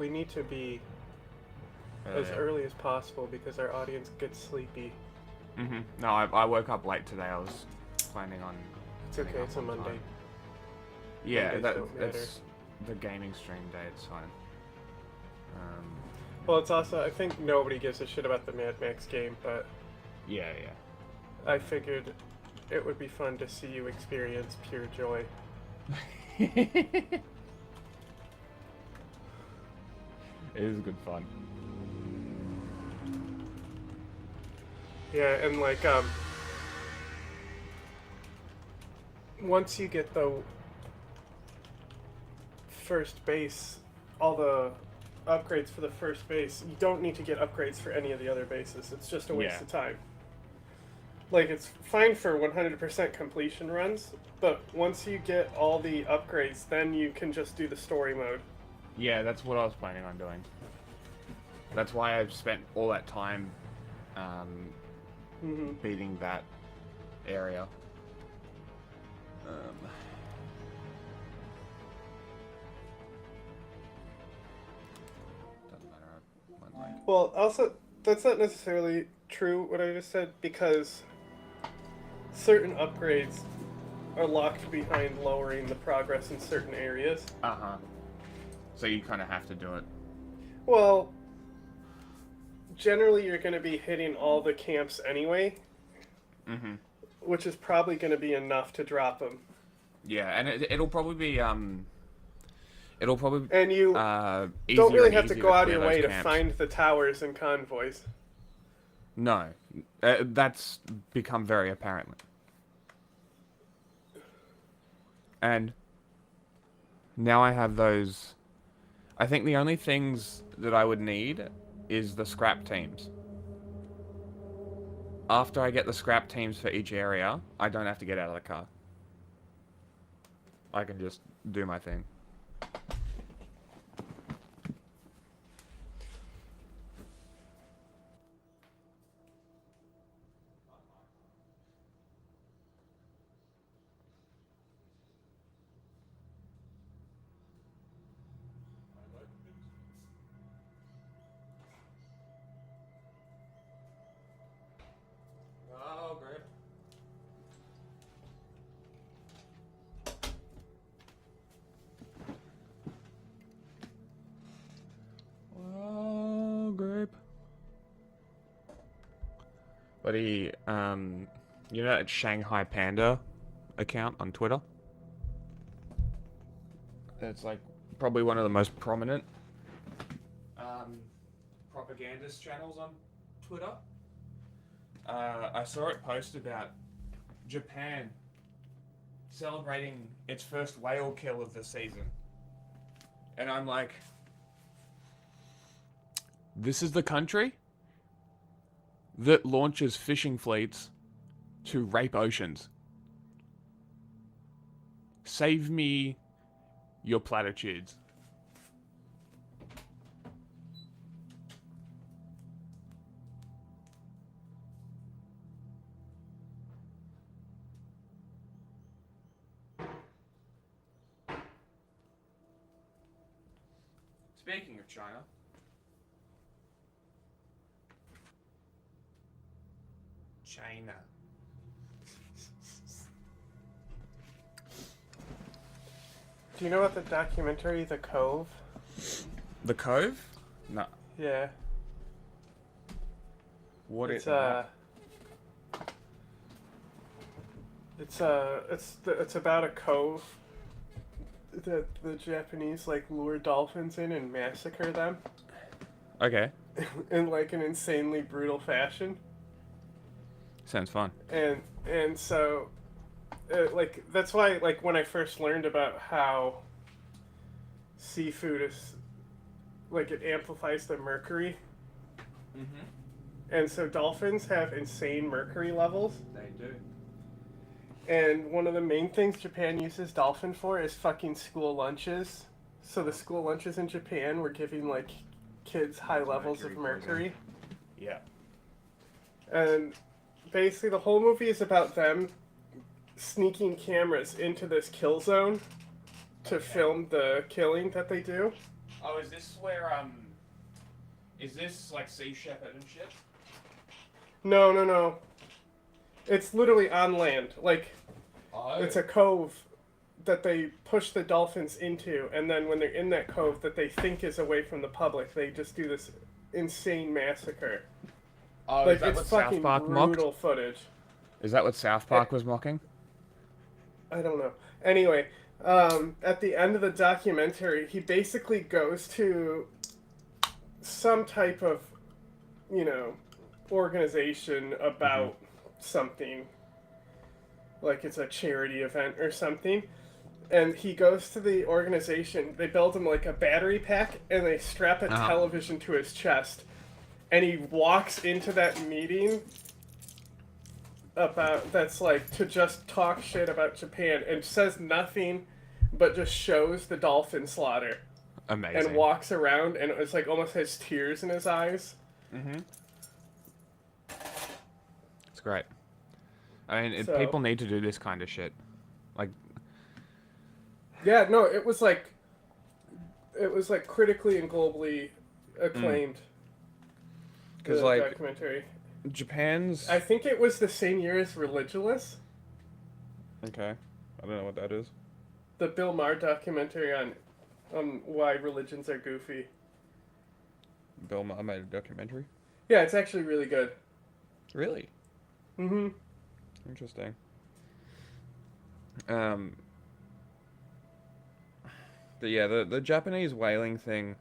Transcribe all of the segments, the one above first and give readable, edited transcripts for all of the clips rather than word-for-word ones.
We need to be as early as possible because our audience gets sleepy. No, I woke up late today. I was planning on. It's okay. It's a Monday. Time. Yeah, that's the gaming stream day. It's fine. Well, it's also, I think nobody gives a shit about the Mad Max game, but yeah. I figured it would be fun to see you experience pure joy. It is good fun. Yeah, and like once you get the first base, all the upgrades for the first base, you don't need to get upgrades for any of the other bases. It's just a waste of time. Like, it's fine for 100% completion runs, but once you get all the upgrades, then you can just do the story mode. Yeah, that's what I was planning on doing. That's why I've spent all that time beating that area. Doesn't matter. Well, also, that's not necessarily true, what I just said, because certain upgrades are locked behind lowering the progress in certain areas. So you kind of have to do it. Well, generally you're going to be hitting all the camps anyway, which is probably going to be enough to drop them. Yeah, and it'll probably be and you don't really have to go out of your way to find the towers and convoys. No, that's become very apparent. And now I have those. I think the only things that I would need is the scrap teams. After I get the scrap teams for each area, I don't have to get out of the car. I can just do my thing. Oh, great. Oh, grape. But you know that Shanghai Panda account on Twitter? It's like probably one of the most prominent propagandist channels on Twitter. I saw it post about Japan celebrating its first whale kill of the season. And I'm like, this is the country that launches fishing fleets to rape oceans. Save me your platitudes. Speaking of China, China. Do you know about the documentary The Cove? The Cove? No. Yeah. What is it's about a cove that the Japanese like lure dolphins in and massacre them. Okay. In like an insanely brutal fashion. Sounds fun. And so like that's why like when I first learned about how seafood is like it amplifies the mercury. And so dolphins have insane mercury levels. They do. And one of the main things Japan uses dolphin for is fucking school lunches. So the school lunches in Japan were giving like kids high levels of mercury. Yeah. And basically the whole movie is about them sneaking cameras into this kill zone to film the killing that they do. Oh, is this where is this like Sea Shepherd and shit? No, no, no. It's literally on land. Like, Oh. it's a cove that they push the dolphins into, and then when they're in that cove that they think is away from the public, they just do this insane massacre. Oh, Like, is that it's what fucking South Park mocked? brutal footage. Is that what South Park was mocking? I don't know. Anyway, at the end of the documentary, he basically goes to some type of, you know, organization about something. Like it's a charity event or something. And he goes to the organization. They build him like a battery pack, and they strap a television to his chest. And he walks into that meeting that's like to just talk shit about Japan, and says nothing but just shows the dolphin slaughter. Amazing. And walks around, and it's like almost has tears in his eyes. It's great. I mean, people need to do this kind of shit. Like, yeah, no, it was like critically and globally acclaimed. Because like documentary. Japan's. I think it was the same year as Religulous. Okay, I don't know what that is. The Bill Maher documentary on why religions are goofy. Bill Maher made a documentary? Yeah, it's actually really good. Really? Mm-hmm. Interesting. But yeah, the Japanese whaling thing,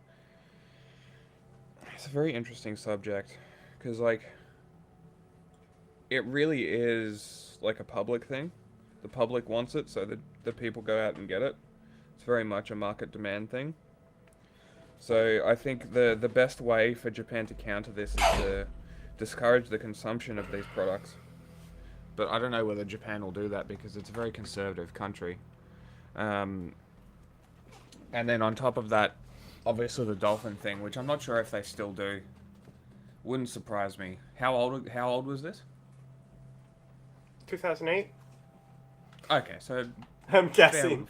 it's a very interesting subject. Because, like, it really is, like, a public thing. The public wants it, so the people go out and get it. It's very much a market demand thing. So I think the best way for Japan to counter this is to discourage the consumption of these products. But I don't know whether Japan will do that because it's a very conservative country. And then on top of that, obviously the dolphin thing, which I'm not sure if they still do. Wouldn't surprise me. How old was this? 2008? Okay, so I'm guessing.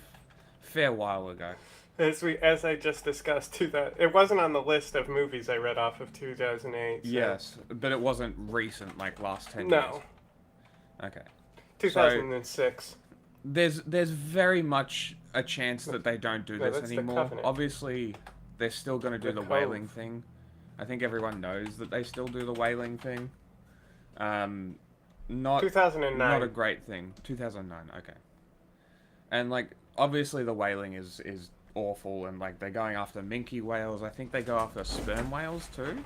Fair while ago. As I just discussed, it wasn't on the list of movies I read off of 2008. So. Yes, but it wasn't recent, like last 10 years. No. Okay. 2006. So, there's very much a chance that they don't do this anymore. Obviously, they're still going to do the whaling thing. I think everyone knows that they still do the whaling thing. Not 2009. Not a great thing. 2009. Okay. And like, obviously, the whaling is awful, and like they're going after minke whales. I think they go after sperm whales too,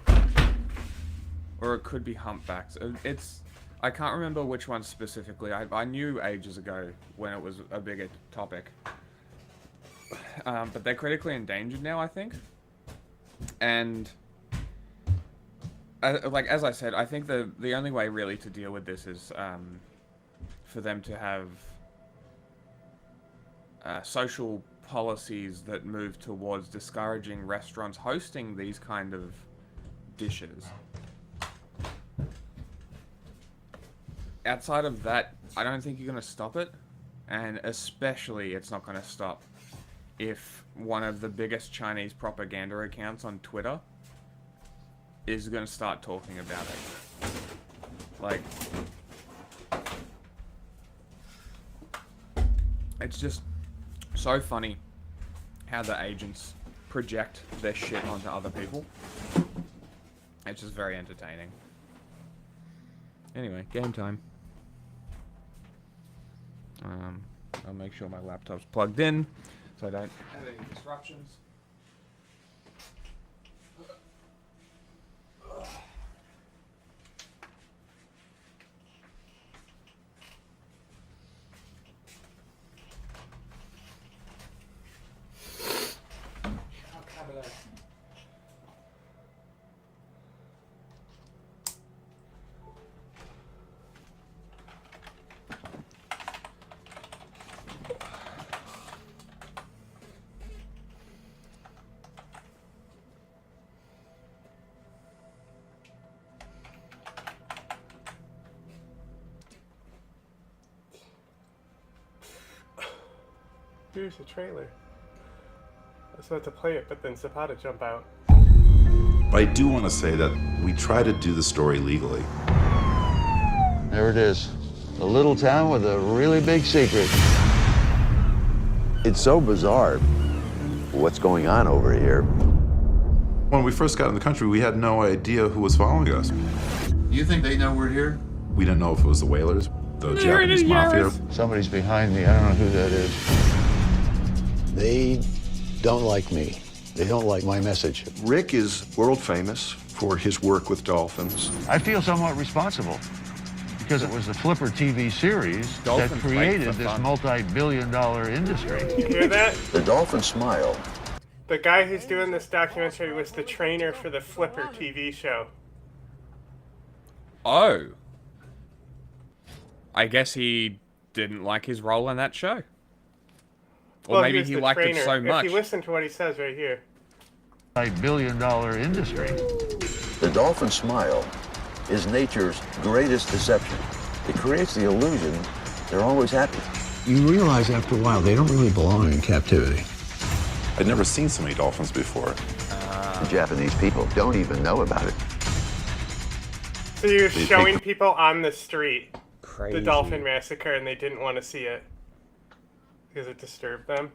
or it could be humpbacks. I can't remember which one specifically. I knew ages ago when it was a bigger topic. But they're critically endangered now, I think. And like as I said, I think the only way really to deal with this is for them to have social policies that move towards discouraging restaurants hosting these kind of dishes. Outside of that, I don't think you're going to stop it, and especially it's not going to stop if one of the biggest Chinese propaganda accounts on Twitter is going to start talking about it. Like, it's just so funny how the agents project their shit onto other people. It's just very entertaining. Anyway, game time. I'll make sure my laptop's plugged in so I don't have any disruptions. Here's a trailer. A was about to play it, but then Zapata jump out. But I do want to say that we try to do the story legally. There it is. A little town with a really big secret. It's so bizarre what's going on over here. When we first got in the country, we had no idea who was following us. You think they know we're here? We didn't know if it was the whalers, the Japanese mafia. Somebody's behind me. I don't know who that is. They don't like me. They don't like my message. Rick is world famous for his work with dolphins. I feel somewhat responsible because it was the Flipper TV series that created this multi-billion-dollar industry. You hear that? The dolphin smile. The guy who's doing this documentary was the trainer for the Flipper TV show. Oh. I guess he didn't like his role in that show. Or Well, maybe was he the liked trainer. it so much. If you listen to what he says right here. Multi-billion-dollar industry. The dolphin smile is nature's greatest deception. It creates the illusion they're always happy. You realize after a while they don't really belong in captivity. I'd never seen so many dolphins before. The Japanese people don't even know about it. So you're showing people on the street Crazy. the dolphin massacre, and they didn't want to see it because it disturbed them.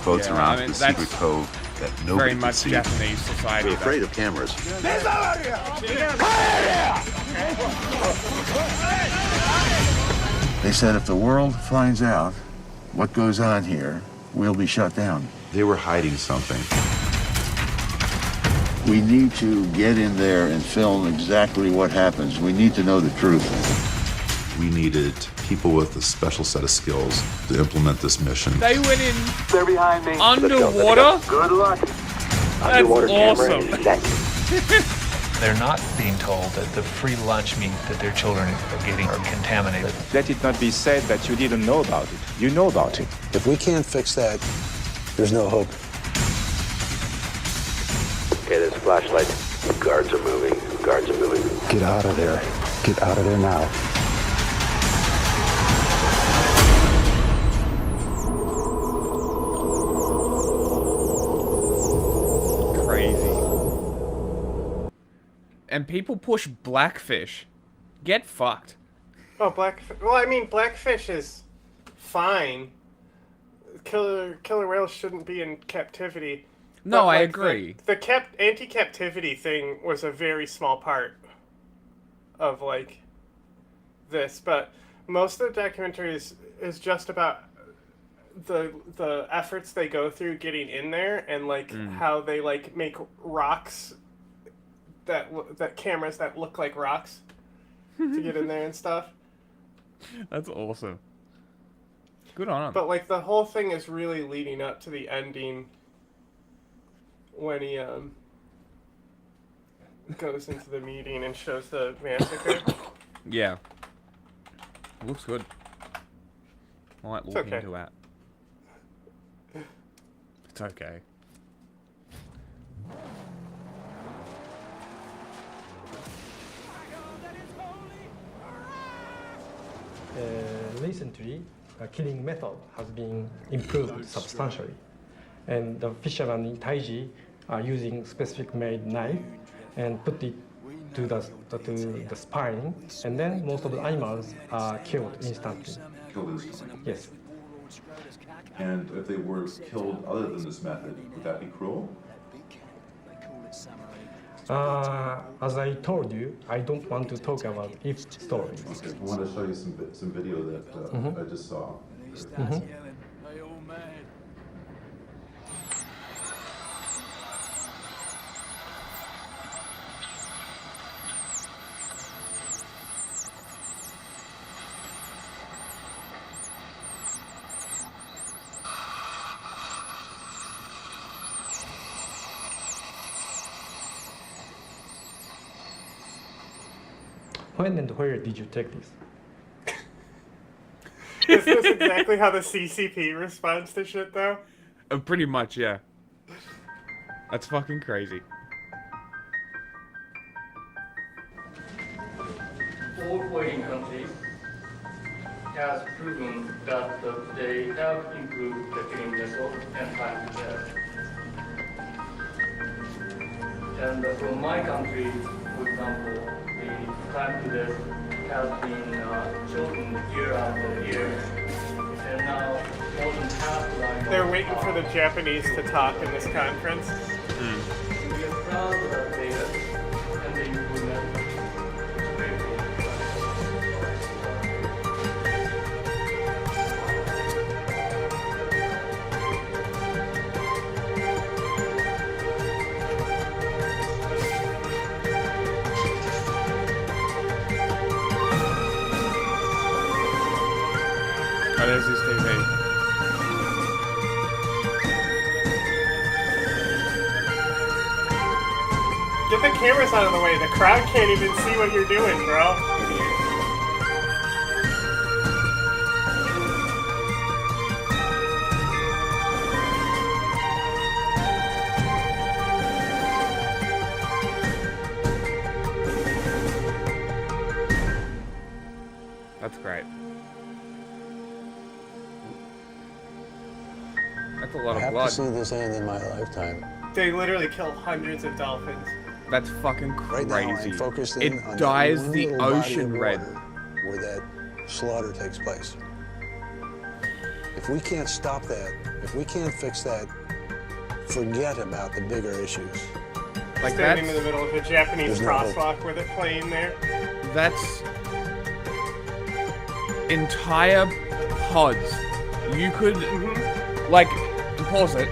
Boats Yeah, around I mean, the secret that's cove that nobody Very could much see. Japanese society. They're afraid of cameras. They said if the world finds out what goes on here, we'll be shut down. They were hiding something. We need to get in there and film exactly what happens. We need to know the truth. We needed people with a special set of skills to implement this mission. They went in They're behind me. underwater? Good luck. That's awesome. They're not being told that the free lunch meat that their children are getting are contaminated. Let it not be said that you didn't know about it. You know about it. If we can't fix that, there's no hope. Okay, there's a flashlight. Guards are moving. Guards are moving. Get out of there. Get out of there now. Crazy. And people push blackfish. Get fucked. Oh, well, I mean, blackfish is fine. Killer whales shouldn't be in captivity. No, But, I like, agree. The anti-captivity thing was a very small part of, like, this, but most of the documentary is just about the efforts they go through getting in there, and like how they like make rocks that cameras that look like rocks to get in there and stuff. That's awesome. Good on him. But like the whole thing is really leading up to the ending when he goes into the meeting and shows the massacre. Yeah. Looks good. I might look okay. into that. It's okay. Recently, killing method has been improved substantially, and the fishermen in Taiji are using specific made knife and put it to the spine, and then most of the animals are killed instantly. Killed instantly. Yes. And if they were killed other than this method, would that be cruel? As I told you, I don't want to talk about if stories. Okay, I want to show you some video that I just saw. When and where did you take this? Is this exactly how the CCP responds to shit, though? Pretty much, yeah. That's fucking crazy. All whaling countries has proven that they have improved the killing method and time to death. And from my country, for example, the crime to death has been shortened year after year. And now more than half like They're waiting for the Japanese to talk in this conference. we are proud of that data and the improvement. Oh, there's his TV. Get the cameras out of the way. The crowd can't even see what you're doing, bro. That's great. That's a lot I of have blood. to see this end in my lifetime. They literally kill hundreds of dolphins. That's fucking Right now, I'm crazy. focused in It on dyes that the one little body ocean of red. water where that slaughter takes place. If we can't stop that, if we can't fix that, forget about the bigger issues. Like Standing in that's the middle of a Japanese There's no hope. crosswalk with it playing there. that's entire pods. You could like pause it.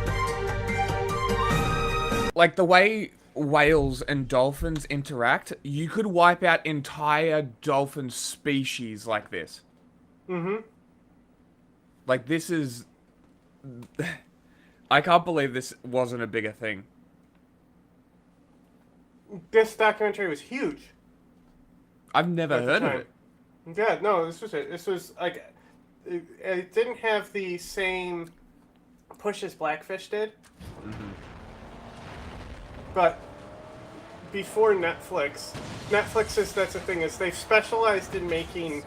Like the way whales and dolphins interact, you could wipe out entire dolphin species like this. Like this is I can't believe this wasn't a bigger thing. This documentary was huge. I've never at the heard of time. it. Yeah, no, this was it. This was like, it didn't have the same push as Blackfish did. But before Netflix is, that's the thing, is they've specialized in making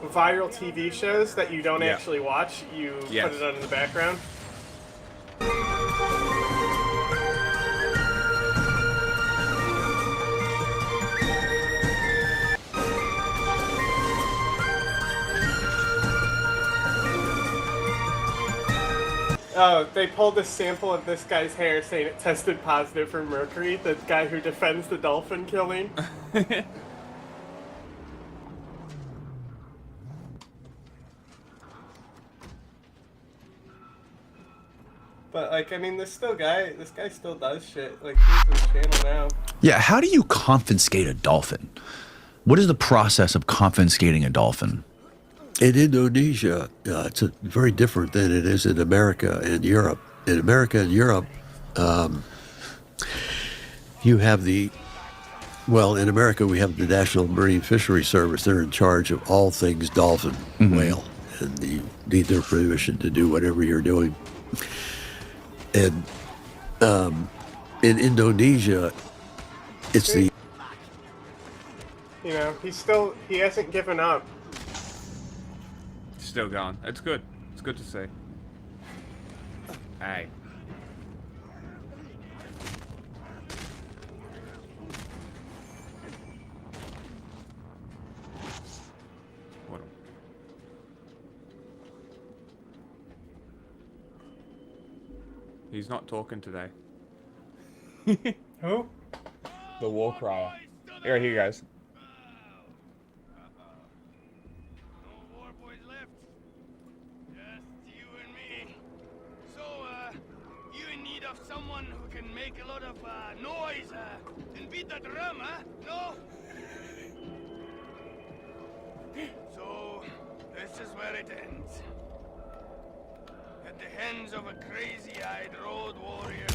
viral TV shows that you don't actually watch. You Yes. put it on in the background. Oh, they pulled a sample of this guy's hair saying it tested positive for mercury, the guy who defends the dolphin killing. But, like, I mean, this guy still does shit. Like, he's his channel now. Yeah, how do you confiscate a dolphin? What is the process of confiscating a dolphin? In Indonesia, it's very different than it is in America and Europe. In America and Europe, you have in America we have the National Marine Fishery Service. They're in charge of all things dolphin, whale, and you need their permission to do whatever you're doing. And in Indonesia, it's the... You know, he hasn't given up. Still going. It's good. It's good to see. Hey. What? He's not talking today. Who? The war crier. Here he goes. Someone who can make a lot of noise and beat the drum, huh? No? So, this is where it ends. At the hands of a crazy-eyed road warrior.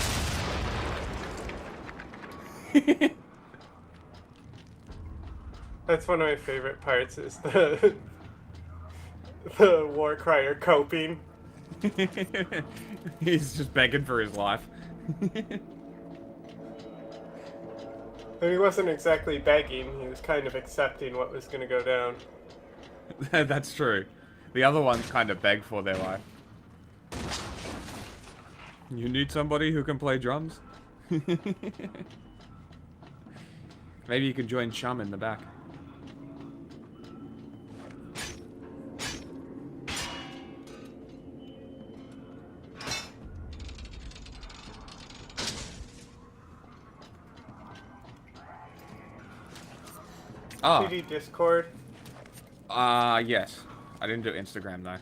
That's one of my favorite parts, is the war crier coping. He's just begging for his life. And he wasn't exactly begging, he was kind of accepting what was going to go down. That's true. The other ones kind of beg for their life. You need somebody who can play drums? Maybe you can join Chum in the back. Oh. PD Discord. Yes. I didn't do Instagram though.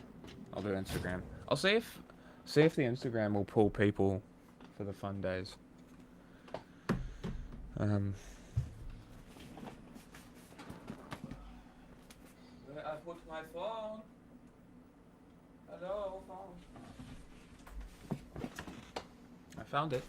I'll do Instagram. I'll see if the Instagram will pull people for the fun days. Where I put my phone? Hello, phone. I found it.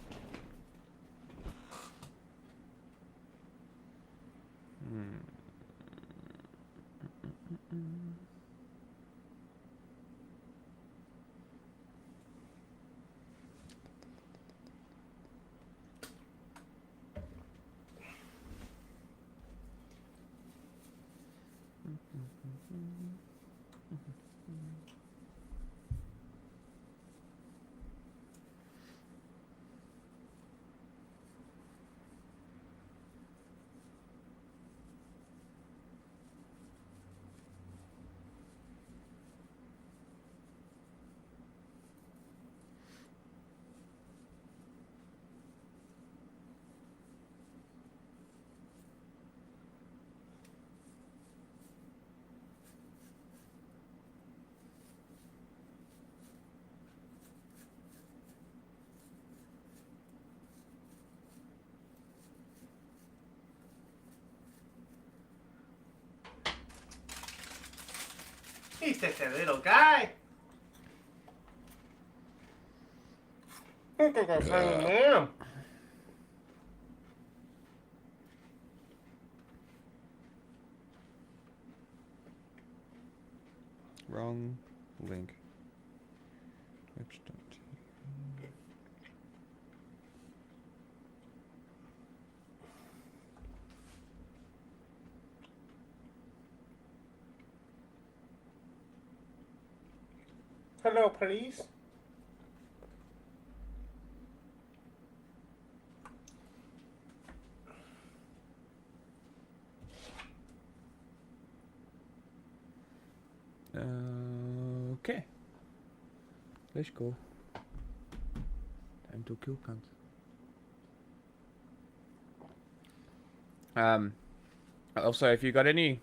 He's just a little guy. Look at that tiny man. Wrong link. Hello, police. Okay. Let's go. Time to kill cunts. Also, if you got any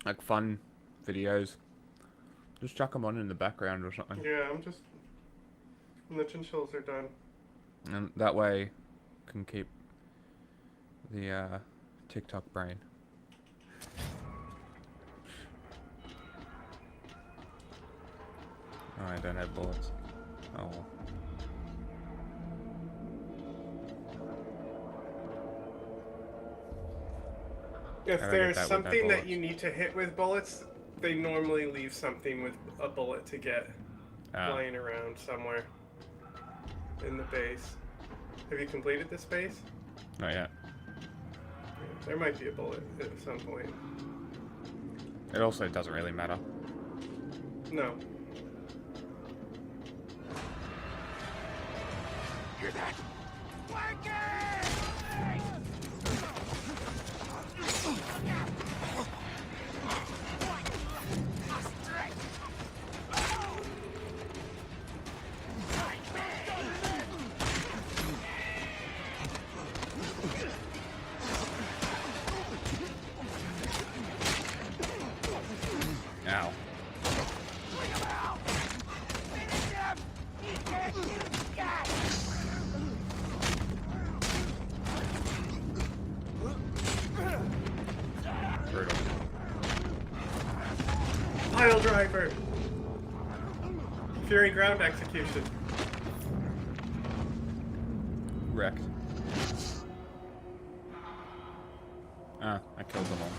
like fun videos, just chuck them on in the background or something. Yeah, I'm just. When the chinchillas are done. And that way, can keep the TikTok brain. Oh, I don't have bullets. Oh well. If there's something that you need to hit with bullets, they normally leave something with a bullet to get lying around somewhere in the base. Have you completed this base? Not yet. There might be a bullet at some point. It also doesn't really matter. No. Hear that? Ow. Brutal. Pile driver! Fury ground execution. Wrecked. Ah, I killed them all.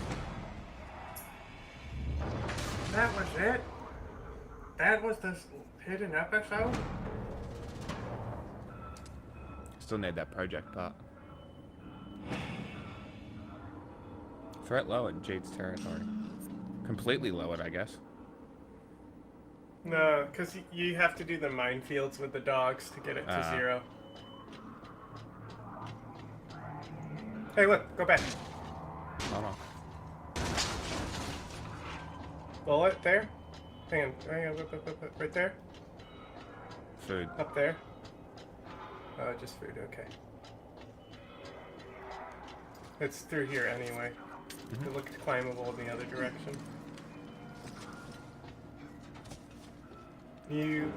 That was it? That was the hidden episode? Still need that project part. Threat lowered, Jade's territory. Completely lowered, I guess. No, because you have to do the minefields with the dogs to get it to 0. Hey, look, go back. Bullet there? Hang on, right there? Food. Up there? Oh, just food, okay. It's through here anyway. It looked climbable in the other direction. You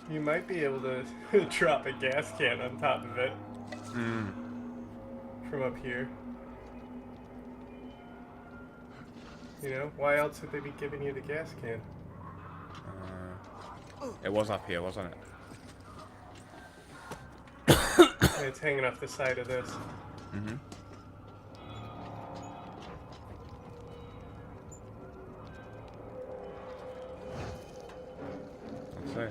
might be able to drop a gas can on top of it. From up here. You know, why else would they be giving you the gas can? It was up here, wasn't it? And it's hanging off the side of this. Let's see.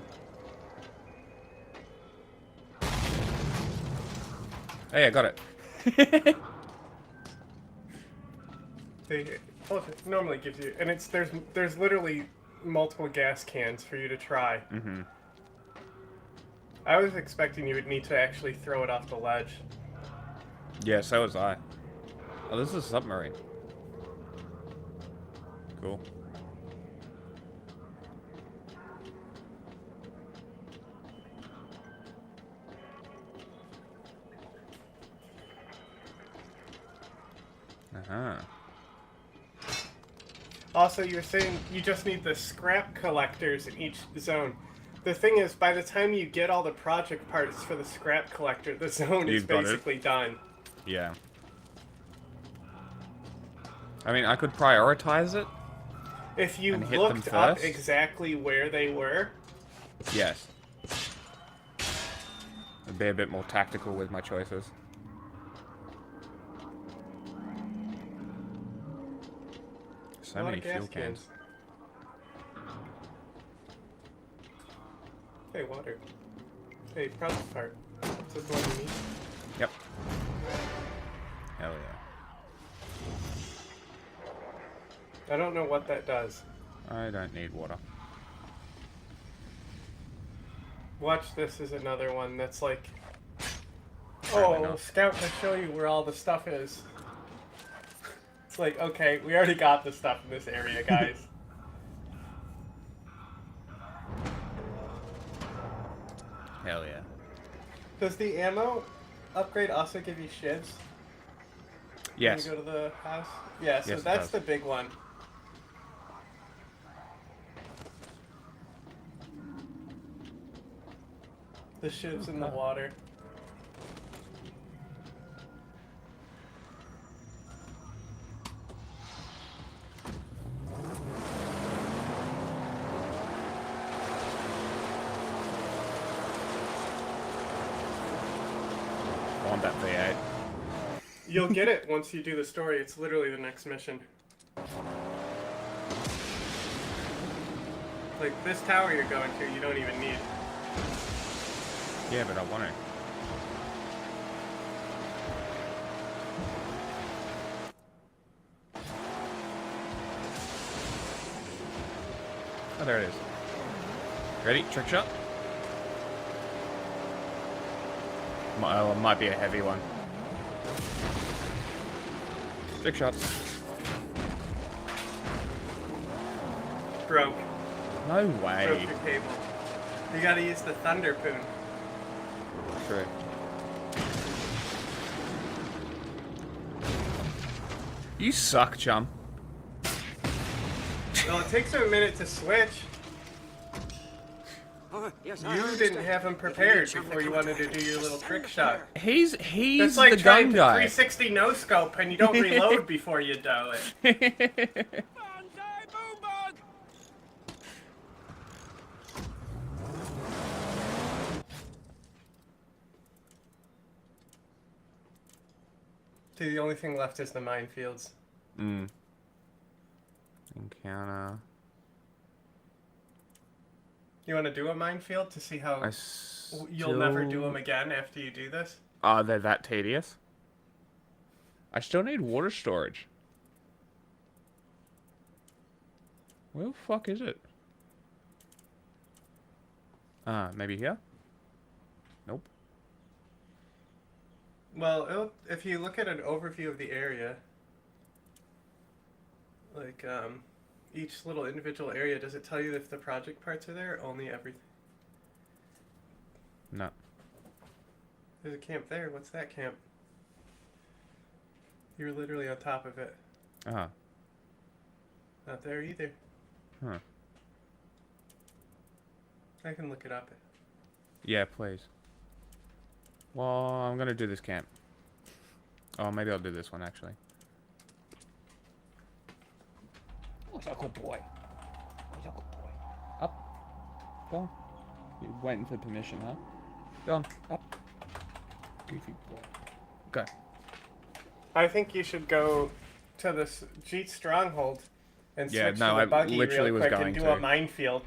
Hey, I got it. It normally gives you, and there's literally multiple gas cans for you to try. I was expecting you would need to actually throw it off the ledge. Yeah, so was I. Oh, this is a submarine. Cool. Also, you were saying you just need the scrap collectors in each zone. The thing is, by the time you get all the project parts for the scrap collector, the zone is basically done. Yeah. I mean, I could prioritize it. If you looked up exactly where they were. Yes. I'd be a bit more tactical with my choices. So many fuel cans. Hey, water. Hey, project part. Is this the one you need? Yep. Hell yeah. I don't know what that does. I don't need water. Watch, this is another one that's like... Oh, Scout can show you where all the stuff is. It's like, okay, we already got the stuff in this area, guys. Hell yeah. Does the ammo upgrade also give you shivs? Yes. When you go to the house? Yeah, so yes, that's the big one. The shivs in the water. On that V8. You'll get it once you do the story. It's literally the next mission. Like, this tower you're going to, you don't even need. Yeah, but I want it. Oh, there it is. Ready? Trick shot? Oh, it might be a heavy one. Trick shots. Broke. No way. Broke your cable. You gotta use the Thunder Poon. True. You suck, chum. Well, it takes him a minute to switch. You didn't have him prepared before you wanted to do your little trick shot. He's That's like the trying gun to guy. 360 no scope and you don't reload before you do it. See, the only thing left is the minefields. Encounter. You want to do a minefield to see how you'll never do them again after you do this? Are they that tedious? I still need water storage. Where the fuck is it? Maybe here? Nope. Well, if you look at an overview of the area, Like, each little individual area, does it tell you if the project parts are there, or only everything? No. There's a camp there. What's that camp? You're literally on top of it. Uh-huh. Not there either. Huh. I can look it up. Yeah, please. Well, I'm gonna do this camp. Oh, maybe I'll do this one, actually. What's a good boy? What's a good boy? Up. Go on. You're waiting for permission, huh? Go on. Up. Goofy boy. Go. I think you should go to this Jeet stronghold and switch to the I buggy literally real was quick going and do to. a minefield.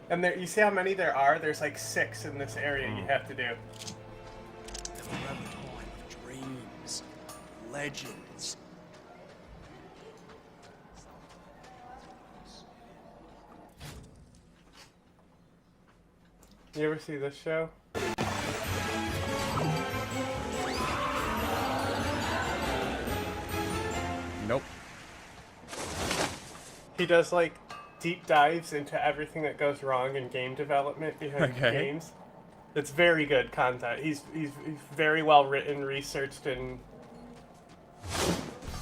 And there, you see how many there are? There's like 6 in this area you have to do. The forever time of dreams, legends. You ever see this show? Nope. He does like deep dives into everything that goes wrong in game development behind games. It's very good content. He's very well written, researched, and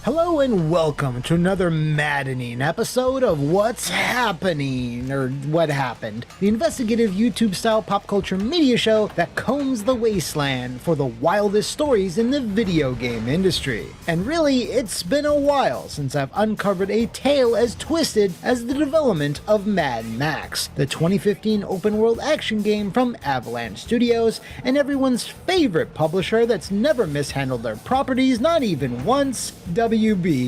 Hello and welcome to another maddening episode of What's Happening, or What Happened, the investigative YouTube-style pop culture media show that combs the wasteland for the wildest stories in the video game industry. And really, it's been a while since I've uncovered a tale as twisted as the development of Mad Max, the 2015 open-world action game from Avalanche Studios, and everyone's favorite publisher that's never mishandled their properties, not even once, WB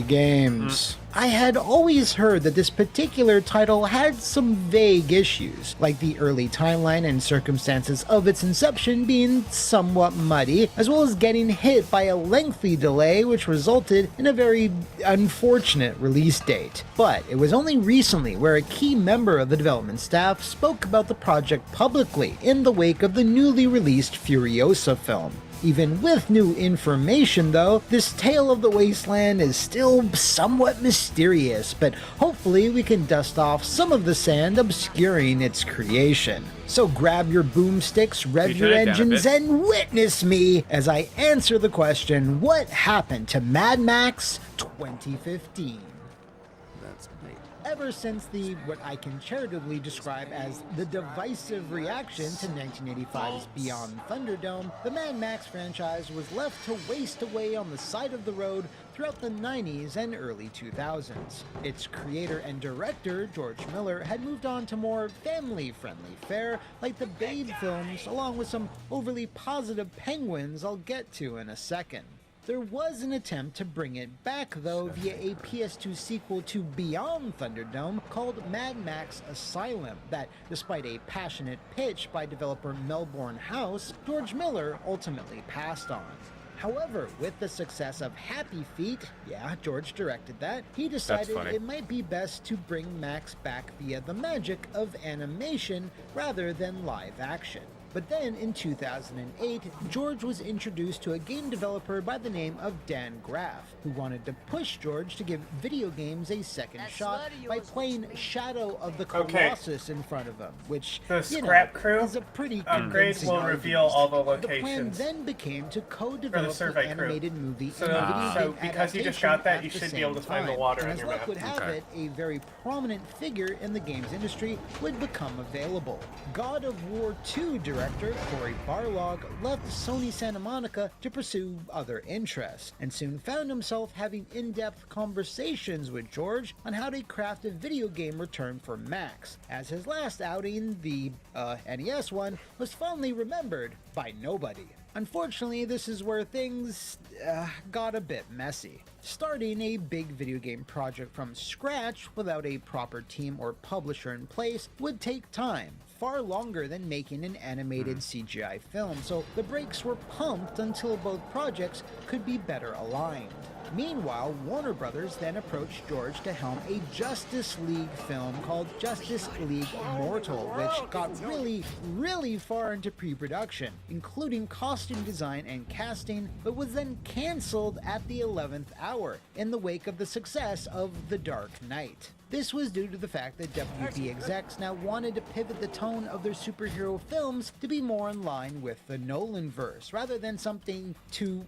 Games. I had always heard that this particular title had some vague issues, like the early timeline and circumstances of its inception being somewhat muddy, as well as getting hit by a lengthy delay which resulted in a very unfortunate release date. But it was only recently where a key member of the development staff spoke about the project publicly in the wake of the newly released Furiosa film. Even with new information though, this tale of the wasteland is still somewhat mysterious, but hopefully we can dust off some of the sand obscuring its creation. So grab your boomsticks, rev your engines, and witness me as I answer the question, what happened to Mad Max 2015? Ever since what I can charitably describe as the divisive reaction to 1985's Beyond Thunderdome, the Mad Max franchise was left to waste away on the side of the road throughout the 90s and early 2000s. Its creator and director, George Miller, had moved on to more family-friendly fare, like the Babe films, along with some overly positive penguins I'll get to in a second. There was an attempt to bring it back, though, via a PS2 sequel to Beyond Thunderdome called Mad Max Asylum that, despite a passionate pitch by developer Melbourne House, George Miller ultimately passed on. However, with the success of Happy Feet, yeah, George directed that, he decided it might be best to bring Max back via the magic of animation rather than live action. But then, in 2008, George was introduced to a game developer by the name of Dan Graff, who wanted to push George to give video games a second shot by playing Shadow of the Colossus in front of him, which, the Scrap Crew is a pretty upgrades will reveal all the locations. The plan then became to co-develop the animated movie so, and video so game because you just got that, you should be able to find the water and on your as luck map. would have it, a very prominent figure in the games industry would become available. God of War 2 director Cory Barlog left Sony Santa Monica to pursue other interests, and soon found himself having in-depth conversations with George on how to craft a video game return for Max, as his last outing, the NES one, was fondly remembered by nobody. Unfortunately, this is where things got a bit messy. Starting a big video game project from scratch without a proper team or publisher in place would take time, far longer than making an animated CGI film, so the brakes were pumped until both projects could be better aligned. Meanwhile, Warner Brothers then approached George to helm a Justice League film called Justice League Immortal, which got really far into pre-production, including costume design and casting, but was then cancelled at the 11th hour in the wake of the success of The Dark Knight. This was due to the fact that WB execs now wanted to pivot the tone of their superhero films to be more in line with the Nolanverse, rather than something too,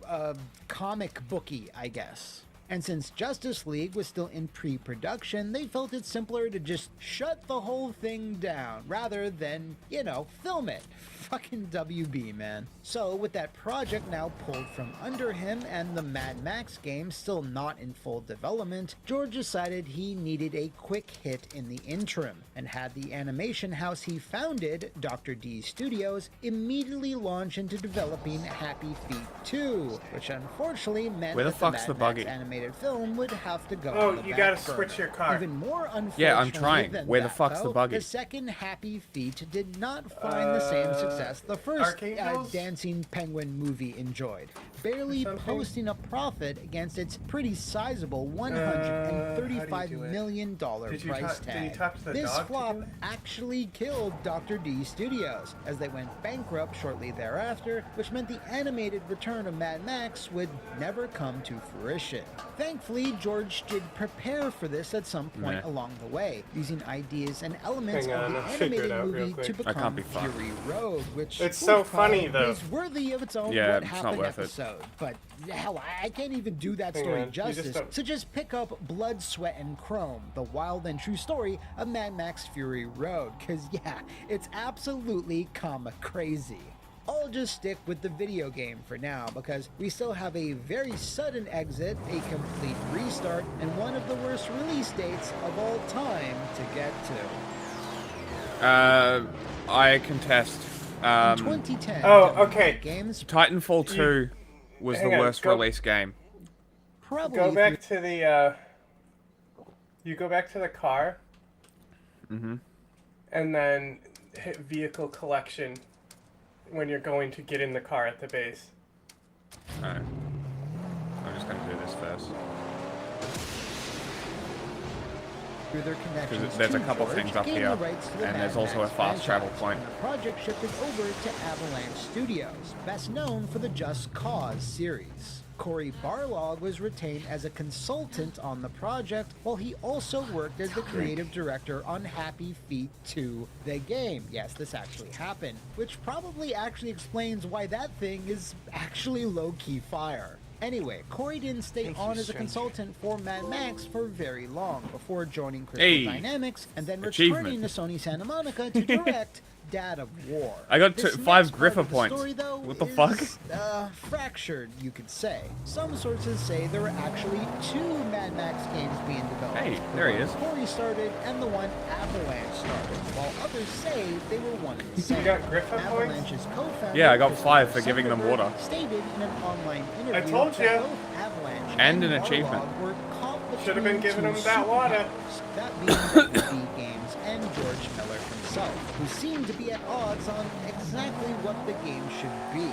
comic booky, I guess. And since Justice League was still in pre-production, they felt it simpler to just shut the whole thing down, rather than, you know, film it. Fucking WB, man. So, with that project now pulled from under him and the Mad Max game still not in full development, George decided he needed a quick hit in the interim, and had the animation house he founded, Dr. D Studios, immediately launch into developing Happy Feet 2, which unfortunately meant Where the that fuck's the the Mad buggy? Max animated film would have to go Oh, on the you back gotta burner. switch your car. Even more unfortunately Yeah, I'm trying. than Where the that, fuck's the though, buggy? The second Happy Feet did not find the same success the first Archangels? Dancing Penguin movie enjoyed, barely posting a profit against its pretty sizable $135 million Did you price did tag. you talk to the This dog flop to do it? actually killed Dr. D Studios, as they went bankrupt shortly thereafter, which meant the animated return of Mad Max would never come to fruition. Thankfully, George did prepare for this at some point along the way, using ideas and elements Hang of on, the I'll figure it animated out real movie to quick. I can't become be fucked. Fury Road, which It's so funny, though. is worthy of its own Yeah, What it's not Happened worth it. episode. But hell, I can't even do that Hang story on, you justice. just don't- So just pick up Blood, Sweat, and Chrome, the wild and true story of Mad Max Fury Road, because yeah, it's absolutely comic crazy. I'll just stick with the video game for now, because we still have a very sudden exit, a complete restart, and one of the worst release dates of all time to get to. I contest. In 2010, Oh, WB okay. Games Titanfall 2 was the hang on, worst go- release game. probably Go back to the, you go back to the car, and then hit vehicle collection when you're going to get in the car at the base. Alright. I'm just gonna do this first. through their connections There's a to couple George, things up gained here, the rights to the and Mad there's also Max a fast travel franchise, point. and the project shifted over to Avalanche Studios, best known for the Just Cause series. Cory Barlog was retained as a consultant on the project, while he also worked as the creative director on Happy Feet 2, the game. Yes, this actually happened, which probably actually explains why that thing is actually low-key fire. Anyway, Cory didn't stay on as a consultant for Mad Max for very long before joining Crystal Dynamics and then returning to Sony Santa Monica to direct Dad of War. I got This 5 next part Griffer of the points. story, though, What the is, fuck? Fractured, you could say. Some sources say there were actually 2 Mad Max games being developed. Hey, The there he one is. Cory started and the one Avalanche started, while others say they were one and the same. You got Griffer points? Avalanche's co-founder, Yeah, I got Christopher 5 for giving them Sunderberg, water. stated in an online interview I told that you. both Avalanche And an Barlog achievement. were caught Should have been between giving two him that water. superpowers, that being WB Games and George Miller himself, who seemed to be at odds on exactly what the game should be.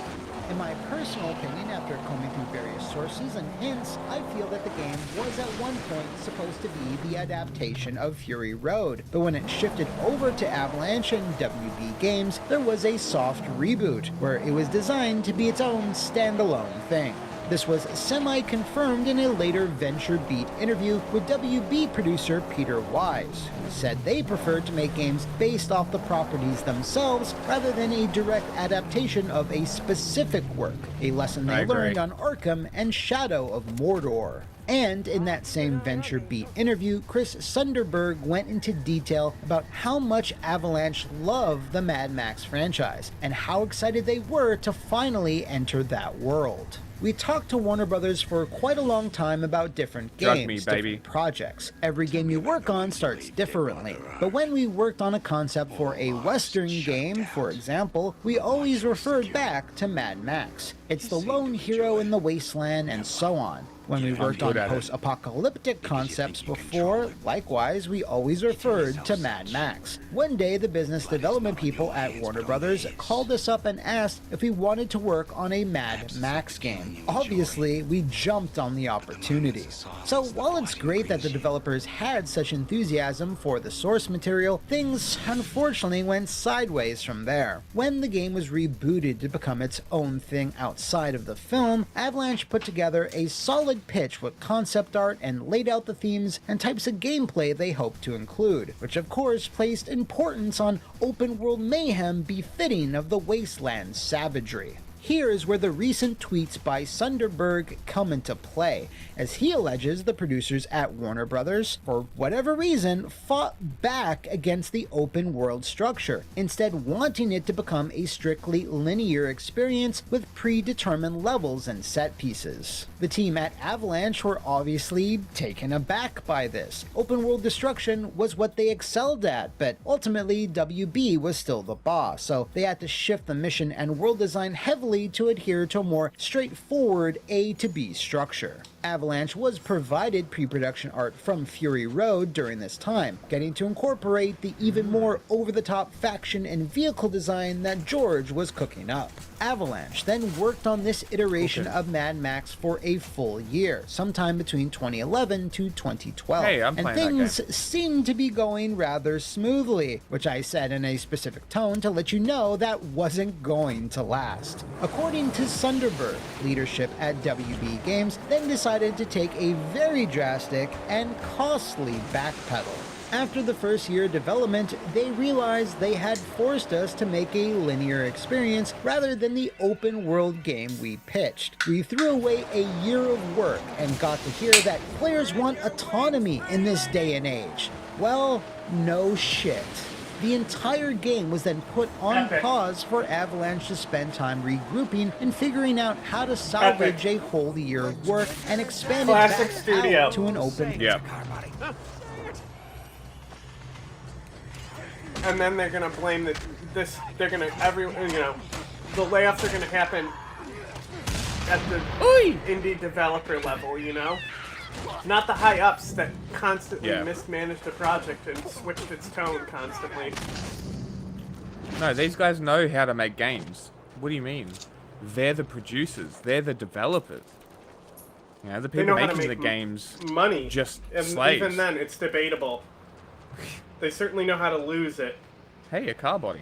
In my personal opinion, after combing through various sources and hints, I feel that the game was at one point supposed to be the adaptation of Fury Road, but when it shifted over to Avalanche and WB Games, there was a soft reboot, where it was designed to be its own standalone thing. This was semi-confirmed in a later Venture Beat interview with WB producer Peter Wise, who said they preferred to make games based off the properties themselves rather than a direct adaptation of a specific work, a lesson I they agree. learned on Arkham and Shadow of Mordor. And in that same Venture Beat interview, Chris Sunderberg went into detail about how much Avalanche loved the Mad Max franchise, and how excited they were to finally enter that world. We talked to Warner Brothers for quite a long time about different Drug games, me, baby. different projects. Every game you work on starts differently. But when we worked on a concept for a Western game, for example, we always referred back to Mad Max. It's the lone hero in the wasteland and so on. When we worked on post-apocalyptic concepts before, likewise, we always referred to Mad Max. One day, the business development people at Warner Brothers called us up and asked if we wanted to work on a Mad Max game. Obviously, we jumped on the opportunity. So while it's great that the developers had such enthusiasm for the source material, things unfortunately went sideways from there. When the game was rebooted to become its own thing outside of the film, Avalanche put together a solid pitch with concept art and laid out the themes and types of gameplay they hoped to include, which of course placed importance on open world mayhem befitting of the wasteland's savagery. Here's where the recent tweets by Sunderberg come into play, as he alleges the producers at Warner Brothers, for whatever reason, fought back against the open world structure, instead wanting it to become a strictly linear experience with predetermined levels and set pieces. The team at Avalanche were obviously taken aback by this. Open world destruction was what they excelled at, but ultimately WB was still the boss, so they had to shift the mission and world design heavily to adhere to a more straightforward A to B structure. Avalanche was provided pre-production art from Fury Road during this time, getting to incorporate the even more over-the-top faction and vehicle design that George was cooking up. Avalanche then worked on this iteration of Mad Max for a full year, sometime between 2011 to 2012. Hey, I'm and playing that things seemed to be going rather smoothly, which I said in a specific tone to let you know that wasn't going to last. According to Sunderberg, leadership at WB Games then decided to take a very drastic and costly backpedal. After the first year of development, they realized they had forced us to make a linear experience rather than the open world game we pitched. We threw away a year of work and got to hear that players want autonomy in this day and age. Well, no shit. The entire game was then put on pause for Avalanche to spend time regrouping and figuring out how to salvage a whole year of work and expand it back out to an open. Yeah. And then they're gonna blame the layoffs are gonna happen at the indie developer level, you know? Not the high-ups that constantly mismanaged the project and switched its tone constantly. No, these guys know how to make games. What do you mean? They're the producers. They're the developers. You know, the people making the games money. Just and slaves. Even then, it's debatable. They certainly know how to lose it. Hey, a car body.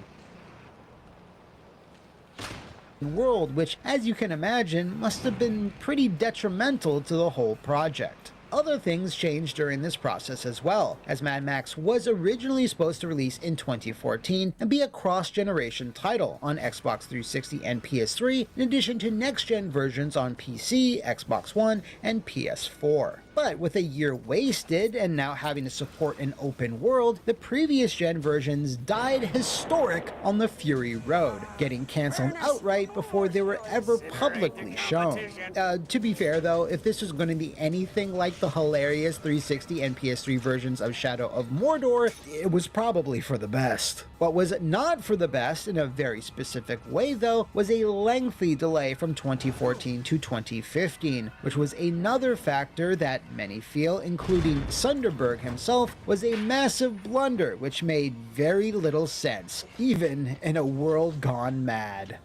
World, which, as you can imagine, must have been pretty detrimental to the whole project. Other things changed during this process as well, as Mad Max was originally supposed to release in 2014 and be a cross-generation title on Xbox 360 and PS3, in addition to next-gen versions on PC, Xbox One, and PS4. But with a year wasted and now having to support an open world, the previous gen versions died historic on the Fury Road, getting cancelled outright before they were ever publicly shown. To be fair though, if this was going to be anything like the hilarious 360 and PS3 versions of Shadow of Mordor, it was probably for the best. What was not for the best, in a very specific way though, was a lengthy delay from 2014 to 2015, which was another factor that many feel, including Sunderberg himself, was a massive blunder which made very little sense, even in a world gone mad.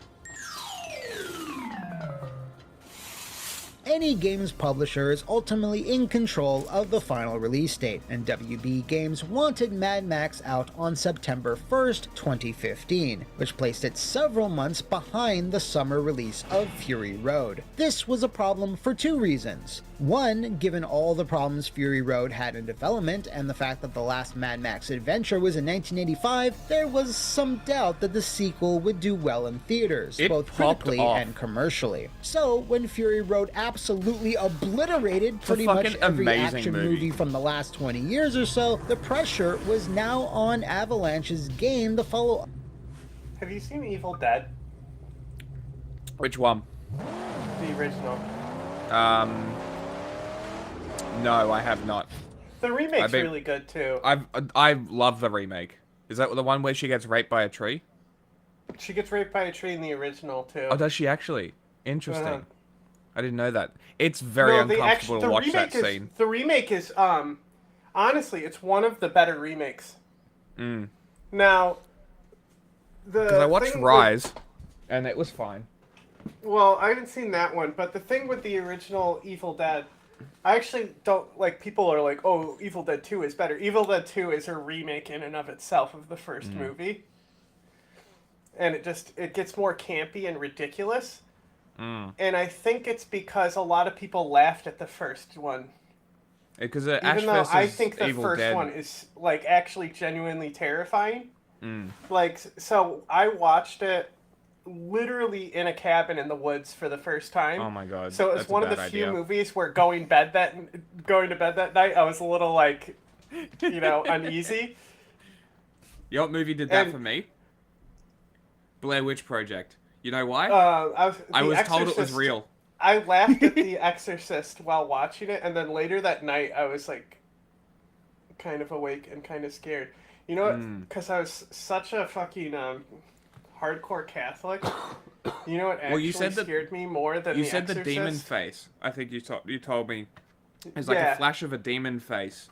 Any games publisher is ultimately in control of the final release date, and WB Games wanted Mad Max out on September 1st, 2015, which placed it several months behind the summer release of Fury Road. This was a problem for two reasons. One, given all the problems Fury Road had in development and the fact that the last Mad Max adventure was in 1985, there was some doubt that the sequel would do well in theaters, both critically and commercially. So, when Fury Road absolutely obliterated pretty much every action movie from the last 20 years or so, the pressure was now on Avalanche's game to follow. Have you seen Evil Dead? Which one? The original. No, I have not. The remake's really good too. I love the remake. Is that the one where she gets raped by a tree? She gets raped by a tree in the original too. Oh, does she actually? Interesting. I didn't know that. It's very uncomfortable to watch that is, scene. The remake is, honestly, it's one of the better remakes. Now, because I watched Rise, and it was fine. Well, I haven't seen that one, but the thing with the original Evil Dead, I actually don't, like, people are like, oh, Evil Dead 2 is better. Evil Dead 2 is a remake in and of itself of the first movie. And it gets more campy and ridiculous. And I think it's because a lot of people laughed at the first one. Because even though I think the first one is, like, actually genuinely terrifying. Like, so I watched it literally in a cabin in the woods for the first time. Oh my god! So it was one of the few movies where going to bed that night, I was a little, like, uneasy. You know what movie did that for me? Blair Witch Project. You know why? I was told it was real. I laughed at The Exorcist while watching it, and then later that night I was, like, kind of awake and kind of scared. You know what? Because I was such a fucking hardcore Catholic. You know what actually scared me more than The Exorcist? You said the demon face. I think you told me. It's like a flash of a demon face.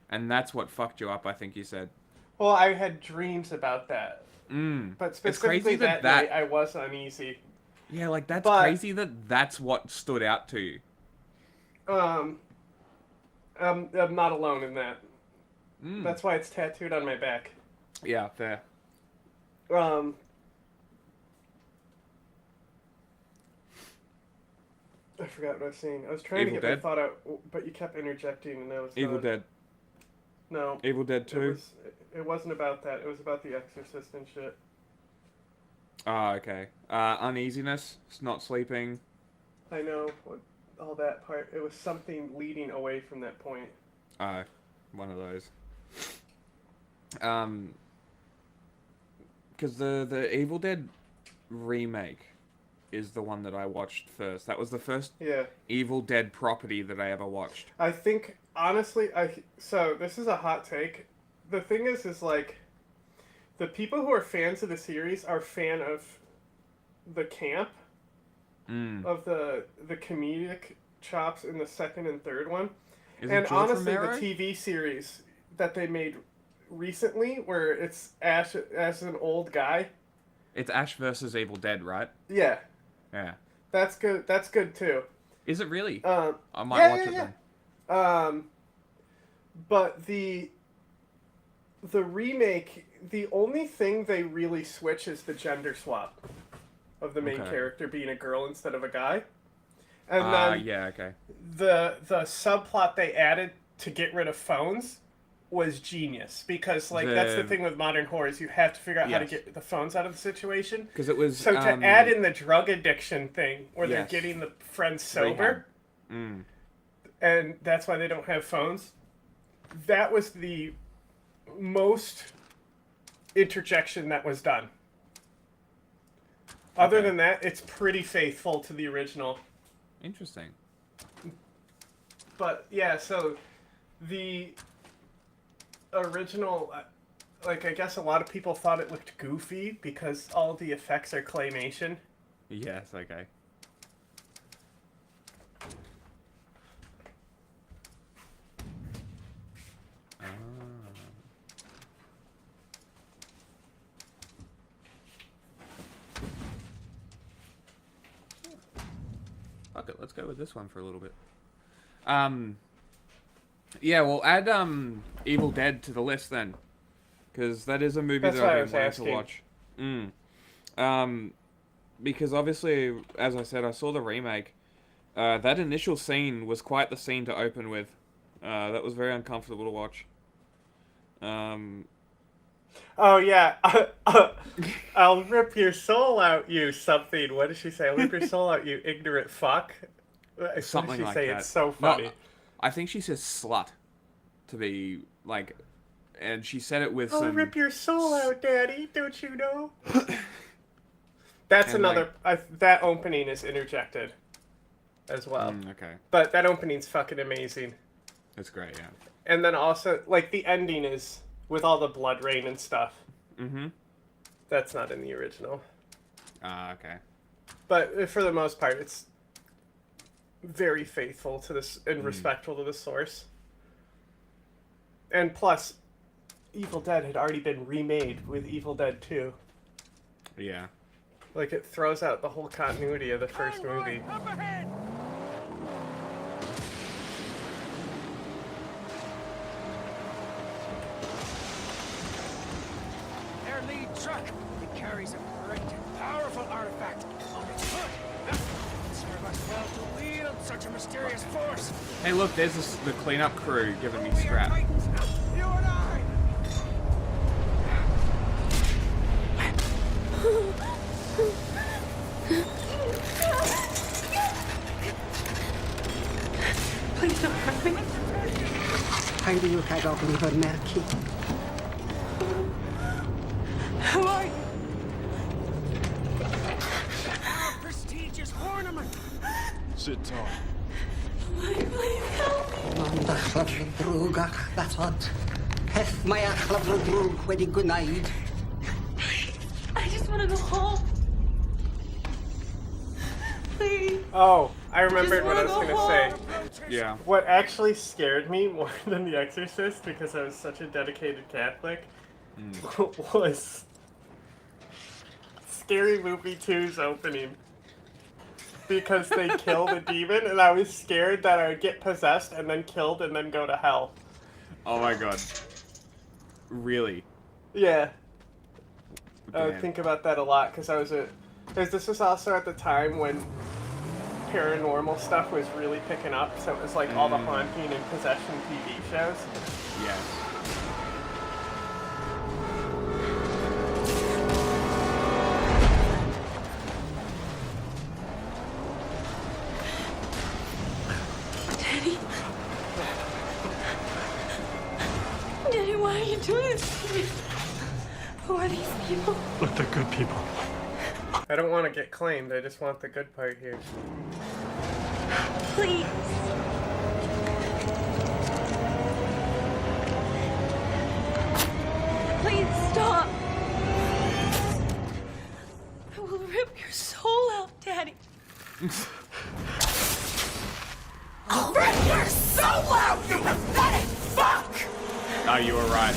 And that's what fucked you up, I think you said. Well, I had dreams about that. But specifically that night, I was uneasy. Yeah, like, that's crazy that that's what stood out to you. I'm not alone in that. That's why it's tattooed on my back. Yeah, fair. I forgot what I was saying. I was trying to get my thought out, but you kept interjecting, and I was Evil Dead. No. Evil Dead 2? It wasn't about that. It was about The Exorcist and shit. Ah, okay. Uneasiness, not sleeping. I know. All that part. It was something leading away from that point. One of those. Because the Evil Dead remake is the one that I watched first. That was the first Evil Dead property that I ever watched. I think, honestly, so this is a hot take. The thing is like, the people who are fans of the series are fan of the camp, of the comedic chops in the second and third one. And honestly, the TV series that they made recently, where it's Ash as an old guy. It's Ash versus Evil Dead, right? Yeah. Yeah. That's good. That's good too. Is it really? I might watch it then. But the remake, the only thing they really switch is the gender swap of the main character being a girl instead of a guy. And then the subplot they added to get rid of phones was genius, because that's the thing with modern horrors, you have to figure out how to get the phones out of the situation. Because it was so to add in the drug addiction thing where they're getting the friends sober, and that's why they don't have phones. That was the most interjection that was done. Other than that, it's pretty faithful to the original. Interesting. But yeah, so the original, like, I guess a lot of people thought it looked goofy because all the effects are claymation. Yes, okay. Fuck it, let's go with this one for a little bit. Yeah, we'll add Evil Dead to the list then, because that is a movie that I've been wanting to watch. Because obviously, as I said, I saw the remake. That initial scene was quite the scene to open with. That was very uncomfortable to watch. Oh yeah, I'll rip your soul out, you something. What did she say? I'll rip your soul out, you ignorant fuck. Something like that. It's so funny. No, I think she says slut, to be like, and she said it with I'll some... rip your soul out, Daddy. Don't you know? That's and another. That opening is interjected, as well. Okay. But that opening's fucking amazing. It's great, yeah. And then also, like, the ending is with all the blood rain and stuff. That's not in the original. Okay. But for the most part, very faithful to this and respectful to the source. And plus, Evil Dead had already been remade with Evil Dead 2. Yeah. Like, it throws out the whole continuity of the first movie. Their lead truck. It carries a great and powerful artifact on its hood. It serves us well to wield such a mysterious force. Hey, look, there's the cleanup crew giving me scrap. You and I. Please don't hurt me. Haydi kagawin Merki. Who are you? Our prestigious ornament. Sit tall. Please help me. Manda chlafr drwg ac ddatod. Peth mae a chlafr drwg wedi gwneud. I just want to go home. Please. Oh, I remembered what I was going to say. Yeah. What actually scared me more than The Exorcist, because I was such a dedicated Catholic, was Scary Movie 2's opening. Because they kill the demon, and I was scared that I would get possessed and then killed and then go to hell. Oh my god. Really? Yeah. I would Damn. think about that a lot, because this was also at the time when paranormal stuff was really picking up, so it was like all the haunting and possession TV shows. Yeah. Daddy. Daddy, why are you doing this to me? Who are these people? Look, they're good people. I don't want to get claimed, I just want the good part here. Please. Please stop. I will rip your soul out, Daddy. I'll rip your soul out, you pathetic fuck! Oh, you were right.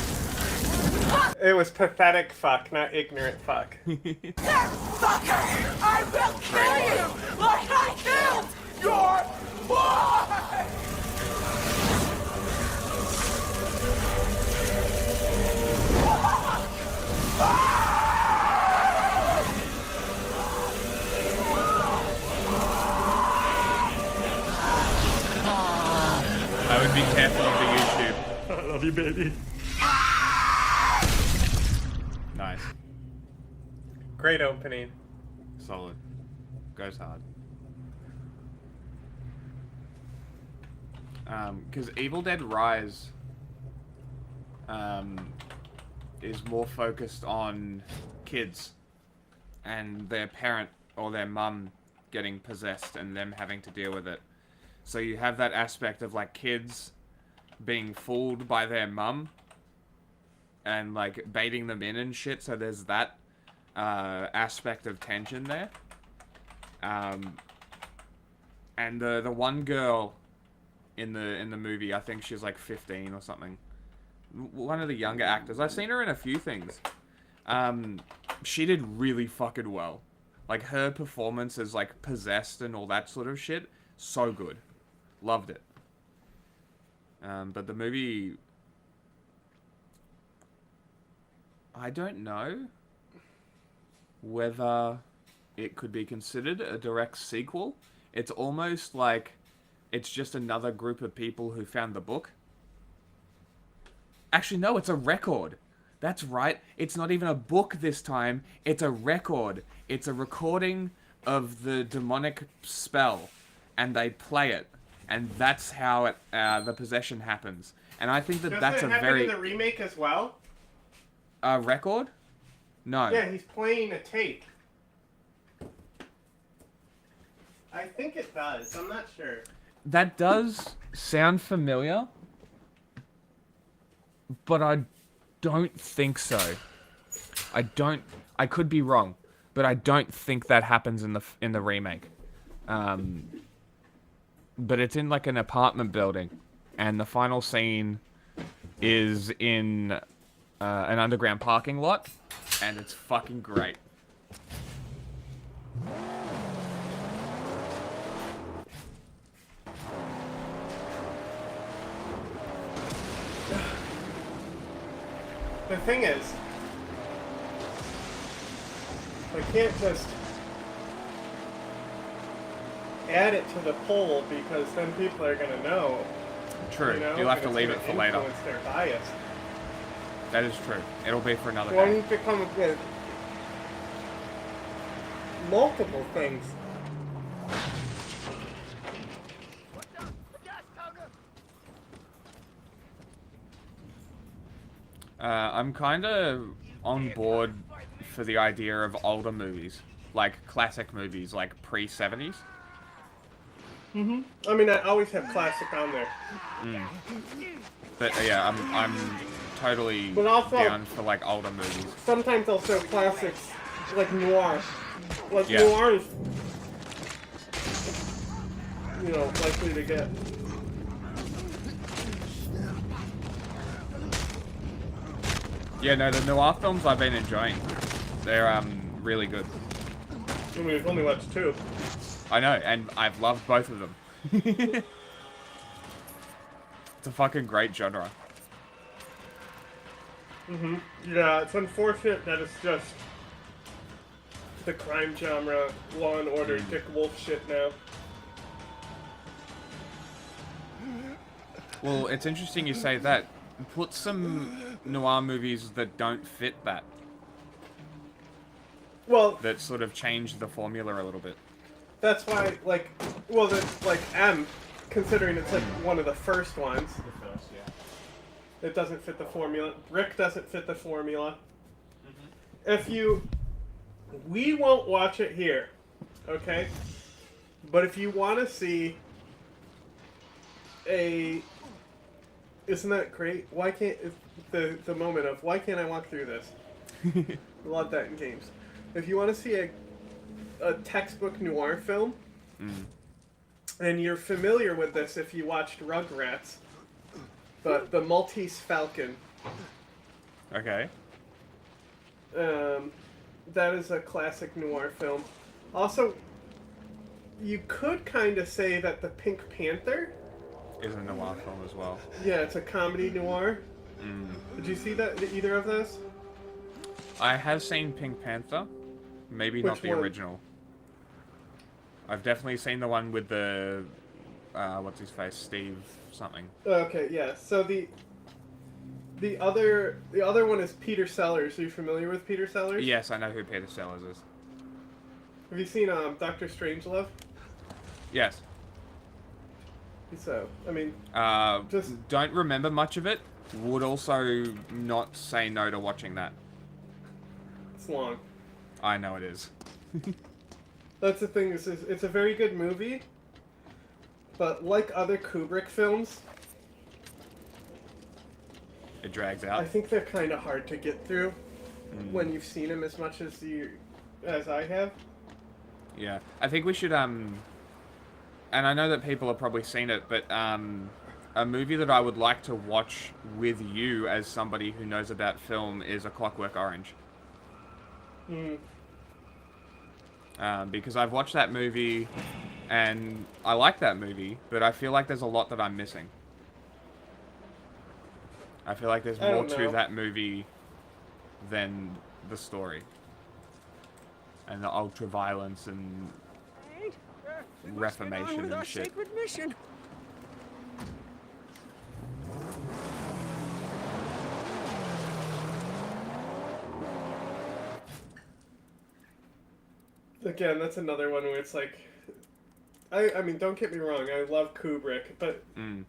It was pathetic fuck, not ignorant fuck. That fucker! I will kill you like I killed your boy! I would be careful with the YouTube. I love you, baby. Nice. Great opening. Solid. Goes hard. Because Evil Dead Rise is more focused on kids and their parent or their mum getting possessed and them having to deal with it. So you have that aspect of like kids being fooled by their mum and like baiting them in and shit. So there's that aspect of tension there. And the one girl in the movie, I think she's like 15 or something. One of the younger actors. I've seen her in a few things. She did really fucking well. Like her performance as like possessed and all that sort of shit, so good. Loved it. But the movie, I don't know whether it could be considered a direct sequel. It's almost like it's just another group of people who found the book. Actually, no, it's a record. That's right. It's not even a book this time. It's a record. It's a recording of the demonic spell, and they play it, and that's how it, the possession happens. And I think that that's a very... Doesn't it happen in the remake as well? A record? No. Yeah, he's playing a tape. I think it does. I'm not sure. That does sound familiar, but I don't think so. I could be wrong, but I don't think that happens in the remake. but it's in like an apartment building, and the final scene is in an underground parking lot, and it's fucking great. The thing is, I can't just add it to the poll because then people are gonna know. True. You know, You'll have to and leave it's it for gonna later. influence their bias. That is true. It'll be for another When day. you become with multiple things. I'm kind of on board for the idea of older movies, like classic movies, like pre-70s. I mean, I always have classic on there. But yeah, I'm totally But also- down for like older movies. Sometimes I'll show classics like noir. Like Yeah. noir is, likely to get. Yeah, no, the noir films I've been enjoying. They're really good. I mean, we've only watched 2. I know, and I've loved both of them. It's a fucking great genre. Yeah, it's unfortunate that it's just the crime genre, Law and Order, Dick Wolf shit now. Well, it's interesting you say that. Put some noir movies that don't fit that. Well, That sort of change the formula a little bit. that's why, M, considering it's like one of the first ones. The first, yeah. It doesn't fit the formula. Brick doesn't fit the formula. Mm-hmm. We won't watch it here, okay? But if you want to see isn't that great? Why can't the moment of why can't I walk through this? I love that in games. If you want to see a textbook noir film, and you're familiar with this if you watched Rugrats, but the Maltese Falcon. Okay. That is a classic noir film. Also, you could kind of say that the Pink Panther Is a noir film as well. Yeah, it's a comedy noir. Did you see that? Either of those? I have seen Pink Panther. Maybe not Which the one? original. I've definitely seen the one with the... what's his face? Steve something. Okay, yeah. So the other one is Peter Sellers. Are you familiar with Peter Sellers? Yes, I know who Peter Sellers is. Have you seen Doctor Strangelove? Yes. So, I mean... Just don't remember much of it. Would also not say no to watching that. It's long. I know it is. That's the thing, it's a very good movie, but like other Kubrick films... It drags out. I think they're kind of hard to get through when you've seen them as much as I have. Yeah. I think we should, and I know that people have probably seen it, but, a movie that I would like to watch with you as somebody who knows about film is A Clockwork Orange. Because I've watched that movie, and I like that movie, but I feel like there's a lot that I'm missing. I feel like there's more to that movie than the story. And the ultra-violence and reformation and shit. Sacred mission. Again, that's another one where it's like... I mean, don't get me wrong, I love Kubrick, but... And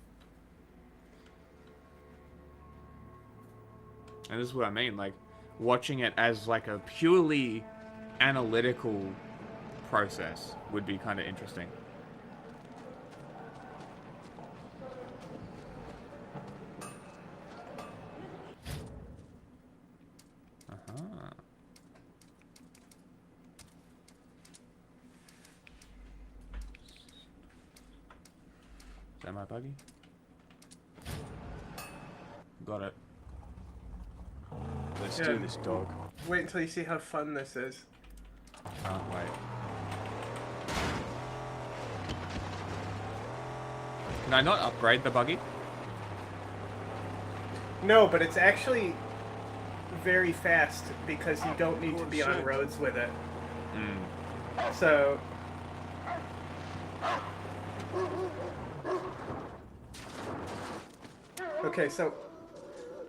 this is what I mean, like, watching it as, like, a purely analytical process would be kind of interesting. that my buggy? Got it. Let's do this, dog. Wait until you see how fun this is. Can't wait. Can I not upgrade the buggy? No, but it's actually very fast because you don't need to be on roads with it. So... Okay, so...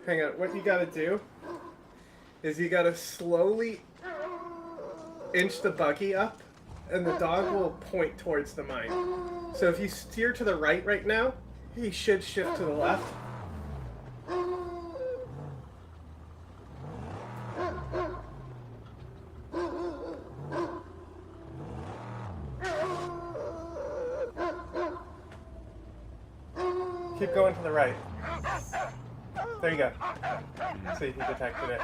Hang on, what you gotta do is you gotta slowly inch the buggy up, and the dog will point towards the mine. So if you steer to the right now, he should shift to the left. Keep going to the right. There you go. See, he detected it.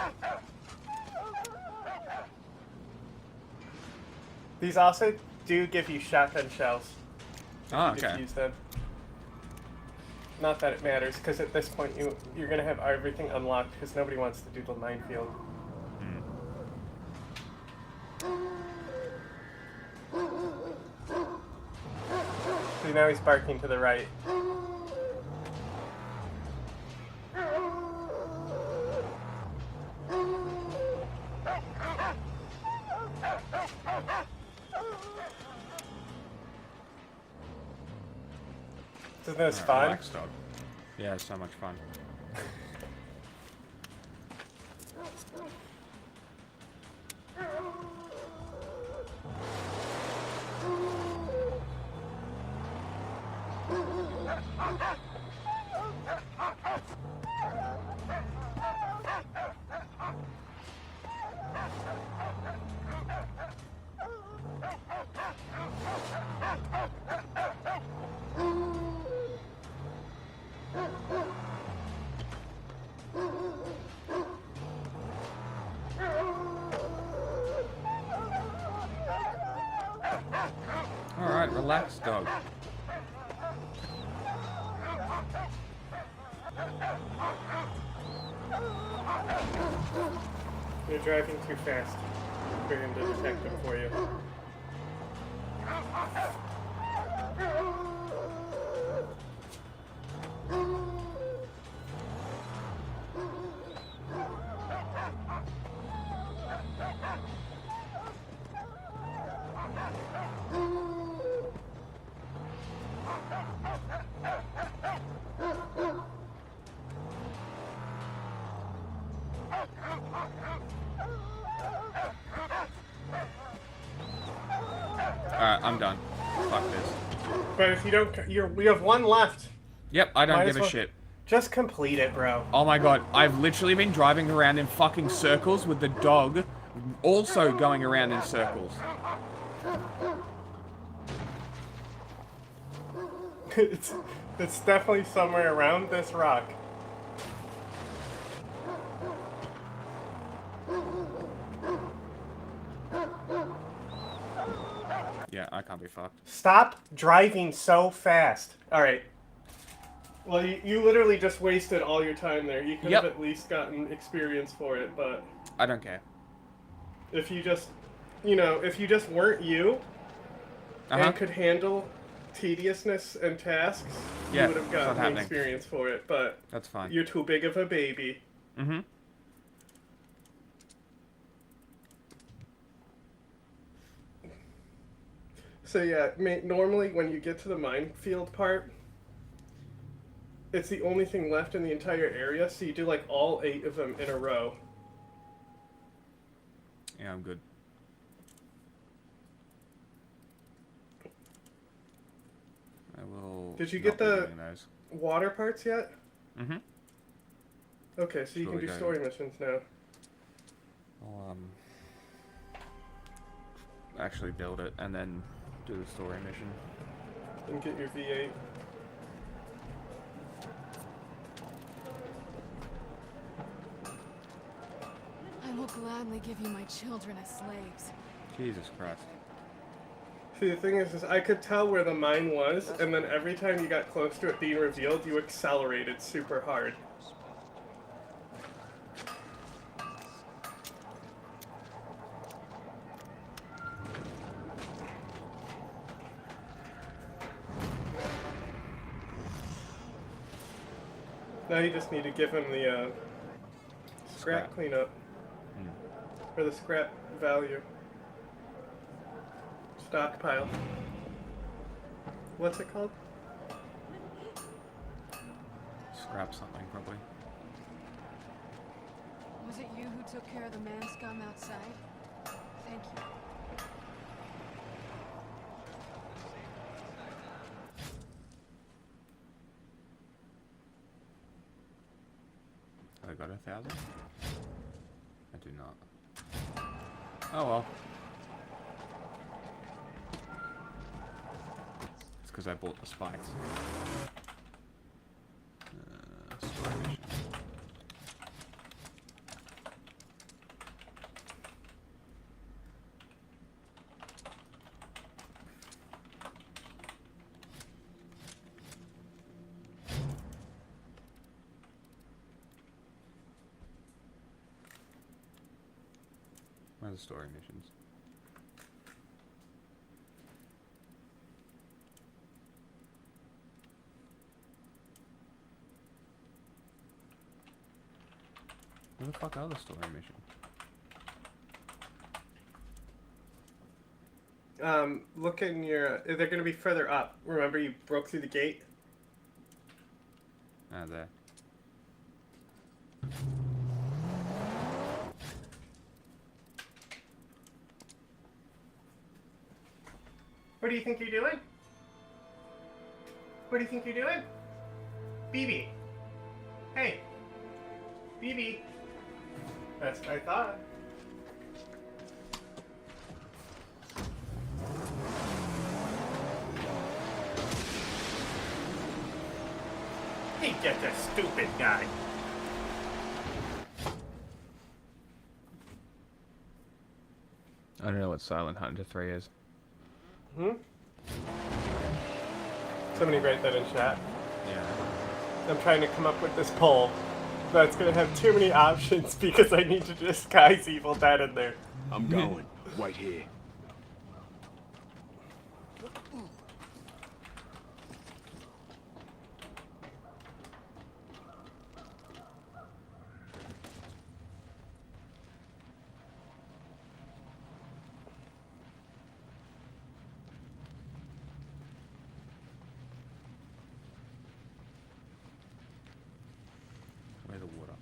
These also do give you shotgun shells. Oh, You just okay. use them. Not that it matters, because at this point you're going to have everything unlocked, because nobody wants to do the minefield. See, now he's barking to the right. Isn't this fun? Relax, dog. Yeah, it's so much fun. Alright, relax, dog. You're driving too fast for him to detect them for you. Alright, I'm done. Fuck this. But if you don't, we have one left. Yep, I don't Might give as a well- shit. Just complete it, bro. Oh my god, I've literally been driving around in fucking circles with the dog also going around in circles. It's definitely somewhere around this rock. Yeah, I can't be fucked. Stop driving so fast. Alright. Well, you literally just wasted all your time there. You could have at least gotten experience for it, but... I don't care. If you just... You know, if you just weren't you, and could handle tediousness and tasks, Yeah, you would have it's not gotten happening. experience for it, but... That's fine. You're too big of a baby. Mm-hmm. So yeah, normally when you get to the minefield part, it's the only thing left in the entire area, so you do like all 8 of them in a row. Yeah, I'm good. I will... Did you not get be the doing those. water parts yet? Mm-hmm. Okay, so you Shall can we do go? story missions now. I'll actually build it and then do the story mission. And get your V8. I will gladly give you my children as slaves. Jesus Christ. See, the thing is I could tell where the mine was, and then every time you got close to it being revealed, you accelerated super hard. Now you just need to give him the scrap cleanup. Or the scrap value. Stockpile. What's it called? Scrap something, probably. Was it you who took care of the man scum outside? Thank you. I got 1,000? I do not. Oh well. It's because I bought the spikes. Story mission. What are the story missions? Where the fuck are the story missions? Look in your... They're going to be further up. Remember you broke through the gate? Ah, there. What do you think you're doing? What do you think you're doing? BB. Hey. BB. That's what I thought. Hey, get this stupid guy. I don't know what Silent Hunter 3 is. Hmm? Somebody write that in chat. Yeah. I'm trying to come up with this poll that's gonna have too many options because I need to disguise Evil Dead in there. I'm going. Wait here. Where's the water?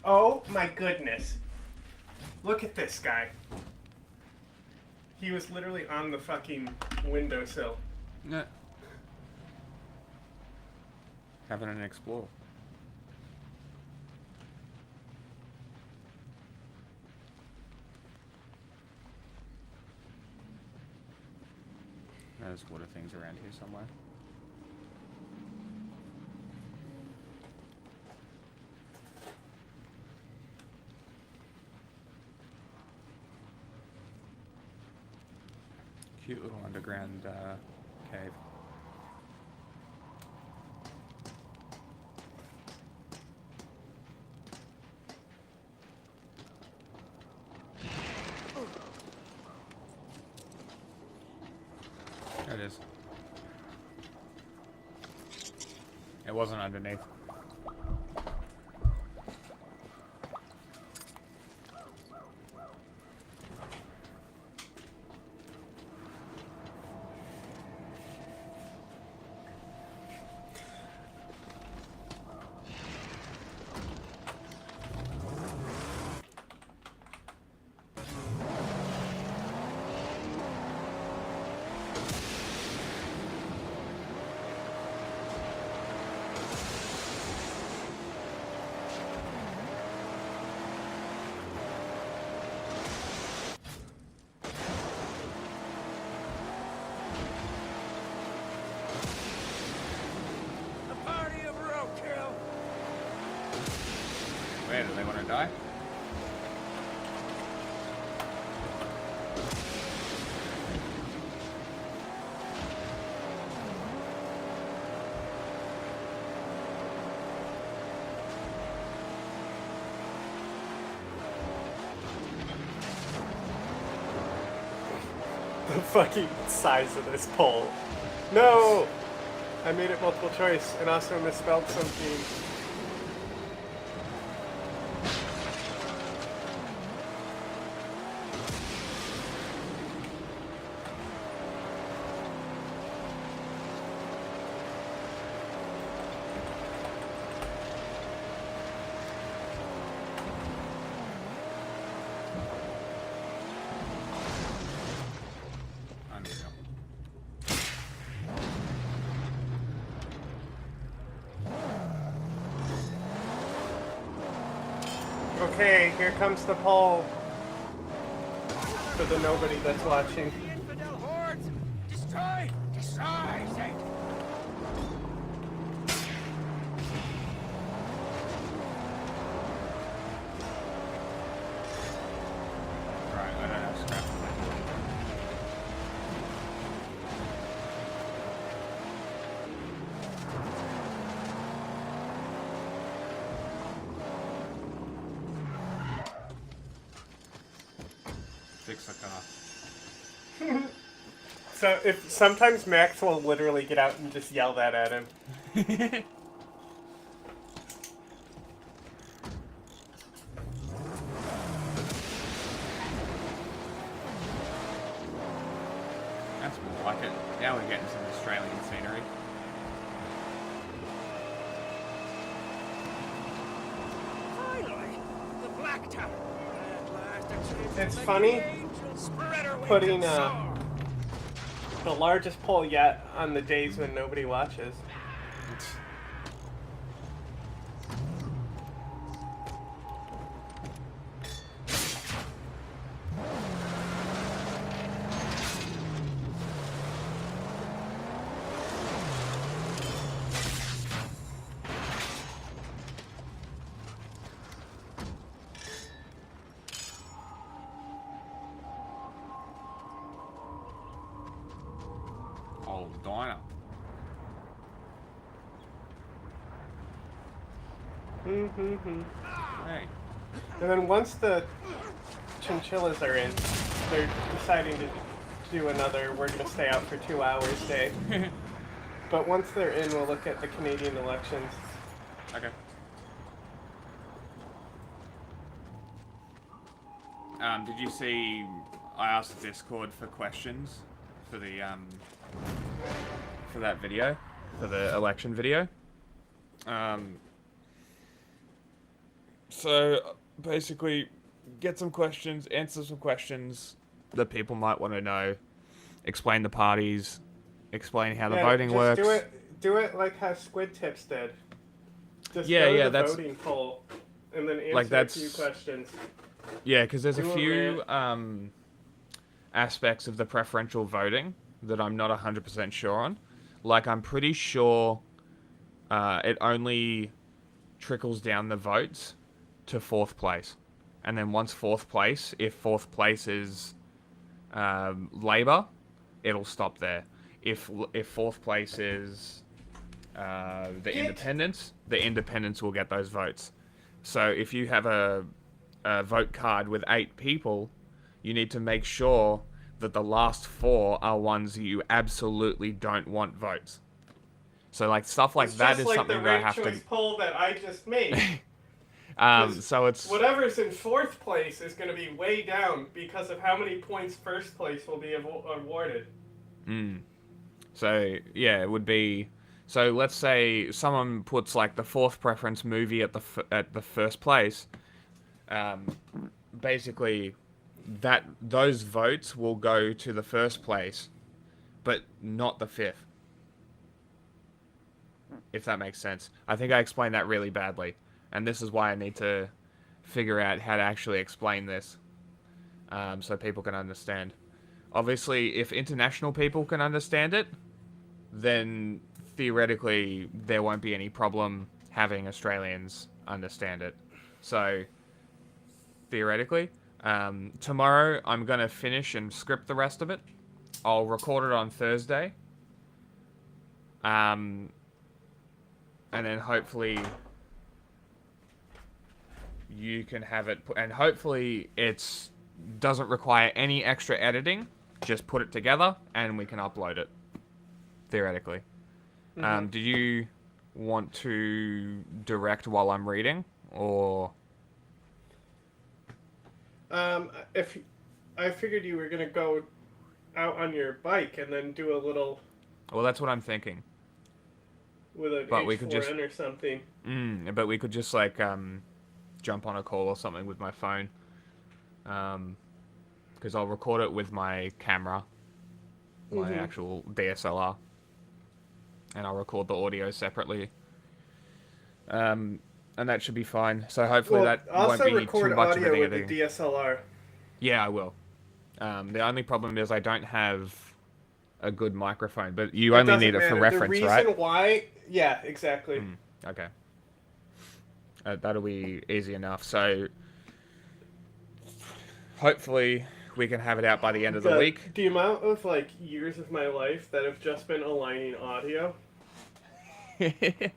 Oh my goodness. Look at this guy. He was literally on the fucking windowsill. Yeah. Having an explore. There's water things around here somewhere. Cute little underground cave. There it is. It wasn't underneath. A party of roadkill. Where, do they want to die? the fucking size of this pole. No! I made it multiple choice and also misspelled something. Okay, here comes the pole. For the nobody that's watching. Infidel hordes! Destroy! Destroy! Say. Right, I don't have scrap. Fix the car. So if sometimes Max will literally get out and just yell that at him. That's more like it. Now we're getting some Australian scenery. Finally, the Black Tower. At last, It's funny putting the largest pole yet on the days when nobody watches. Old diner. Hey. And then once the chinchillas are in, they're deciding to do another we're gonna stay out for 2 hours day. But once they're in, we'll look at the Canadian elections. Okay. Did you see? I asked Discord for questions for the for that video, for the election video. So basically, get some questions, answer some questions that people might want to know. Explain the parties. Explain how the voting just works. Do it like how Squid Tips did. Just Yeah, go to yeah, the that's voting poll and then answer like a few questions. Yeah, because there's a Do a few aspects of the preferential voting that I'm not 100% sure on. Like, I'm pretty sure it only trickles down the votes to 4th place. And then once 4th place, if 4th place is Labour, it'll stop there. If 4th place is the independents will get those votes. So if you have a vote card with 8 people, you need to make sure that the last 4 are ones you absolutely don't want votes. So like stuff like that is something that I have to. It's just like the ranked choice poll that I just made. So it's whatever's in 4th place is going to be way down because of how many points 1st place will be awarded. So yeah, it would be. So let's say someone puts like the 4th preference movie at the 1st place. Basically, those votes will go to the 1st place, but not the 5th. If that makes sense. I think I explained that really badly, and this is why I need to figure out how to actually explain this, so people can understand. Obviously, if international people can understand it, then theoretically there won't be any problem having Australians understand it. So theoretically, tomorrow I'm going to finish and script the rest of it. I'll record it on Thursday. And then hopefully you can have it, and hopefully it doesn't require any extra editing, just put it together and we can upload it, theoretically. Mm-hmm. Did you want to direct while I'm reading, or? If I figured you were gonna go out on your bike and then do a little. Well, that's what I'm thinking. With an But H4N we could just or something. But we could just like jump on a call or something with my phone. Because I'll record it with my camera, my actual DSLR, and I'll record the audio separately. And that should be fine. So hopefully that won't be too much of an editing. Also record audio with the DSLR. Yeah, I will. The only problem is I don't have a good microphone, but you only need it for reference, right? The reason why... Yeah, exactly. Okay. That'll be easy enough. So hopefully we can have it out by the end of the week. The amount of like years of my life that have just been aligning audio. Okay.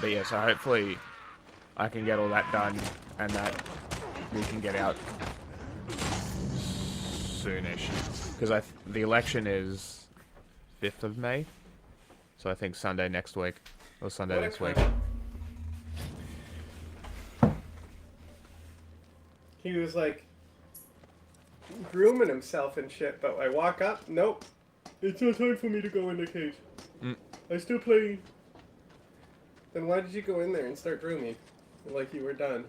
But yeah, so hopefully I can get all that done and that we can get out soonish. Because the election is 5th of May, so I think Sunday next week, or Sunday next week. He was like grooming himself and shit, but I walk up, nope. It's not time for me to go in the cage. I'm still playing. Then why did you go in there and start grooming? Like you were done.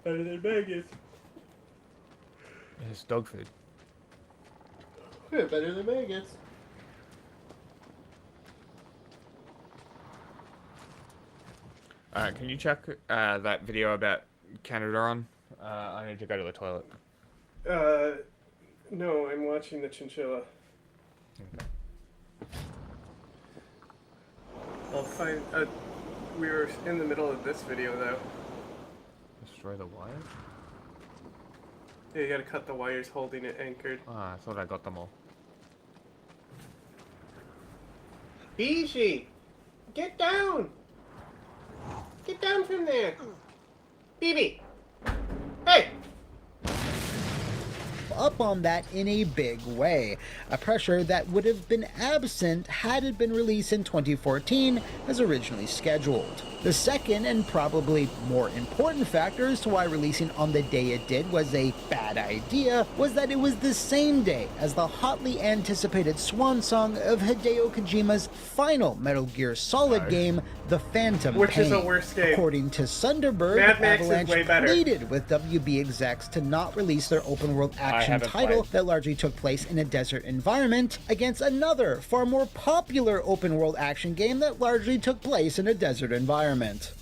Better than maggots. It's dog food. Yeah, better than maggots. Can you check that video about Canada on? I need to go to the toilet. No, I'm watching the chinchilla. Okay. I'll find... we were in the middle of this video, though. Destroy the wire? Yeah, you gotta cut the wires holding it anchored. Ah, I thought I got them all. Easy! Get down! Get down from there! BB! Hey! Up on that in a big way, a pressure that would have been absent had it been released in 2014 as originally scheduled. The second and probably more important factor as to why releasing on the day it did was a bad idea was that it was the same day as the hotly anticipated swan song of Hideo Kojima's final Metal Gear Solid game, The Phantom Pain. Which is a worse game. According to Sunderberg, Mad Max Avalanche is way better. pleaded with WB execs to not release their open world action title that largely took place in a desert environment against another, far more popular open world action game that largely took place in a desert environment.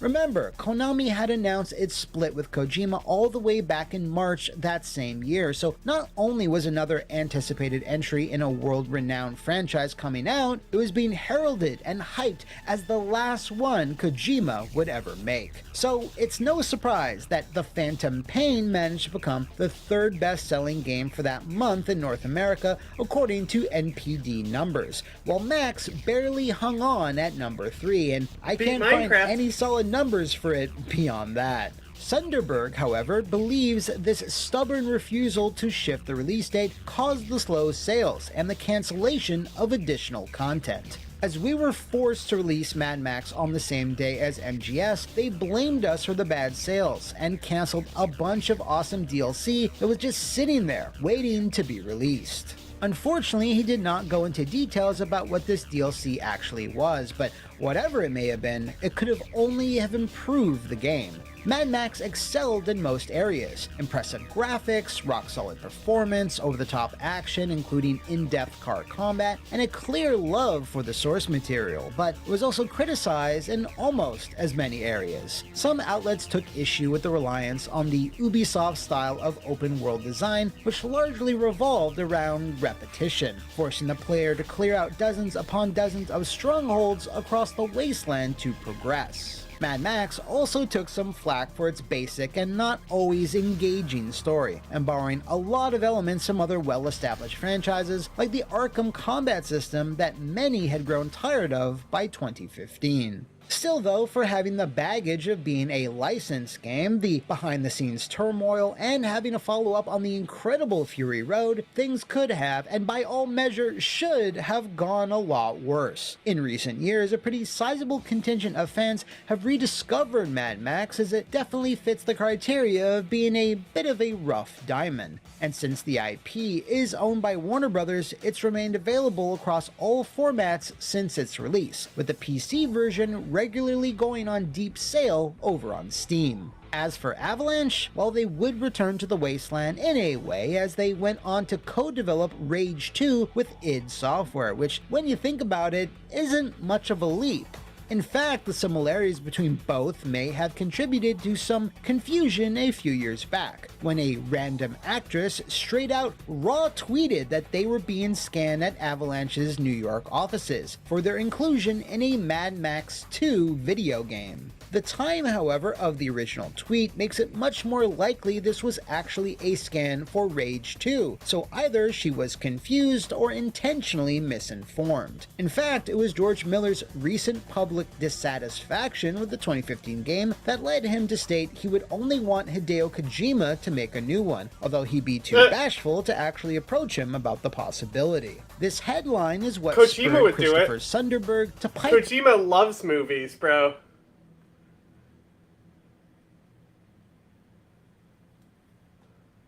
Remember, Konami had announced its split with Kojima all the way back in March that same year, so not only was another anticipated entry in a world-renowned franchise coming out, it was being heralded and hyped as the last one Kojima would ever make. So it's no surprise that The Phantom Pain managed to become the third best-selling game for that month in North America, according to NPD numbers, while Max barely hung on at number 3, and I can't find any solid numbers for it beyond that. Sunderberg, however, believes this stubborn refusal to shift the release date caused the slow sales and the cancellation of additional content. As we were forced to release Mad Max on the same day as MGS, they blamed us for the bad sales and canceled a bunch of awesome DLC that was just sitting there waiting to be released. Unfortunately, he did not go into details about what this DLC actually was, but whatever it may have been, it could have only have improved the game. Mad Max excelled in most areas. Impressive graphics, rock-solid performance, over-the-top action, including in-depth car combat, and a clear love for the source material, but it was also criticized in almost as many areas. Some outlets took issue with the reliance on the Ubisoft style of open-world design, which largely revolved around repetition, forcing the player to clear out dozens upon dozens of strongholds across the wasteland to progress. Mad Max also took some flack for its basic and not always engaging story, and borrowing a lot of elements from other well-established franchises like the Arkham combat system that many had grown tired of by 2015. Still though, for having the baggage of being a licensed game, the behind-the-scenes turmoil, and having to follow up on the incredible Fury Road, things could have, and by all measure should have gone a lot worse. In recent years, a pretty sizable contingent of fans have rediscovered Mad Max, as it definitely fits the criteria of being a bit of a rough diamond. And since the IP is owned by Warner Brothers, it's remained available across all formats since its release, with the PC version regularly going on deep sale over on Steam. As for Avalanche, well, they would return to the Wasteland in a way, as they went on to co-develop Rage 2 with id Software, which, when you think about it, isn't much of a leap. In fact, the similarities between both may have contributed to some confusion a few years back, when a random actress straight out raw tweeted that they were being scanned at Avalanche's New York offices for their inclusion in a Mad Max 2 video game. The time, however, of the original tweet makes it much more likely this was actually a scan for Rage 2, so either she was confused or intentionally misinformed. In fact, it was George Miller's recent public dissatisfaction with the 2015 game that led him to state he would only want Hideo Kojima to make a new one, although he'd be too bashful to actually approach him about the possibility. This headline is what Kojima spurred would Christopher do it. Sunderberg to pipe Kojima loves movies, bro.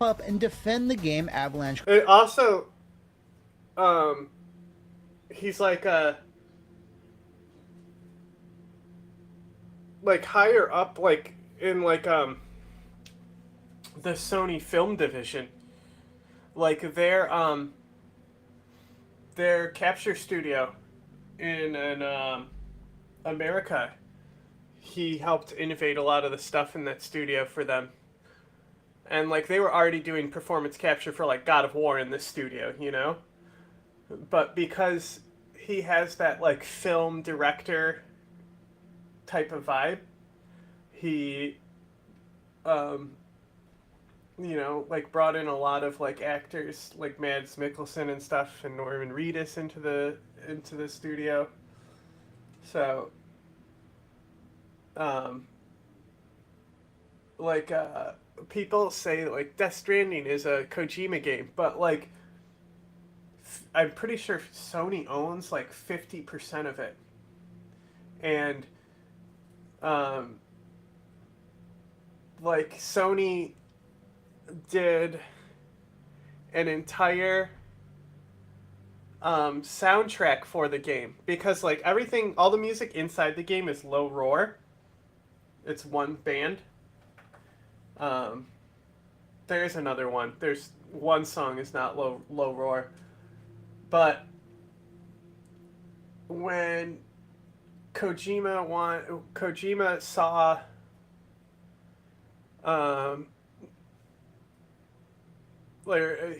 up and defend the game Avalanche. It also, he's like higher up, like in the Sony film division, like their capture studio in America. He helped innovate a lot of the stuff in that studio for them. And, like, they were already doing performance capture for, like, God of War in this studio, you know? But because he has that, like, film director type of vibe, he, you know, like, brought in a lot of, like, actors, like Mads Mikkelsen and stuff, and Norman Reedus into the studio. So, people say like Death Stranding is a Kojima game, but like I'm pretty sure Sony owns like 50% of it, and like Sony did an entire soundtrack for the game, because like everything, all the music inside the game is low roar. It's one band. There's another one. There's one song is not low roar. But when Kojima saw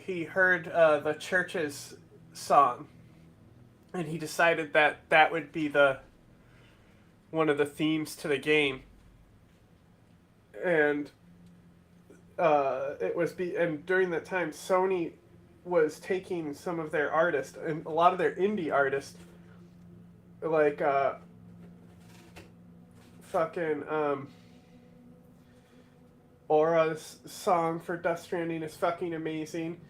he heard the Church's song, and he decided that would be one of the themes to the game. And and during that time, Sony was taking some of their artists, and a lot of their indie artists, like Aura's song for Death Stranding is fucking amazing.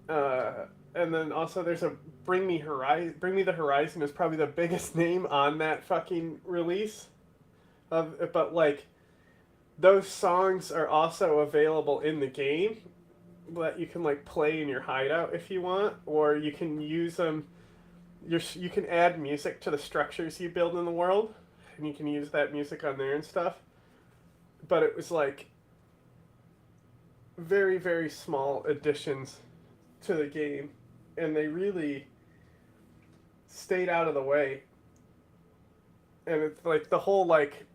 And then also there's a Bring Me the Horizon is probably the biggest name on that fucking release. But like, those songs are also available in the game that you can like play in your hideout if you want, or you can use them. You can add music to the structures you build in the world, and you can use that music on there and stuff. But it was like very, very small additions to the game, and they really stayed out of the way. And it's like the whole like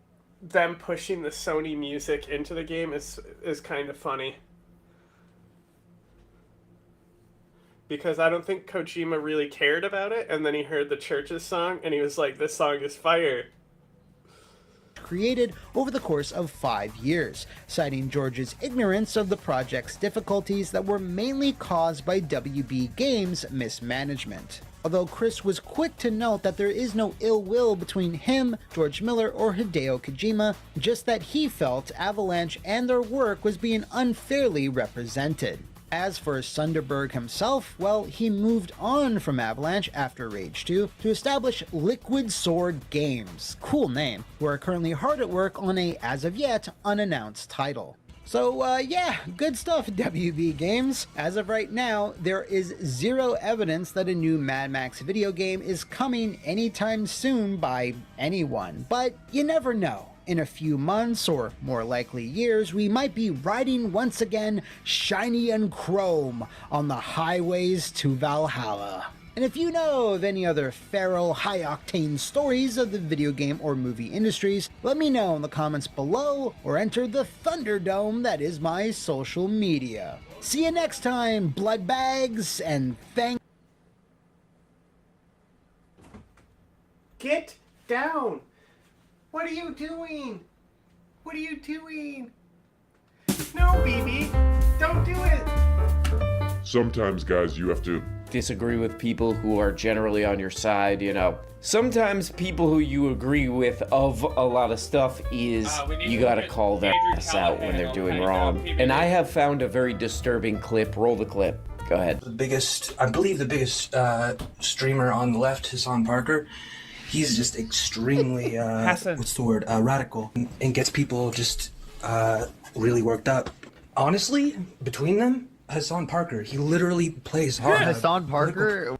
them pushing the Sony music into the game is kind of funny. Because I don't think Kojima really cared about it, and then he heard the Church's song, and he was like, this song is fire. created over the course of 5 years, citing George's ignorance of the project's difficulties that were mainly caused by WB Games' mismanagement. Although Chris was quick to note that there is no ill will between him, George Miller, or Hideo Kojima, just that he felt Avalanche and their work was being unfairly represented. As for Sunderberg himself, well, he moved on from Avalanche after Rage 2 to establish Liquid Sword Games, cool name, who are currently hard at work on a, as of yet, unannounced title. So, yeah, good stuff, WB Games. As of right now, there is zero evidence that a new Mad Max video game is coming anytime soon by anyone, but you never know. In a few months, or more likely years, we might be riding once again, shiny and chrome, on the highways to Valhalla. And if you know of any other feral, high-octane stories of the video game or movie industries, let me know in the comments below, or enter the Thunderdome that is my social media. See you next time, bloodbags, and thank— Get down! What are you doing? What are you doing? No, BB! Don't do it! Sometimes, guys, you have to disagree with people who are generally on your side, you know. Sometimes people who you agree with of a lot of stuff is you gotta call their ass out when they're doing wrong. And I have found a very disturbing clip. Roll the clip. Go ahead. I believe the biggest streamer on the left, Hassan Parker, he's just extremely, what's the word, radical, and gets people just really worked up. Honestly, between them, Hassan Parker, he literally plays hard. Hassan Parker?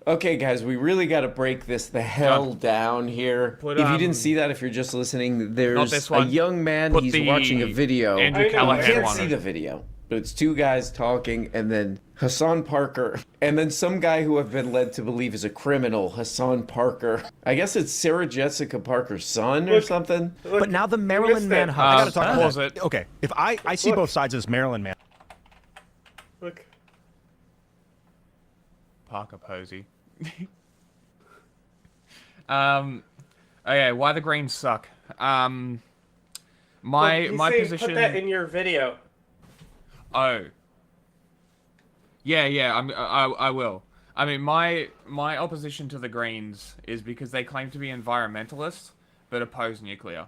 Okay, guys, we really got to break this the hell down here. If you didn't see that, if you're just listening, there's a young man, he's watching a video. Andrew Callahan you can't one. see the video, but it's two guys talking, and then Hassan Parker, and then some guy who I've been led to believe is a criminal, Hassan Parker. I guess it's Sarah Jessica Parker's son or something. But now the Maryland Manhunt. I gotta talk about pause that. it. Okay, if I see both sides of this Maryland man. Look. Parker Posey. Okay, why the Greens suck. My position. Put that in your video. Oh. Yeah, I will. I mean, my opposition to the Greens is because they claim to be environmentalists, but oppose nuclear.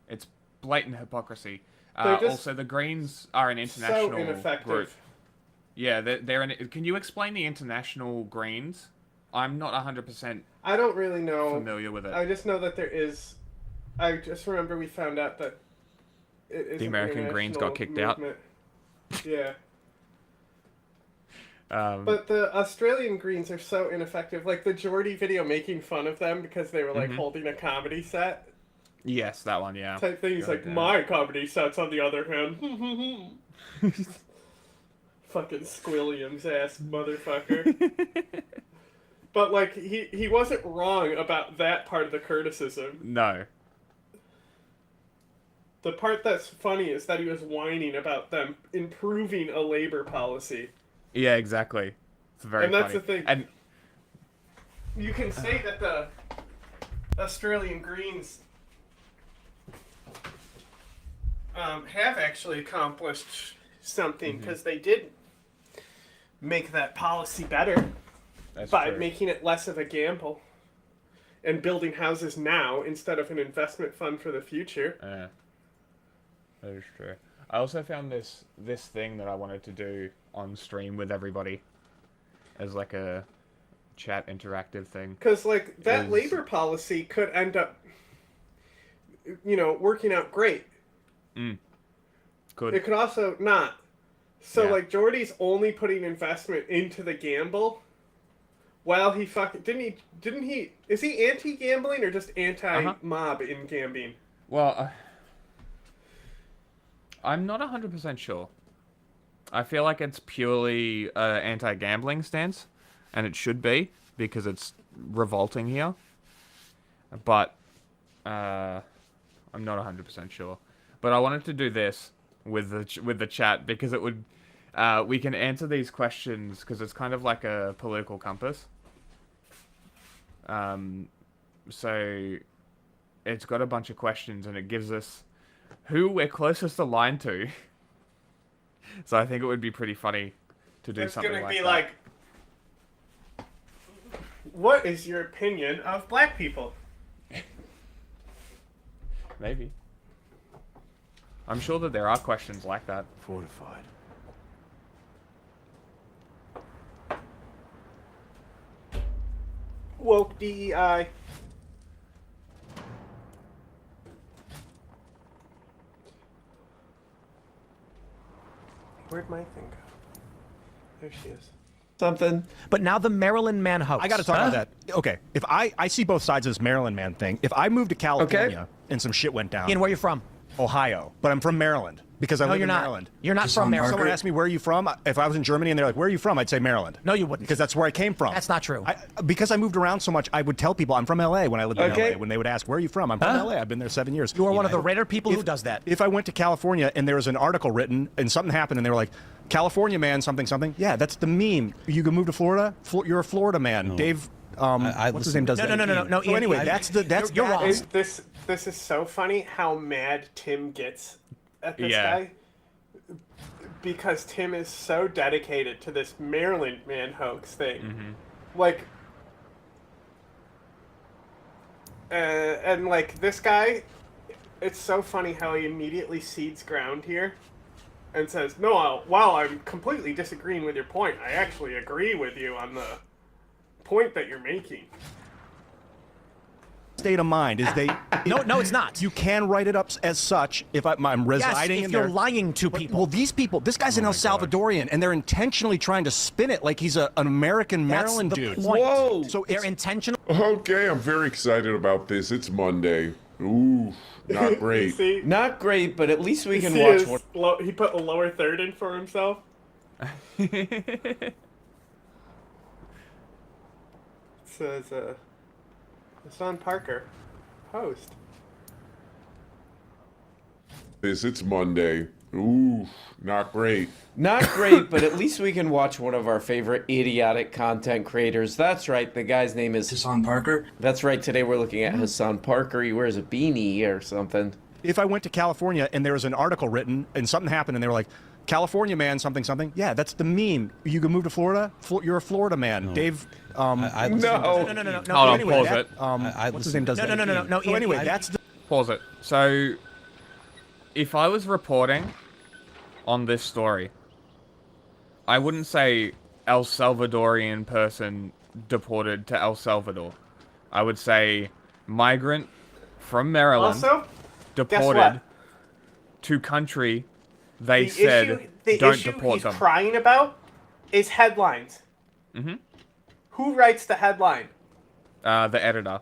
It's blatant hypocrisy. Also, the Greens are an international so ineffective. group. Yeah, they're can you explain the international Greens? I'm not 100%. I don't really know. Familiar with it. I just know that there is. I just remember we found out that it is the American Greens got kicked movement. Out. Yeah. But But the Australian Greens are so ineffective. Like the Geordie video making fun of them because they were like holding a comedy set. Yes, that one, yeah. Type thing. He's like, my comedy set's on the other hand. Fucking Squilliams ass motherfucker. But like he wasn't wrong about that part of the criticism. No. The part that's funny is that he was whining about them improving a labor policy. Yeah, exactly. It's very funny. And that's the thing. And you can say that the Australian Greens have actually accomplished something because they did make that policy better by making it less of a gamble and building houses now instead of an investment fund for the future. Yeah, that is true. I also found this thing that I wanted to do on stream with everybody as like a chat interactive thing. Because like that labor policy could end up, working out great. Good. It could also not. So like Geordie's only putting investment into the gamble, while he didn't he is he anti-gambling or just anti-mob in gambling? Well, I'm not 100% sure. I feel like it's purely anti-gambling stance, and it should be because it's revolting here. But I'm not 100% sure. But I wanted to do this with the chat because it would we can answer these questions because it's kind of like a political compass. So it's got a bunch of questions, and it gives us who we're closest aligned to. So I think it would be pretty funny to do something like that. It's gonna be like, what is your opinion of black people? Maybe. I'm sure that there are questions like that. Fortified. Woke DEI. Where'd my thing go? There she is. Something. But now the Maryland man hoax. I got to talk about that. Okay, if I see both sides of this Maryland man thing. If I moved to California and some shit went down. Ian, where you from? Ohio, but I'm from Maryland because I live in Maryland. You're not from Maryland. Someone asked me, where are you from? If I was in Germany and they're like, where are you from? I'd say Maryland. No, you wouldn't. Because that's where I came from. That's not true. Because I moved around so much, I would tell people I'm from LA when I lived in LA. When they would ask, where are you from? I'm from LA. I've been there 7 years. You are one of the rare people who does that. If I went to California and there was an article written and something happened and they were like, California man, something, something. Yeah, that's the meme. You can move to Florida? You're a Florida man. No. Dave, what's his name does that? No. So anyway, you're wrong. This is so funny how mad Tim gets at this guy. Because Tim is so dedicated to this Maryland man hoax thing. Mm-hmm. Like, and like this guy, it's so funny how he immediately cedes ground here and says, no, while I'm completely disagreeing with your point, I actually agree with you on the point that you're making. State of mind is they no it's not. You can write it up as such if I'm residing if in you're there. lying to people. Well, these people, this guy's an El Salvadorian, and they're intentionally trying to spin it like he's an American Maryland dude. Whoa! So they're intentional. Okay, I'm very excited about this. It's Monday. Ooh, not great. See, Not great, but at least we can see watch his he put the lower third in for himself. It says, Hassan Parker, host. It's Monday. Ooh, not great. Not great, but at least we can watch one of our favorite idiotic content creators. That's right, the guy's name is Hassan Parker. That's right, today we're looking at Hassan Parker. He wears a beanie or something. If I went to California and there was an article written and something happened and they were like, California man, something, something. Yeah, that's the meme. You can move to Florida? You're a Florida man. Dave, No. Hold on, pause it. What's his name does that? No. So anyway, that's the... Pause it. So, if I was reporting on this story, I wouldn't say El Salvadorian person deported to El Salvador. I would say migrant from Maryland deported to country they said don't deport them. He's crying about is headlines. Mm-hmm. Who writes the headline? The editor.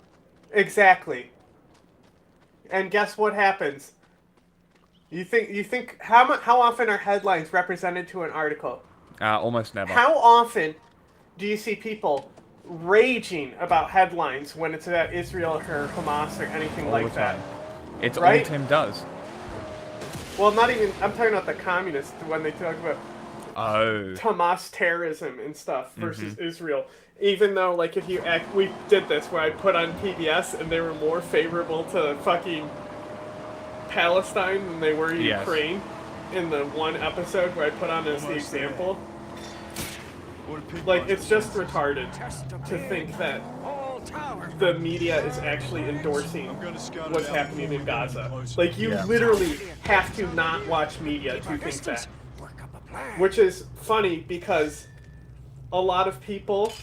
Exactly. And guess what happens? You think how often are headlines represented to an article? Almost never. How often do you see people raging about headlines when it's about Israel or Hamas or anything all like that? It's right? all Tim does. Well, not even. I'm talking about the communists when they talk about Hamas terrorism and stuff versus Israel. Even though, like, if you we did this where I put on PBS and they were more favorable to fucking Palestine than they were Ukraine in the one episode where I put on as the example. Like, it's just retarded to think that the media is actually endorsing what's happening in Gaza. Like, you literally have to not watch media to think that. Which is funny because a lot of people,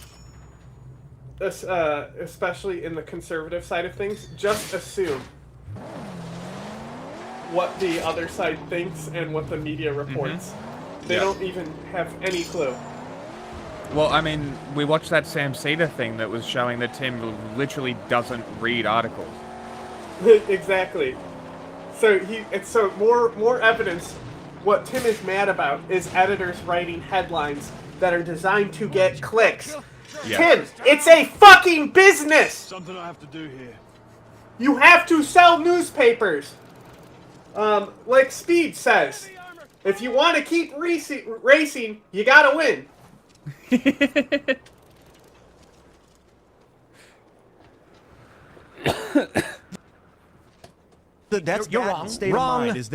especially in the conservative side of things, just assume what the other side thinks and what the media reports. They don't even have any clue. Well, I mean, we watched that Sam Cedar thing that was showing that Tim literally doesn't read articles. Exactly. So more evidence. What Tim is mad about is editors writing headlines that are designed to get clicks. Yeah. Tim, it's a fucking business! Something I have to do here. You have to sell newspapers! Like Speed says, if you want to keep racing, you gotta win. That's You're that wrong. State Wrong. of mind is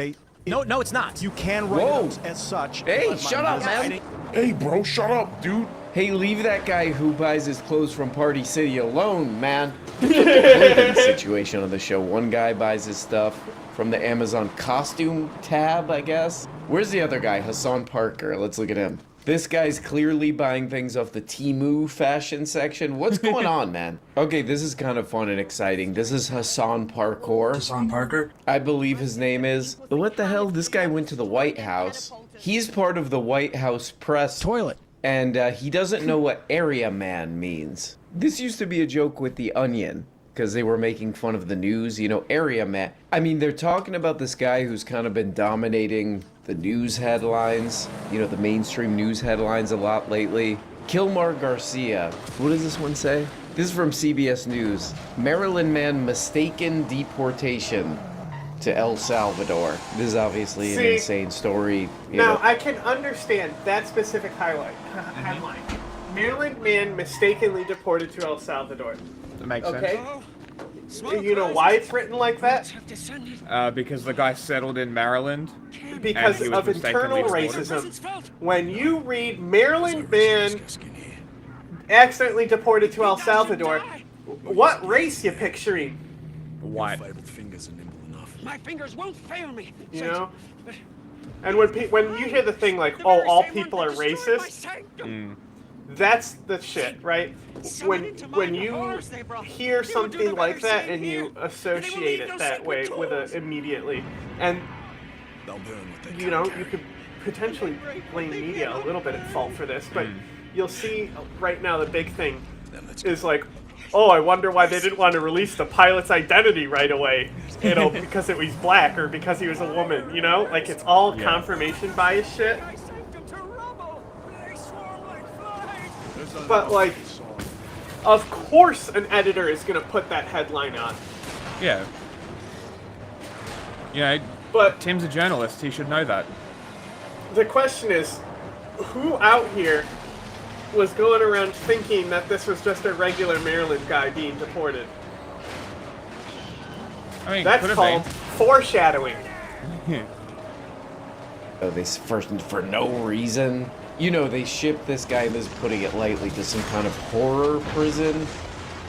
No, it's not. You can write Whoa. it as such. Hey, but shut my up, man. mind- Hey, bro, shut up, dude. Hey, leave that guy who buys his clothes from Party City alone, man. Clothing situation on the show. One guy buys his stuff from the Amazon costume tab, I guess. Where's the other guy? Hassan Parker. Let's look at him. This guy's clearly buying things off the Temu fashion section. What's going on, man? Okay, this is kind of fun and exciting. This is Hassan Parkour. Hassan Parker? I believe his name is. What the hell? This guy went to the White House. He's part of the White House press. Toilet. And he doesn't know what area man means. This used to be a joke with The Onion, because they were making fun of the news, you know, area man. I mean, they're talking about this guy who's kind of been dominating the news headlines, you know, the mainstream news headlines a lot lately. Kilmar Garcia. What does this one say? This is from CBS News. Maryland man mistaken deportation to El Salvador. This is obviously an insane story. Now, I can understand that specific headline. Maryland man mistakenly deported to El Salvador. That makes okay. sense. You know why it's written like that? Because the guy settled in Maryland. Because and he was of internal mistakenly deported. racism. When you read Maryland man accidentally deported to El Salvador, what race you picturing? White. My fingers won't fail me. You know? And when you hear the thing like, oh, all people are racist, that's the shit, right? When you hear something like that and you associate it that way with it immediately, and you know, you could potentially blame media a little bit at fault for this, but you'll see right now the big thing is like, oh, I wonder why they didn't want to release the pilot's identity right away, you know, because it was black or because he was a woman, you know? Like, it's all confirmation bias shit. But, like, of course an editor is going to put that headline on. Yeah. Yeah, but Tim's a journalist. He should know that. The question is, who out here was going around thinking that this was just a regular Maryland guy being deported? I mean, that's called foreshadowing. Oh, they for no reason. You know, they shipped this guy, this is putting it lightly, to some kind of horror prison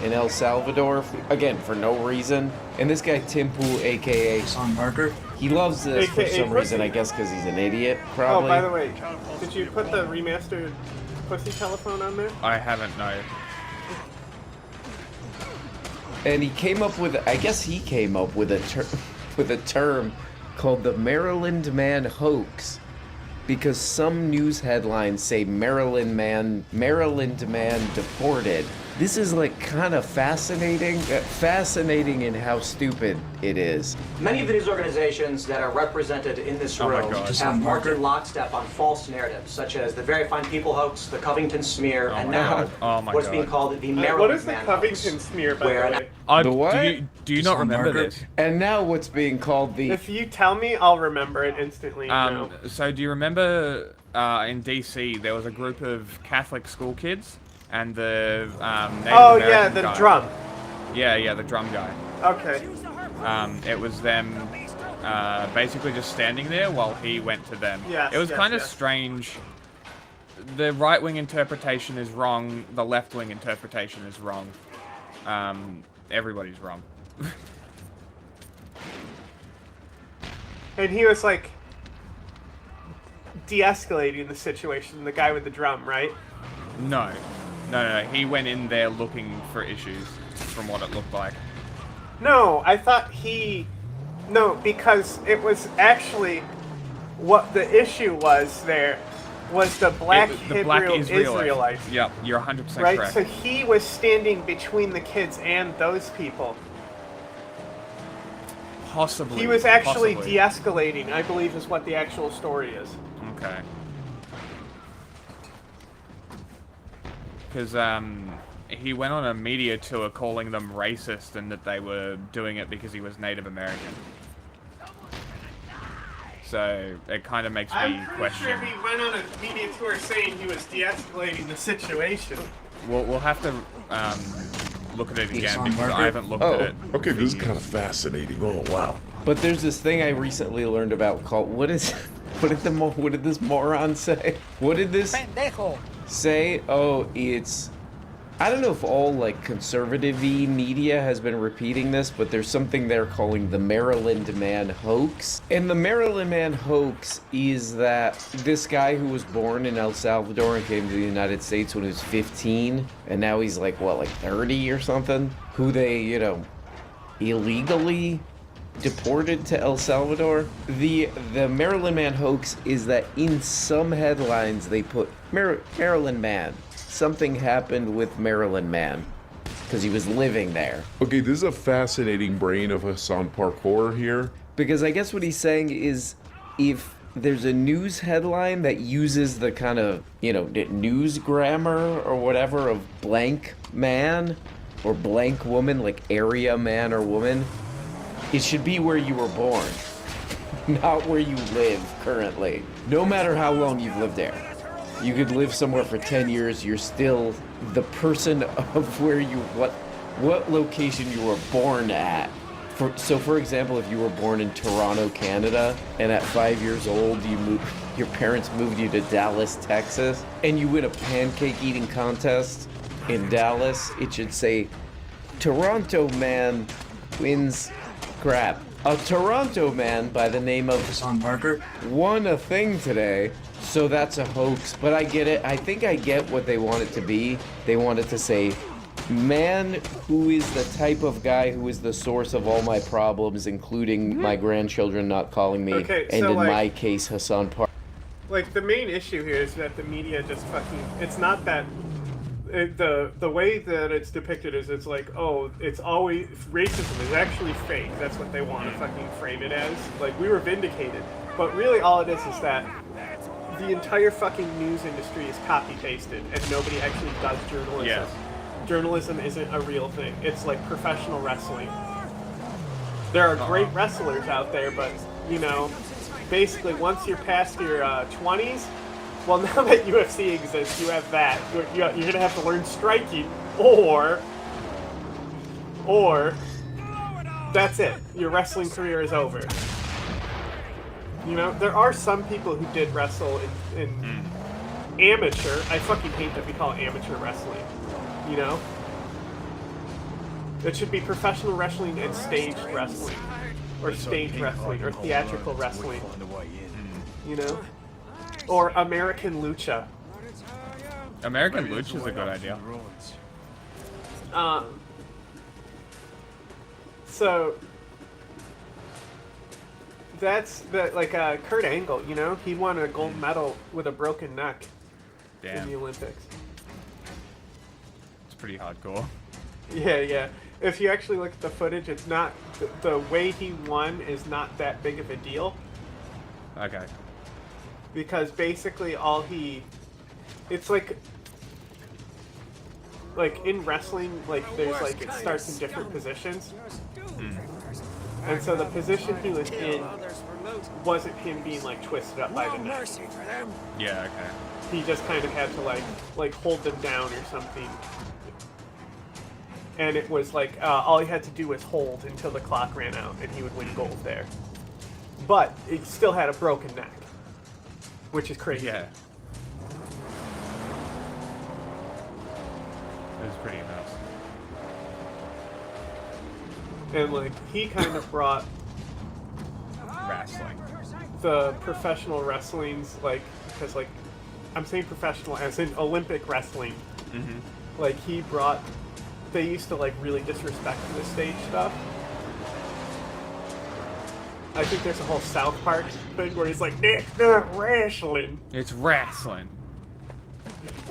in El Salvador, again, for no reason. And this guy, Timpu, a.k.a. Hassan Parker, he loves this for some reason, I guess because he's an idiot, probably. Oh, by the way, did you put the remastered Pussy Telephone on there? I haven't, no. And he came up with, I guess he came up with a term called the Maryland Man hoax, because some news headlines say Maryland man deported. This is like kind of fascinating in how stupid it is. Many of the news organizations that are represented in this room have marked in lockstep on false narratives, such as the Very Fine People hoax, the Covington smear, and now what's being called the Maryland What is the Man Covington hoax, smear, by where the way? The what? Do you not remember this? And now what's being called the... If you tell me, I'll remember it instantly. So do you remember in DC there was a group of Catholic school kids and the Native American the guy. drum. Yeah, the drum guy. Okay. It was them basically just standing there while he went to them. Yes, it was yes, kind of yes. strange. The right-wing interpretation is wrong. The left-wing interpretation is wrong. Everybody's wrong. And he was like de-escalating the situation, the guy with the drum, right? No. He went in there looking for issues, from what it looked like. No, I thought No, because it was actually what the issue was there was the black Hebrew Israelites. Yep, you're 100% right? correct. So he was standing between the kids and those people. Possibly. He was actually de-escalating, I believe is what the actual story is. Okay. Because he went on a media tour calling them racist and that they were doing it because he was Native American. So it kind of makes me question. I'm pretty sure he went on a media tour saying he was de-escalating the situation. We'll have to look at it again because I haven't looked at it. Okay, this is kind of fascinating. Oh, wow. But there's this thing I recently learned about called, what did this moron say? What did this say? Oh, it's, I don't know if all like conservative-y media has been repeating this, but there's something they're calling the Maryland Man hoax. And the Maryland Man hoax is that this guy who was born in El Salvador and came to the United States when he was 15, and now he's like, what, like 30 or something? Who they, you know, illegally deported to El Salvador. The Maryland Man hoax is that in some headlines they put Maryland Man. Something happened with Maryland Man because he was living there. Okay, this is a fascinating brain of Hassan Parkour here. Because I guess what he's saying is if there's a news headline that uses the kind of, you know, news grammar or whatever of blank man or blank woman, like area man or woman, it should be where you were born, not where you live currently. No matter how long you've lived there. You could live somewhere for 10 years, you're still the person of where you, what location you were born at. So for example, if you were born in Toronto, Canada, and at 5 years old, your parents moved you to Dallas, Texas, and you win a pancake eating contest in Dallas, it should say, Toronto man wins crap. A Toronto man by the name of Hassan Parker won a thing today. So that's a hoax, but I get it. I think I get what they want it to be. They want it to say, man who is the type of guy who is the source of all my problems, including my grandchildren not calling me, Okay, and so, in like, my case, Hassan Parker. Like, the main issue here is that the media just fucking, it's not that, the way that it's depicted is it's like, oh, it's always, racism is actually fake. That's what they want to fucking frame it as. Like, we were vindicated. But really all it is that the entire fucking news industry is copy-pasted, and nobody actually does journalism. Yes. Journalism isn't a real thing. It's like professional wrestling. There are great wrestlers out there, but, you know, basically once you're past your 20s, well, now that UFC exists, you have that. You're going to have to learn striking, or that's it. Your wrestling career is over. You know, there are some people who did wrestle in amateur. I fucking hate that we call it amateur wrestling. You know? It should be professional wrestling and staged wrestling. Or staged wrestling, or theatrical wrestling. You know? Or American Lucha. American Lucha is a good idea. So... that's like Kurt Angle, you know? He won a gold medal with a broken neck in the Olympics. It's pretty hardcore. Yeah. If you actually look at the footage, it's not... the way he won is not that big of a deal. Okay. Because basically all he... it's like in wrestling, like there's like, it starts in different positions. And so the position he was in wasn't him being like twisted up by the neck. Yeah, okay. He just kind of had to like hold them down or something. And it was like all he had to do was hold until the clock ran out, and he would win gold there. But he still had a broken neck, which is crazy. Yeah. It was pretty nuts. And like he kind of brought wrestling, the professional wrestling's, like, because like I'm saying professional as in Olympic wrestling. Mm-hmm. Like he brought, they used to like really disrespect the stage stuff. I think there's a whole South Park thing where he's like, it's not wrestling. It's wrestling.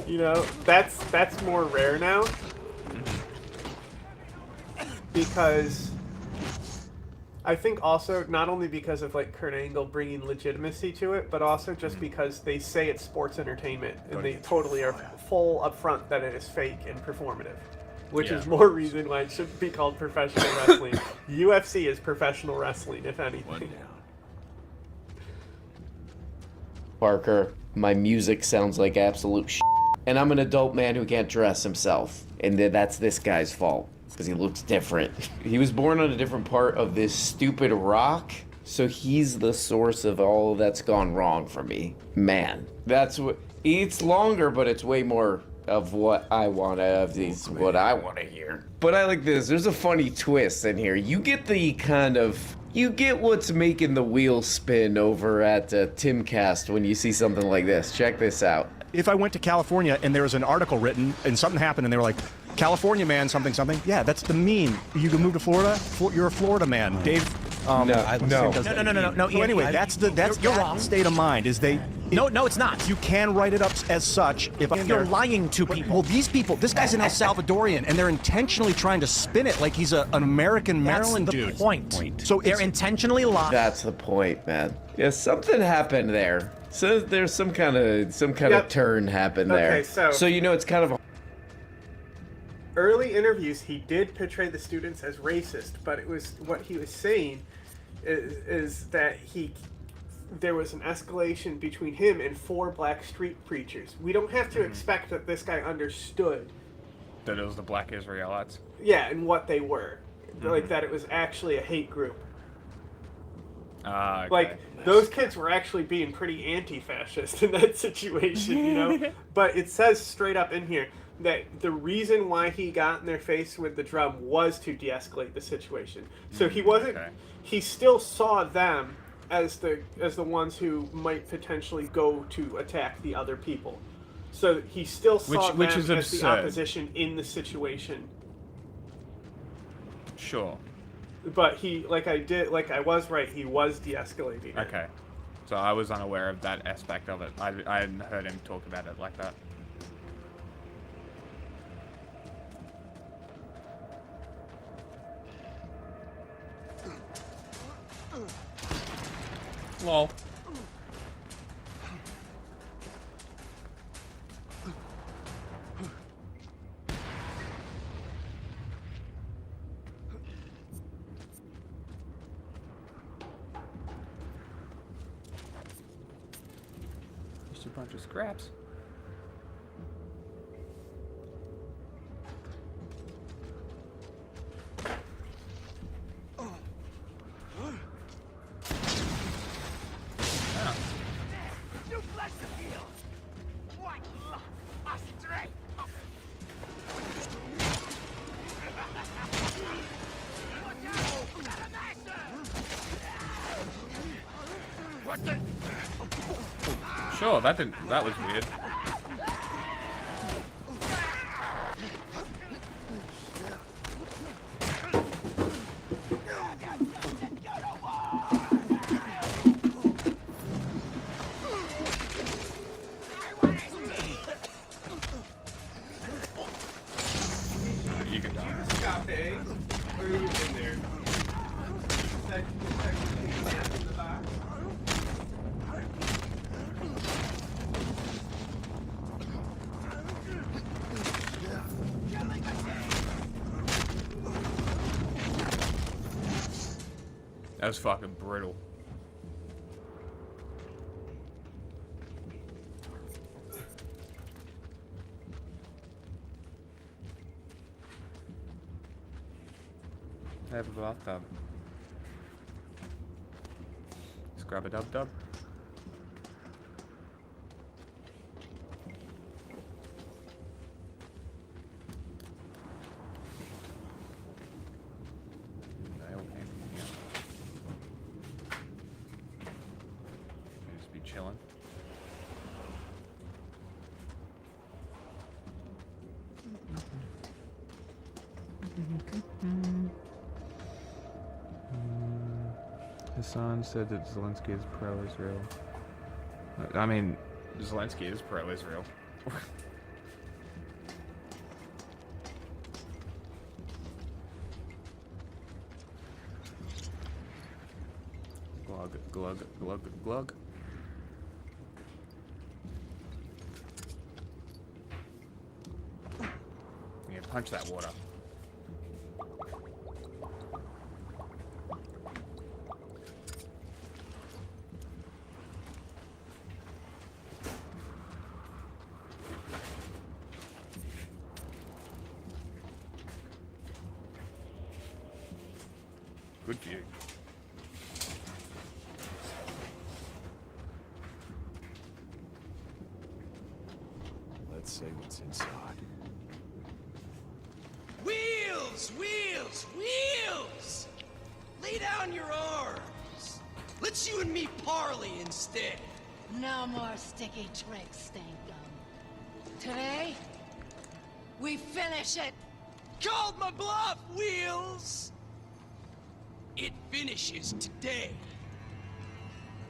You know, that's more rare now. Because I think also not only because of like Kurt Angle bringing legitimacy to it, but also just because they say it's sports entertainment and they totally are full up front that it is fake and performative, which is more reason why it should be called professional wrestling. UFC is professional wrestling, if anything. Parker, my music sounds like absolute shit, and I'm an adult man who can't dress himself, and that's this guy's fault. because he looks different. He was born on a different part of this stupid rock, so he's the source of all that's gone wrong for me. Man, that's what... It's longer, but it's way more of what I want to what I want to hear. But I like this. There's a funny twist in here. You get the kind of... You get what's making the wheels spin over at Timcast when you see something like this. Check this out. If I went to California and there was an article written and something happened and they were like, California man, something, something. Yeah, that's the meme. You can move to Florida. You're a Florida man. Dave. No. So anyway, that's you're wrong. State of mind is they. No, it's not. You can write it up as such if you're lying to people. Well, these people, this guy's an El Salvadorian, and they're intentionally trying to spin it like he's an American Maryland dude. That's the point. So they're intentionally lying. That's the point, man. Yeah, something happened there. So there's some kind of turn happened there. Okay, so you know it's kind of. Early interviews, he did portray the students as racist, but it was what he was saying is that there was an escalation between him and 4 black street preachers. We don't have to expect that this guy understood that it was the black Israelites. Yeah, and what they were, like that it was actually a hate group. Okay. Like those kids were actually being pretty anti-fascist in that situation, you know. But it says straight up in here that the reason why he got in their face with the drum was to de-escalate the situation. So he wasn't. Okay. He still saw them as the ones who might potentially go to attack the other people. So he still saw them as the opposition in the situation. Sure. But I was right. He was de-escalating. Okay. So I was unaware of that aspect of it. I hadn't heard him talk about it like that. Lol. Just a bunch of scraps. Sure, that was weird. You can die. Where are you in there? That was fucking brutal. I have a bathtub. Scrub a dub dub. Just be chilling. Hassan said that Zelensky is pro-Israel. I mean, Zelensky is pro-Israel. Glug, glug, glug, glug. Yeah, punch that water. Good for you. Let's see what's inside. Wheels! Wheels! Wheels! Lay down your arms. Let's you and me parley instead. No more sticky tricks, Stink Gum. Today, we finish it. Called my bluff, Wheels! It finishes today.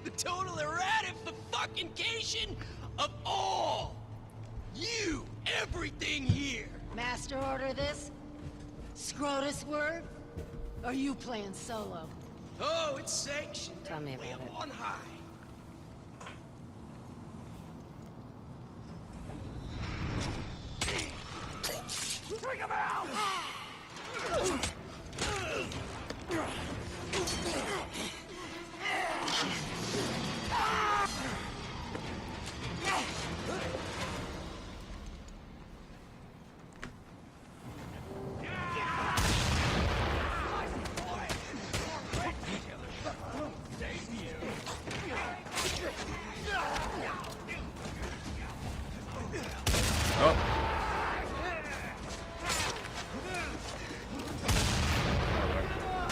The total erratification of all! You, everything here! Master order this? Scrotus word? Or you playing solo? Oh, it's sanctioned. Tell me about it. On high. Bring him out!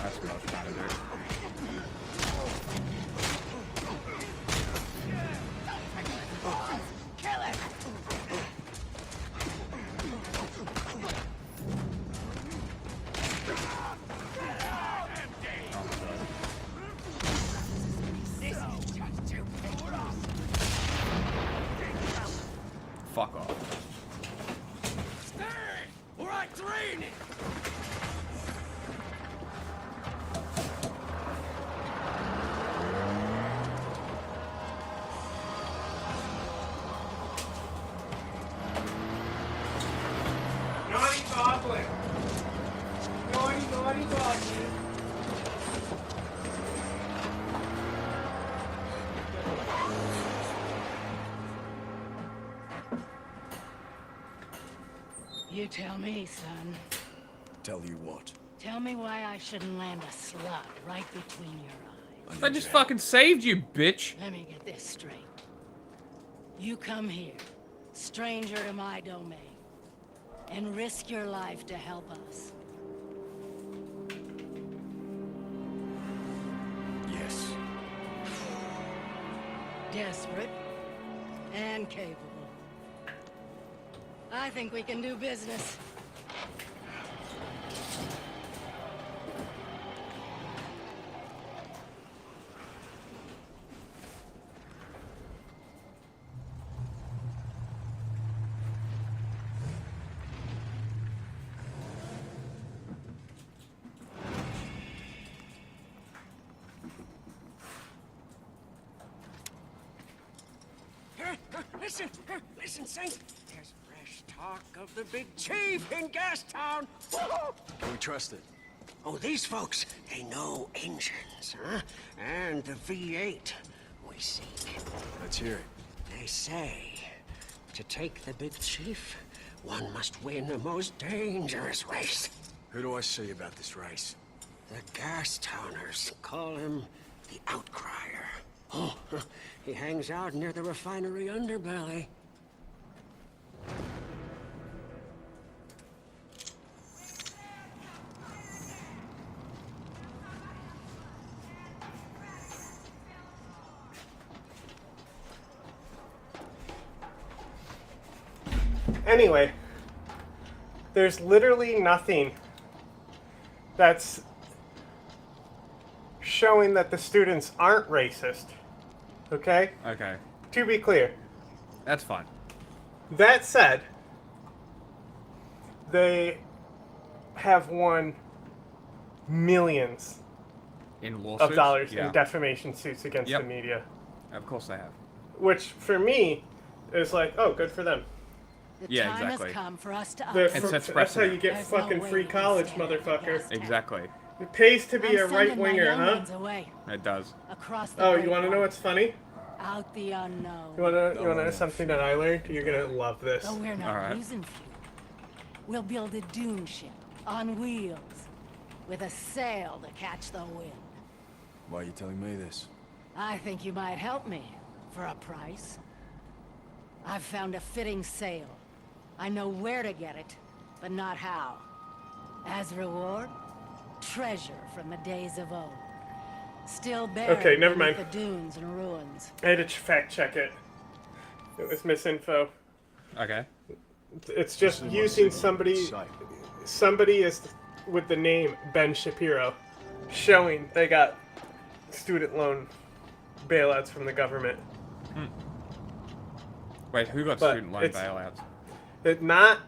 That's what I was trying to do. Kill him! Fuck off. Or I drain it! Naughty goblin! Naughty goblin! You tell me, son. Tell you what? Tell me why I shouldn't land a slug right between your eyes. I just fucking saved you, bitch. Let me get this straight. You come here, stranger to my domain, and risk your life to help us. Yes. Desperate and capable. I think we can do business. Listen, Saint. There's fresh talk of the big chief in Gastown. Can we trust it? Oh, these folks, they know engines, huh? And the V8 we seek. Let's hear it. They say, to take the big chief, one must win the most dangerous race. Who do I see about this race? The Gastowners call him the Outcrier. Oh, he hangs out near the refinery underbelly. Anyway, there's literally nothing that's showing that the students aren't racist. Okay? Okay. To be clear. That's fine. That said, they have won millions in lawsuits of dollars in defamation suits against the media. Of course they have. Which, for me, is like, oh, good for them. The time has come for us to That's how you get There's fucking no way free we college, stand motherfucker. Exactly. It pays to be I'm a right sending my winger, young huh? ones away, It does. across the Oh, great you want to know wall, what's funny? out the unknown. You want to know something that I learned? You're gonna love this. But we're not using fuel. We'll build a dune ship on wheels with a sail to catch the wind. Why are you telling me this? I think you might help me, for a price. I've found a fitting sail. I know where to get it, but not how. As reward, treasure from the days of old. Still buried okay, never mind. the dunes and ruins. I had to fact check it. It was misinfo. Okay. It's just using somebody is with the name Ben Shapiro, showing they got student loan bailouts from the government. Wait, who got student loan bailouts? Not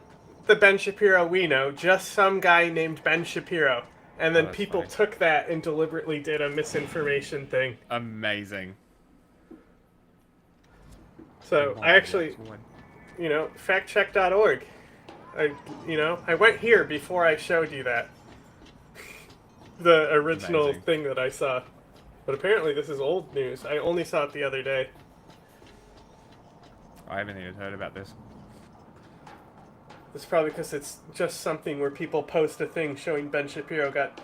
the Ben Shapiro we know, just some guy named Ben Shapiro. And then people took that and deliberately did a misinformation thing. Amazing. So I actually, factcheck.org. I went here before I showed you that. The original thing that I saw. But apparently this is old news. I only saw it the other day. I haven't even heard about this. It's probably because it's just something where people post a thing showing Ben Shapiro got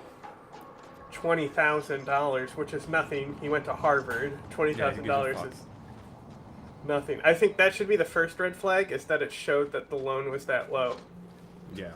$20,000, which is nothing. He went to Harvard. $20,000 is nothing. I think that should be the first red flag, is that it showed that the loan was that low. Yeah.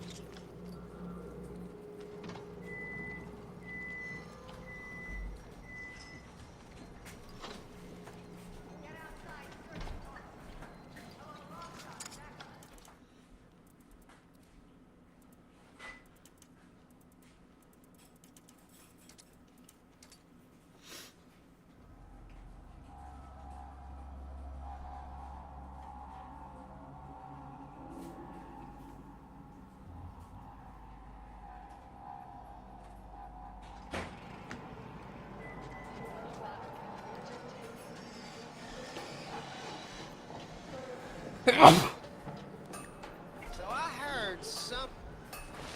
So I heard some...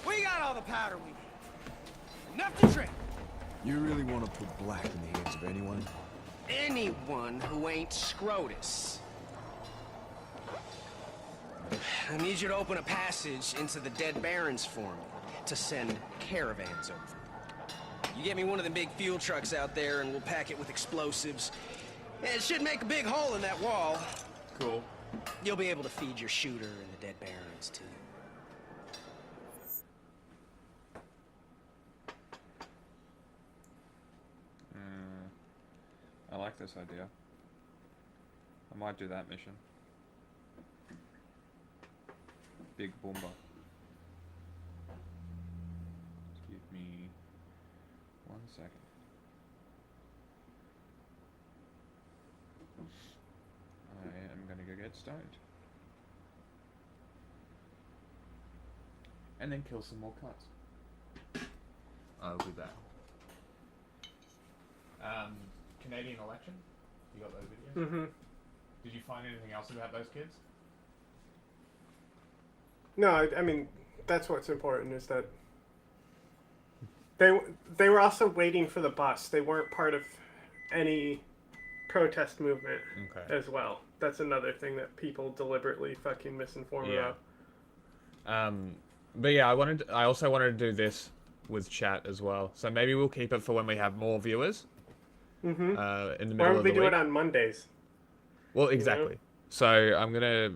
We got all the powder we need. Enough to drink. You really want to put black in the hands of anyone? Anyone who ain't Scrotus. I need you to open a passage into the Dead Barrens for me to send caravans over. You get me one of the big fuel trucks out there and we'll pack it with explosives. It should make a big hole in that wall. Cool. You'll be able to feed your shooter in the Dead Barrens, too. I like this idea. I might do that mission. Big Boomba. Give me 1 second. I am gonna go get stoned. And then kill some more cunts. I'll do that. Canadian election? You got those videos? Mm-hmm. Did you find anything else about those kids? No, I mean, that's what's important, is that they were also waiting for the bus. They weren't part of any protest movement as well. That's another thing that people deliberately fucking misinform about. But yeah, I also wanted to do this with chat as well. So maybe we'll keep it for when we have more viewers. Mm-hmm. In the middle Why of would the we do week. it on Mondays? Well, exactly. So I'm gonna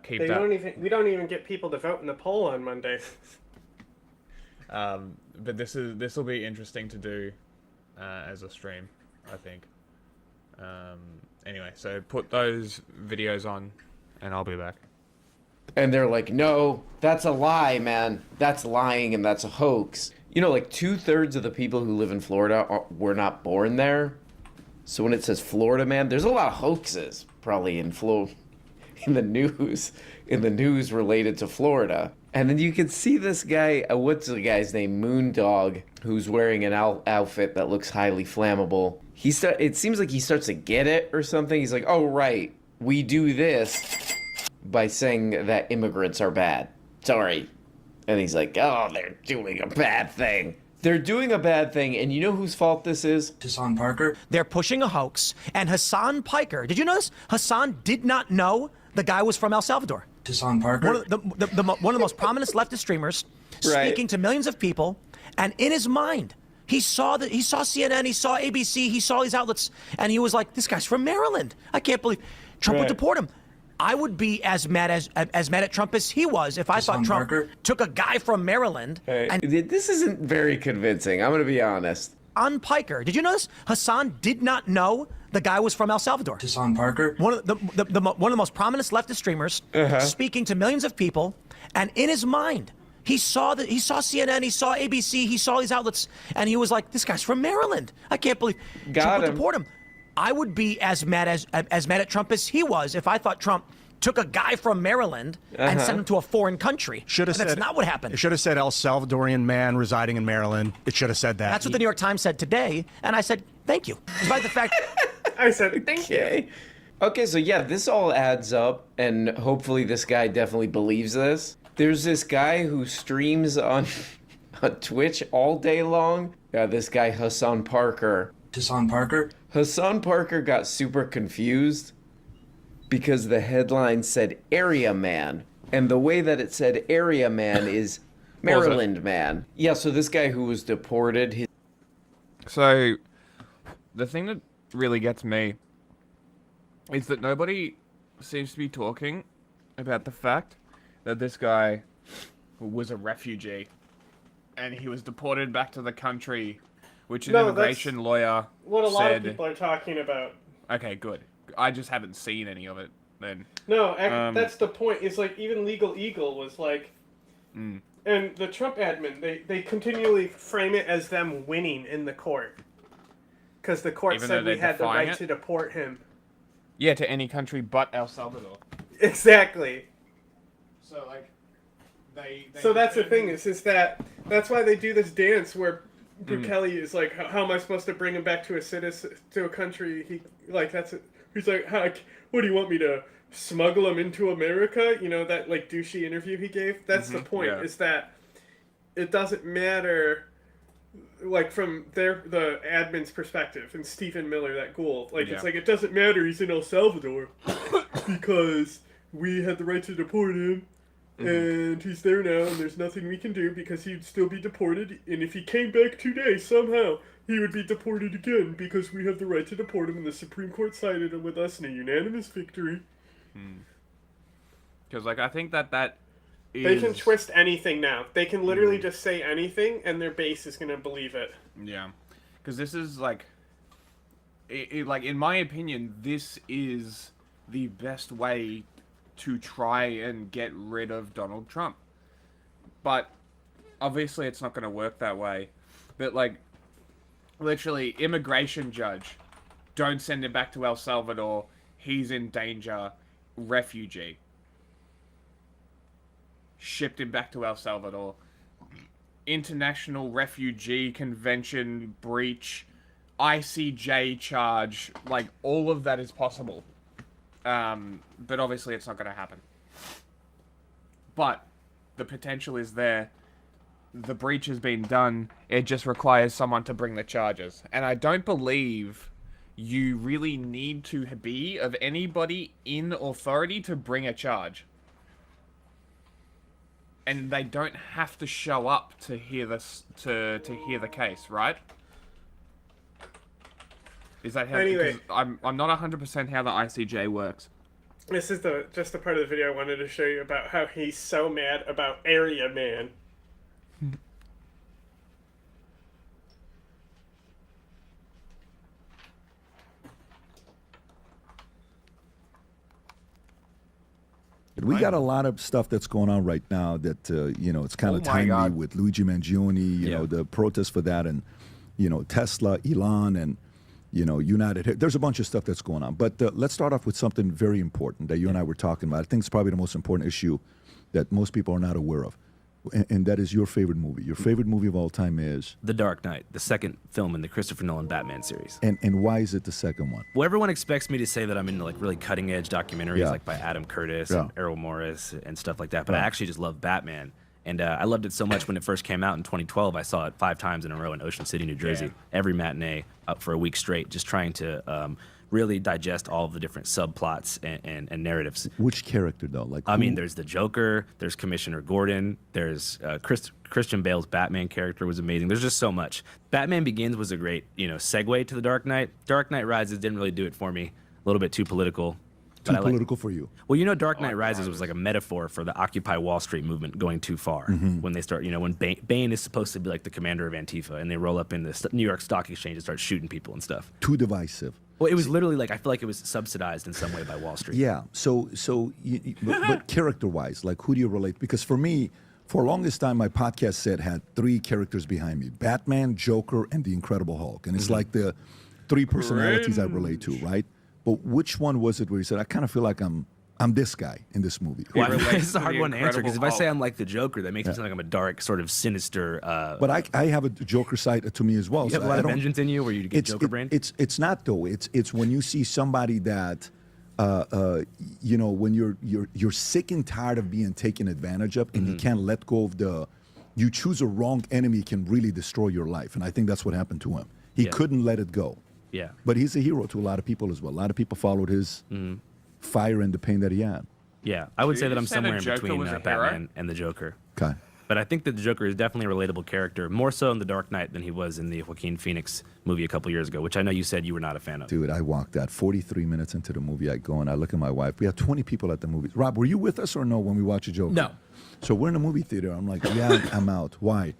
keep that. We don't even get people to vote in the poll on Mondays. But this will be interesting to do as a stream, I think. Anyway, so put those videos on, and I'll be back. And they're like, no, that's a lie, man. That's lying and that's a hoax. You know, like 2/3 of the people who live in Florida were not born there. So when it says Florida man, there's a lot of hoaxes probably in the news related to Florida. And then you can see this guy, what's the guy's name? Moondog, who's wearing an outfit that looks highly flammable. It seems like he starts to get it or something. He's like, oh, right, we do this by saying that immigrants are bad. Sorry. And he's like, oh, they're doing a bad thing. They're doing a bad thing, and you know whose fault this is? Hassan Parker. They're pushing a hoax, and Hassan Piker, did you notice? Hassan did not know the guy was from El Salvador. Hassan Parker. One of the most prominent leftist streamers, speaking to millions of people, And in his mind, he saw CNN, he saw ABC, he saw these outlets, and he was like, this guy's from Maryland. I can't believe Trump would deport him. I would be as mad at Trump as he was if I thought Trump took a guy from Maryland. And this isn't very convincing. I'm going to be honest. On Piker, did you know this? Hassan did not know the guy was from El Salvador. Hassan Parker, one of the most prominent leftist streamers, speaking to millions of people, and in his mind, he saw CNN, he saw ABC, he saw these outlets, and he was like, "This guy's from Maryland. I can't believe Trump would deport him." I would be as mad at Trump as he was if I thought Trump took a guy from Maryland and sent him to a foreign country. That's not what happened. It should have said El Salvadorian man residing in Maryland. It should have said that. That's what the New York Times said today, and I said, thank you. Despite the fact I said, thank you. Okay, so yeah, this all adds up, and hopefully this guy definitely believes this. There's this guy who streams on Twitch all day long. Yeah, this guy Hassan Parker. Hassan Parker? Hassan Parker got super confused because the headline said Area Man. And the way that it said Area Man is Maryland Man. Yeah, so this guy who was deported... So, the thing that really gets me is that nobody seems to be talking about the fact that this guy was a refugee and he was deported back to the country, which an immigration lawyer what a lot said, of people are talking about. Okay, good. I just haven't seen any of it then. No, that's the point. It's like even Legal Eagle was like, and the Trump admin, they continually frame it as them winning in the court. Because the court said we had the right to deport him. Yeah, to any country but El Salvador. Exactly. So, like, So that's the thing, is that that's why they do this dance where Bukele is like, how am I supposed to bring him back to a country? He's like, what do you want me to smuggle him into America? You know, that like douchey interview he gave? That's the point, is that it doesn't matter, like from the admin's perspective, and Stephen Miller, that ghoul, like it's like, it doesn't matter he's in El Salvador because we had the right to deport him. And he's there now, and there's nothing we can do because he'd still be deported. And if he came back today, somehow, he would be deported again because we have the right to deport him, and the Supreme Court sided him with us in a unanimous victory. Because, like, I think that is... They can twist anything now. They can literally just say anything, and their base is going to believe it. Yeah. Because this is, like... like, in my opinion, this is the best way to try and get rid of Donald Trump. But obviously it's not going to work that way. But like, literally, immigration judge, don't send him back to El Salvador, he's in danger, refugee. Shipped him back to El Salvador. International Refugee Convention breach, ICJ charge, like, all of that is possible. But obviously it's not going to happen. But the potential is there. The breach has been done. It just requires someone to bring the charges. And I don't believe you really need to be of anybody in authority to bring a charge. And they don't have to show up to hear this, to hear the case, right? Is that how? Anyway, I'm not 100% how the ICJ works. This is just the part of the video I wanted to show you about how he's so mad about Area Man. We got a lot of stuff that's going on right now that, you know, it's kind of timely with Luigi Mangione, you know, the protest for that, and, you know, Tesla, Elon, and, you know, United. There's a bunch of stuff that's going on. But let's start off with something very important that you and I were talking about. I think it's probably the most important issue that most people are not aware of. And that is your favorite movie. Your favorite movie of all time is? The Dark Knight, the second film in the Christopher Nolan Batman series. And why is it the second one? Well, everyone expects me to say that I'm into like really cutting edge documentaries like by Adam Curtis and Errol Morris and stuff like that. But I actually just love Batman. And I loved it so much when it first came out in 2012. I saw it 5 times in a row in Ocean City, New Jersey, every matinee up for a week straight, just trying to really digest all of the different subplots and narratives. Which character though? Like, I mean, there's the Joker, there's Commissioner Gordon, there's Christian Bale's Batman character was amazing. There's just so much. Batman Begins was a great, segue to The Dark Knight. Dark Knight Rises didn't really do it for me. A little bit too political. Too political for you. Well, Dark Knight Rises was like a metaphor for the Occupy Wall Street movement going too far. When they start, when Bane is supposed to be like the commander of Antifa, and they roll up in the New York Stock Exchange and start shooting people and stuff. Too divisive. Well, it was literally like, I feel like it was subsidized in some way by Wall Street. Yeah. But character-wise, like, who do you relate? Because for me, for longest time, my podcast set had 3 characters behind me: Batman, Joker, and the Incredible Hulk. And it's like the 3 personalities I relate to, right? But which one was it where you said, I kind of feel like I'm this guy in this movie? Well, it's a hard one to answer, because if I say I'm like the Joker, that makes me sound like I'm a dark, sort of sinister. But I have a Joker side to me as well. You have a lot of vengeance in you, where you get Joker brain. It's not though. It's when you see somebody that, when you're sick and tired of being taken advantage of, and you can't let go of you choose a wrong enemy, can really destroy your life. And I think that's what happened to him. He couldn't let it go. Yeah. But he's a hero to a lot of people as well. A lot of people followed his fire and the pain that he had. Yeah, I would say that I'm somewhere in between Batman and the Joker. Okay. But I think that the Joker is definitely a relatable character, more so in The Dark Knight than he was in the Joaquin Phoenix movie a couple years ago, which I know you said you were not a fan of. Dude, I walked out 43 minutes into the movie. I go and I look at my wife. We had 20 people at the movie. Rob, were you with us or no when we watched the Joker? No. So we're in a movie theater. I'm like, yeah, I'm out. Why?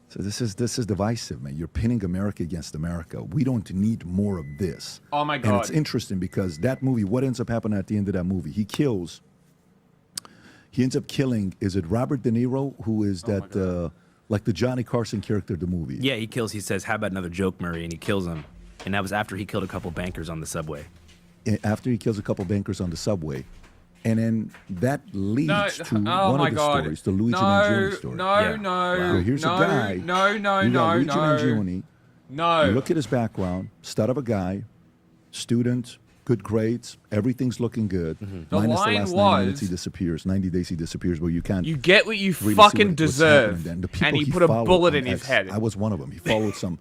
So this is divisive, man. You're pinning America against America. We don't need more of this. Oh my God. And it's interesting because that movie, what ends up happening at the end of that movie? He ends up killing, is it Robert De Niro, who is like the Johnny Carson character of the movie? Yeah, he says, how about another joke, Murray? And he kills him. And that was after he killed a couple bankers on the subway. After he kills a couple bankers on the subway. And then that leads to one of the stories, the Luigi Mangione story. Well, here's a guy. You got Luigi Mangione. You look at his background, stud of a guy, student, good grades, everything's looking good. Minus the last 90 minutes, he disappears. 90 days, he disappears, where you can't. You get what you really fucking deserve. And he put a bullet in his head. I was one of them. He followed some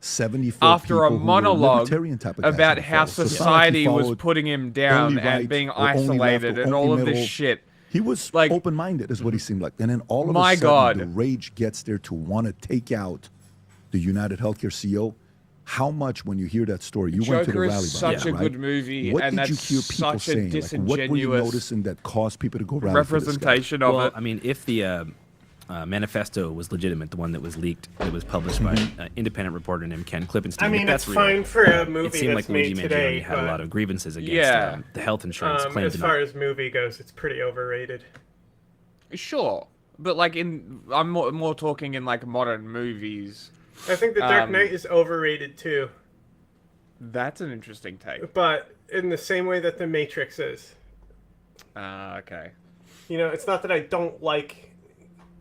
74 after a people monologue type of about how society was putting him down and being isolated and all of this shit. He was like open-minded, is what he seemed like. And then all of a sudden, the rage gets there to want to take out the United Healthcare CEO. How much, when you hear that story, you went to the rally? Joker is such a good movie, what and did that's you hear people such a saying? disingenuous Like, what were you noticing that caused people to go rally representation for this guy? of it. I mean, if the manifesto was legitimate, the one that was leaked, that was published by an independent reporter named Ken Klippenstein. I mean, that's it's fine for a movie it seemed that's like Luigi made today, Mangione had a lot of grievances against the health insurance claim. As far as movie goes, it's pretty overrated. Sure, but like I'm more talking in like modern movies. I think The Dark Knight is overrated too. That's an interesting take. But in the same way that The Matrix is. Okay. It's not that I don't like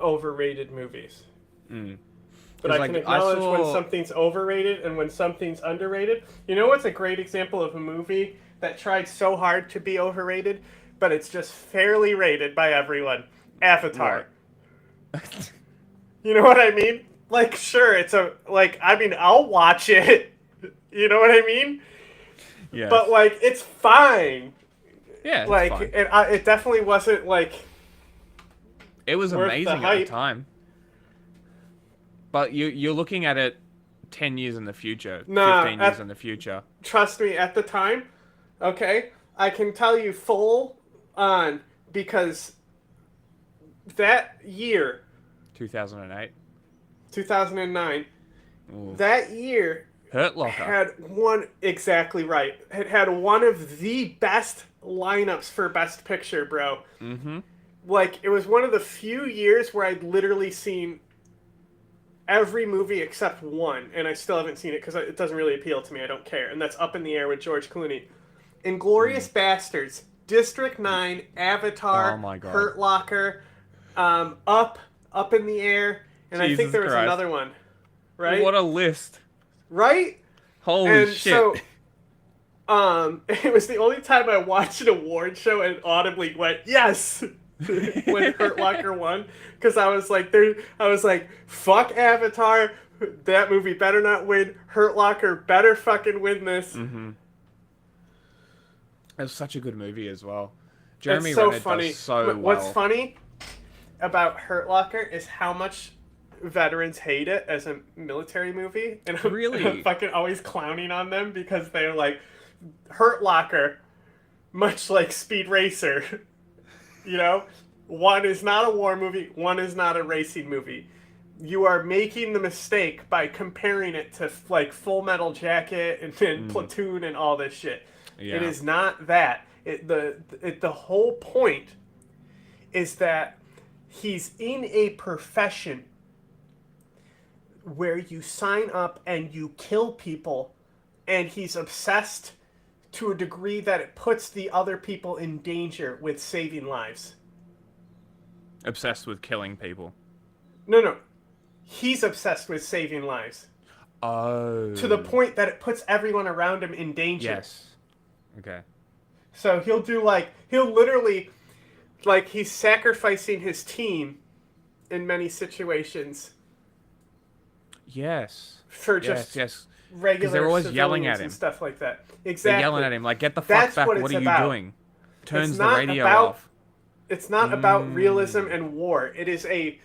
overrated movies. But I can acknowledge when something's overrated and when something's underrated. You know what's a great example of a movie that tried so hard to be overrated, but it's just fairly rated by everyone? Avatar. Right. You know what I mean? Like, sure, I'll watch it. You know what I mean? Yeah. But it's fine. Yeah. It's fine. It definitely wasn't It was amazing at the time. But you're looking at it 10 years in the future, 15 years in the future. Trust me, at the time, okay, I can tell you full on, because that year, 2008, 2009, Ooh. That year Hurt Locker had one exactly right. It had one of the best lineups for Best Picture, bro. Mm-hmm. It was one of the few years where I'd literally seen every movie except one, and I still haven't seen it because it doesn't really appeal to me. I don't care. And that's Up in the Air with George Clooney. Inglourious Bastards, District 9, Avatar, oh my God. Hurt Locker, Up in the Air, and Jesus I think there was Christ. another one. Right? What a list. Right? Holy shit. So, it was the only time I watched an award show and audibly went, yes! when Hurt Locker won. Because I was like, fuck Avatar. That movie better not win. Hurt Locker better fucking win this. Mm-hmm. It's such a good movie as well. Jeremy it's so Renner funny. does so well. What's funny about Hurt Locker is how much veterans hate it as a military movie, and I'm fucking always clowning on them because they're like, Hurt Locker, much like Speed Racer, you know, one is not a war movie, one is not a racing movie. You are making the mistake by comparing it to like Full Metal Jacket and Platoon and all this shit. Yeah. It is not that. The whole point is that he's in a profession where you sign up and you kill people, and he's obsessed to a degree that it puts the other people in danger with saving lives. Obsessed with killing people. No. He's obsessed with saving lives. Oh. To the point that it puts everyone around him in danger. Yes. Okay. So he'll literally, like, he's sacrificing his team in many situations. Yes. For just regular they're always yelling at him and stuff like that. Exactly. They're yelling at him like, "Get the fuck back! What are you doing?" Turns the radio off. It's not about realism and war. It is a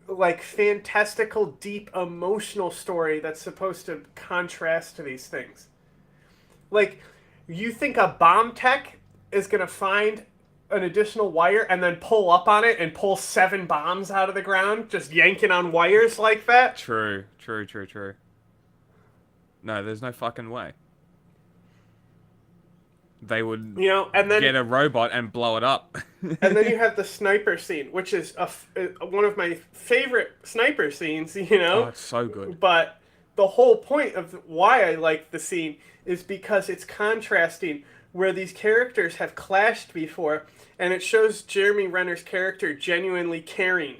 like fantastical, deep, emotional story that's supposed to contrast to these things. Like, you think a bomb tech is gonna find an additional wire and then pull up on it and pull 7 bombs out of the ground, just yanking on wires like that? True. No, there's no fucking way. They would and then, get a robot and blow it up. And then you have the sniper scene, which is one of my favorite sniper scenes, Oh, it's so good. But the whole point of why I like the scene is because it's contrasting where these characters have clashed before, and it shows Jeremy Renner's character genuinely caring.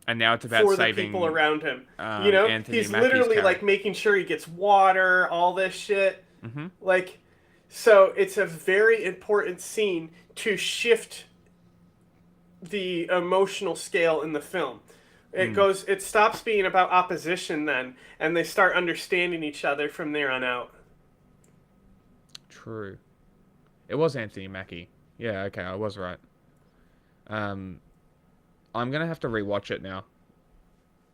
And now it's about for saving the people around him. Anthony He's Mackie's literally character. like making sure he gets water, all this shit. Mm-hmm. Like, so it's a very important scene to shift the emotional scale in the film. It stops being about opposition then, and they start understanding each other from there on out. True. It was Anthony Mackie. Yeah, okay, I was right. I'm gonna have to rewatch it now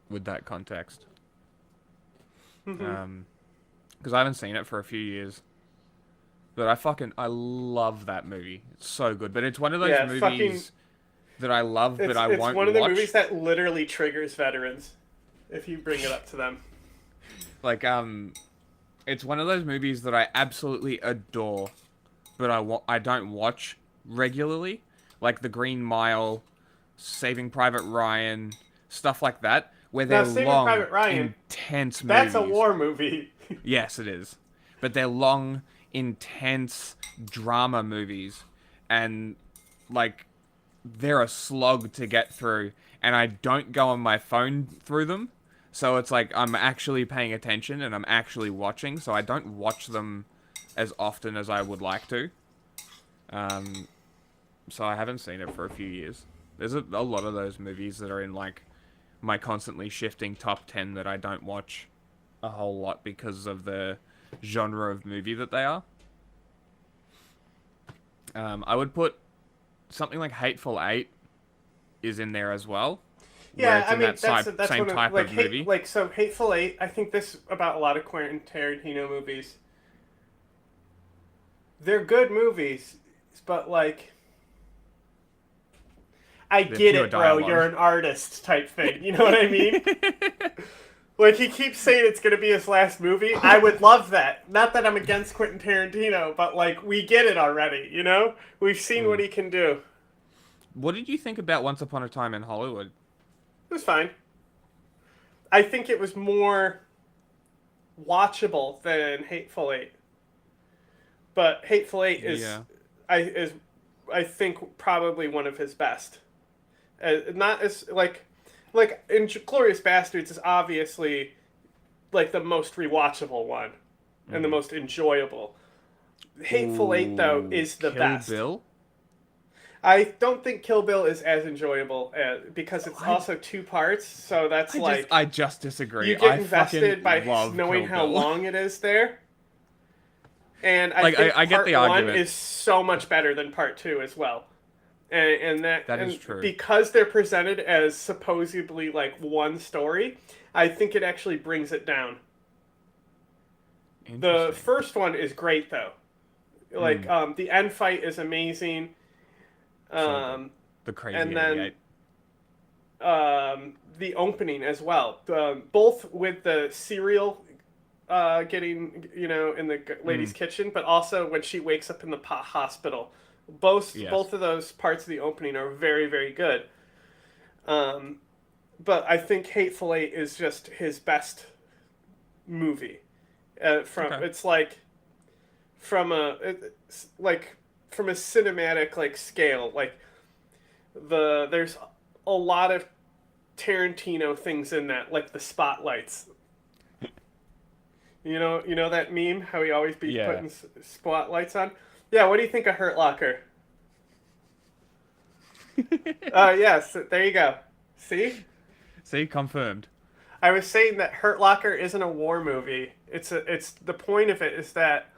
with that context. Because I haven't seen it for a few years. But I love that movie. It's so good. But it's one of those movies that I love, but I won't watch. It's one of the movies that literally triggers veterans if you bring it up to them. Like, it's one of those movies that I absolutely adore, but I don't watch regularly. Like The Green Mile, Saving Private Ryan, stuff like that, where they're long, Private Ryan, intense movies. That's a war movie. Yes, it is. But they're long, intense drama movies, and like they're a slog to get through, and I don't go on my phone through them, so it's like I'm actually paying attention and I'm actually watching, so I don't watch them as often as I would like to. So I haven't seen it for a few years. There's a lot of those movies that are in like my constantly shifting top 10 that I don't watch a whole lot because of the genre of movie that they are. I would put something like Hateful Eight is in there as well. Yeah, I mean, that's same type of movie. So Hateful Eight, I think this about a lot of Quentin Tarantino movies. They're good movies, but like, they're get it, dialogue. bro. You're an artist type thing. You know what I mean? Like, he keeps saying it's going to be his last movie. I would love that. Not that I'm against Quentin Tarantino, but, like, we get it already, you know? We've seen what he can do. What did you think about Once Upon a Time in Hollywood? It was fine. I think it was more watchable than Hateful Eight. But Hateful Eight is, I think, probably one of his best. Not as, like Inglourious Bastards is obviously like the most rewatchable one and the most enjoyable. Hateful Eight, though, is the best. Kill Bill? I don't think Kill Bill is as enjoyable because it's also 2 parts, so that's I just disagree. You get invested by knowing how long it is there. And I like, think I get part the one argument. is so much better than part two as well. That is true. Because they're presented as supposedly like one story, I think it actually brings it down. The first one is great though. Like the end fight is amazing. The crazy and then 88. The opening as well. Both with the cereal getting, you know, in the lady's kitchen, but also when she wakes up in the hospital. Both of those parts of the opening are very, very good. But I think Hateful Eight is just his best movie. It's like from a cinematic like scale, like there's a lot of Tarantino things in that, like the spotlights. You know that meme, how he always be putting spotlights on? Yeah, what do you think of Hurt Locker? Yes, there you go. See, confirmed. I was saying that Hurt Locker isn't a war movie. It's the point of it is that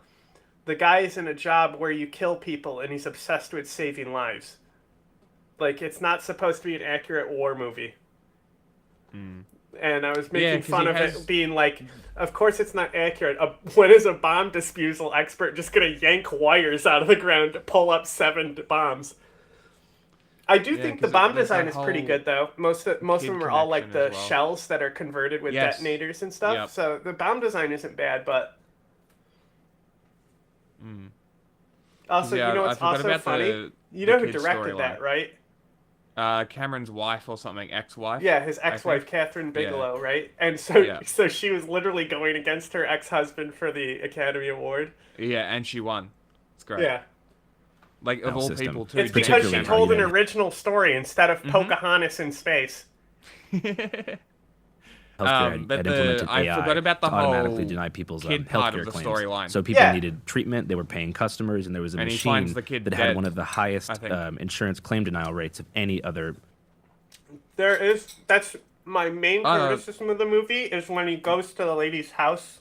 the guy is in a job where you kill people and he's obsessed with saving lives. Like, it's not supposed to be an accurate war movie. And I was making fun of it being like, of course it's not accurate. When is a bomb disposal expert just going to yank wires out of the ground to pull up 7 bombs? I do think the bomb design is pretty good, though. Most of them are all like the shells that are converted with detonators and stuff. Yep. So the bomb design isn't bad, but... Also, you know what's also funny? You know who directed that, right? Cameron's wife or something, ex-wife. Yeah, his ex-wife, Catherine Bigelow, right? And so she was literally going against her ex-husband for the Academy Award. Yeah, and she won. It's great. Yeah. Like, of all people, too. It's because she told an original story instead of Pocahontas in space. Healthcare had implemented AI I forgot about the to automatically whole deny people's kid part healthcare of the claims. storyline. So people needed treatment, they were paying customers, and there was a And he machine finds the kid that dead, had one of the highest I think. insurance claim denial rates of any other. That's my main criticism of the movie, is when he goes to the lady's house.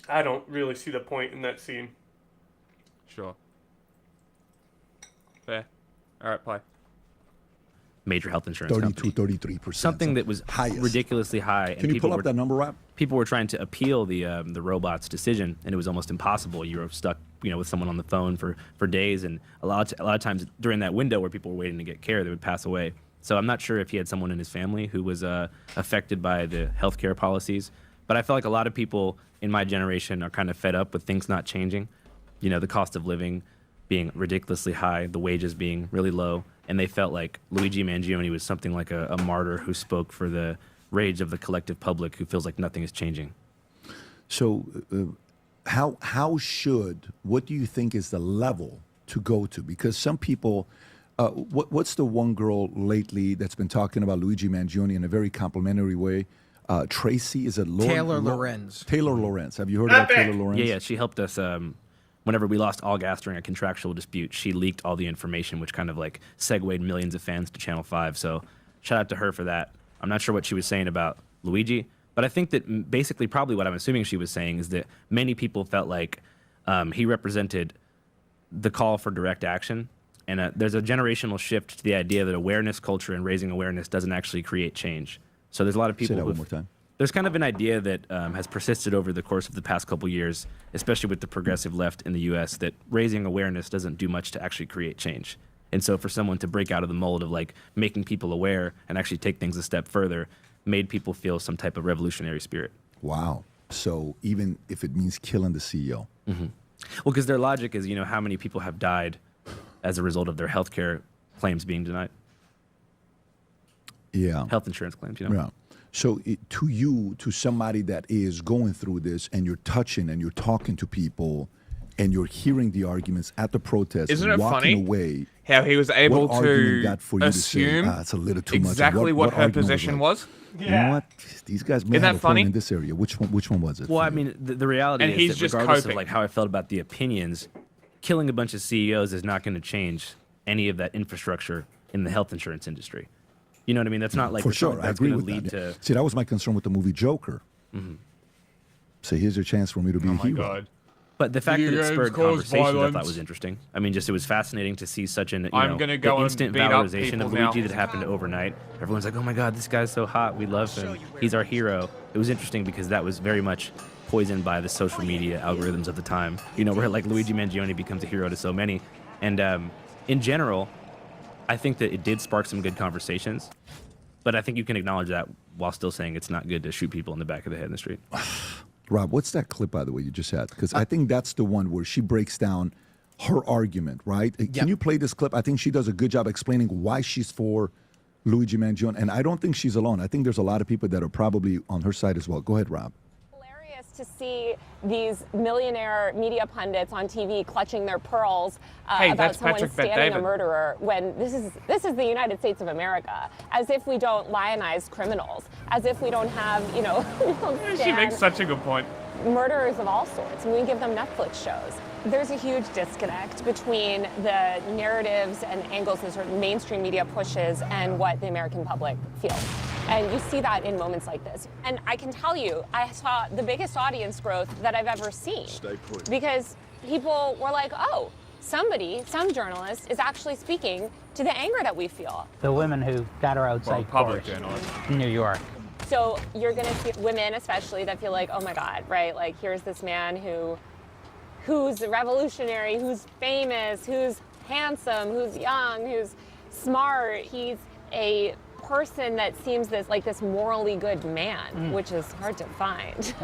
I don't really see the point in that scene. Sure. Fair. All right, play. Major health insurance 32, 33%. Something that was ridiculously high. Can you pull up that number, Rob? People were trying to appeal the robot's decision, and it was almost impossible. You were stuck, with someone on the phone for days, and a lot of times during that window where people were waiting to get care, they would pass away. So I'm not sure if he had someone in his family who was affected by the healthcare policies, but I feel like a lot of people in my generation are kind of fed up with things not changing. The cost of living being ridiculously high, the wages being really low, and they felt like Luigi Mangione was something like a martyr who spoke for the rage of the collective public who feels like nothing is changing. So what do you think is the level to go to? Because some people, what's the one girl lately that's been talking about Luigi Mangione in a very complimentary way? Tracy, is it Taylor Lorenz. Taylor Lorenz. Have you heard about Taylor Lorenz? Yeah, she helped us. Whenever we lost all gas during a contractual dispute, she leaked all the information, which kind of like segued millions of fans to Channel 5. So shout out to her for that. I'm not sure what she was saying about Luigi, but I think that basically probably what I'm assuming she was saying is that many people felt like he represented the call for direct action. And there's a generational shift to the idea that awareness culture and raising awareness doesn't actually create change. So there's a lot of people Say that one more time. There's kind of an idea that has persisted over the course of the past couple years, especially with the progressive left in the U.S., that raising awareness doesn't do much to actually create change. And so for someone to break out of the mold of like making people aware and actually take things a step further made people feel some type of revolutionary spirit. Wow. So even if it means killing the CEO. Mm-hmm. Well, because their logic is, how many people have died as a result of their healthcare claims being denied. Yeah. Health insurance claims, Yeah. So to somebody that is going through this and you're touching and you're talking to people and you're hearing the arguments at the protest, isn't it walking funny away, how he was able what to got for you assume to say, it's a little too exactly much. what her position was? You know what? These guys may Isn't have that a point funny? in this area. Which one was it? Well, I mean, the reality And is he's that just regardless coping. of like how I felt about the opinions, killing a bunch of CEOs is not going to change any of that infrastructure in the health insurance industry. You know what I mean? That's not like for sure. I that's agree gonna with lead that. to. See, that was my concern with the movie Joker. Mm-hmm. Say, here's your chance for me to be a hero. God. But the fact that Video it spurred games cause conversations, I thought violence. was interesting. I mean, just it was fascinating to see such an I'm gonna go the and instant beat up valorization of people now. Luigi that happened overnight. Everyone's like, "Oh my God, this guy's so hot. We love him. He's our hero." It was interesting because that was very much poisoned by the social media algorithms of the time. You know, where like Luigi Mangione becomes a hero to so many, and in general, I think that it did spark some good conversations. But I think you can acknowledge that while still saying it's not good to shoot people in the back of the head in the street. Rob, what's that clip, by the way, you just had? Because I think that's the one where she breaks down her argument, right? Can you play this clip? I think she does a good job explaining why she's for Luigi Mangione. And I don't think she's alone. I think there's a lot of people that are probably on her side as well. Go ahead, Rob. To see these millionaire media pundits on TV clutching their pearls about someone standing a murderer when this is the United States of America, as if we don't lionize criminals, as if we don't have, we don't She makes such a good point. murderers of all sorts, and we give them Netflix shows. There's a huge disconnect between the narratives and angles that sort of mainstream media pushes and what the American public feels. And you see that in moments like this. And I can tell you, I saw the biggest audience growth that I've ever seen. Stay put. Because people were like, oh, some journalist is actually speaking to the anger that we feel. The women who got her outside court in New York. So you're gonna see women especially that feel like, oh my God, right? Like here's this man who's revolutionary, who's famous, who's handsome, who's young, who's smart. He's a person that seems this morally good man, which is hard to find.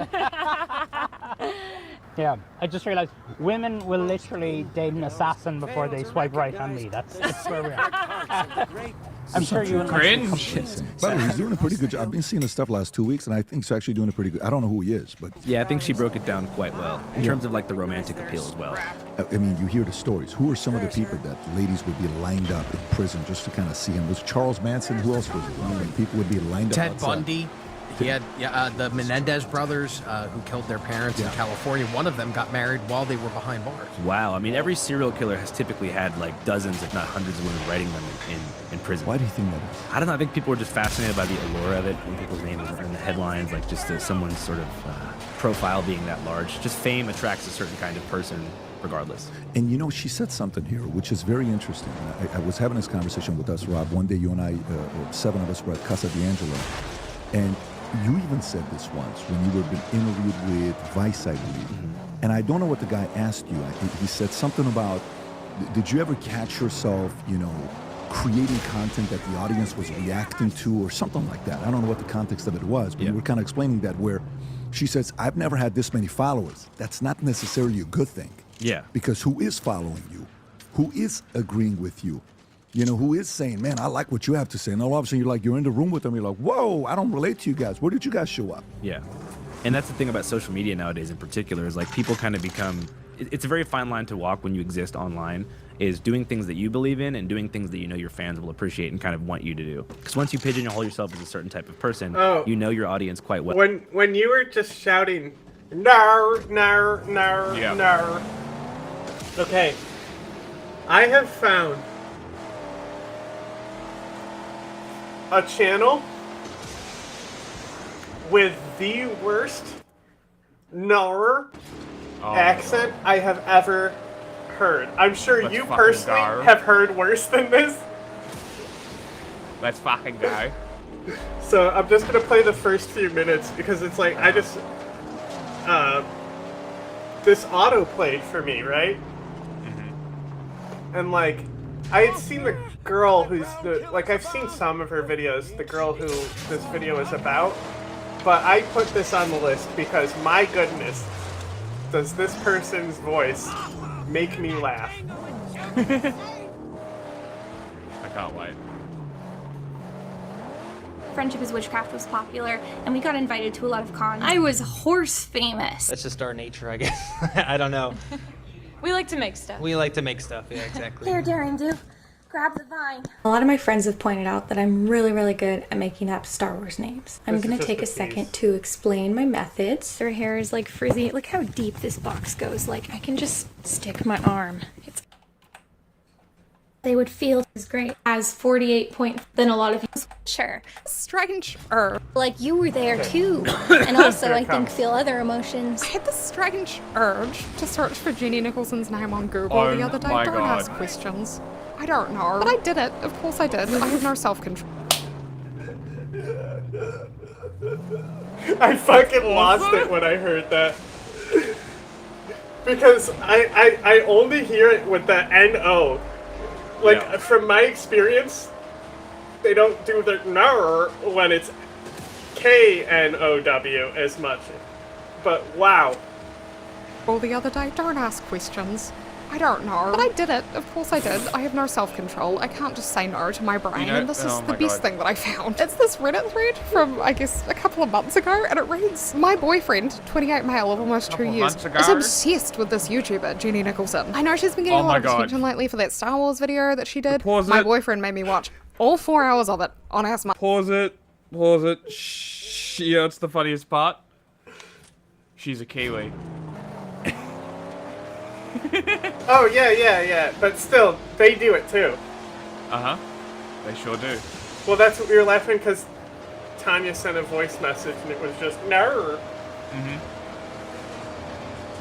Yeah, I just realized women will literally date an assassin before they swipe right on me. That's where we are. I'm sure you cringe. By the way, he's doing a pretty good job. I've been seeing his stuff the last 2 weeks, and I think he's actually doing a pretty good. I don't know who he is, but Yeah, I think she broke it down quite well in terms of like the romantic appeal as well. I mean, you hear the stories. Who are some of the people that ladies would be lined up in prison just to kind of see him? Was Charles Manson? Who else was it? I mean, people would be lined up Ted outside. Bundy. He had the Menendez brothers who killed their parents in California. One of them got married while they were behind bars. Wow, I mean, every serial killer has typically had like dozens, if not hundreds of women writing them in prison. Why do you think that is? I don't know. I think people are just fascinated by the allure of it when people's names are in the headlines, like just someone's sort of profile being that large. Just fame attracts a certain kind of person regardless. And you know, she said something here, which is very interesting. I was having this conversation with us, Rob. One day, you and I, 7 of us were at Casa D'Angelo, and you even said this once when you were being interviewed with Vice, I believe. And I don't know what the guy asked you. He said something about, did you ever catch yourself, creating content that the audience was reacting to or something like that? I don't know what the context of it was, but you were kind of explaining that where she says, I've never had this many followers. That's not necessarily a good thing. Yeah. Because who is following you? Who is agreeing with you? Who is saying, man, I like what you have to say. And all of a sudden you're in the room with them, you're like, whoa, I don't relate to you guys. Where did you guys show up? Yeah. And that's the thing about social media nowadays in particular is like people kind of become, it's a very fine line to walk when you exist online, is doing things that you believe in and doing things that your fans will appreciate and kind of want you to do. Because once you pigeonhole yourself as a certain type of person, you know your audience quite well. When you were just shouting, no, no, no, no. Okay. I have found a channel with the worst accent I have ever heard. I'm sure you personally have heard worse than this. Let's fucking go. So I'm just gonna play the first few minutes because it's like I just this auto played for me, right? And like I had seen the girl I've seen some of her videos, the girl who this video is about, but I put this on the list because my goodness, does this person's voice make me laugh. I can't wait. Friendship is Witchcraft was popular, and we got invited to a lot of cons. I was horse famous. That's just our nature, I guess. I don't know. We like to make stuff. We like to make stuff, yeah, exactly. Here, Darren, grab the vine. A lot of my friends have pointed out that I'm really, really good at making up Star Wars names. I'm gonna take a second to explain my methods. Their hair is like frizzy. Look how deep this box goes. Like, I can just stick my arm. they would feel is great. As 48 points, then a lot of you. Sure. Strange. Like you were there too. And also, I think, feel other emotions. I had this strange urge to search for Jenny Nicholson's name on Google the other day. Don't ask questions. I don't know. But I did it. Of course I did. I have no self-control. I fucking lost it when I heard that. Because I only hear it with the N-O. Like, from my experience, they don't do the nar when it's K-N-O-W as much. But wow. The other day, don't ask questions. I don't know. But I did it. Of course I did. I have no self-control. I can't just say no to my brain. And this is the best thing that I found. It's this Reddit thread from, I guess, a couple of months ago. And it reads, my boyfriend, 28 male of almost 2 years, is obsessed with this YouTuber, Jenny Nicholson. I know she's been getting a lot of attention lately for that Star Wars video that she did. My boyfriend made me watch all 4 hours of it on our smart. Pause it. Shh. Yeah, it's the funniest part. She's a Kiwi. Oh, yeah. But still, they do it too. Uh-huh. They sure do. Well, that's what we were laughing because Tanya sent a voice message and it was just, no.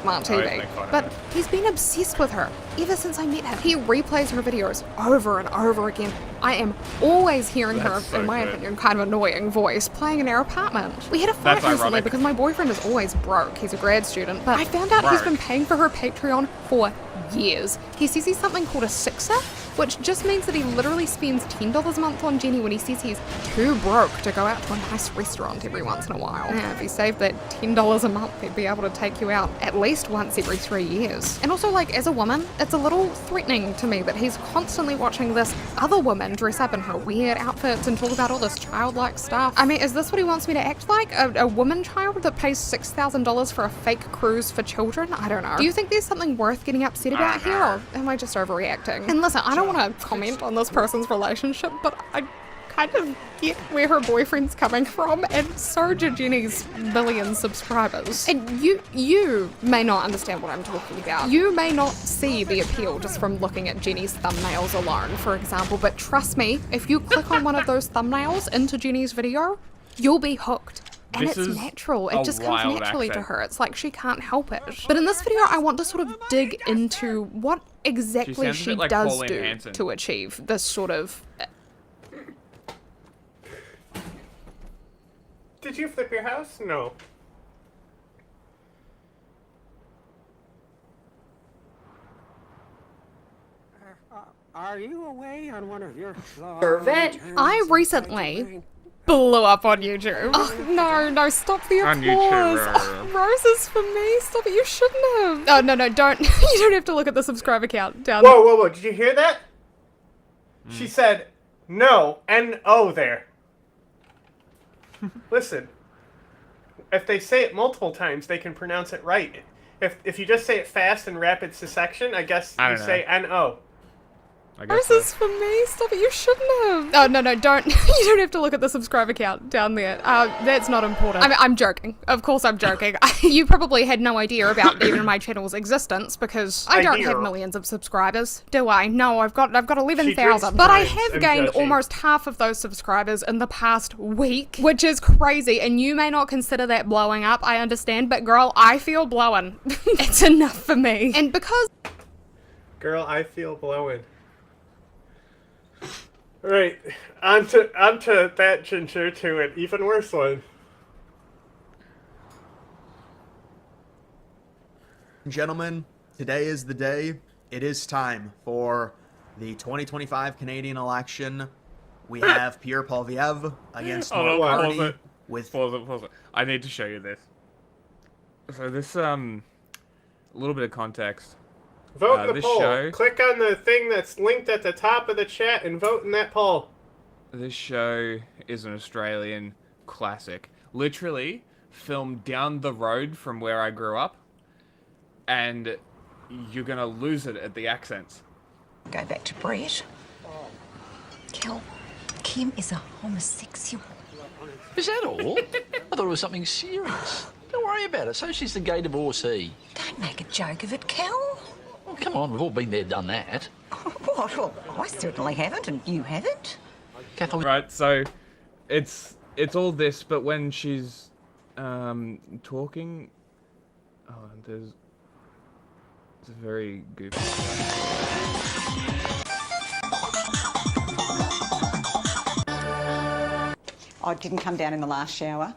Smart TV. But he's been obsessed with her ever since I met him. He replays her videos over and over again. I am always hearing her, in my opinion, kind of annoying voice playing in our apartment. We had a fight recently because my boyfriend is always broke. He's a grad student, but I found out he's been paying for her Patreon for years. He says he's something called a sixer, which just means that he literally spends $10 a month on Jenny when he says he's too broke to go out to a nice restaurant every once in a while. Yeah, if he saved that $10 a month, he'd be able to take you out at least once every 3 years. And also, like, as a woman, it's a little threatening to me that he's constantly watching this other woman dress up in her weird outfits and talk about all this childlike stuff. I mean, is this what he wants me to act like? A woman child that pays $6,000 for a fake cruise for children? I don't know. Do you think there's something worth getting upset about here, or am I just overreacting? And listen, I don't want to comment on this person's relationship, but I kind of get where her boyfriend's coming from, and so do Jenny's million subscribers. And you may not understand what I'm talking about. You may not see the appeal just from looking at Jenny's thumbnails alone, for example, but trust me, if you click on one of those thumbnails into Jenny's video, you'll be hooked. And it's natural. It just comes naturally to her. It's like she can't help it. But in this video, I want to sort of dig into what exactly she does do to achieve this sort of... Did you flip your house? No. Are you away on one of your Servant? I recently blew up on YouTube. Oh, no, stop the applause. Oh, roses for me. Stop it, you shouldn't have. Oh, no, don't. You don't have to look at the subscriber count down there. Whoa, did you hear that? She said, no, N-O there. Listen, if they say it multiple times, they can pronounce it right. If you just say it fast in rapid succession, I guess you say N-O. Roses for me. Stop it, you shouldn't have. Oh, no, don't. You don't have to look at the subscriber count down there. That's not important. I mean, I'm joking. Of course I'm joking. You probably had no idea about even my channel's existence because I don't have millions of subscribers, do I? No, I've got 11,000. But I have gained almost half of those subscribers in the past week, which is crazy, and you may not consider that blowing up, I understand, but girl, I feel blowing. It's enough for me. And because... Girl, I feel blowing. Right, on to that ginger to an even worse one. Gentlemen, today is the day. It is time for the 2025 Canadian election. We have Pierre Poilievre against Mark Carney with... Pause it. I need to show you this. So this, a little bit of context. Vote in the poll. Click on the thing that's linked at the top of the chat and vote in that poll. This show is an Australian classic. Literally filmed down the road from where I grew up. And you're going to lose it at the accents. Go back to Brett. Kel, Kim is a homosexual. Is that all? I thought it was something serious. Don't worry about it. So she's the gay divorcee. Don't make a joke of it, Kel. Oh, come on, we've all been there, done that. What? Well, I certainly haven't, and you haven't. Kathleen. Right, so it's all this, but when she's talking, there's a very goofy. I didn't come down in the last shower.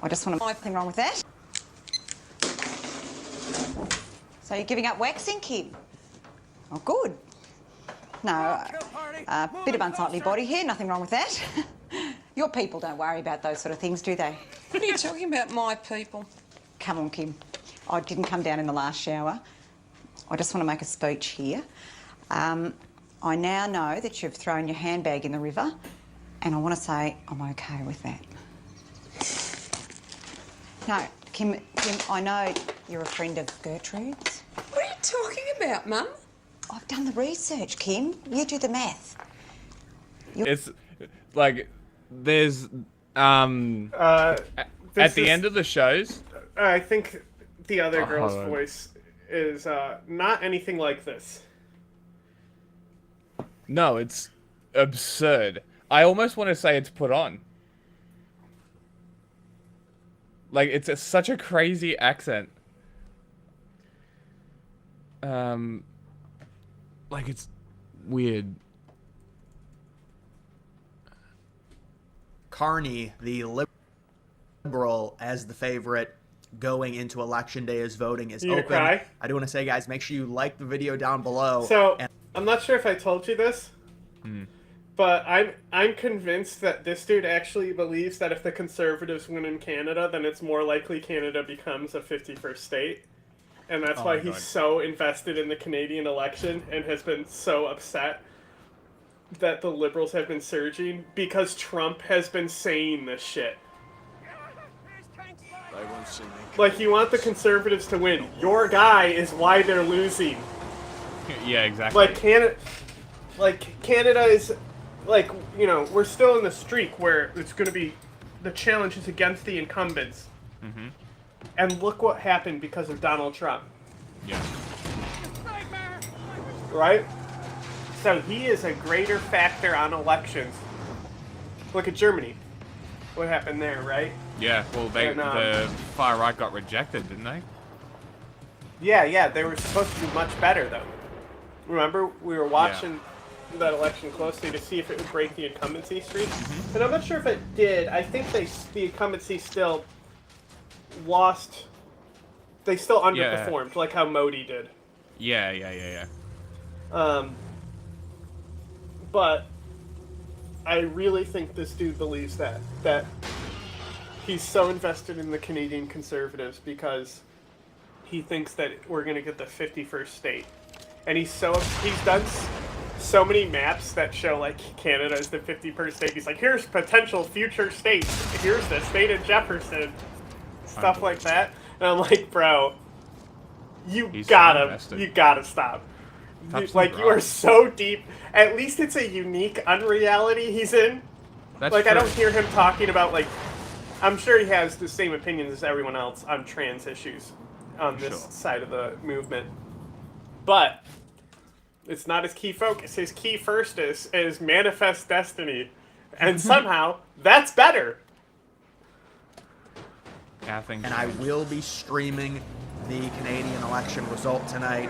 I just want to... Nothing wrong with that. So you're giving up waxing, Kim? Oh, good. No, a bit of unsightly body hair, nothing wrong with that. Your people don't worry about those sort of things, do they? What are you talking about, my people? Come on, Kim. I didn't come down in the last shower. I just want to make a speech here. I now know that you've thrown your handbag in the river, and I want to say I'm okay with that. No, Kim, I know you're a friend of Gertrude's. What are you talking about, Mum? I've done the research, Kim. You do the math. It's like there's at the end of the shows. I think the other girl's voice is not anything like this. No, it's absurd. I almost want to say it's put on. Like, it's such a crazy accent. Like, it's weird. Carney, the liberal, as the favorite going into election day as voting is open. Cry? I do want to say, guys, make sure you like the video down below. So, I'm not sure if I told you this, but I'm convinced that this dude actually believes that if the Conservatives win in Canada, then it's more likely Canada becomes a 51st state. And that's why he's so invested in the Canadian election and has been so upset that the Liberals have been surging because Trump has been saying this shit. Like, you want the Conservatives to win. Your guy is why they're losing. Yeah, exactly. Canada is, like, you know, we're still in the streak where it's going to be the challenge is against the incumbents. Mm-hmm. And look what happened because of Donald Trump. Yeah. Right? So he is a greater factor on elections. Look at Germany. What happened there, right? Yeah, well, the far right got rejected, didn't they? Yeah, they were supposed to do much better, though. Remember, we were watching that election closely to see if it would break the incumbency streak. Mm-hmm. And I'm not sure if it did. I think the incumbency still lost. They still underperformed, like how Modi did. Yeah. But I really think this dude believes that he's so invested in the Canadian Conservatives because he thinks that we're going to get the 51st state. And he's done so many maps that show, like, Canada is the 51st state. He's like, here's potential future states. Here's the state of Jefferson. Stuff like that. And I'm like, bro, you gotta stop. You are so deep. At least it's a unique unreality he's in. That's like, true. I don't hear him talking about, like, I'm sure he has the same opinions as everyone else on trans issues on this side of the movement. But it's not his key focus. His key first is manifest destiny. And somehow, that's better. And I will be streaming the Canadian election result tonight.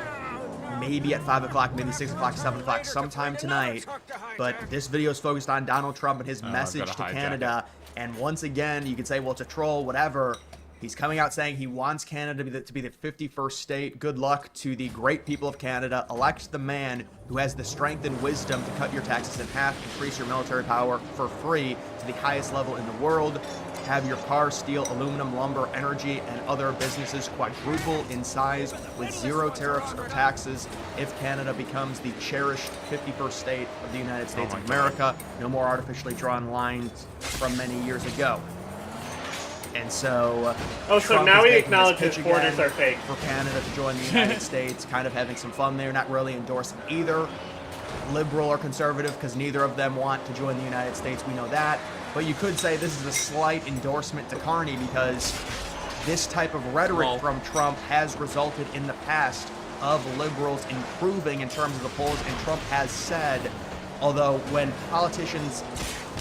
Maybe at 5 o'clock, maybe 6 o'clock, 7 o'clock, sometime tonight. But this video is focused on Donald Trump and his message to Canada. And once again, you could say, well, it's a troll, whatever. He's coming out saying he wants Canada to be the 51st state. Good luck to the great people of Canada. Elect the man who has the strength and wisdom to cut your taxes in half, increase your military power for free to the highest level in the world, have your car, steel, aluminum, lumber, energy, and other businesses quadruple in size with zero tariffs or taxes if Canada becomes the cherished 51st state of the United States of America. No more artificially drawn lines from many years ago. And so, so now we acknowledge his borders are fake. For Canada to join the United States, kind of having some fun there, not really endorsing either liberal or conservative, because neither of them want to join the United States, we know that. But you could say this is a slight endorsement to Carney, because this type of rhetoric from Trump has resulted in the past of liberals improving in terms of the polls, and Trump has said, although when politicians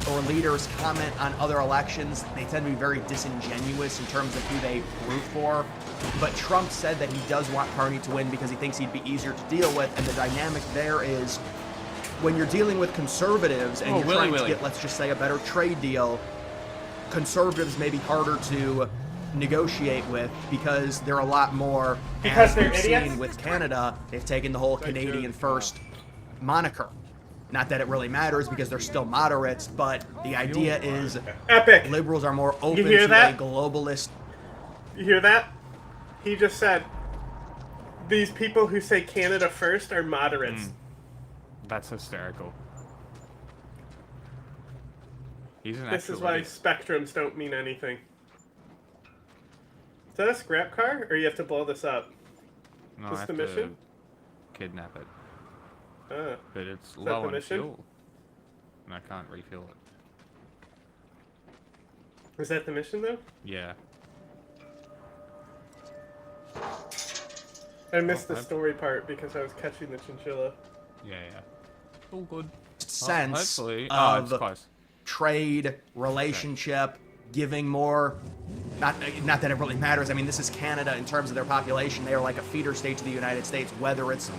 or leaders comment on other elections, they tend to be very disingenuous in terms of who they root for. But Trump said that he does want Carney to win because he thinks he'd be easier to deal with, and the dynamic there is when you're dealing with conservatives and you're trying to get, let's just say, a better trade deal, conservatives may be harder to negotiate with because they're a lot more, because as they're we've idiots? seen with Canada, they've taken the whole Canadian first moniker. Not that it really matters because they're still moderates, but the idea is epic. Liberals are more open hear to that? a globalist. You hear that? He just said these people who say Canada first are moderates. That's hysterical. He's an This is why spectrums don't mean anything. Is that a scrap car, or you have to blow this up? No, is I this have the mission? to kidnap it. But it's Is that low the on mission? fuel, and I can't refill it. Is that the mission, though? Yeah. I missed the story part because I was catching the chinchilla. Yeah. All good. Sense hopefully. of it's close. trade, relationship, giving more. Not that it really matters. I mean, this is Canada in terms of their population. They are like a feeder state to the United States. Whether it's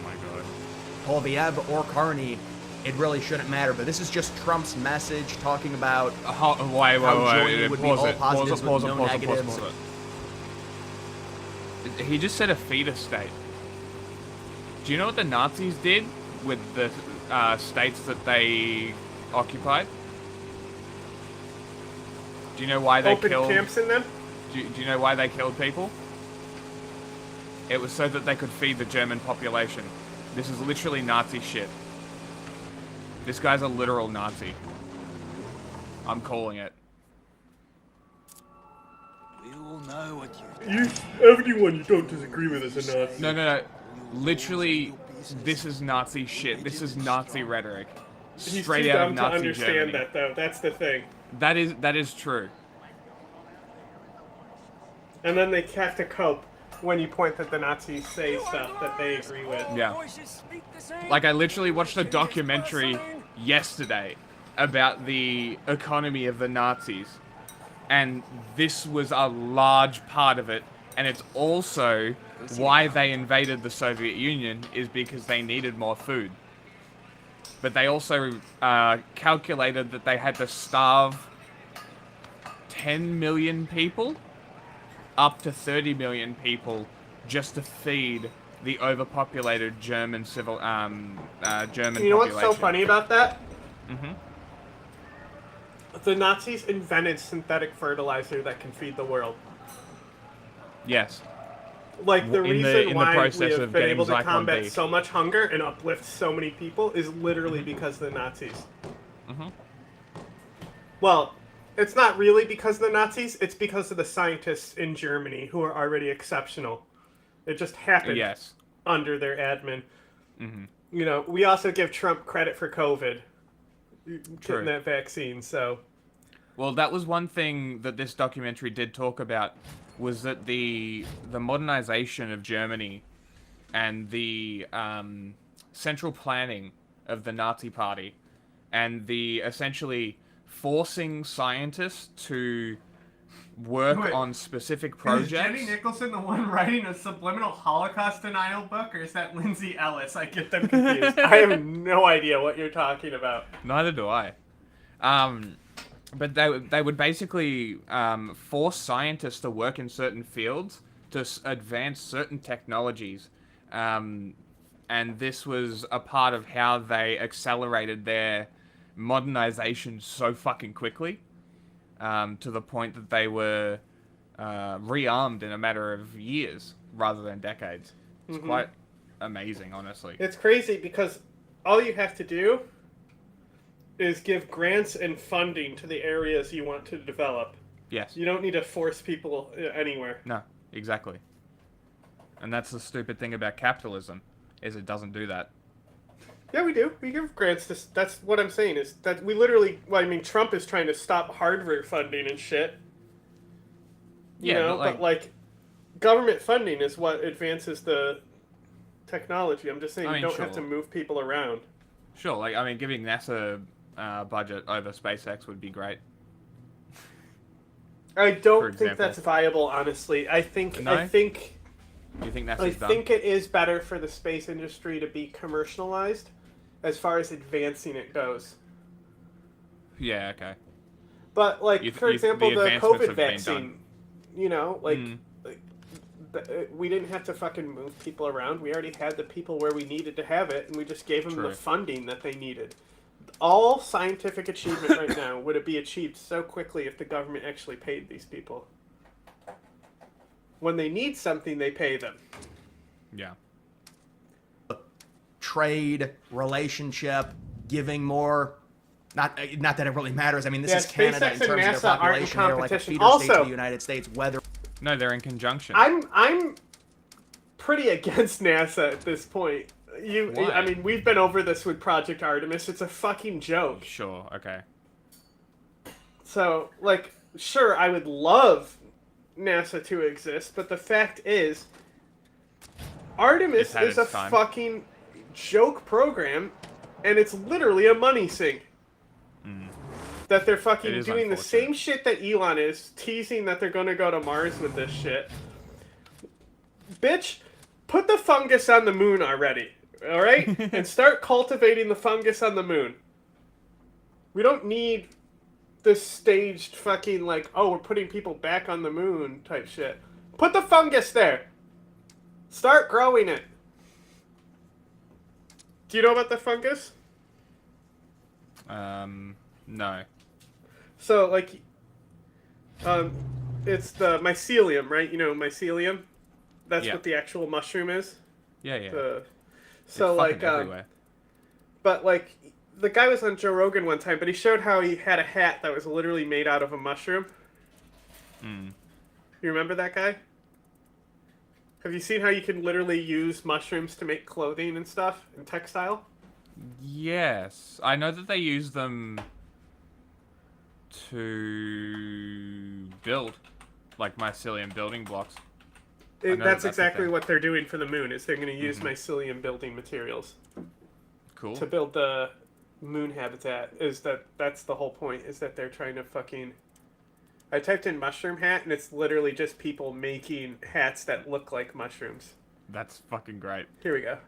Poilievre or Carney, it really shouldn't matter. But this is just Trump's message talking about how Germany would be all positives with no negatives. Pause it. He just said a feeder state. Do you know what the Nazis did with the states that they occupied? Do you know why they Open killed camps in them? Do you know why they killed people? It was so that they could feed the German population. This is literally Nazi shit. This guy's a literal Nazi. I'm calling it. We all know what Everyone you don't disagree with is a Nazi. No. Literally, this is Nazi shit. This is Nazi rhetoric. He's Straight too out dumb of to Nazi understand Germany. that, though. That's the thing. That is true. And then they have to cope when you point that the Nazis say stuff that they agree with. Yeah. Like, I literally watched a documentary yesterday about the economy of the Nazis. And this was a large part of it. And it's also why they invaded the Soviet Union is because they needed more food. But they also calculated that they had to starve 10 million people up to 30 million people just to feed the overpopulated German German population. You know what's so funny about that? Mm-hmm. The Nazis invented synthetic fertilizer that can feed the world. Yes. Like, the reason why we process have of been getting able to Zyklon combat B. so much hunger and uplift so many people is literally because of the Nazis. Mm-hmm. Well, it's not really because of the Nazis, it's because of the scientists in Germany who are already exceptional. It just happened under their admin. Mm-hmm. You know, we also give Trump credit for COVID. True. Getting that vaccine, so... Well, that was one thing that this documentary did talk about, was that the modernization of Germany and the central planning of the Nazi Party and the essentially forcing scientists to work on specific projects. Is Jenny Nicholson the one writing a subliminal Holocaust denial book, or is that Lindsay Ellis? I get them confused. I have no idea what you're talking about. Neither do I. But they would basically force scientists to work in certain fields to advance certain technologies. And this was a part of how they accelerated their modernization so fucking quickly. To the point that they were rearmed in a matter of years rather than decades. It's quite amazing, honestly. It's crazy because all you have to do is give grants and funding to the areas you want to develop. Yes. You don't need to force people anywhere. No, exactly. And that's the stupid thing about capitalism, is it doesn't do that. Yeah, we do. We give grants to... That's what I'm saying, is that we literally... Well, I mean, Trump is trying to stop hardware funding and shit. You know, but government funding is what advances the technology. I'm just saying you don't have to move people around. Sure, like, I mean, giving NASA budget over SpaceX would be great. I don't think that's viable, honestly. I think You think NASA's done? I think it is better for the space industry to be commercialized as far as advancing it goes. Yeah, okay. But, like, for example, the COVID vaccine, you know, like, we didn't have to fucking move people around. We already had the people where we needed to have it, and we just gave them the funding that they needed. All scientific achievement right now would it be achieved so quickly if the government actually paid these people. When they need something, they pay them. Yeah. Trade, relationship, giving more. Not that it really matters. I mean, this is Canada in terms of their population. They're like a feeder state to the United States. Whether no, they're in conjunction. I'm pretty against NASA at this point. Why? I mean, we've been over this with Project Artemis. It's a fucking joke. Sure. Okay. So, like, sure, I would love NASA to exist, but the fact is, Artemis is a fucking joke program, and it's literally a money sink. That they're fucking doing the same shit that Elon is, teasing that they're gonna go to Mars with this shit. Bitch, put the fungus on the moon already, alright? And start cultivating the fungus on the moon. We don't need this staged fucking, like, oh, we're putting people back on the moon type shit. Put the fungus there. Start growing it. Do you know about the fungus? No. So, like, it's the mycelium, right? You know mycelium? That's what the actual mushroom is? Yeah. So, like, everywhere. But, like, the guy was on Joe Rogan one time, but he showed how he had a hat that was literally made out of a mushroom. You remember that guy? Have you seen how you can literally use mushrooms to make clothing and stuff and textile? Yes. I know that they use them to build, like, mycelium building blocks. That's exactly what they're doing for the moon, is they're going to use mycelium building materials. Cool. To build the moon habitat. That's the whole point, is that they're trying to fucking... I typed in mushroom hat, and it's literally just people making hats that look like mushrooms. That's fucking great. Here we go.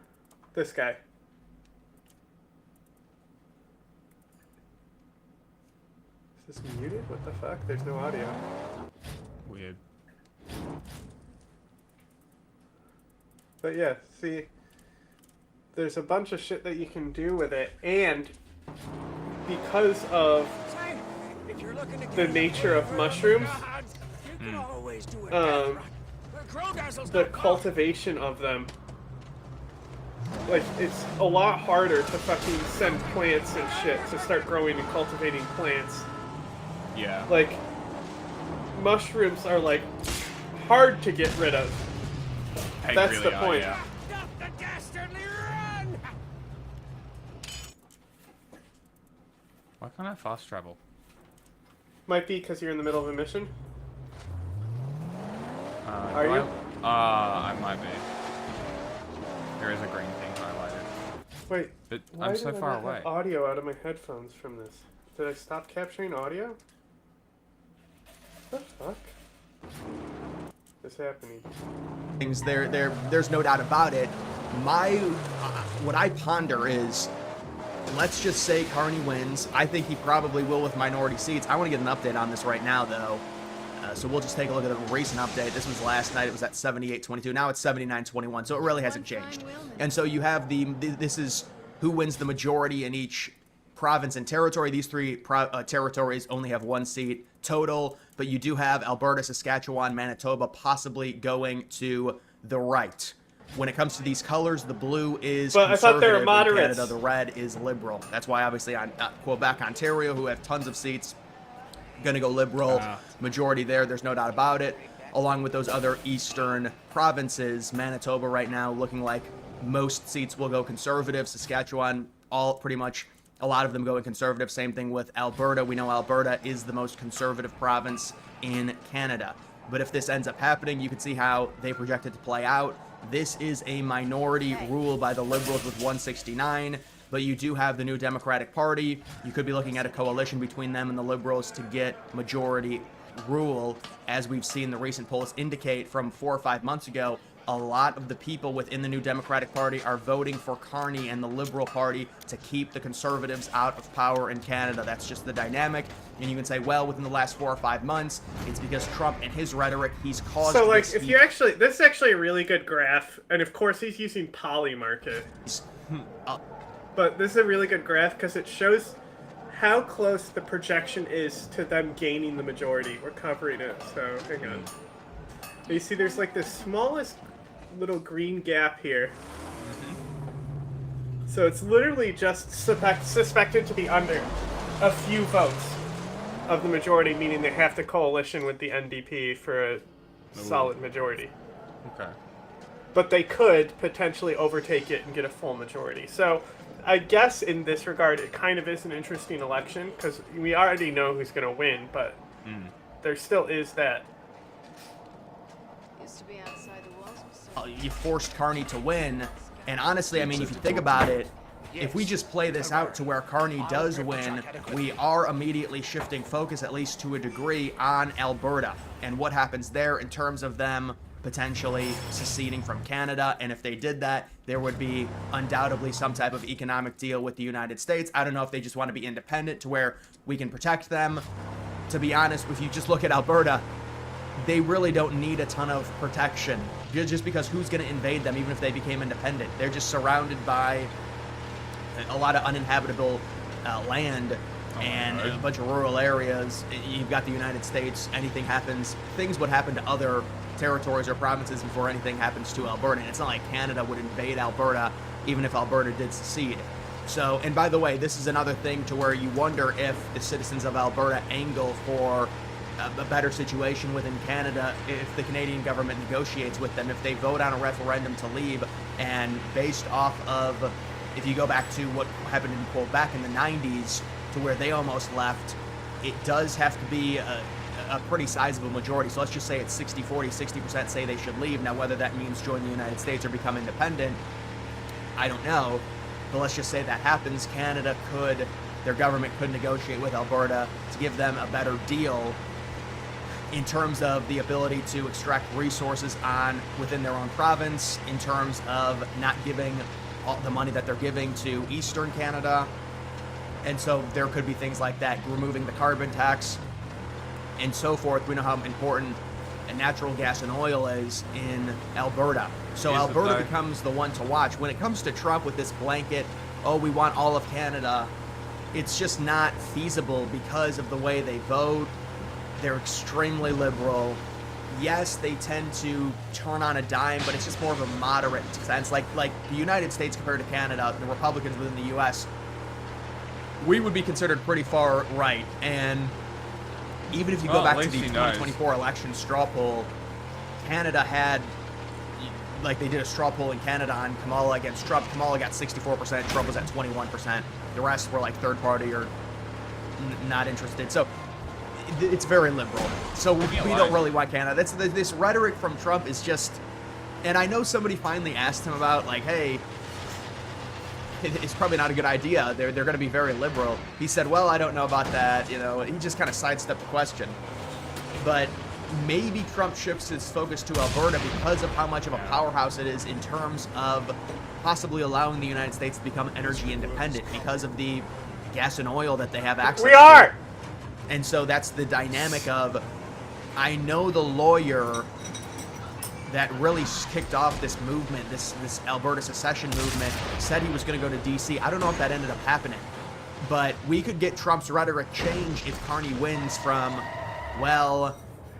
This guy. Is this muted? What the fuck? There's no audio. Weird. But yeah, see, there's a bunch of shit that you can do with it, and because of the nature of mushrooms, the cultivation of them, like, it's a lot harder to fucking send plants and shit to start growing and cultivating plants. Yeah. Like, mushrooms are, like, hard to get rid of. That's really the point. yeah. Why can't I fast travel? Might be because you're in the middle of a mission. Are you? I might be. There is a green thing highlighted. Wait, but why I'm so did I far not away. have audio out of my headphones from this? Did I stop capturing audio? What the fuck is happening? Things there's no doubt about it. What I ponder is, let's just say Carney wins. I think he probably will with minority seats. I want to get an update on this right now, though. So we'll just take a look at the recent update. This was last night. It was at 78-22. Now it's 79-21. So it really hasn't changed. And so you have this is who wins the majority in each province and territory. These three territories only have one seat total, but you do have Alberta, Saskatchewan, Manitoba possibly going to the right. When it comes to these colors, the blue is but conservative I thought they were in moderates. Canada, the red is liberal. That's why obviously on Quebec, Ontario, who have tons of seats, going to go liberal. Majority there's no doubt about it. Along with those other eastern provinces, Manitoba right now looking like most seats will go conservative. Saskatchewan, pretty much a lot of them going conservative. Same thing with Alberta. We know Alberta is the most conservative province in Canada. But if this ends up happening, you can see how they project it to play out. This is a minority rule by the Liberals with 169, but you do have the new Democratic Party. You could be looking at a coalition between them and the Liberals to get majority rule. As we've seen the recent polls indicate from 4 or 5 months ago, a lot of the people within the new Democratic Party are voting for Carney and the Liberal Party to keep the Conservatives out of power in Canada. That's just the dynamic. And you can say, well, within the last 4 or 5 months, it's because Trump and his rhetoric, he's caused. So, like, if you actually, this is actually a really good graph, and of course he's using Polymarket. But this is a really good graph because it shows how close the projection is to them gaining the majority. We're covering it, so hang on. You see, there's like the smallest little green gap here. So it's literally just suspected to be under a few votes of the majority, meaning they have to coalition with the NDP for a solid majority. Okay. But they could potentially overtake it and get a full majority. So I guess in this regard, it kind of is an interesting election because we already know who's going to win, but there still is that. You forced Carney to win, and honestly, I mean, if you think about it, if we just play this out to where Carney does win, we are immediately shifting focus, at least to a degree, on Alberta and what happens there in terms of them potentially seceding from Canada. And if they did that, there would be undoubtedly some type of economic deal with the United States. I don't know if they just want to be independent to where we can protect them. To be honest, if you just look at Alberta, they really don't need a ton of protection, just because who's going to invade them even if they became independent? They're just surrounded by a lot of uninhabitable land and a bunch of rural areas. You've got the United States. Anything happens, things would happen to other territories or provinces before anything happens to Alberta. And it's not like Canada would invade Alberta even if Alberta did secede. So, and by the way, this is another thing to where you wonder if the citizens of Alberta angle for a better situation within Canada if the Canadian government negotiates with them, if they vote on a referendum to leave. And based off of, if you go back to what happened in Quebec in the 90s to where they almost left, it does have to be a pretty sizable majority. So let's just say it's 60-40, 60% say they should leave. Now, whether that means join the United States or become independent, I don't know. But let's just say that happens. Canada could, their government could negotiate with Alberta to give them a better deal in terms of the ability to extract resources within their own province, in terms of not giving all the money that they're giving to Eastern Canada. And so there could be things like that, removing the carbon tax and so forth. We know how important natural gas and oil is in Alberta. So Alberta becomes the one to watch. When it comes to Trump with this blanket, oh, we want all of Canada, it's just not feasible because of the way they vote. They're extremely liberal. Yes, they tend to turn on a dime, but it's just more of a moderate sense. Like the United States compared to Canada, the Republicans within the U.S., we would be considered pretty far right. And even if you go back to the 2024 election straw poll, Canada had, like they did a straw poll in Canada on Kamala against Trump. Kamala got 64%, Trump was at 21%. The rest were like third party or not interested. So it's very liberal. So we don't really want Canada. This rhetoric from Trump is just, and I know somebody finally asked him about, like, hey, it's probably not a good idea. They're going to be very liberal. He said, well, I don't know about that. You know, he just kind of sidestepped the question. But maybe Trump shifts his focus to Alberta because of how much of a powerhouse it is in terms of possibly allowing the United States to become energy independent because of the gas and oil that they have access to. And so that's the dynamic of, I know the lawyer that really kicked off this movement, this Alberta secession movement, said he was going to go to D.C. I don't know if that ended up happening. But we could get Trump's rhetoric change if Carney wins from, well,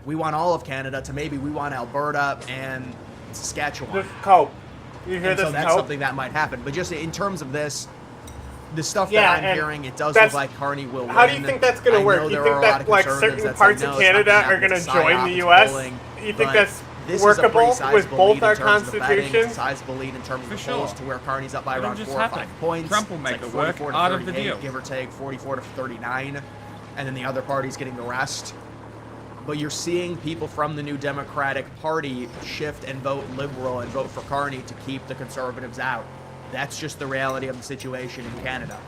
we want all of Canada to maybe we want Alberta and Saskatchewan. This cope. You hear and this so that's cope? something that might happen. But just in terms of this, the stuff that I'm hearing, it does look like Carney will win. How do you think that's going to work? You think that like certain parts of Canada are going to join the U.S.? You think that's workable with both our constitutions? Sizable lead in terms of the polls to where Carney's up by around 4 or 5 points. Trump will make it work out of the deal. Give or take 44 to 39, and then the other party's getting the rest. but you're seeing people from the New Democratic Party shift and vote Liberal and vote for Carney to keep the Conservatives out. That's just the reality of the situation in Canada.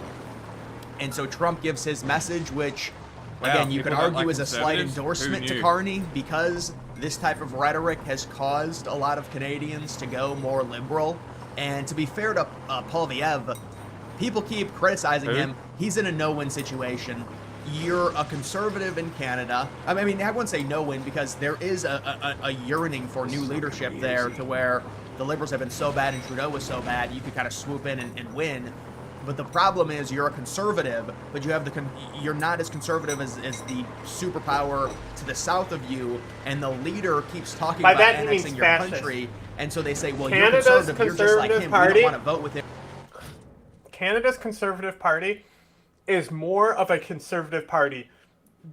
And so Trump gives his message, which, again, you could argue is a slight endorsement to Carney, because this type of rhetoric has caused a lot of Canadians to go more liberal. And to be fair to Poilievre, people keep criticizing him. He's in a no-win situation. You're a conservative in Canada. I mean, I wouldn't say no-win, because there is a yearning for new leadership there, to where the Liberals have been so bad and Trudeau was so bad, you could kind of swoop in and win. But the problem is you're a conservative, but you have you're not as conservative as the superpower to the south of you, and the leader keeps talking about annexing your country, and so they say, well, Canada's you're conservative, you're just like him, we don't want to vote with him. Canada's Conservative Party is more of a conservative party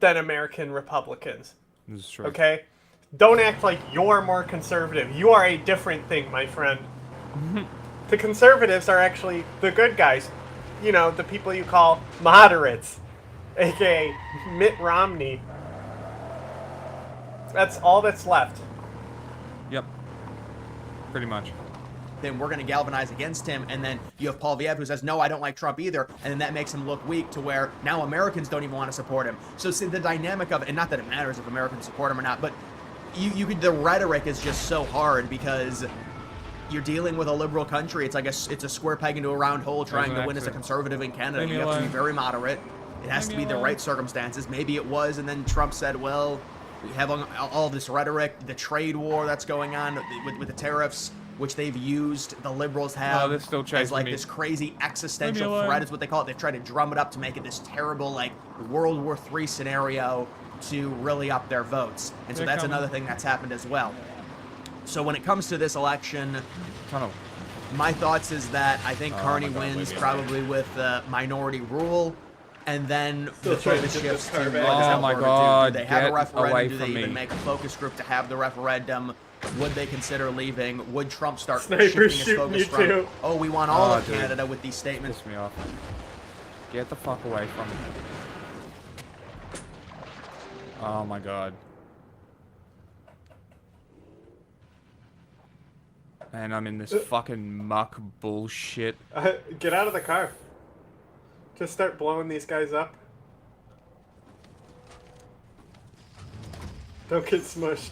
than American Republicans. This is true. Okay? Don't act like you're more conservative. You are a different thing, my friend. The conservatives are actually the good guys. You know, the people you call moderates, aka Mitt Romney. That's all that's left. Yep. Pretty much. Then we're going to galvanize against him, and then you have Poilievre who says, no, I don't like Trump either, and then that makes him look weak, to where now Americans don't even want to support him. So see, the dynamic of it, and not that it matters if Americans support him or not, but the rhetoric is just so hard, because you're dealing with a liberal country. It's like it's a square peg into a round hole trying to win as a conservative in Canada. You have to be very moderate. It has to be the right circumstances. Maybe it was, and then Trump said, well, we have all this rhetoric, the trade war that's going on with the tariffs, which they've used, the Liberals have, as like this crazy existential threat is what they call it. They've tried to drum it up to make it this terrible, like, World War III scenario to really up their votes. And so that's another thing that's happened as well. So when it comes to this election, my thoughts is that I think Carney wins probably with minority rule, and then the focus shifts to Alberta. Do they have a referendum? Do they even make a focus group to have the referendum? Would they consider leaving? Would Trump start shifting his focus from, oh, we want all of Canada with these statements? Piss me off. Get the fuck away from me. Oh my god. And I'm in this fucking muck bullshit. Get out of the car. Just start blowing these guys up. Don't get smushed.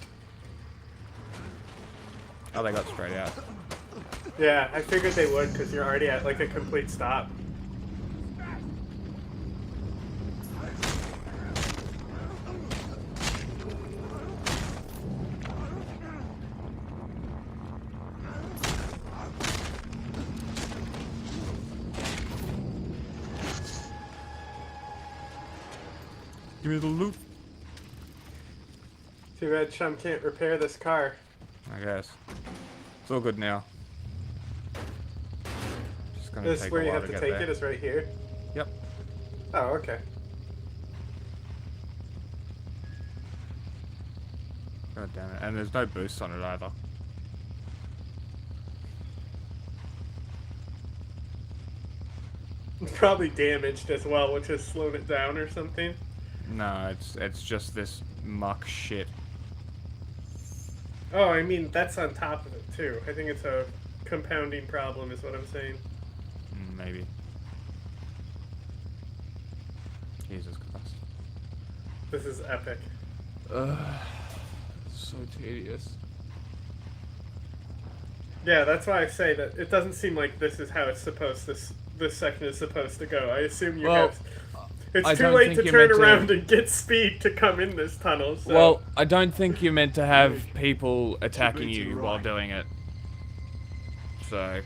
Oh, they got straight out. Yeah, I figured they would, because you're already at like a complete stop. Give me the loot. Too bad Chum can't repair this car. I guess. It's all good now. Just gonna this take where a you while have to get take there. it is right here? Yep. Oh, okay. God damn it. And there's no boost on it either. It's probably damaged as well, which has slowed it down or something. No, it's just this muck shit. Oh, I mean, that's on top of it, too. I think it's a compounding problem, is what I'm saying. Maybe. Jesus Christ. This is epic. So tedious. Yeah, that's why I say that it doesn't seem like this is how it's supposed this section is supposed to go. I assume you have... It's too late to turn around and get speed to come in this tunnel, so... Well, I don't think you're meant to have people attacking you while doing it. So...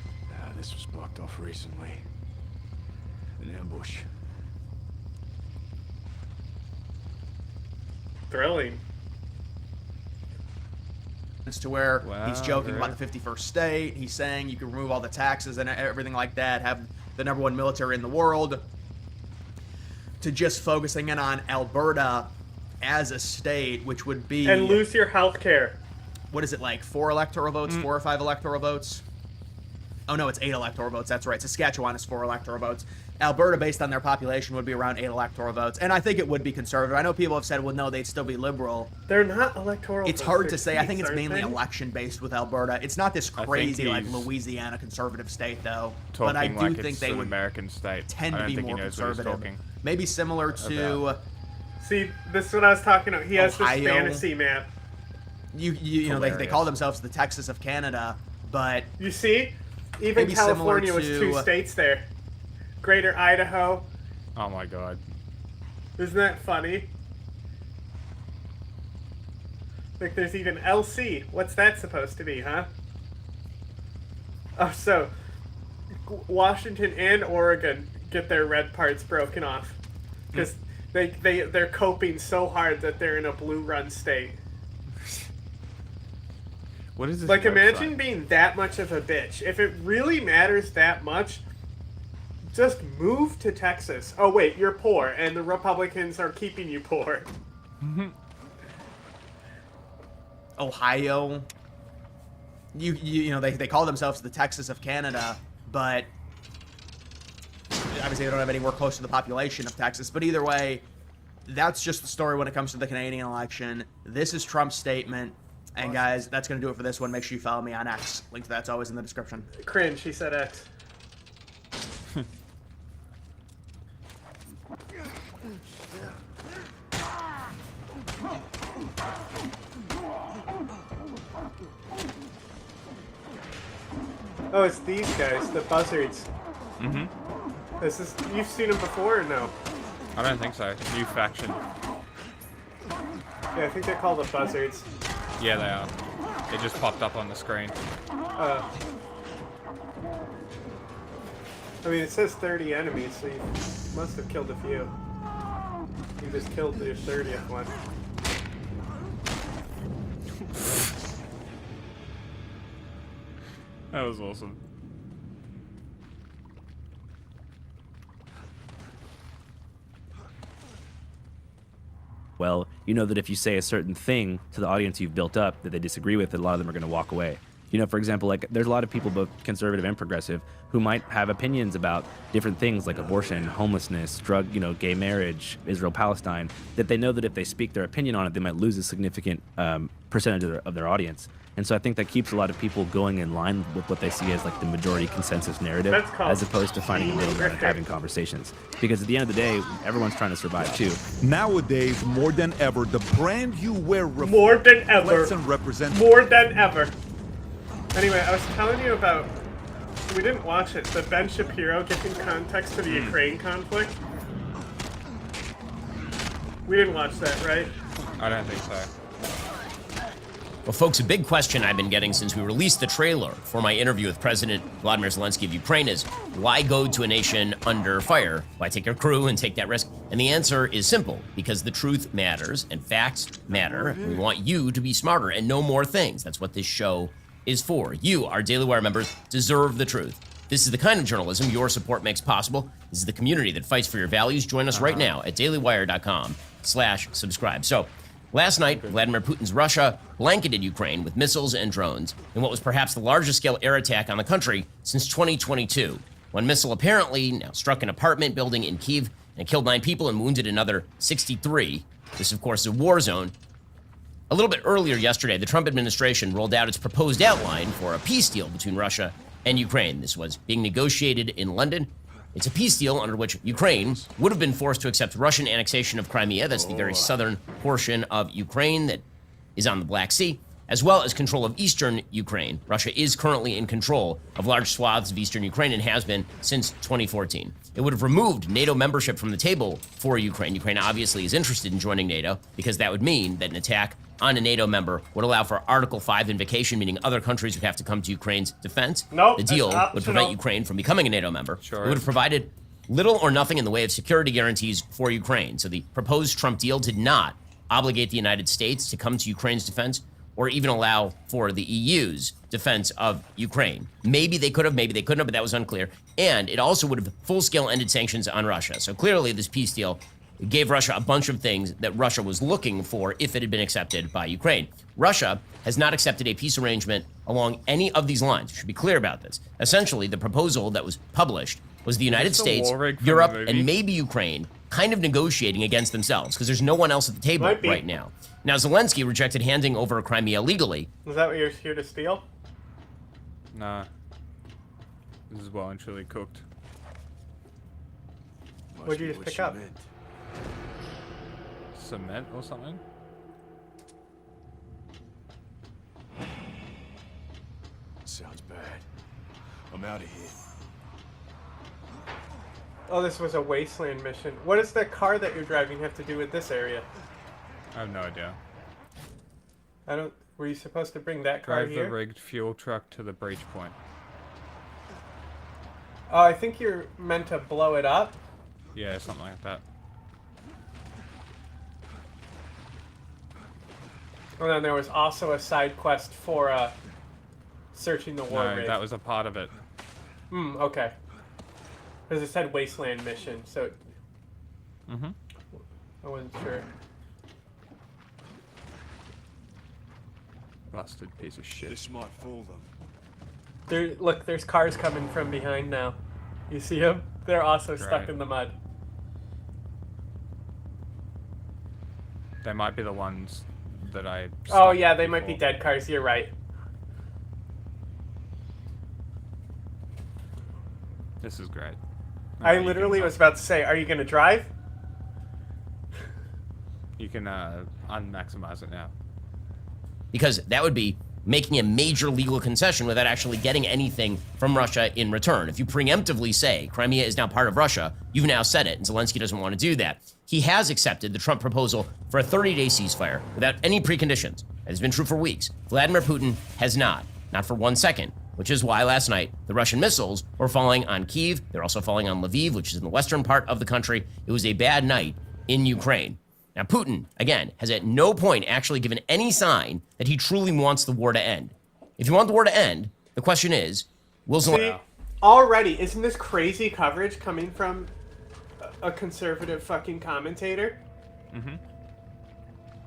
this was blocked off recently. An ambush. Thrilling. It's to where he's joking about the 51st state. He's saying you can remove all the taxes and everything like that, have the #1 military in the world, to just focusing in on Alberta as a state, which would be... And lose your health care. What is it, like 4 electoral votes? 4 or 5 electoral votes? Oh no, it's 8 electoral votes, that's right. Saskatchewan is 4 electoral votes. Alberta, based on their population, would be around 8 electoral votes, and I think it would be conservative. I know people have said, well, no, they'd still be liberal. They're not electoral. It's hard to say. I think it's mainly election-based with Alberta. It's not this crazy, like, Louisiana conservative state, though. But I do think they would American state. tend to be more conservative. Maybe similar to... See, this is what I was talking about. He has Ohio. this fantasy map. You know, they call themselves the Texas of Canada, but... You see? Even California was 2 states there. Greater Idaho. Oh my god. Isn't that funny? Like, there's even LC. What's that supposed to be, huh? Oh, so Washington and Oregon get their red parts broken off because they're coping so hard that they're in a blue-run state. What is this? Like, imagine being that much of a bitch. If it really matters that much, just move to Texas. Oh, wait, you're poor, and the Republicans are keeping you poor. Ohio. You know, they call themselves the Texas of Canada, but obviously they don't have anywhere close to the population of Texas. But either way, that's just the story when it comes to the Canadian election. This is Trump's statement. And guys, that's going to do it for this one. Make sure you follow me on X. Link to that's always in the description. Cringe, he said X. Oh, it's these guys, the buzzards. This is, you've seen them before or no? I don't think so. New faction. Yeah, I think they're called the buzzards. Yeah, they are. They just popped up on the screen. I mean, it says 30 enemies, so you must have killed a few. You just killed your 30th one. That was awesome. Well, you know that if you say a certain thing to the audience you've built up that they disagree with, that a lot of them are going to walk away. You know, for example, like there's a lot of people, both conservative and progressive, who might have opinions about different things like abortion, homelessness, drug, you know, gay marriage, Israel, Palestine, that they know that if they speak their opinion on it, they might lose a significant percentage of their audience. And so I think that keeps a lot of people going in line with what they see as like the majority consensus narrative, as opposed to finding a middle ground and having conversations. Because at the end of the day, everyone's trying to survive too. Nowadays, more than ever, the brand you wear more than ever and represents more than ever. Anyway, I was telling you about, we didn't watch it, the Ben Shapiro giving context to the Ukraine conflict. We didn't watch that, right? I don't think so. Well, folks, a big question I've been getting since we released the trailer for my interview with President Vladimir Zelensky of Ukraine is, why go to a nation under fire? Why take your crew and take that risk? And the answer is simple, because the truth matters and facts matter. We want you to be smarter and know more things. That's what this show is for. You, our Daily Wire members, deserve the truth. This is the kind of journalism your support makes possible. This is the community that fights for your values. Join us right now at dailywire.com/subscribe. So, last night, Vladimir Putin's Russia blanketed Ukraine with missiles and drones in what was perhaps the largest scale air attack on the country since 2022. One missile apparently now struck an apartment building in Kyiv and killed 9 people and wounded another 63. This, of course, is a war zone. A little bit earlier yesterday, the Trump administration rolled out its proposed outline for a peace deal between Russia and Ukraine. This was being negotiated in London. It's a peace deal under which Ukraine would have been forced to accept Russian annexation of Crimea, that's the very southern portion of Ukraine that is on the Black Sea, as well as control of eastern Ukraine. Russia is currently in control of large swaths of eastern Ukraine and has been since 2014. It would have removed NATO membership from the table for Ukraine. Ukraine obviously is interested in joining NATO because that would mean that an attack on a NATO member would allow for Article 5 invocation, meaning other countries would have to come to Ukraine's defense. Nope, the deal would prevent Ukraine from becoming a NATO member. It would have provided little or nothing in the way of security guarantees for Ukraine. So the proposed Trump deal did not obligate the United States to come to Ukraine's defense or even allow for the EU's defense of Ukraine. Maybe they could have, maybe they couldn't have, but that was unclear. And it also would have full-scale ended sanctions on Russia. So clearly this peace deal gave Russia a bunch of things that Russia was looking for if it had been accepted by Ukraine. Russia has not accepted a peace arrangement along any of these lines. We should be clear about this. Essentially, the proposal that was published was the United Is this the States, war rig from Europe, the movie? and maybe Ukraine kind of negotiating against themselves because there's no one else at the table right now. Now, Zelensky rejected handing over Crimea legally. Is that what you're here to steal? Nah. This is well and truly cooked. What'd you just pick up? Cement or something? Sounds bad. I'm out of here. Oh, this was a wasteland mission. What does the car that you're driving have to do with this area? I have no idea. I don't. Were you supposed to bring that car Drive here? the rigged fuel truck to the breach point. Oh, I think you're meant to blow it up. Yeah, something like that. And then there was also a side quest for searching the war No, rig. that was a part of it. Okay. Because it said wasteland mission, so Mm-hmm. I wasn't sure. Busted piece of shit. This might fool them. There, look, there's cars coming from behind now. You see them? They're also stuck Right. in the mud. They might be the ones that I... Oh yeah, they might be dead cars. You're right. This is great. I literally was about to say, are you going to drive? You can unmaximize it now. Because that would be making a major legal concession without actually getting anything from Russia in return. If you preemptively say Crimea is now part of Russia, you've now said it, and Zelensky doesn't want to do that. He has accepted the Trump proposal for a 30-day ceasefire without any preconditions. That has been true for weeks. Vladimir Putin has not for 1 second, which is why last night the Russian missiles were falling on Kyiv. They're also falling on Lviv, which is in the western part of the country. It was a bad night in Ukraine. Now, Putin, again, has at no point actually given any sign that he truly wants the war to end. If you want the war to end, the question is, will Zelensky... Already, isn't this crazy coverage coming from a conservative fucking commentator? Mm-hmm.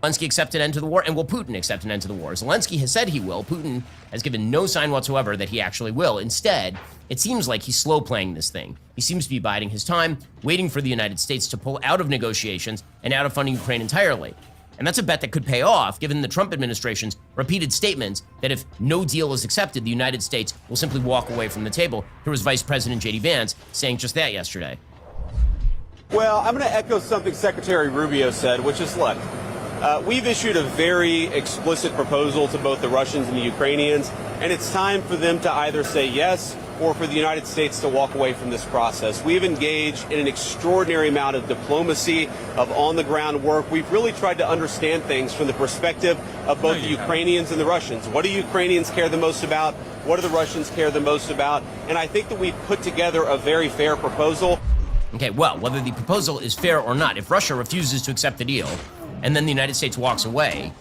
Zelensky accept an end to the war, and will Putin accept an end to the war? Zelensky has said he will. Putin has given no sign whatsoever that he actually will. Instead, it seems like he's slow playing this thing. He seems to be biding his time, waiting for the United States to pull out of negotiations and out of funding Ukraine entirely. And that's a bet that could pay off, given the Trump administration's repeated statements that if no deal is accepted, the United States will simply walk away from the table. Here was Vice President J.D. Vance saying just that yesterday. Well, I'm going to echo something Secretary Rubio said, which is, look, we've issued a very explicit proposal to both the Russians and the Ukrainians, and it's time for them to either say yes or for the United States to walk away from this process. We've engaged in an extraordinary amount of diplomacy, of on-the-ground work. We've really tried to understand things from the perspective of both the Ukrainians and the Russians. What do Ukrainians care the most about? What do the Russians care the most about? And I think that we've put together a very fair proposal. Okay, well, whether the proposal is fair or not, if Russia refuses to accept the deal, and then the United States walks away,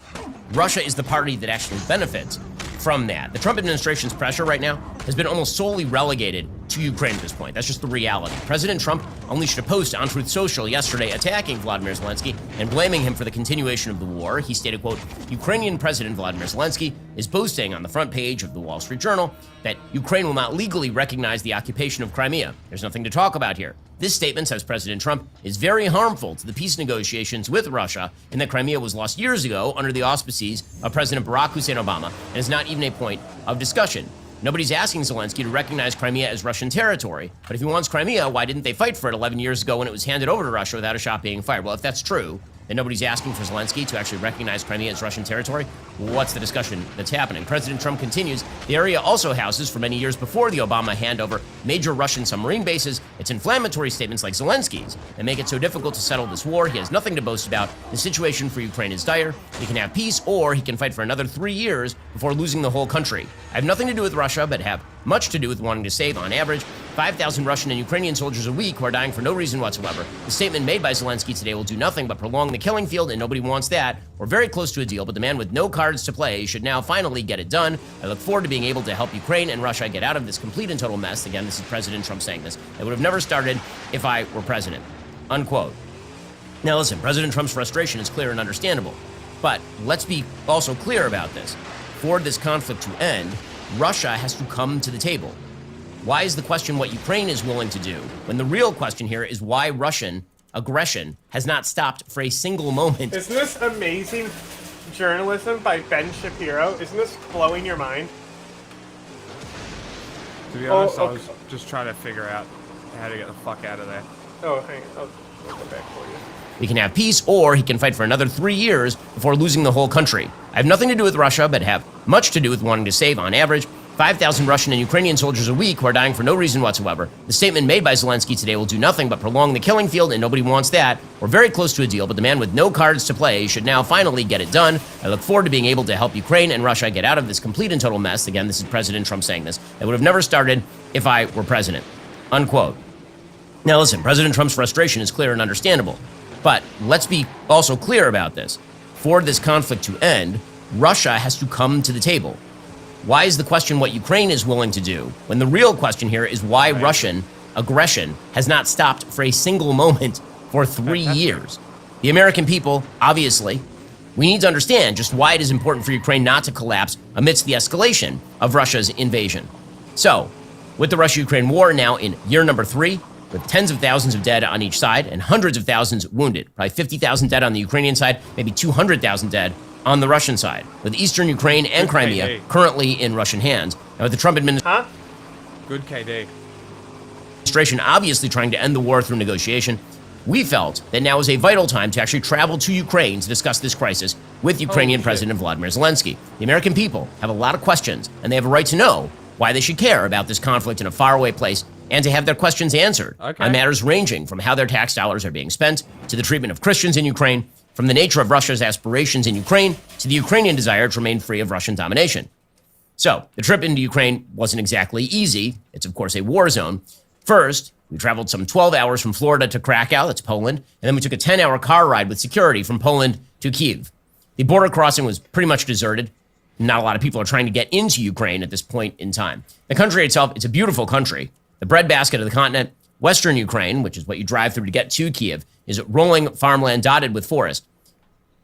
Russia is the party that actually benefits from that. The Trump administration's pressure right now has been almost solely relegated to Ukraine at this point. That's just the reality. President Trump unleashed a post on Truth Social yesterday attacking Vladimir Zelensky and blaming him for the continuation of the war. He stated, quote, Ukrainian President Vladimir Zelensky is boasting on the front page of the Wall Street Journal that Ukraine will not legally recognize the occupation of Crimea. There's nothing to talk about here. This statement, says President Trump, is very harmful to the peace negotiations with Russia, and that Crimea was lost years ago under the auspices of President Barack Hussein Obama, and is not even a point of discussion. Nobody's asking Zelensky to recognize Crimea as Russian territory, but if he wants Crimea, why didn't they fight for it 11 years ago when it was handed over to Russia without a shot being fired? Well, if that's true, then nobody's asking for Zelensky to actually recognize Crimea as Russian territory. What's the discussion that's happening? President Trump continues, the area also houses, for many years before the Obama handover, major Russian submarine bases. It's inflammatory statements like Zelensky's that make it so difficult to settle this war. He has nothing to boast about. The situation for Ukraine is dire. He can have peace, or he can fight for another 3 years before losing the whole country. I have nothing to do with Russia, but have much to do with wanting to save, on average, 5,000 Russian and Ukrainian soldiers a week who are dying for no reason whatsoever. The statement made by Zelensky today will do nothing but prolong the killing field, and nobody wants that. We're very close to a deal, but the man with no cards to play should now finally get it done. I look forward to being able to help Ukraine and Russia get out of this complete and total mess. Again, this is President Trump saying this. It would have never started if I were president. Unquote. Now listen, President Trump's frustration is clear and understandable, but let's be also clear about this. For this conflict to end, Russia has to come to the table. Why is the question what Ukraine is willing to do, when the real question here is why Russian aggression has not stopped for a single moment? Isn't this amazing journalism by Ben Shapiro? Isn't this blowing your mind? To be honest, I was just trying to figure out how to get the fuck out of there. Oh, hang on. I'll go back for you. We can have peace, or he can fight for another 3 years before losing the whole country. I have nothing to do with Russia, but have much to do with wanting to save, on average, 5,000 Russian and Ukrainian soldiers a week who are dying for no reason whatsoever. The statement made by Zelensky today will do nothing but prolong the killing field, and nobody wants that. We're very close to a deal, but the man with no cards to play should now finally get it done. I look forward to being able to help Ukraine and Russia get out of this complete and total mess. Again, this is President Trump saying this. It would have never started if I were president. Unquote. Now listen, President Trump's frustration is clear and understandable. But let's be also clear about this. For this conflict to end, Russia has to come to the table. Why is the question what Ukraine is willing to do, when the real question here is why Russian aggression has not stopped for a single moment for 3 years? The American people, obviously, we need to understand just why it is important for Ukraine not to collapse amidst the escalation of Russia's invasion. So, with the Russia-Ukraine war now in year number 3, with tens of thousands of dead on each side and hundreds of thousands wounded, probably 50,000 dead on the Ukrainian side, maybe 200,000 dead on the Russian side, with eastern Ukraine and Crimea currently in Russian hands, and with the Trump administration obviously trying to end the war through negotiation, we felt that now is a vital time to actually travel to Ukraine to discuss this crisis with Ukrainian President Vladimir Zelensky. The American people have a lot of questions, and they have a right to know why they should care about this conflict in a faraway place and to have their questions answered on matters ranging from how their tax dollars are being spent to the treatment of Christians in Ukraine, from the nature of Russia's aspirations in Ukraine to the Ukrainian desire to remain free of Russian domination. So, the trip into Ukraine wasn't exactly easy. It's, of course, a war zone. First, we traveled some 12 hours from Florida to Krakow, that's Poland, and then we took a 10-hour car ride with security from Poland to Kyiv. The border crossing was pretty much deserted. Not a lot of people are trying to get into Ukraine at this point in time. The country itself, it's a beautiful country. The breadbasket of the continent, Western Ukraine, which is what you drive through to get to Kyiv, is rolling farmland dotted with forest.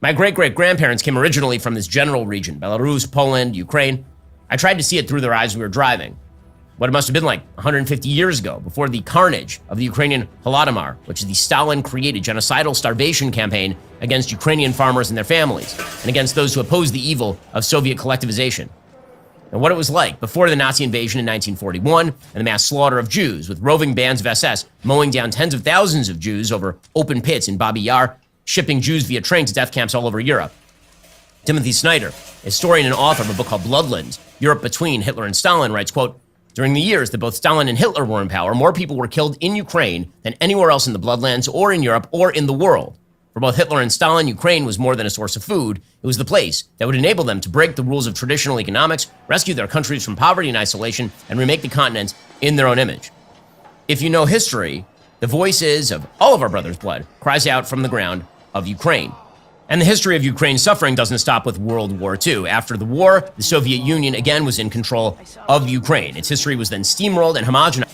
My great-great-grandparents came originally from this general region, Belarus, Poland, Ukraine. I tried to see it through their eyes when we were driving. What it must have been like 150 years ago, before the carnage of the Ukrainian Holodomor, which is the Stalin-created genocidal starvation campaign against Ukrainian farmers and their families, and against those who opposed the evil of Soviet collectivization. And what it was like before the Nazi invasion in 1941 and the mass slaughter of Jews, with roving bands of SS mowing down tens of thousands of Jews over open pits in Babi Yar, shipping Jews via train to death camps all over Europe. Timothy Snyder, historian and author of a book called Bloodlands, Europe Between Hitler and Stalin, writes, quote, during the years that both Stalin and Hitler were in power, more people were killed in Ukraine than anywhere else in the Bloodlands or in Europe or in the world. For both Hitler and Stalin, Ukraine was more than a source of food. It was the place that would enable them to break the rules of traditional economics, rescue their countries from poverty and isolation, and remake the continent in their own image. If you know history, the voices of all of our brothers' blood cries out from the ground of Ukraine. And the history of Ukraine's suffering doesn't stop with World War II. After the war, the Soviet Union again was in control of Ukraine. Its history was then steamrolled and homogenized.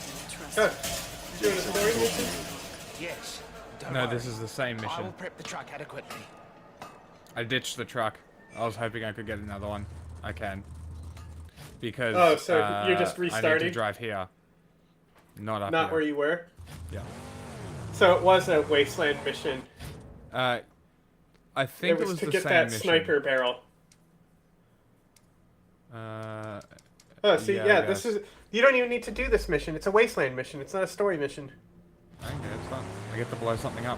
No, this is the same mission. I will prep the truck adequately. I ditched the truck. I was hoping I could get another one. I can. Because you're just restarting? I need to drive here. Not up Not here. where you were? Yeah. So it was a wasteland mission. I think it was to the get same that mission. sniper barrel. See, yeah, this is... You don't even need to do this mission. It's a wasteland mission. It's not a story mission. Okay, it's fun. I get to blow something up.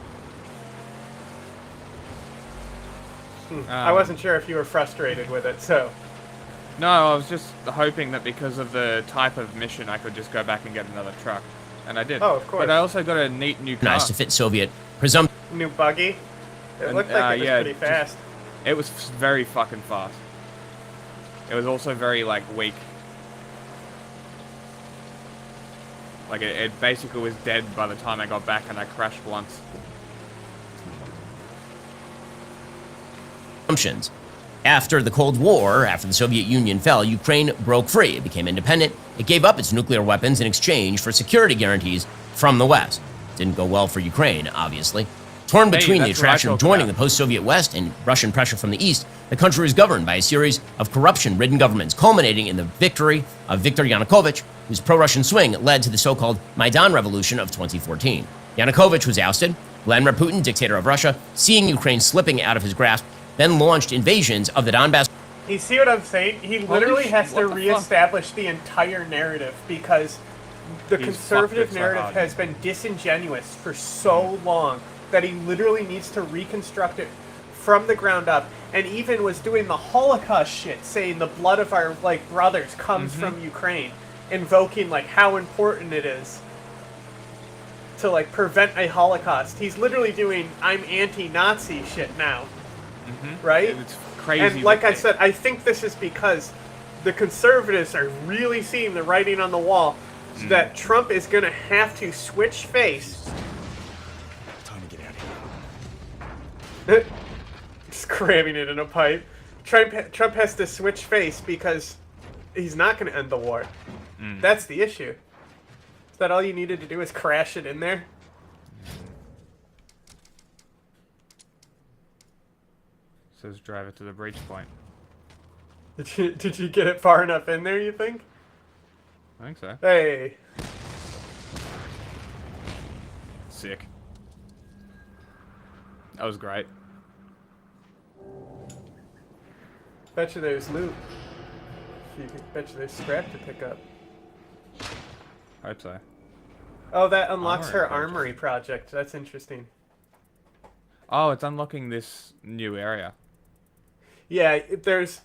I wasn't sure if you were frustrated with it, so... No, I was just hoping that because of the type of mission, I could just go back and get another truck. And I did. Oh, of course. But I also got a neat new car. Nice to fit Soviet presumption. New buggy? It looked like it was pretty fast. It was very fucking fast. It was also very, like, weak. Like, it basically was dead by the time I got back, and I crashed once. After the Cold War, after the Soviet Union fell, Ukraine broke free. It became independent. It gave up its nuclear weapons in exchange for security guarantees from the West. Didn't go well for Ukraine, obviously. Torn between the attraction of joining the post-Soviet West and Russian pressure from the East, the country was governed by a series of corruption-ridden governments, culminating in the victory of Viktor Yanukovych, whose pro-Russian swing led to the so-called Maidan Revolution of 2014. Yanukovych was ousted. Vladimir Putin, dictator of Russia, seeing Ukraine slipping out of his grasp, then launched invasions of the Donbass. You see what I'm saying? He literally has to reestablish the entire narrative because the conservative narrative has been disingenuous for so long that he literally needs to reconstruct it from the ground up, and even was doing the Holocaust shit, saying the blood of our brothers comes from Ukraine, invoking how important it is to prevent a Holocaust. He's literally doing I'm anti-Nazi shit now, right? It's crazy. And like I said, I think this is because the conservatives are really seeing the writing on the wall, so that Trump is going to have to switch face. Time to get out of here. Just cramming it in a pipe. Trump has to switch face because he's not going to end the war. That's the issue. Is that all you needed to do is crash it in there? Says drive it to the breach point. Did you get it far enough in there, you think? I think so. Hey. Sick. That was great. Bet you there's loot. Bet you there's scrap to pick up. Hope so. Oh, that unlocks her armory project. That's interesting. Oh, it's unlocking this new area. Yeah, there's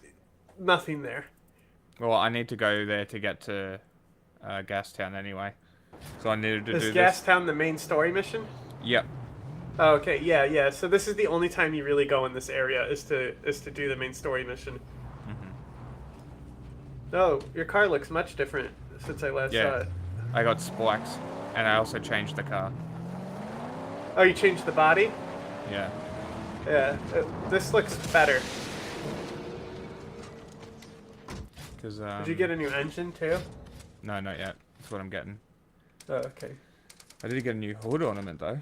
nothing there. Well, I need to go there to get to Gastown anyway. So I needed to do this. Is Gastown the main story mission? Yep. Oh, okay, yeah. So this is the only time you really go in this area is to do the main story mission. Oh, your car looks much different since I last saw it. I got spikes, and I also changed the car. Oh, you changed the body? Yeah. Yeah, this looks better. Cause, did you get a new engine too? No, not yet. That's what I'm getting. Oh, okay. I did get a new hood ornament though.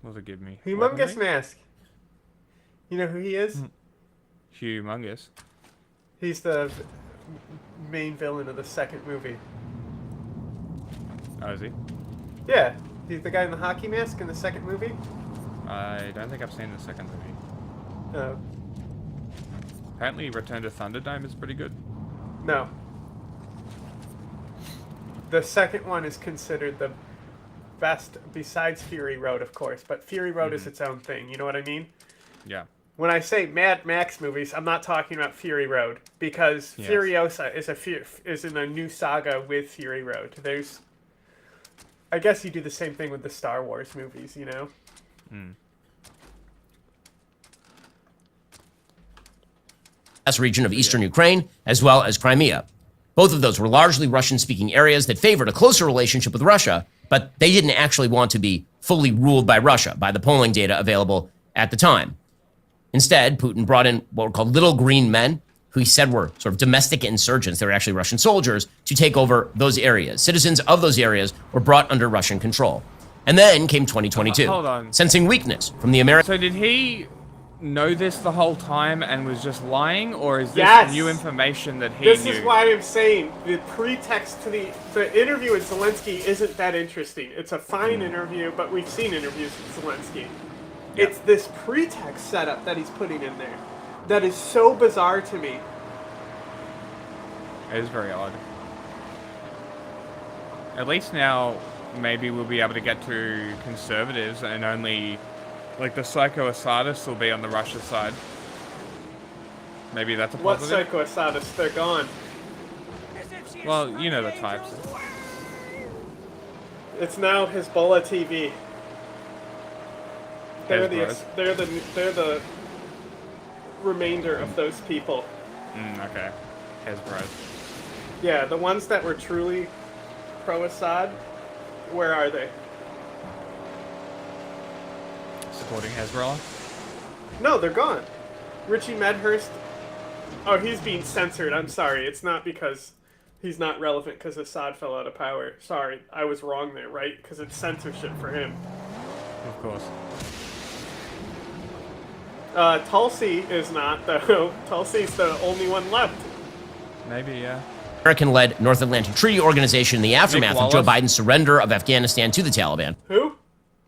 What does it give me? Humongous mask. You know who he is? Humongous. He's the main villain of the second movie. Oh, is he? Yeah, he's the guy in the hockey mask in the second movie. I don't think I've seen the second movie. Oh. Apparently Return to Thunderdome is pretty good. No. The second one is considered the best, besides Fury Road, of course, but Fury Road is its own thing, you know what I mean? Yeah. When I say Mad Max movies, I'm not talking about Fury Road, because Furiosa is in a new saga with Fury Road. There's... I guess you do the same thing with the Star Wars movies, you know? Region of eastern Ukraine, as well as Crimea. Both of those were largely Russian-speaking areas that favored a closer relationship with Russia, but they didn't actually want to be fully ruled by Russia by the polling data available at the time. Instead, Putin brought in what were called little green men, who he said were sort of domestic insurgents. They were actually Russian soldiers to take over those areas. Citizens of those areas were brought under Russian control. And then came 2022, Hold on. sensing weakness from the Americans. So did he know this the whole time and was just lying, or is this new information that he knew? This is why I'm saying the pretext to the interview with Zelensky isn't that interesting. It's a fine interview, but we've seen interviews with Zelensky. It's this pretext setup that he's putting in there that is so bizarre to me. It is very odd. At least now, maybe we'll be able to get to conservatives and only, like, the psycho-Assadists will be on the Russia side. Maybe that's a positive. What psycho-Assadists? They're gone. Well, you know the types. It's now Hezbollah TV. They're the remainder of those people. Okay. Hezbollah. Yeah, the ones that were truly pro-Assad, where are they? Supporting Hezbollah? No, they're gone. Richie Medhurst. Oh, he's being censored. I'm sorry. It's not because he's not relevant because Assad fell out of power. Sorry, I was wrong there, right? Because it's censorship for him. Of course. Tulsi is not, though. Tulsi's the only one left. Maybe, yeah. American-led North Atlantic Treaty Organization in the aftermath of Joe Biden's surrender of Afghanistan to the Taliban. Who?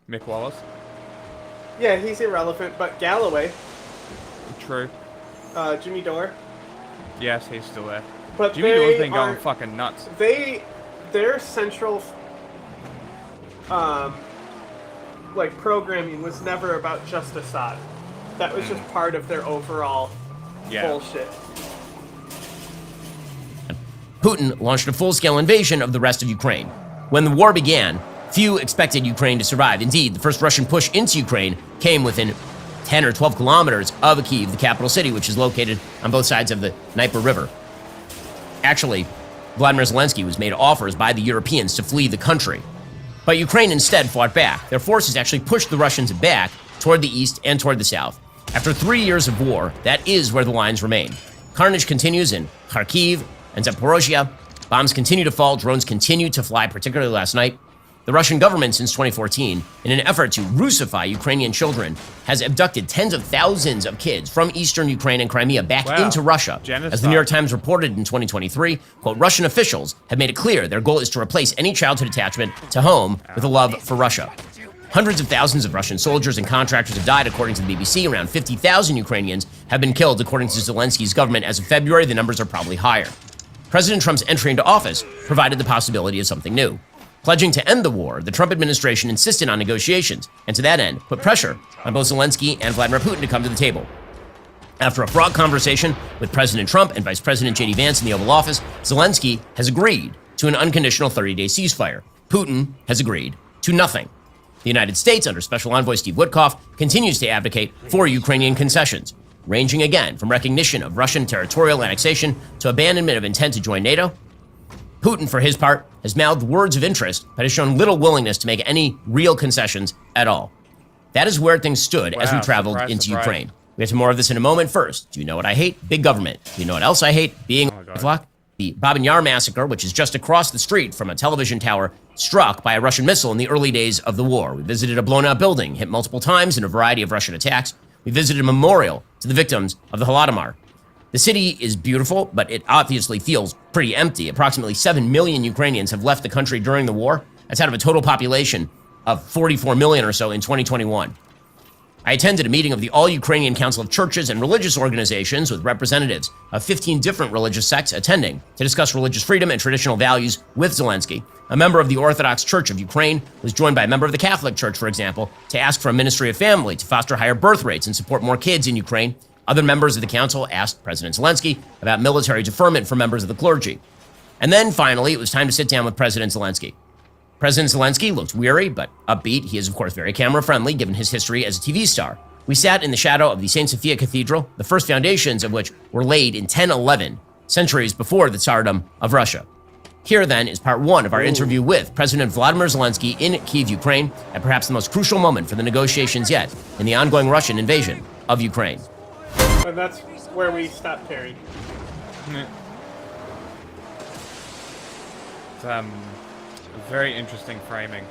Mick Wallace. Yeah, he's irrelevant, but Galloway. True. Jimmy Dore. Yes, he's still there. But Jimmy Dore's been going fucking nuts. Their central, like, programming was never about just Assad. That was just part of their overall bullshit. Putin launched a full-scale invasion of the rest of Ukraine. When the war began, few expected Ukraine to survive. Indeed, the first Russian push into Ukraine came within 10 or 12 kilometers of Kyiv, the capital city, which is located on both sides of the Dnieper River. Actually, Vladimir Zelensky was made offers by the Europeans to flee the country. But Ukraine instead fought back. Their forces actually pushed the Russians back toward the east and toward the south. After 3 years of war, that is where the lines remain. Carnage continues in Kharkiv and Zaporozhye. Bombs continue to fall, drones continue to fly, particularly last night. The Russian government since 2014, in an effort to Russify Ukrainian children, has abducted tens of thousands of kids from eastern Ukraine and Crimea back into Russia. Genocide. As the New York Times reported in 2023, quote, Russian officials have made it clear their goal is to replace any childhood attachment to home with a love for Russia. Hundreds of thousands of Russian soldiers and contractors have died, according to the BBC. Around 50,000 Ukrainians have been killed, according to Zelensky's government. As of February, the numbers are probably higher. President Trump's entry into office provided the possibility of something new. Pledging to end the war, the Trump administration insisted on negotiations, and to that end, put pressure on both Zelensky and Vladimir Putin to come to the table. After a fraught conversation with President Trump and Vice President J.D. Vance in the Oval Office, Zelensky has agreed to an unconditional 30-day ceasefire. Putin has agreed to nothing. The United States, under Special Envoy Steve Witkoff, continues to advocate for Ukrainian concessions, ranging again from recognition of Russian territorial annexation to abandonment of intent to join NATO. Putin, for his part, has mouthed words of interest, but has shown little willingness to make any real concessions at all. That is where things stood as we traveled into Ukraine. We get to more of this in a moment. First, do you know what I hate? Big government. Do you know what else I hate? Being a flock. The Babin Yar massacre, which is just across the street from a television tower struck by a Russian missile in the early days of the war. We visited a blown-out building, hit multiple times in a variety of Russian attacks. We visited a memorial to the victims of the Holodomor. The city is beautiful, but it obviously feels pretty empty. Approximately 7 million Ukrainians have left the country during the war. That's out of a total population of 44 million or so in 2021. I attended a meeting of the All-Ukrainian Council of Churches and Religious Organizations with representatives of 15 different religious sects attending to discuss religious freedom and traditional values with Zelensky. A member of the Orthodox Church of Ukraine was joined by a member of the Catholic Church, for example, to ask for a ministry of family to foster higher birth rates and support more kids in Ukraine. Other members of the council asked President Zelensky about military deferment for members of the clergy. And then finally, it was time to sit down with President Zelensky. President Zelensky looked weary, but upbeat. He is, of course, very camera-friendly, given his history as a TV star. We sat in the shadow of the St. Sophia Cathedral, the first foundations of which were laid in 1011, centuries before the Tsardom of Russia. Here, then, is part one of our interview with President Vladimir Zelensky in Kyiv, Ukraine, at perhaps the most crucial moment for the negotiations yet in the ongoing Russian invasion of Ukraine. And that's where we stopped, Terry. It's very interesting framing.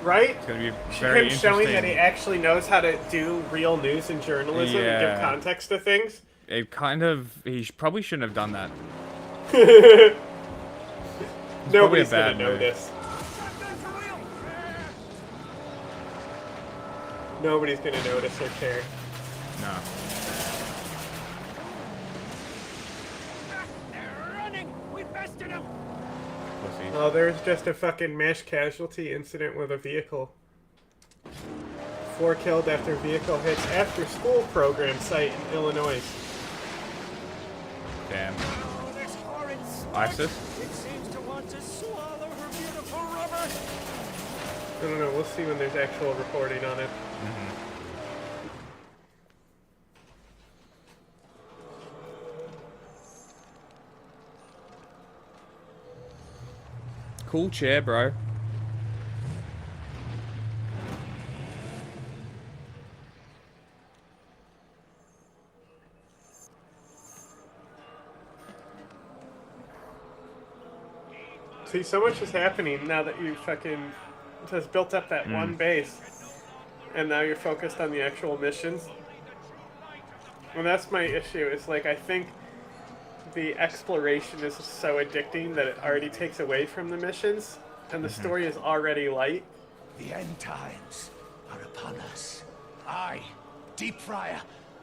Right? It's going to be very interesting. Him showing that he actually knows how to do real news and journalism and give context to things. It kind of... He probably shouldn't have done that. Nobody's going to know this. Nobody's going to notice or care. No. Oh, there's just a fucking mass casualty incident with a vehicle. 4 killed after vehicle hits after school program site in Illinois. Damn. ISIS? I don't know, we'll see when there's actual reporting on it. Cool chair, bro. See, so much is happening now that you fucking has built up that one base, and now you're focused on the actual missions. And that's my issue, is like, I think the exploration is so addicting that it already takes away from the missions, and the story is already light. The end times are upon us. I, Deep Friar,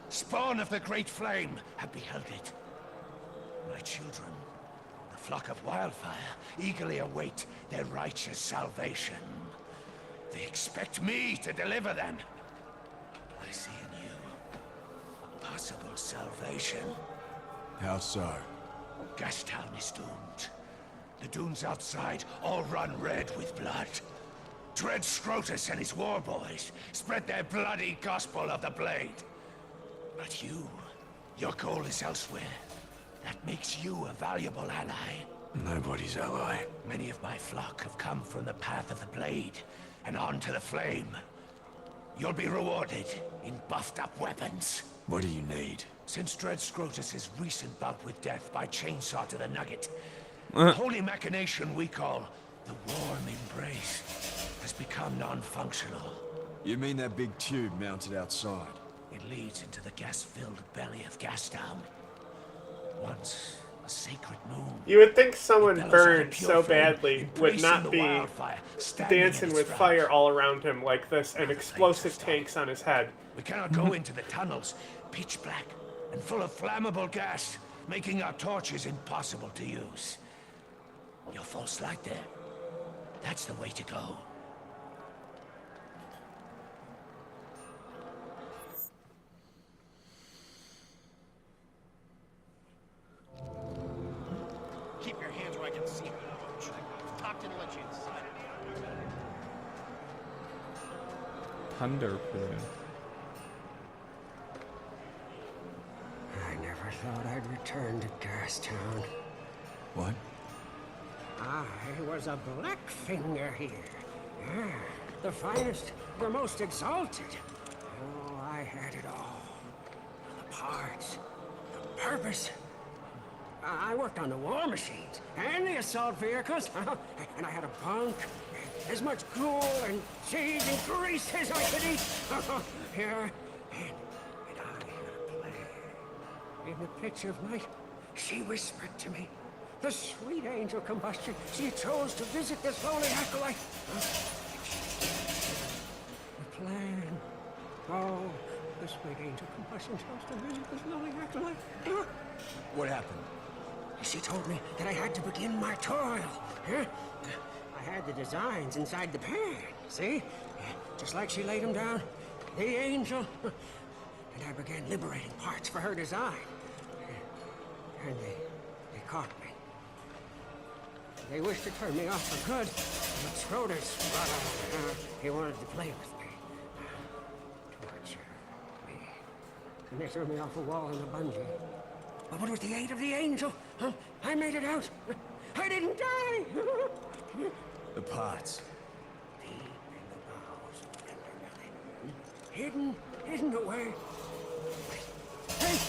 spawn of the Great Flame, have beheld it. My children, the flock of Wildfire, eagerly await their righteous salvation. They expect me to deliver them. I see in you a possible salvation. How so? Gastown is doomed. The dunes outside all run red with blood. Dread Scrotus and his war boys spread their bloody gospel of the blade. But you, your goal is elsewhere. That makes you a valuable ally. Nobody's ally. Many of my flock have come from the path of the blade and on to the flame. You'll be rewarded in buffed-up weapons. What do you need? Since Dread Scrotus' recent bout with death by chainsaw to the nugget, the holy machination we call the Warm Embrace has become non-functional. You mean that big tube mounted outside? It leads into the gas-filled belly of Gastown. Once a sacred moon. You would think someone burned so badly would not be dancing with fire all around him like this and explosive tanks on his head. We cannot go into the tunnels, pitch black and full of flammable gas, making our torches impossible to use. Your false light there. That's the way to go. Keep your hands where I can see them. Top didn't let you inside. 100%. I never thought I'd return to Gastown. What? I was a Blackfinger here. Yeah, the finest, the most exalted. Oh, I had it all. The parts, the purpose. I worked on the war machines and the assault vehicles, and I had a bunk, as much gruel and cheese and grease as I could eat. Here, and I had a plan. In the pitch of night, she whispered to me, the sweet angel combustion, she chose to visit this lowly acolyte. The plan. Oh, the sweet angel combustion chose to visit this lowly acolyte. What happened? She told me that I had to begin my toil. I had the designs inside the pan, see? Just like she laid them down, the angel. And I began liberating parts for her design. And they caught me. They wished to turn me off for good, but Scrotus, he wanted to play with me. Torture me. And they threw me off a wall in a bungee. But with the aid of the angel, I made it out. I didn't die. The parts. Hidden away.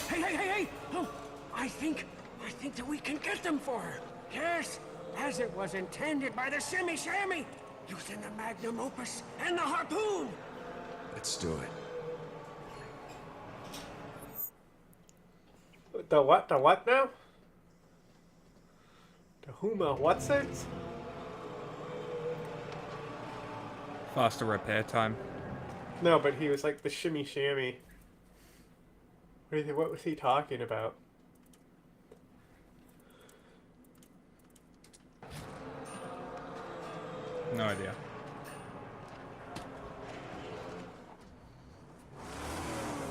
Hey! Oh, I think that we can get them for her. Yes, as it was intended by the Shimmy Shammy, using the magnum opus and the harpoon. Let's do it. The what? The what now? The Huma what's it? Faster repair time. No, but he was like the Shimmy Shammy. What was he talking about? No idea.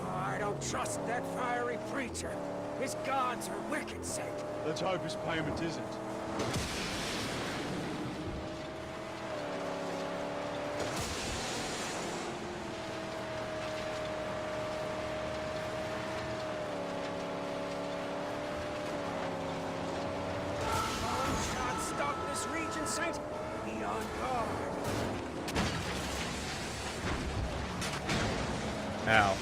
I don't trust that fiery preacher. His gods are wicked, Saint. Let's hope his payment isn't. Shot stop this region, Saint. Be on guard. Ow.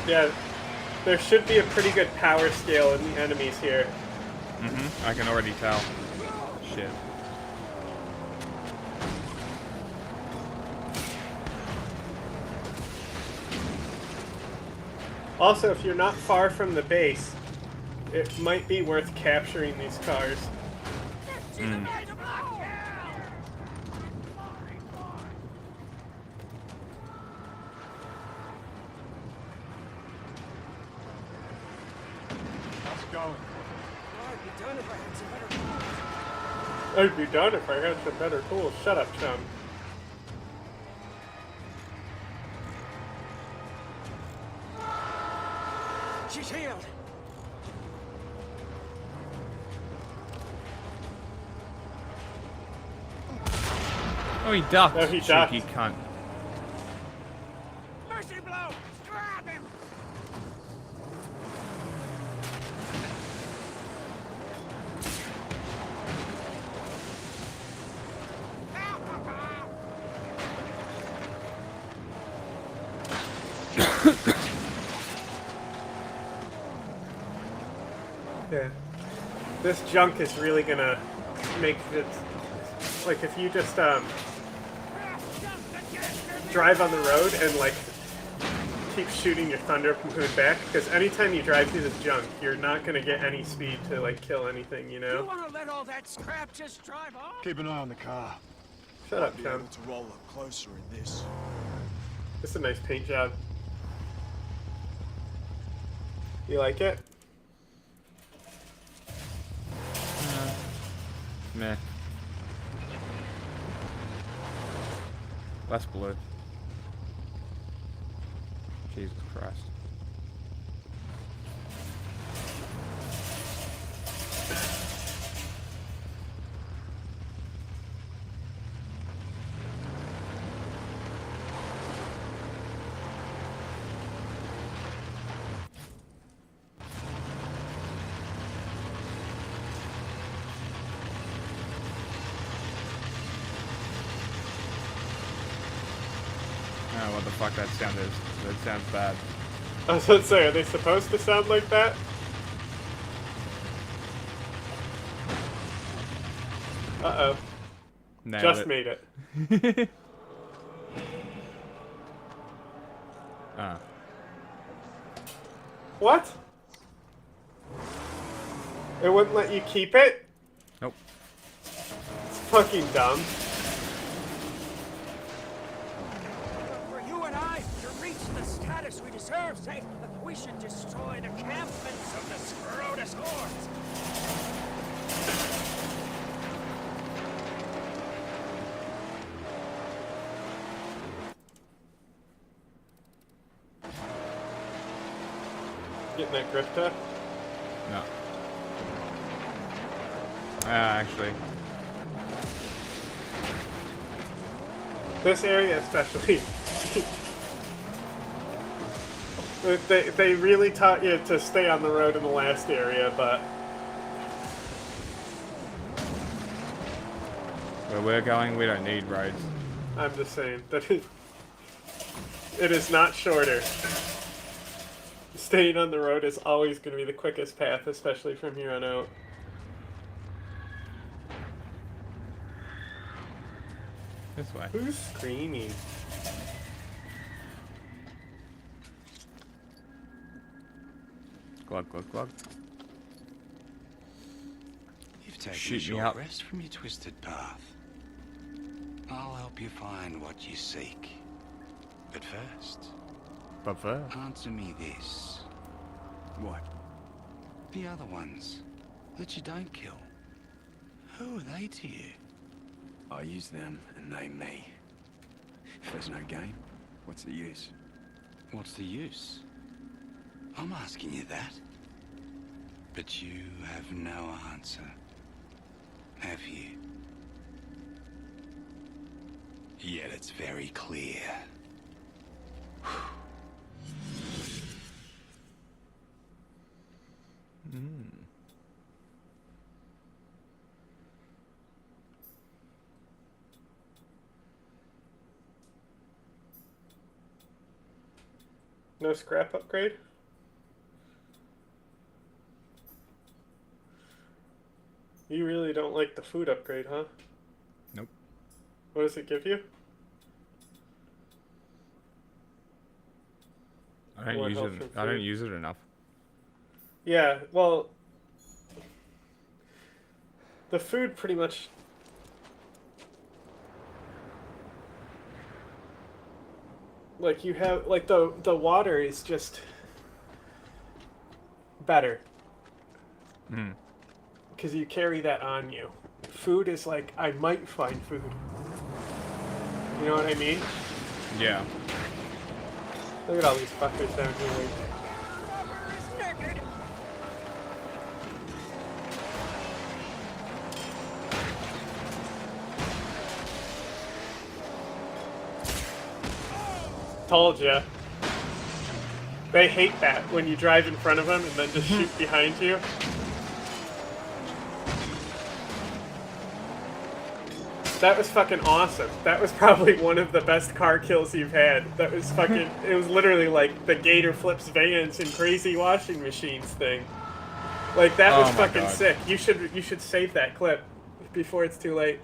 Yeah, there should be a pretty good power scale in the enemies here. I can already tell. Shit. Also, if you're not far from the base, it might be worth capturing these cars. Mm. How's it going? I'd be done if I had some better tools. Shut up, chum. She's healed. Oh, he ducked. No, he ducked. Cheeky cunt. Mercy blow! Grab him! Yeah. This junk is really gonna make it... Like, if you just, drive on the road and, like, keep shooting your thunder moving back, because anytime you drive through this junk, you're not gonna get any speed to, like, kill anything, you know? You want to let all that scrap just drive off? Keep an eye on the car. Shut up, Might be chum. able to roll up closer in this. This is a nice paint job. You like it? Meh. Less blue. Jesus Christ. I don't know what the fuck that sound is. That sounds bad. I was about to say, are they supposed to sound like that? Uh-oh. Nailed Just it. made it. Ah. What? It wouldn't let you keep it? Nope. It's fucking dumb. For you and I to reach the status we deserve, say, we should destroy the encampments of the Scrotus hordes. Getting that grifta? No. Actually. This area especially. They really taught you to stay on the road in the last area, but... Where we're going, we don't need roads. I'm just saying that it is not shorter. Staying on the road is always going to be the quickest path, especially from here on out. This way. Who's screaming? Glug, glug, glug. You've taken Shoot a me short up. rest from your twisted path. I'll help you find what you seek. But first, answer me this. What? The other ones that you don't kill, who are they to you? I use them and they me. If there's no gain, what's the use? What's the use? I'm asking you that. But you have no answer. Have you? Yet it's very clear. No scrap upgrade? You really don't like the food upgrade, huh? Nope. What does it give you? I don't use it enough. Yeah, well, the food pretty much. Like you have, like the water is just better. Because you carry that on you. Food is like, I might find food. You know what I mean? Yeah. Look at all these fuckers down here. Told ya. They hate that when you drive in front of them and then just shoot behind you. That was fucking awesome. That was probably one of the best car kills you've had. That was fucking... It was literally like the gator flips vans and crazy washing machines thing. Like, that was fucking sick. You should save that clip before it's too late.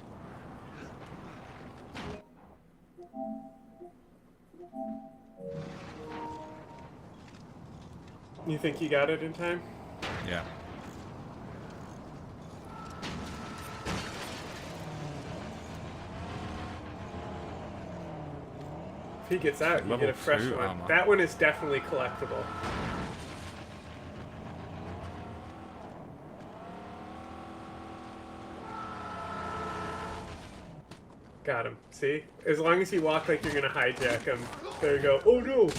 You think you got it in time? Yeah. If he gets out, you get a fresh one. Armor. That one is definitely collectible. Got him. See? As long as you walk like you're gonna hijack him. There you go. Oh no!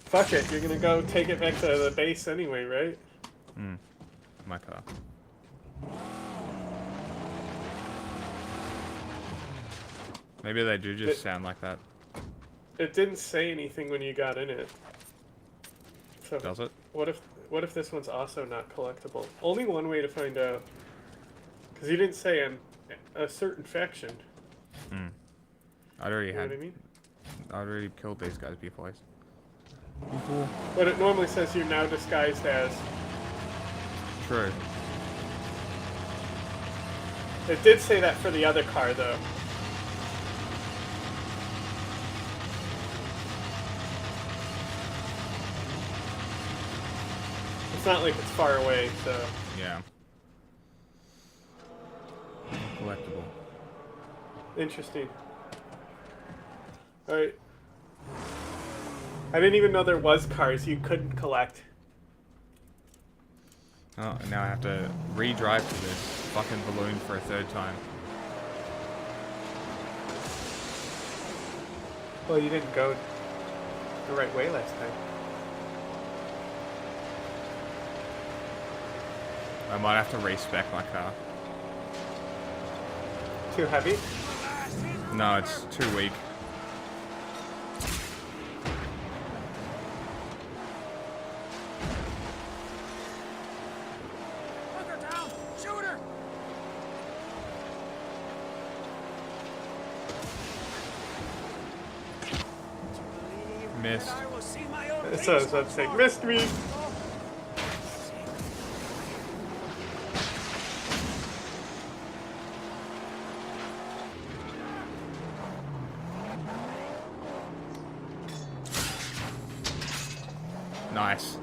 Fuck it, you're gonna go take it back to the base anyway, right? My car. Maybe they do just sound like that. It didn't say anything when you got in it. So does it? What if this one's also not collectible? Only one way to find out. Because you didn't say a certain faction. I'd already What I mean? I'd already killed these guys before. But it normally says you're now disguised as. True. It did say that for the other car, though. It's not like it's far away, so... Yeah. Collectible. Interesting. Alright. I didn't even know there was cars you couldn't collect. Oh, and now I have to re-drive to this fucking balloon for a third time. Well, you didn't go the right way last time. I might have to respec my car. Too heavy? No, it's too weak. Missed. So I was about to say, missed me! Nice.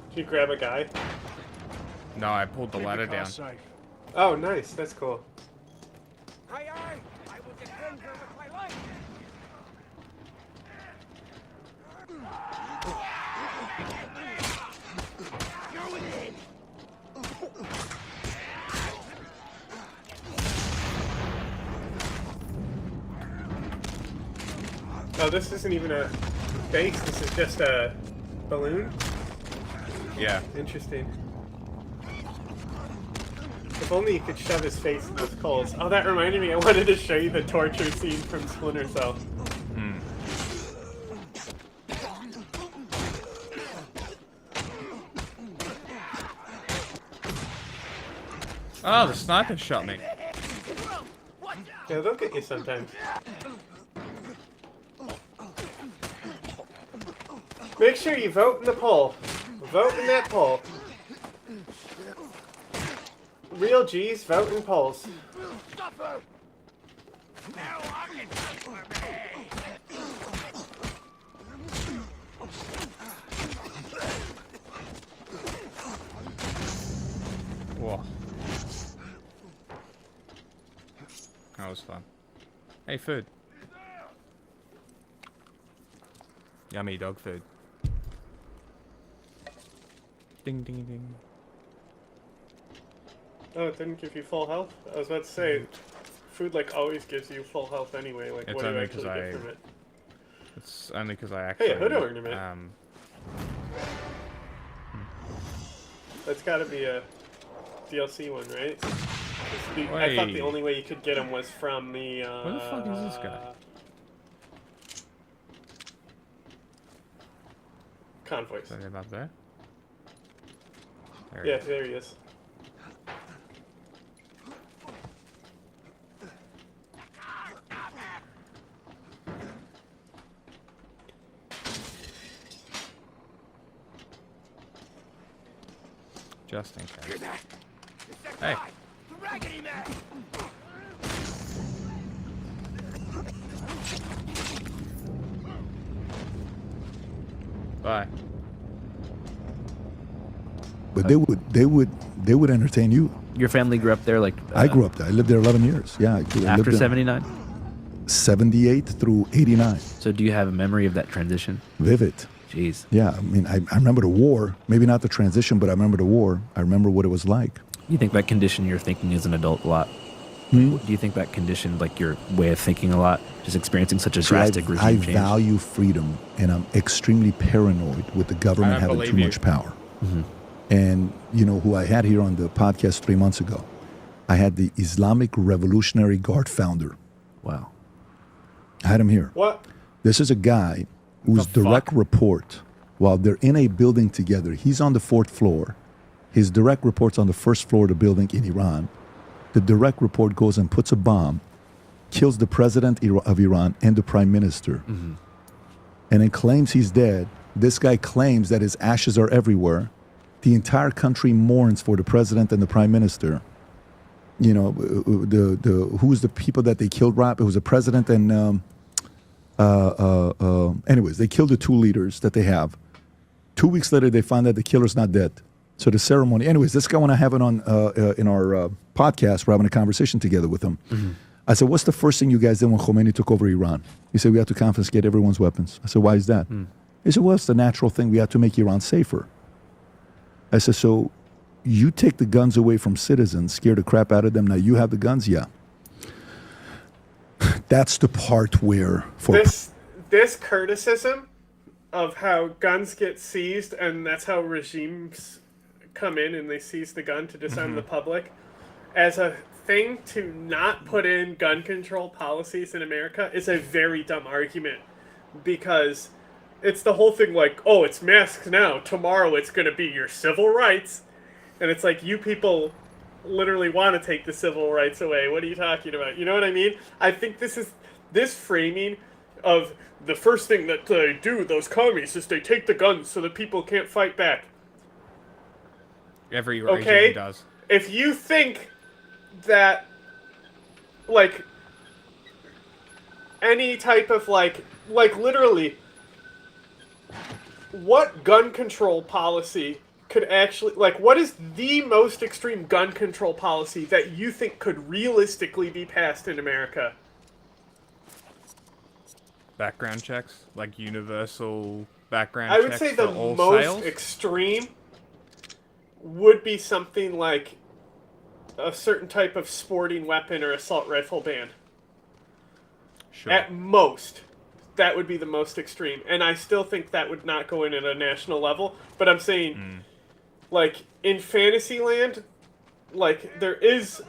Did you grab a guy? No, I pulled the ladder down. Oh, nice. That's cool. Aye, aye. I will defend her with my life. Going in. Oh, this isn't even a base. This is just a balloon? Yeah. Interesting. If only you could shove his face in those coals. Oh, that reminded me. I wanted to show you the torture scene from Splinter Cell. Oh, the sniper shot me. Yeah, they'll get you sometimes. Make sure you vote in the poll. Vote in that poll. Real G's vote in polls. Whoa. That was fun. Hey, food. Yummy dog food. Ding, ding, ding. Oh, it didn't give you full health? I was about to say, food like always gives you full health anyway. Like, It's what do you only actually get from it? It's only because I actually... Hey, a hood ornament. That's gotta be a DLC one, right? I thought the only way you could get them was from the, Where the fuck is this guy? Convoys. Is that about there? Yeah, there he is. Just in case. Hey. Bye. But they would entertain you. Your family grew up there, like I grew up there. I lived there 11 years. Yeah. After 79. 78 through 89. So do you have a memory of that transition? Vivid. Jeez. Yeah, I mean, I remember the war. Maybe not the transition, but I remember the war. I remember what it was like. You think that conditioned your thinking as an adult a lot? Hmm? Do you think that conditioned like your way of thinking a lot? Just experiencing such a drastic regime I change? value freedom, and I'm extremely paranoid with the government having too much power. Mm-hmm. And you know who I had here on the podcast 3 months ago? I had the Islamic Revolutionary Guard founder. Wow. I had him here. What? This is a guy whose direct report, while they're in a building together, he's on the 4th floor. His direct report's on the 1st floor of the building in Iran. The direct report goes and puts a bomb, kills the president of Iran and the prime minister, Mm-hmm. and then claims he's dead. This guy claims that his ashes are everywhere. The entire country mourns for the president and the prime minister. You know, who's the people that they killed? Rob? It was the president and anyways, they killed the two leaders that they have. 2 weeks later, they find that the killer's not dead. So the ceremony. Anyways, this guy, when I have it on in our podcast, we're having a conversation together with him. Mm-hmm. I said, "What's the first thing you guys did when Khomeini took over Iran?" He said, "We had to confiscate everyone's weapons." I said, "Why is that?" He said, "Well, it's the natural thing. We had to make Iran safer." I said, "So you take the guns away from citizens, scare the crap out of them. Now you have the guns, yeah." That's the part where this criticism of how guns get seized and that's how regimes come in and they seize the gun to disarm the public as a thing to not put in gun control policies in America is a very dumb argument, because it's the whole thing like, oh, it's masks now, tomorrow it's going to be your civil rights, and it's like, you people literally want to take the civil rights away. What are you talking about? You know what I mean? I think this framing of the first thing that they do, those commies, is they take the guns so that people can't fight back. Every regime does. If you think that, like, any type of, like literally, what gun control policy could actually, like, what is the most extreme gun control policy that you think could realistically be passed in America? Background checks, like universal background I checks. would say for the all most sales? extreme would be something like a certain type of sporting weapon or assault rifle ban. Sure. At most, that would be the most extreme. And I still think that would not go in at a national level. But I'm saying, like, in Fantasyland, like, there is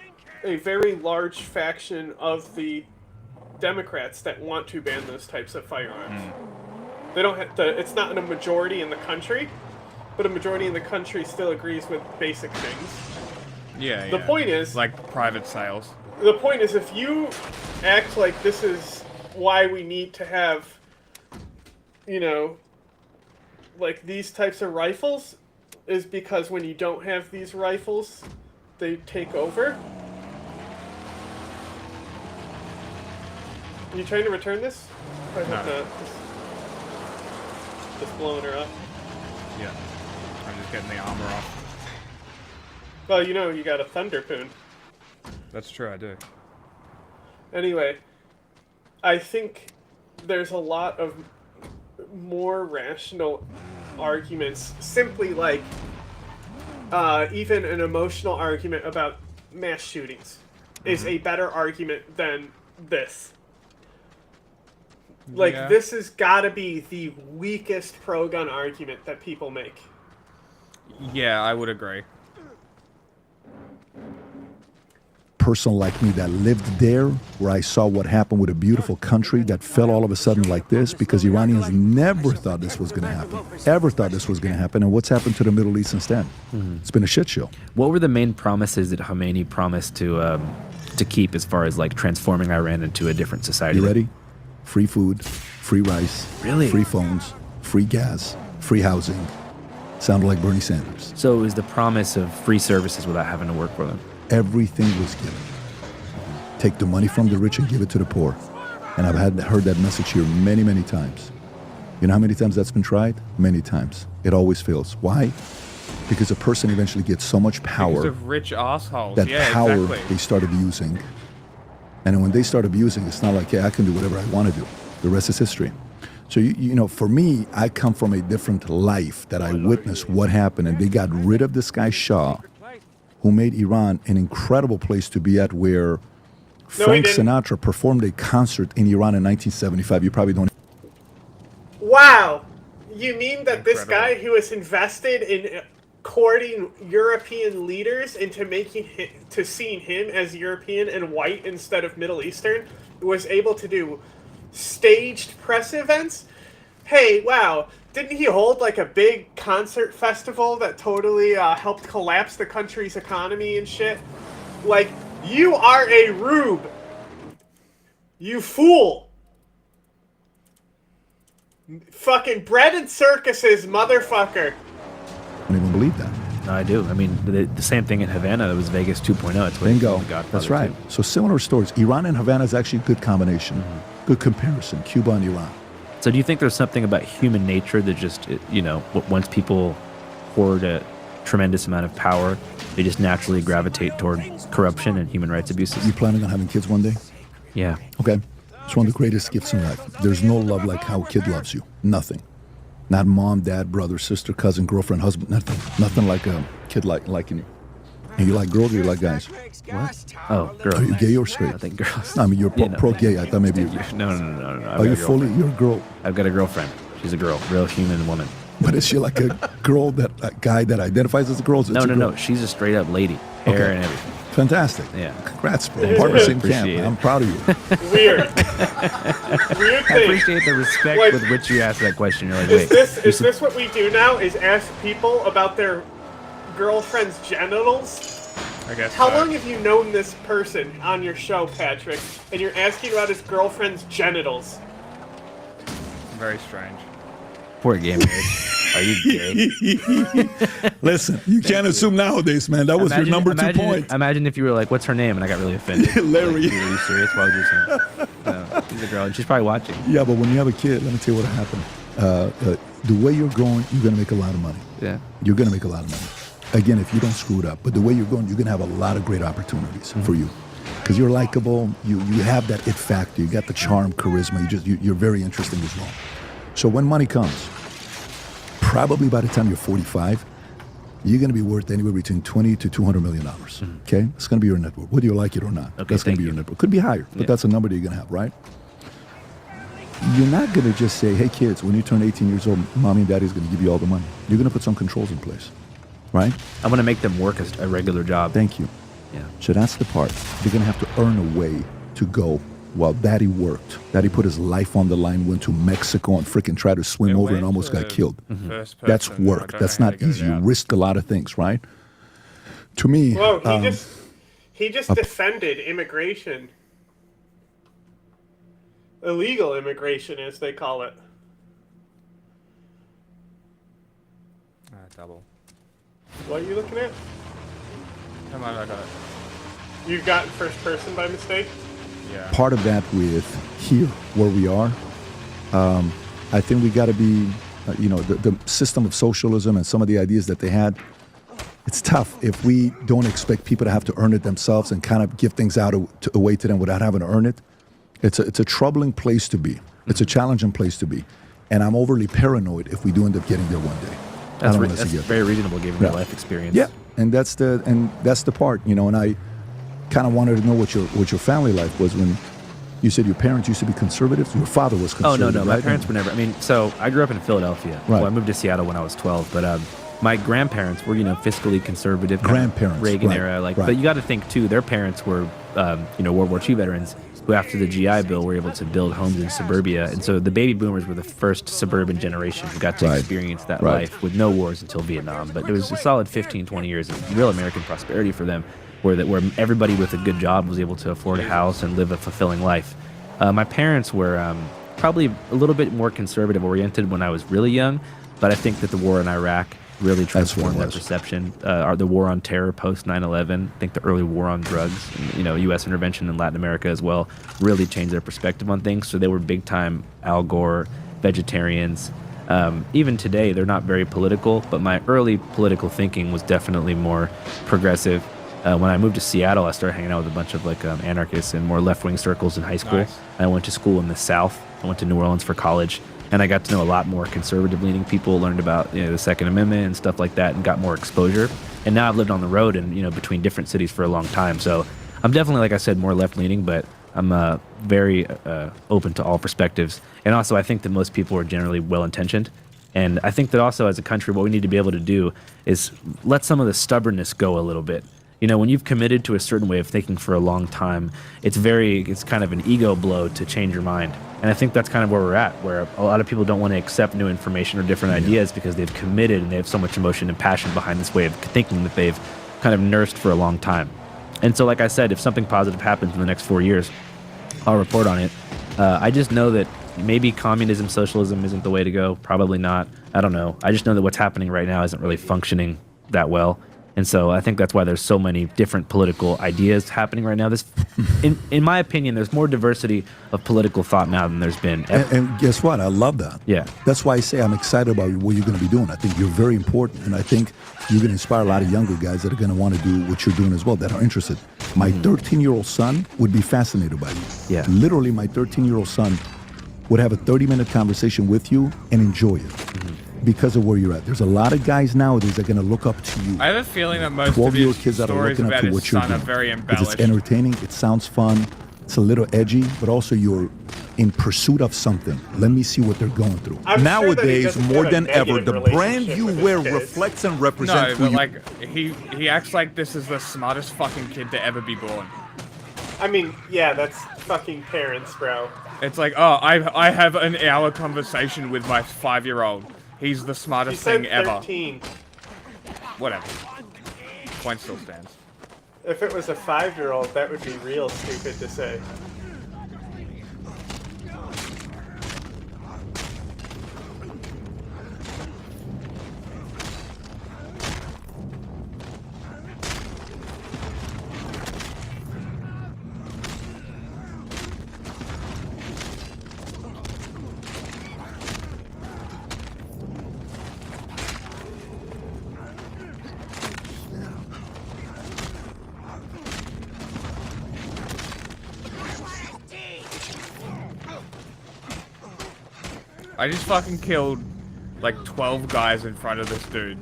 a very large faction of the Democrats that want to ban those types of firearms. They don't have to, it's not a majority in the country, but a majority in the country still agrees with basic things. Yeah, The point is, like private sales. the point is, if you act like this is why we need to have, you know, like these types of rifles is because when you don't have these rifles, they take over. Are you trying to return this? I hope not. Just blowing her up. Yeah. I'm just getting the armor off. Well, you know, you got a Thunderpoon. That's true, I do. Anyway, I think there's a lot of more rational arguments, simply like even an emotional argument about mass shootings is a better argument than this. Like, this has got to be the weakest pro-gun argument that people make. Yeah, I would agree. Person like me that lived there, where I saw what happened with a beautiful country that fell all of a sudden like this, because Iranians never thought this was going to happen, ever thought this was going to happen. And what's happened to the Middle East since then? It's been a shit show. What were the main promises that Khomeini promised to keep as far as like transforming Iran into a different society? You ready? Free food, free rice, really? Free phones, free gas, free housing. Sounded like Bernie Sanders. So it was the promise of free services without having to work for them. Everything was given. Take the money from the rich and give it to the poor. And I've heard that message here many, many times. You know how many times that's been tried? Many times. It always fails. Why? Because a person eventually gets so much power. Because of rich assholes. That yeah, power exactly. they start abusing. And when they start abusing, it's not like, yeah, I can do whatever I want to do. The rest is history. So, you know, for me, I come from a different life that I witnessed what happened. And they got rid of this guy Shah, who made Iran an incredible place to be at, where Frank Sinatra performed a concert in Iran in 1975. You probably don't. Wow! You mean that this guy who was invested in courting European leaders into seeing him as European and white instead of Middle Eastern was able to do staged press events? Hey, wow. Didn't he hold like a big concert festival that totally helped collapse the country's economy and shit? Like, you are a rube. You fool. Fucking bread and circuses, motherfucker. I don't even believe that. No, I do. I mean, the same thing in Havana. That was Vegas 2.0. It's Bingo. That's right. So similar stories. Iran and Havana is actually a good combination. Good comparison. Cuba and Iran. So do you think there's something about human nature that just, you know, once people hoard a tremendous amount of power, they just naturally gravitate toward corruption and human rights abuses? You planning on having kids one day? Yeah. Okay. It's one of the greatest gifts in life. There's no love like how a kid loves you. Nothing. Not mom, dad, brother, sister, cousin, girlfriend, husband. Nothing. Nothing like a kid liking you. And you like girls or you like guys? What? Oh, girls. Are you gay or straight? I think girls. No, I mean, you're pro-gay. I thought maybe you... No. Are you fully... You're a girl? I've got a girlfriend. She's a girl. Real human woman. But is she like a girl a guy that identifies as a girl? No. She's a straight up lady. Hair and everything. Fantastic. Yeah. Congrats, bro. Part of the same camp. I'm proud of you. Weird. I appreciate the respect with which you asked that question. You're like, wait. Is this what we do now? Is ask people about their girlfriend's genitals? I guess. How long have you known this person on your show, Patrick? And you're asking about his girlfriend's genitals? Very strange. Poor gay marriage. Are you gay? Listen, you can't assume nowadays, man. That was your number 2 point. Imagine if you were like, what's her name? And I got really offended. Larry. Like, are you serious? Why would you say that? No, she's a girl, and she's probably watching. Yeah, but when you have a kid, let me tell you what happened. The way you're going, you're going to make a lot of money. Yeah. You're going to make a lot of money. Again, if you don't screw it up. But the way you're going, you're going to have a lot of great opportunities for you. Because you're likable. You have that it factor. You got the charm, charisma. You're very interesting as well. So when money comes, probably by the time you're 45, you're going to be worth anywhere between $20 to $200 million. Okay? It's going to be your net worth, whether you like it or not. Okay, that's going to be your net worth. Could be higher, but that's a number that you're going to have, right? You're not going to just say, hey, kids, when you turn 18 years old, mommy and daddy's going to give you all the money. You're going to put some controls in place, right? I'm going to make them work a regular job. Thank you. Yeah. So that's the part. You're going to have to earn a way to go. While daddy worked, daddy put his life on the line, went to Mexico and freaking tried to swim over and almost got killed. That's work. That's not easy. You risk a lot of things, right? To me, well, he just defended immigration, illegal immigration, as they call it. Double. What are you looking at? Come on, I got it. You got first person by mistake? Yeah. Part of that with here, where we are, I think we got to be, the system of socialism and some of the ideas that they had, it's tough if we don't expect people to have to earn it themselves and kind of give things out away to them without having to earn it. It's a troubling place to be. It's a challenging place to be. And I'm overly paranoid if we do end up getting there one day. That's very reasonable given your life experience. Yeah, and that's the part, and I kind of wanted to know what your family life was when you said your parents used to be conservatives. Your father was conservative. Oh no, right? My parents were never. I mean, so I grew up in Philadelphia. Right. Well, I moved to Seattle when I was 12, but my grandparents were, fiscally conservative. Grandparents, Reagan right, era, right. But you got to think too. Their parents were, World War II veterans who, after the GI Bill, were able to build homes in suburbia, and so the baby boomers were the first suburban generation who got to experience that life with no wars until Vietnam. But it was a solid 15, 20 years of real American prosperity for them, where everybody with a good job was able to afford a house and live a fulfilling life. My parents were probably a little bit more conservative oriented when I was really young, but I think that the war in Iraq really transformed that perception. The war on terror post 9/11, I think the early war on drugs, and, U.S. intervention in Latin America as well, really changed their perspective on things. So they were big time Al Gore vegetarians. Even today, they're not very political, but my early political thinking was definitely more progressive. When I moved to Seattle, I started hanging out with a bunch of anarchists and more left-wing circles in high school. Nice. I went to school in the South. I went to New Orleans for college, and I got to know a lot more conservative-leaning people, learned about the Second Amendment and stuff like that, and got more exposure. And now I've lived on the road and between different cities for a long time. So I'm definitely, like I said, more left-leaning, but I'm very open to all perspectives. And also, I think that most people are generally well-intentioned. And I think that also as a country, what we need to be able to do is let some of the stubbornness go a little bit. When you've committed to a certain way of thinking for a long time, it's kind of an ego blow to change your mind. And I think that's kind of where we're at, where a lot of people don't want to accept new information or different ideas because they've committed and they have so much emotion and passion behind this way of thinking that they've kind of nursed for a long time. And so, like I said, if something positive happens in the next 4 years, I'll report on it. I just know that maybe communism, socialism isn't the way to go. Probably not. I don't know. I just know that what's happening right now isn't really functioning that well. And so I think that's why there's so many different political ideas happening right now. In my opinion, there's more diversity of political thought now than there's been ever. And guess what? I love that. Yeah. That's why I say I'm excited about what you're going to be doing. I think you're very important, and I think you're going to inspire a lot of younger guys that are going to want to do what you're doing as well, that are interested. My 13-year-old son would be fascinated by you. Yeah. Literally, my 13-year-old son would have a 30-minute conversation with you and enjoy it. Because of where you're at. There's a lot of guys nowadays that are going to look up to you. I have a feeling that most of 12-year-old his kids that are stories looking up about to what his you're son are doing. very Because embellished. it's entertaining, it sounds fun, it's a little edgy, but also you're in pursuit of something. Let me see what they're going through. I'm Nowadays, sure that he more doesn't than have a ever, the negative brand you relationship with wear his kids. reflects and No, represents who but you he acts like this is the smartest fucking kid to ever be born. I mean, yeah, that's fucking parents, bro. It's like, oh, I have an hour conversation with my 5-year-old. He's the smartest thing ever. 13. Whatever. Point still stands. If it was a 5-year-old, that would be real stupid to say. I just fucking killed like 12 guys in front of this dude.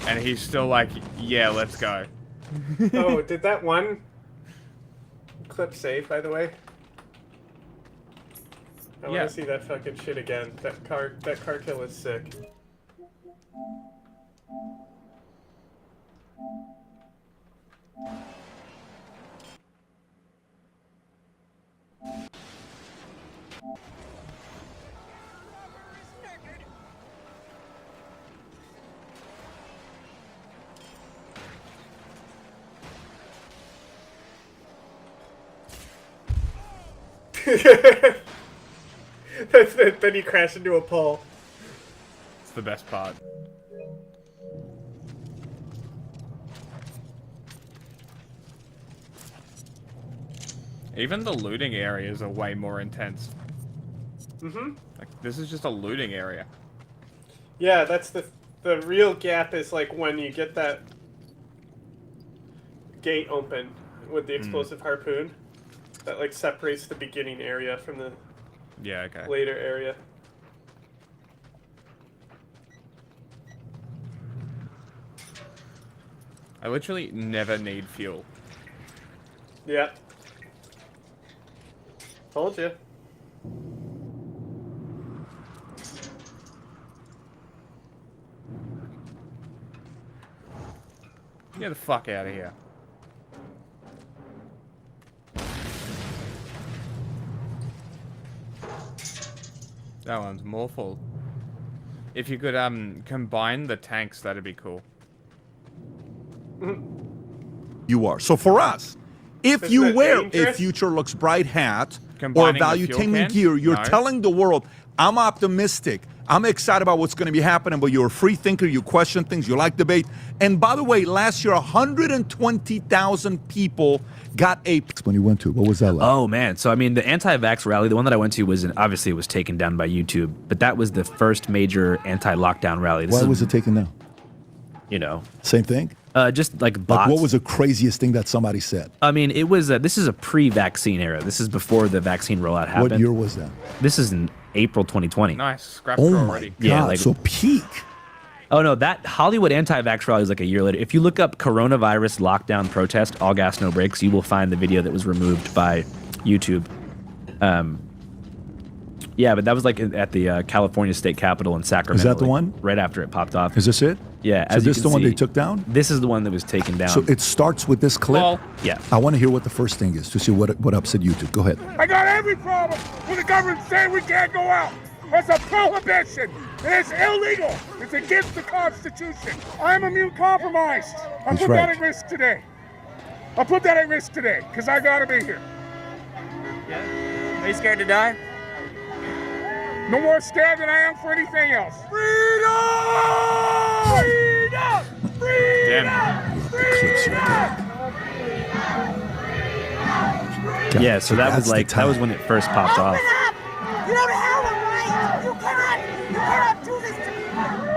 And he's still like, yeah, let's go. Oh, did that one clip save, by the way? I want to see that fucking shit again. That car kill is sick. It's Then he crashed into a pole. the best part. Even the looting areas are way more intense. Mm-hmm. Like, this is just a looting area. Yeah, that's the real gap is like when you get that gate open with the explosive harpoon. That like separates the beginning area from the later area. I literally never need fuel. Yeah. Told you. Get the fuck out of here. That one's more full. If you could combine the tanks, that'd be cool. You are. So for us, if Isn't you it wear dangerous? a Future Looks Bright hat Combining or the fuel valuetainment can? gear, you're No. telling the world, I'm optimistic. I'm excited about what's going to be happening, but you're a free thinker. You question things. You like debate. And by the way, last year, 120,000 people got a... When you went to, what was that like? Oh, man. So, I mean, the anti-vax rally, the one that I went to was, obviously it was taken down by YouTube, but that was the first major anti-lockdown rally. Why was it taken down? You know. Same thing? Just like bots. Like, what was the craziest thing that somebody said? I mean, it was, this is a pre-vaccine era. This is before the vaccine rollout happened. What year was that? This is in April 2020. Nice. Scrapped Oh, already. my God. So peak. Oh, no, that Hollywood anti-vax rally was like a year later. If you look up coronavirus lockdown protest, all gas, no brakes, you will find the video that was removed by YouTube. Yeah, but that was like at the California State Capitol in Sacramento. Is that the like, one? Right after it popped off. Is this it? Yeah. So this is the one they took down? This is the one that was taken down. So it starts with this clip? Well, yeah. I want to hear what the first thing is to see what upset YouTube. Go ahead. I got every problem with the government saying we can't go out. That's a prohibition. It's illegal. It's against the Constitution. I'm immune compromised. I He's put right. that at risk today. I put that at risk today because I gotta be here. Yeah. Are you scared to die? No more scared than I am for anything else. Freedom! Freedom! Freedom! Yeah, so that was like, that was when it first popped off. You don't have a right! You cannot do this to me!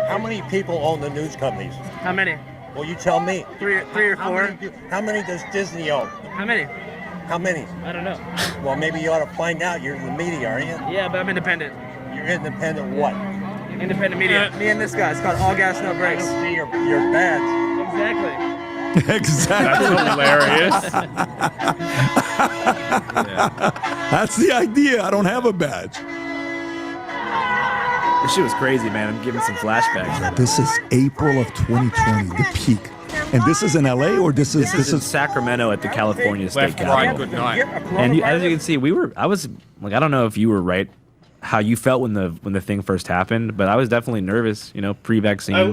How many people own the news companies? How many? Well, you tell me. Three or four. How many does Disney own? How many? How many? I don't know. Well, maybe you ought to find out. You're in the media, aren't you? Yeah, but I'm independent. You're independent what? Independent media. Me and this guy. It's called All Gas, No Brakes. I don't see your badge. Exactly. Exactly. That's hilarious. That's the idea. I don't have a badge. This shit was crazy, man. I'm giving some flashbacks. This is April of 2020, the peak. And this is in LA or this is in Sacramento at the California State Capitol. Right, good night. And as you can see, I was like, I don't know if you were right, how you felt when the thing first happened, but I was definitely nervous. You know, pre-vaccine, I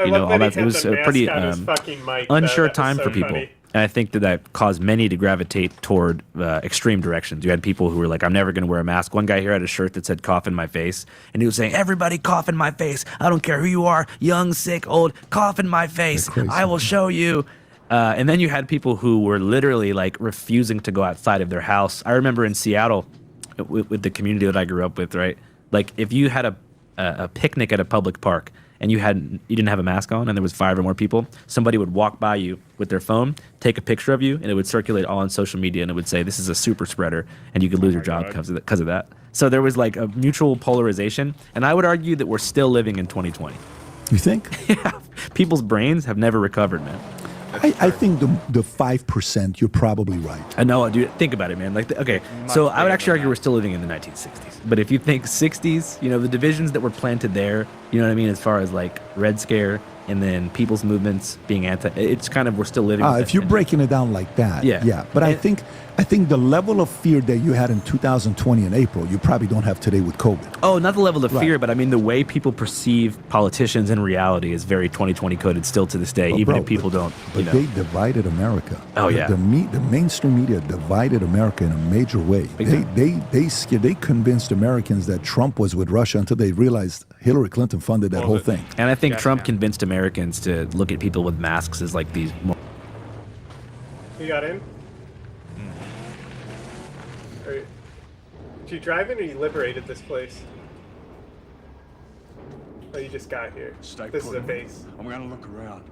love all that that. he It had was the a pretty mask on his fucking mic, unsure though. That was time so for people. funny. And I think that caused many to gravitate toward extreme directions. You had people who were like, I'm never going to wear a mask. One guy here had a shirt that said cough in my face. And he was saying, everybody cough in my face. I don't care who you are, young, sick, old, cough in my face. I will show you. And then you had people who were literally like refusing to go outside of their house. I remember in Seattle with the community that I grew up with, right? Like if you had a picnic at a public park and you didn't have a mask on and there was 5 or more people, somebody would walk by you with their phone, take a picture of you, and it would circulate all on social media and it would say, this is a super spreader, and you could lose your job because of that. So there was like a mutual polarization, and I would argue that we're still living in 2020. You think? Yeah. People's brains have never recovered, man. I think the 5%, you're probably right. I know, dude. Think about it, man. Like, okay, so I would actually argue we're still living in the 1960s. But if you think 60s, you know, the divisions that were planted there, you know what I mean, as far as like Red Scare and then people's movements being it's kind of, we're still living. If you're breaking it down like that, yeah. But I think the level of fear that you had in 2020 in April, you probably don't have today with COVID. Oh, not the level of fear, Right. but I mean the way people perceive politicians in reality is very 2020 coded still to this day, even if people don't. But they divided America. Oh, yeah. The mainstream media divided America in a major way. They convinced Americans that Trump was with Russia until they realized Hillary Clinton funded that whole thing. And I think Trump convinced Americans to look at people with masks as like these. You got in? Did you drive in or you liberated this place? Oh, you just got here. This is a base. I'm gonna look around.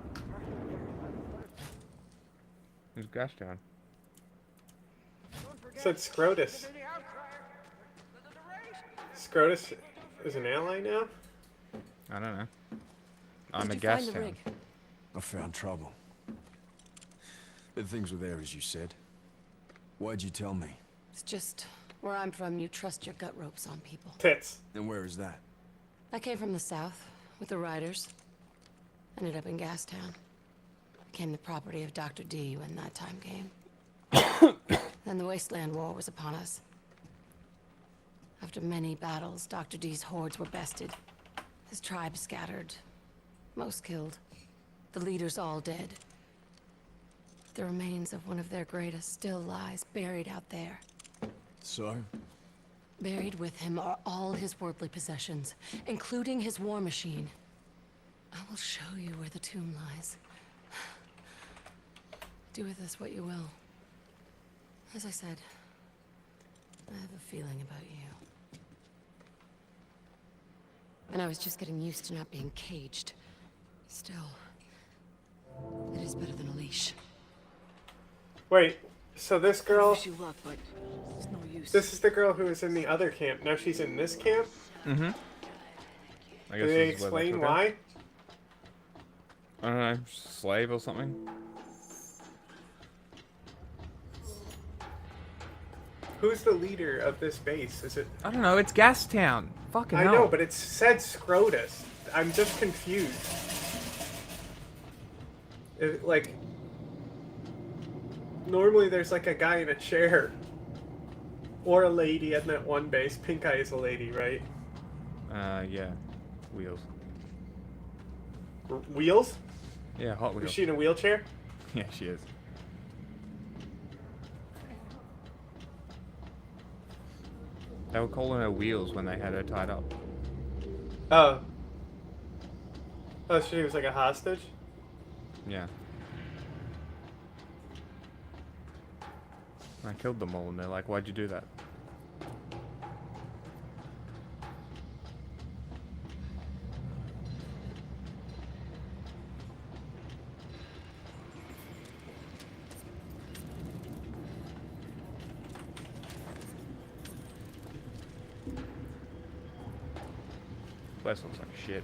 There's Gastown. Said Scrotus. Scrotus is an ally now? I don't know. I'm a Gastown. I found trouble. The things were there, as you said. Why'd you tell me? It's just where I'm from, you trust your gut ropes on people. Tits. And where is that? I came from the south with the riders. Ended up in Gastown. Became the property of Dr. D when that time came. Then the Wasteland War was upon us. After many battles, Dr. D's hordes were bested. His tribe scattered. Most killed. The leaders all dead. The remains of one of their greatest still lies buried out there. So? Buried with him are all his worldly possessions, including his war machine. I will show you where the tomb lies. Do with this what you will. As I said, I have a feeling about you. And I was just getting used to not being caged. Still, it is better than a leash. Wait, so this girl... Wish you luck, but it's no use. This is the girl who was in the other camp. Now she's in this camp? Mm-hmm. Do they explain why? I don't know, slave or something? Who's the leader of this base? Is it... I don't know, it's Gastown. Fucking hell. I know, but it said Scrotus. I'm just confused. Like... Normally there's like a guy in a chair. Or a lady at that one base. Pink Eye is a lady, right? Yeah. Wheels. Wheels? Yeah, Hot Wheels. Is she in a wheelchair? Yeah, she is. They were calling her Wheels when they had her tied up. Oh. Oh, she was like a hostage? Yeah. I killed them all and they're like, why'd you do that? Place looks like shit.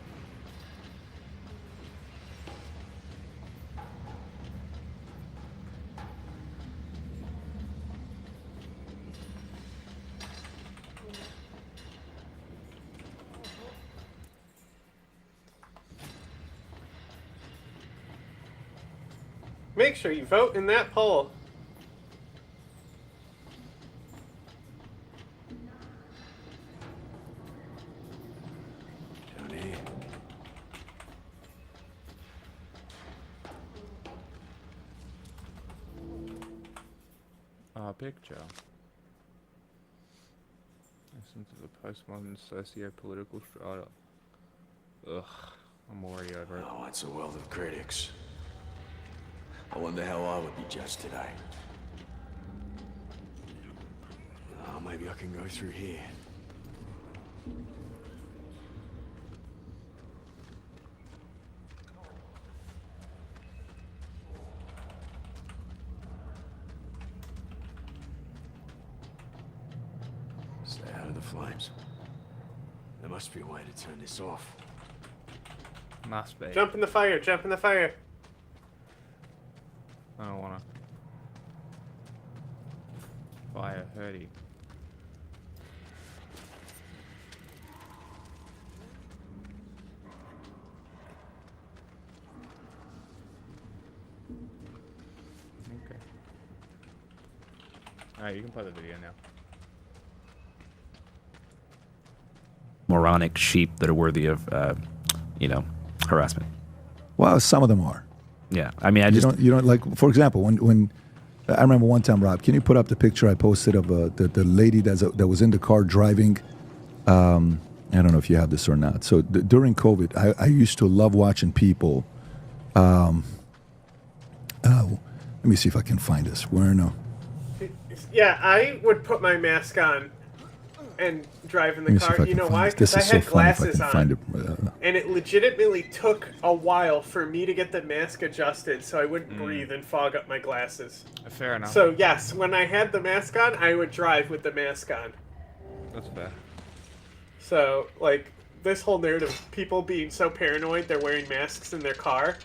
Make sure you vote in that poll. Down here. Our picture. Listen to the postmodern socio-political strata. Ugh, I'm already over it. Oh, it's a world of critics. I wonder how I would be judged today. Oh, maybe I can go through here. Stay out of the flames. There must be a way to turn this off. Must be. Jump in the fire, jump in the fire. I don't wanna. Fire hurty. Okay. Alright, you can play the video now. Moronic sheep that are worthy of, harassment. Well, some of them are. Yeah, I mean, you don't like. For example, when I remember one time, Rob, can you put up the picture I posted of the lady that was in the car driving? I don't know if you have this or not. So during COVID, I used to love watching people. Let me see if I can find this. Where no? Yeah, I would put my mask on and driving Let the me see if car. I You can know find why? this. This Because is I so had funny if I glasses can on. find it. And it legitimately took a while for me to get the mask adjusted so I wouldn't breathe and fog up my glasses. Fair enough. So yes, when I had the mask on, I would drive with the mask on. That's fair. So, like, this whole narrative of people being so paranoid they're wearing masks in their car.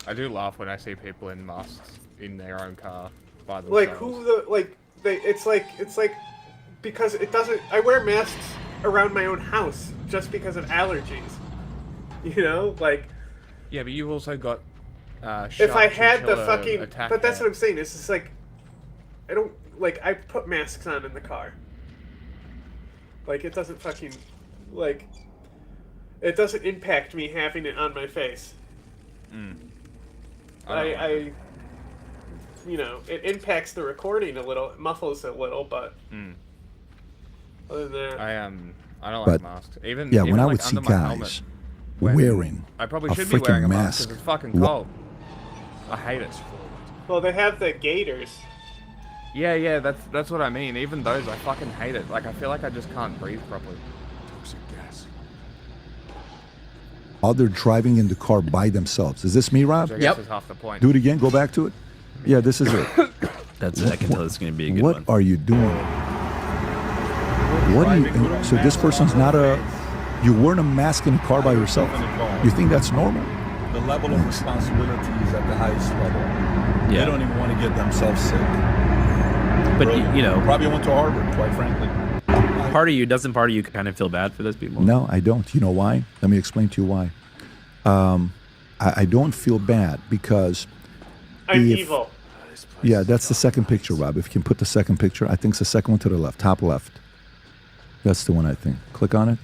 I do laugh when I see people in masks in their own car by themselves. Like, it's like, because it doesn't, I wear masks around my own house just because of allergies. You know? Like... Yeah, but you've also got, if I had the chinchilla fucking... attack But that's there. what I'm saying, it's just like, I don't, like, I put masks on in the car. Like, it doesn't fucking, like, it doesn't impact me having it on my face. I you know, it impacts the recording a little, it muffles it a little, but other than that... I don't But, like masks. Even when I like would see under my guys helmet, wearing I probably a should be wearing freaking a mask mask, because it's fucking cold. I hate it. Well, they have the gaiters. Yeah, that's what I mean. Even those, I fucking hate it. Like, I feel like I just can't breathe properly. Toxic gas. while they're driving in the car by themselves. Is this me, Rob? Which I guess is half the point. Do it again. Go back to it. Yeah, this is it. That's it. I can tell it's going to be a good what one. Are you doing? What are you? So this person's not a. You wearing a mask in a car by yourself? You think that's normal? The level of responsibility is at the highest level. Yeah. They don't even want to get themselves sick. But Brilliant. you know, probably went to Harvard, quite frankly. part of you kind of feel bad for those people? No, I don't. You know why? Let me explain to you why. I don't feel bad because I'm evil. Yeah, that's the second picture, Rob. If you can put the second picture, I think it's the second one to the left, top left. That's the one, I think. Click on it.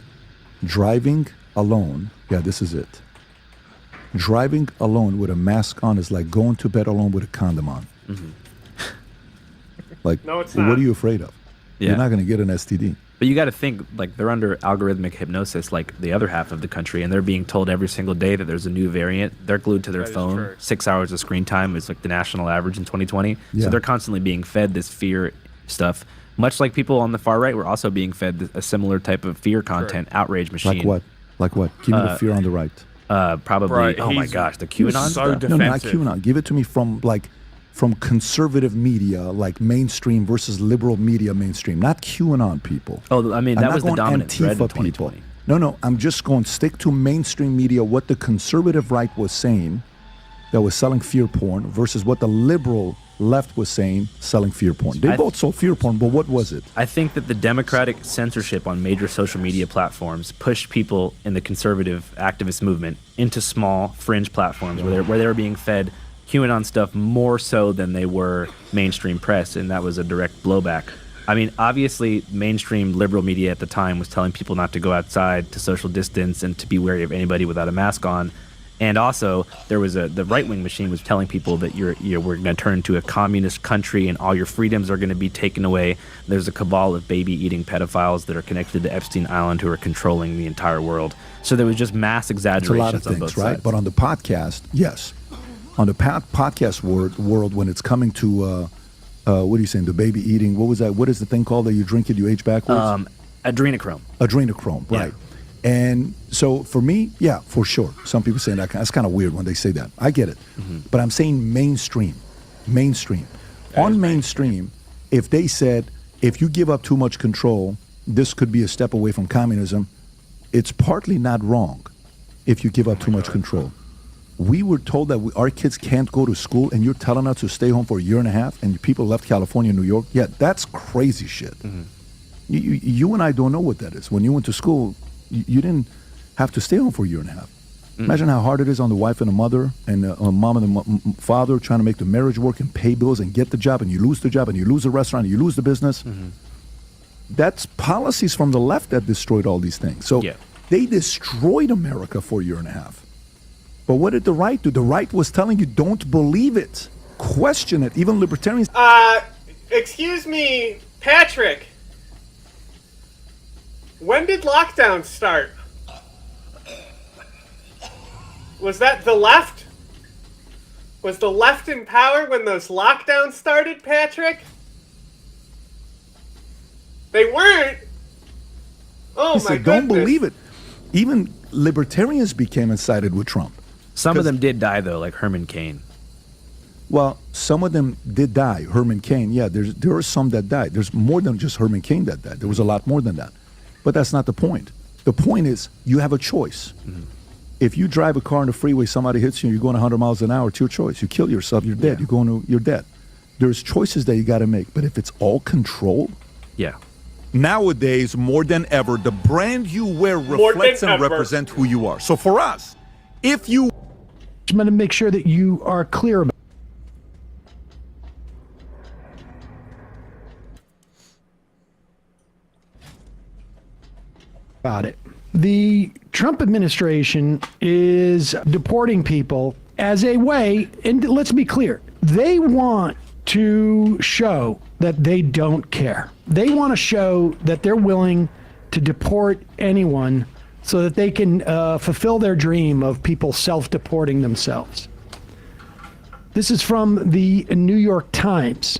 Driving alone. Yeah, this is it. Driving alone with a mask on is like going to bed alone with a condom on. Mm-hmm. Like, no, it's what not. are you afraid of? Yeah. You're not going to get an STD. But you got to think, like, they're under algorithmic hypnosis, like the other half of the country, and they're being told every single day that there's a new variant. They're glued to their That is phone. true. 6 hours of screen time is like the national average in 2020. Yeah. So they're constantly being fed this fear stuff. Much like people on the far right were also being fed a similar type of fear content, outrage machine. Like what? Like what? Give me the fear on the right. Probably. Bro, oh my he's gosh, the QAnon so stuff. defensive. No, not QAnon. Give it to me from conservative media, like mainstream versus liberal media mainstream, not QAnon people. Oh, I mean, I'm that not was the going dominant thread in Antifa 2020. people. No, I'm just going stick to mainstream media, what the conservative right was saying that was selling fear porn versus what the liberal left was saying selling fear porn. They both sold fear porn, but what was it? I think that the democratic censorship on major social media platforms pushed people in the conservative activist movement into small fringe platforms where they were being fed QAnon stuff more so than they were mainstream press, and that was a direct blowback. I mean, obviously, mainstream liberal media at the time was telling people not to go outside, to social distance, and to be wary of anybody without a mask on. And also, there was the right-wing machine was telling people that we're going to turn into a communist country and all your freedoms are going to be taken away. There's a cabal of baby-eating pedophiles that are connected to Epstein Island who are controlling the entire world. So there was just mass It's exaggerations a lot of on both things, right? sides. But on the podcast, yes. On the podcast world, when it's coming to, what are you saying, the baby eating, what was that? What is the thing called that you drink it, you age backwards? Adrenochrome. Adrenochrome, right. And so for me, yeah, for sure. Some people say that's kind of weird when they say that. I get it. Mm-hmm. But I'm saying mainstream. On mainstream, if they said, if you give up too much control, this could be a step away from communism, it's partly not wrong if you give up too much control. We were told that our kids can't go to school, and you're telling us to stay home for a year and a half, and people left California and New York? Yeah, that's crazy shit. Mm-hmm. You and I don't know what that is. When you went to school, you didn't have to stay home for a year and a half. Imagine how hard it is on the wife and the mother and a mom and the father trying to make the marriage work and pay bills and get the job, and you lose the job and you lose the restaurant and you lose the business. That's policies from the left that destroyed all these things. So they destroyed America for a year and a half. But what did the right do? The right was telling you, don't believe it. Question it. Even libertarians. Excuse me, Patrick. When did lockdown start? Was that the left? Was the left in power when those lockdowns started, Patrick? They weren't. Oh, he said, don't believe it. Even libertarians became sided with Trump. Some of them did die, though, like Herman Cain. Well, some of them did die. Herman Cain, yeah, there are some that died. There's more than just Herman Cain that died. There was a lot more than that. But that's not the point. The point is you have a choice. Mm-hmm. If you drive a car on the freeway, somebody hits you, you're going 100 miles an hour, it's your choice. You kill yourself, you're dead. You're dead. There's choices that you got to make. But if it's all control, yeah. Nowadays, more than ever, the brand you wear reflects and represents who you are. So for us, if you... I'm going to make sure that you are clear about it. The Trump administration is deporting people as a way, and let's be clear, they want to show that they don't care. They want to show that they're willing to deport anyone so that they can fulfill their dream of people self-deporting themselves. This is from the New York Times.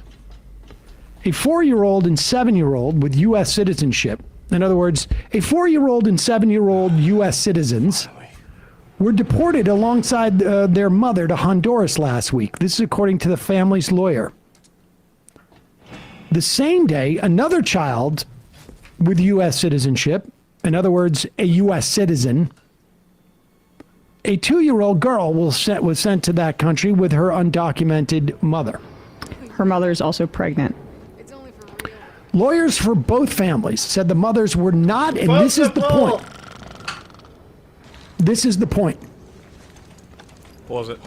A 4-year-old and 7-year-old with U.S. citizenship, in other words, a 4-year-old and 7-year-old U.S. citizens were deported alongside their mother to Honduras last week. This is according to the family's lawyer. The same day, another child with U.S. citizenship, in other words, a U.S. citizen, a 2-year-old girl was sent to that country with her undocumented mother. Her mother is also pregnant. Lawyers for both families said the mothers were not, and this is the point. This is the point. Pause it.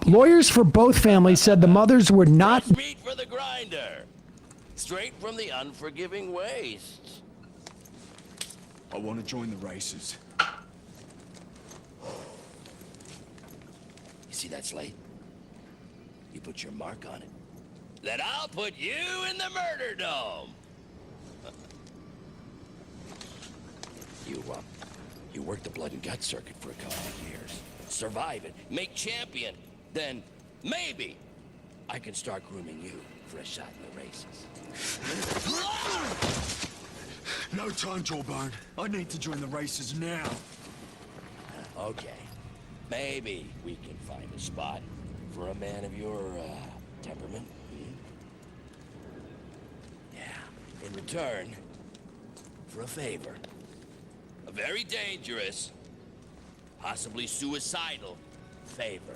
Lawyers for both families said the mothers were not. Meat for the grinder. Straight from the unforgiving wastes. I want to join the races. You see that slate? You put your mark on it. Then I'll put you in the murder dome. You work the blood and gut circuit for a couple of years. Survive it, make champion. Then maybe I can start grooming you for a shot in the races. No time, Jawbone. I need to join the races now. Okay. Maybe we can find a spot for a man of your temperament. Yeah. In return, for a favor. A very dangerous, possibly suicidal favor.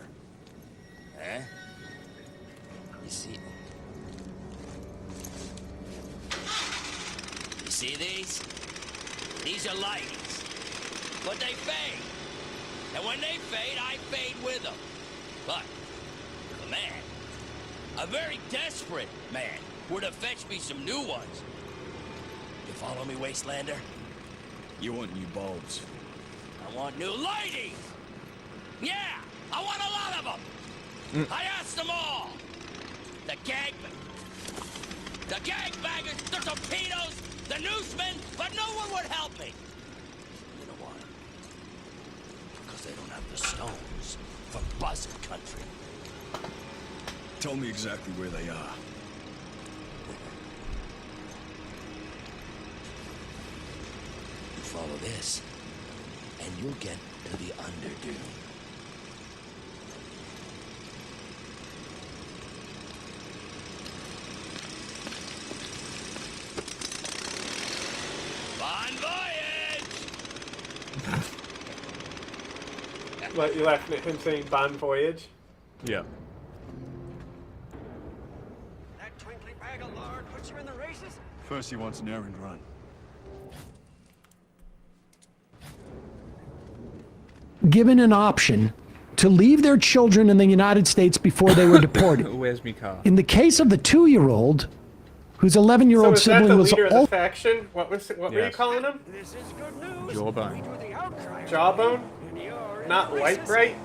Huh? You see these? These are lighties. But they fade. And when they fade, I fade with them. But if a man, a very desperate man, were to fetch me some new ones, you follow me, Wastelander? You want new bulbs? I want new lighties! Yeah! I want a lot of them! I asked them all! The gangbangers, the torpedoes, the newsmen, but no one would help me! You know why? Because they don't have the stones for Buzzard Country. Tell me exactly where they are. Follow this, and you'll get to the Underdune. Bon voyage! What, you laughing at him saying bon voyage? Yeah. That twinkly bag of lard puts you in the races? First he wants an errand run. Given an option to leave their children in the United States before they were deported. Where's me car? In the case of the 2-year-old, whose 11-year-old So is that sibling the was leader of the also faction? What were you calling him? This is good news. Jawbone. Jawbone? Not White Bright?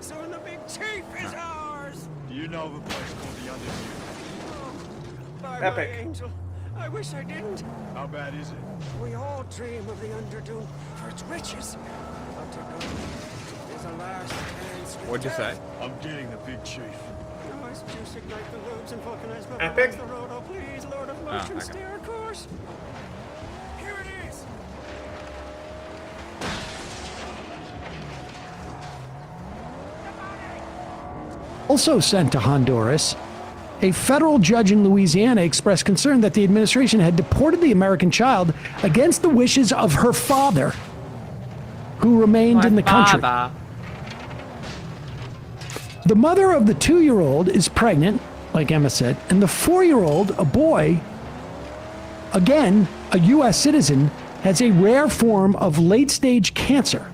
Soon the big chief is ours. Do you know of a place called the Underdune? By Epic. my angel, I wish I didn't. How bad is it? We all dream of the Underdune for its riches. But to go is a last chance. What'd you say? I'm getting the big chief. Noise, juice, ignite the loops and vulcanize my Epic? the road. Oh, please, Lord of Motion, okay. steer a course. Here it is. also sent to Honduras, a federal judge in Louisiana expressed concern that the administration had deported the American child against the wishes of her father, who remained in the country. The mother of the 2-year-old is pregnant, like Emma said, and the 4-year-old, a boy, again, a U.S. citizen, has a rare form of late-stage cancer.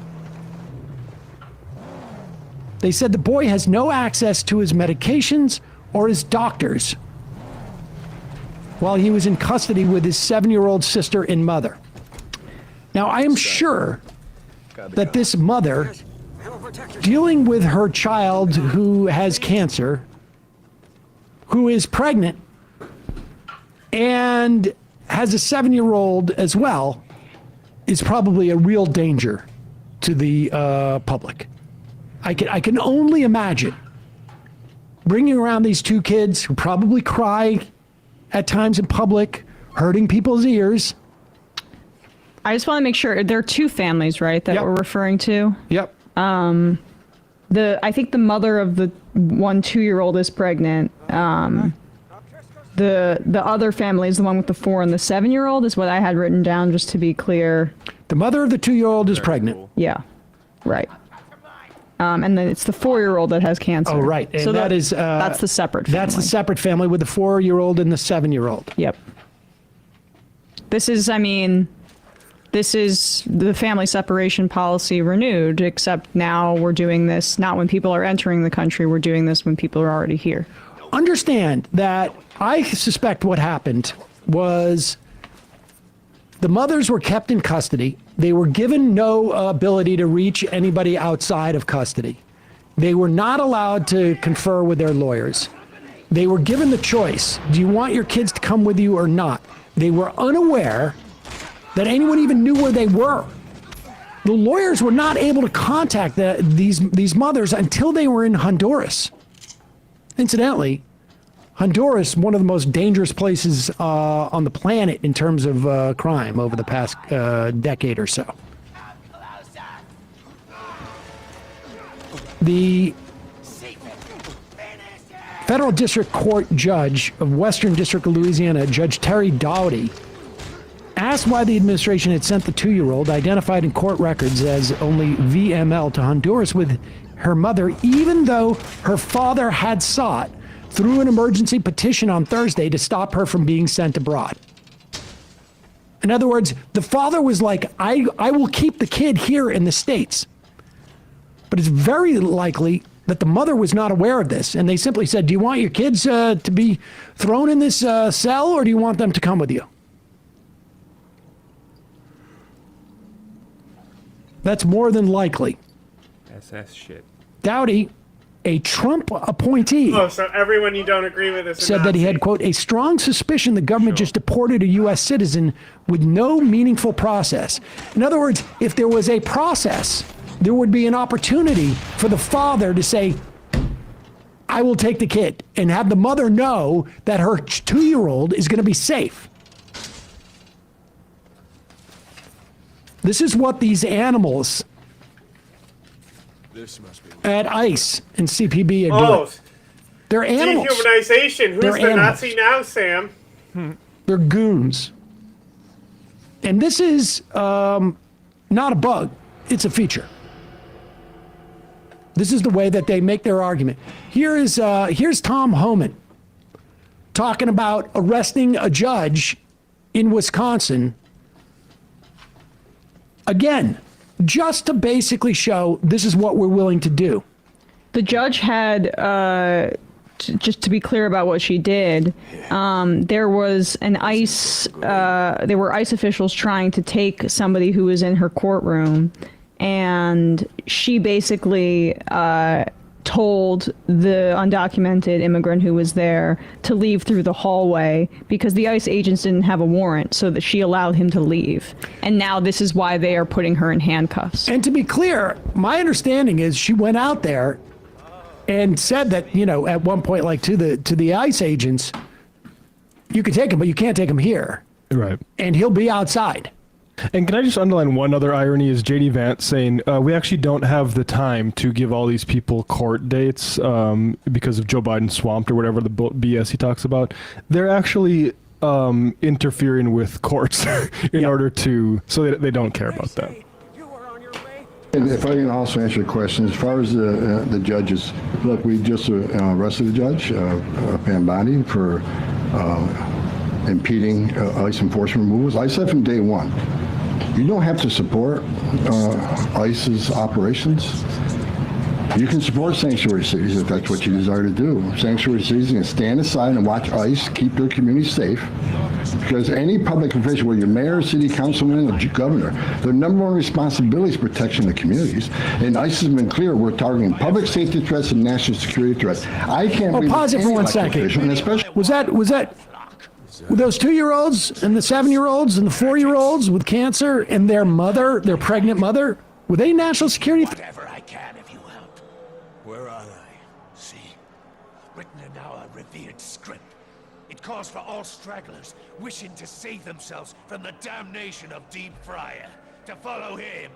They said the boy has no access to his medications or his doctors while he was in custody with his 7-year-old sister and mother. Now, I am sure that this mother, dealing with her child who has cancer, who is pregnant, and has a 7-year-old as well, is probably a real danger to the public. I can only imagine bringing around these 2 kids who probably cry at times in public, hurting people's ears. I just want to make sure there are 2 families, right, that we're referring to? Yep. I think the mother of the 2-year-old is pregnant. The other family is the one with the 4 and the 7-year-old is what I had written down, just to be clear. The mother of the 2-year-old is pregnant. Yeah, right. And then it's the 4-year-old that has cancer. Oh, right. And so that's the separate family. That's the separate family with the 4-year-old and the 7-year-old. Yep. This is the family separation policy renewed, except now we're doing this not when people are entering the country, we're doing this when people are already here. Understand that I suspect what happened was the mothers were kept in custody. They were given no ability to reach anybody outside of custody. They were not allowed to confer with their lawyers. They were given the choice. Do you want your kids to come with you or not? They were unaware that anyone even knew where they were. The lawyers were not able to contact these mothers until they were in Honduras. Incidentally, Honduras, one of the most dangerous places on the planet in terms of crime over the past decade or so. The Federal District Court Judge of Western District of Louisiana, Judge Terry Dowdy, asked why the administration had sent the 2-year-old, identified in court records as only VML, to Honduras with her mother, even though her father had sought through an emergency petition on Thursday to stop her from being sent abroad. In other words, the father was like, I will keep the kid here in the States. But it's very likely that the mother was not aware of this, and they simply said, do you want your kids to be thrown in this cell, or do you want them to come with you? That's more than likely. SS shit. Dowdy, a Trump appointee, so everyone you don't agree with is said that he had, quote, a strong suspicion the government just deported a U.S. citizen with no meaningful process. In other words, if there was a process, there would be an opportunity for the father to say, I will take the kid, and have the mother know that her 2-year-old is going to be safe. This is what these animals at ICE and CPB are doing. They're animals. Dehumanization. Who's They're the animals. Nazi now, Sam? They're goons. And this is not a bug. It's a feature. This is the way that they make their argument. Here's Tom Homan talking about arresting a judge in Wisconsin. Again, just to basically show this is what we're willing to do. The judge had, just to be clear about what she did, there was an ICE, there were ICE officials trying to take somebody who was in her courtroom, and she basically told the undocumented immigrant who was there to leave through the hallway because the ICE agents didn't have a warrant, so that she allowed him to leave. And now this is why they are putting her in handcuffs. And to be clear, my understanding is she went out there and said that, you know, at one point, like to the ICE agents, you can take him, but you can't take him here. Right. And he'll be outside. And can I just underline one other irony is J.D. Vance saying, we actually don't have the time to give all these people court dates because of Joe Biden swamped or whatever the BS he talks about. They're actually interfering with courts in order to, so they don't care about that. And if I can also answer your question, as far as the judges, look, we just arrested a judge, Pam Bondi, for impeding ICE enforcement removals. I said from day one, you don't have to support ICE's operations. You can support sanctuary cities if that's what you desire to do. Sanctuary cities can stand aside and watch ICE keep their community safe, because any public official, whether you're mayor, city councilman, or governor, their number one responsibility is protection of the communities. And ICE has been clear, we're targeting public safety threats and national security threats. I can't believe pause it for 1 second. And especially Was that with those 2-year-olds and the 7-year-olds and the 4-year-olds with cancer and their mother, their pregnant mother, were they national security? Whatever I can if you help. Where are they? See, written in our revered script. It calls for all stragglers wishing to save themselves from the damnation of Deep Friar to follow him.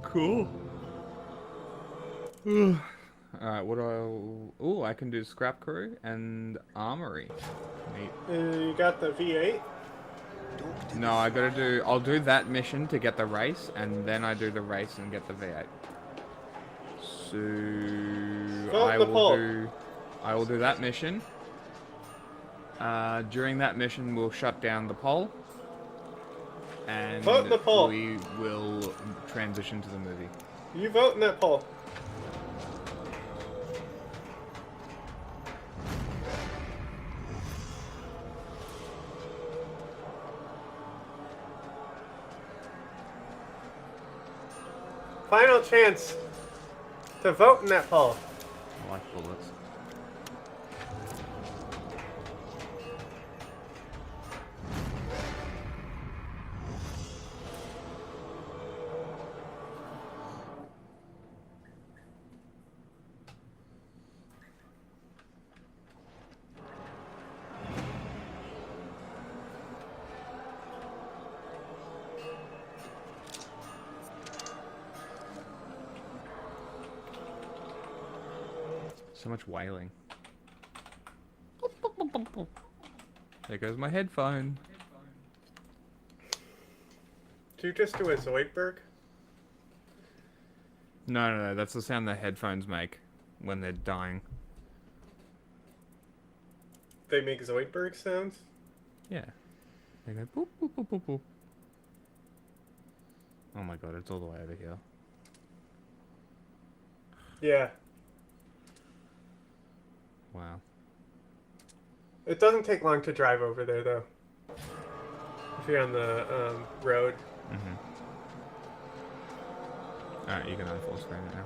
Cool. Alright, what do I... Ooh, I can do Scrap Crew and Armory. Neat. You got the V8? No, I gotta do... I'll do that mission to get the race, and then I do the race and get the V8. So... I will do that mission. During that mission, we'll shut down the poll. And vote in the poll. We will transition to the movie. You vote in that poll. Final chance to vote in that poll. I like bullets. So much wailing. There goes my headphone. Did you just do a Zoidberg? No, that's the sound the headphones make when they're dying. They make Zoidberg sounds? Yeah. They go boop, boop, boop, boop, boop. Oh my god, it's all the way over here. Yeah. Wow. It doesn't take long to drive over there, though. If you're on the road. Mm-hmm. Alright, you can unfull screen it now.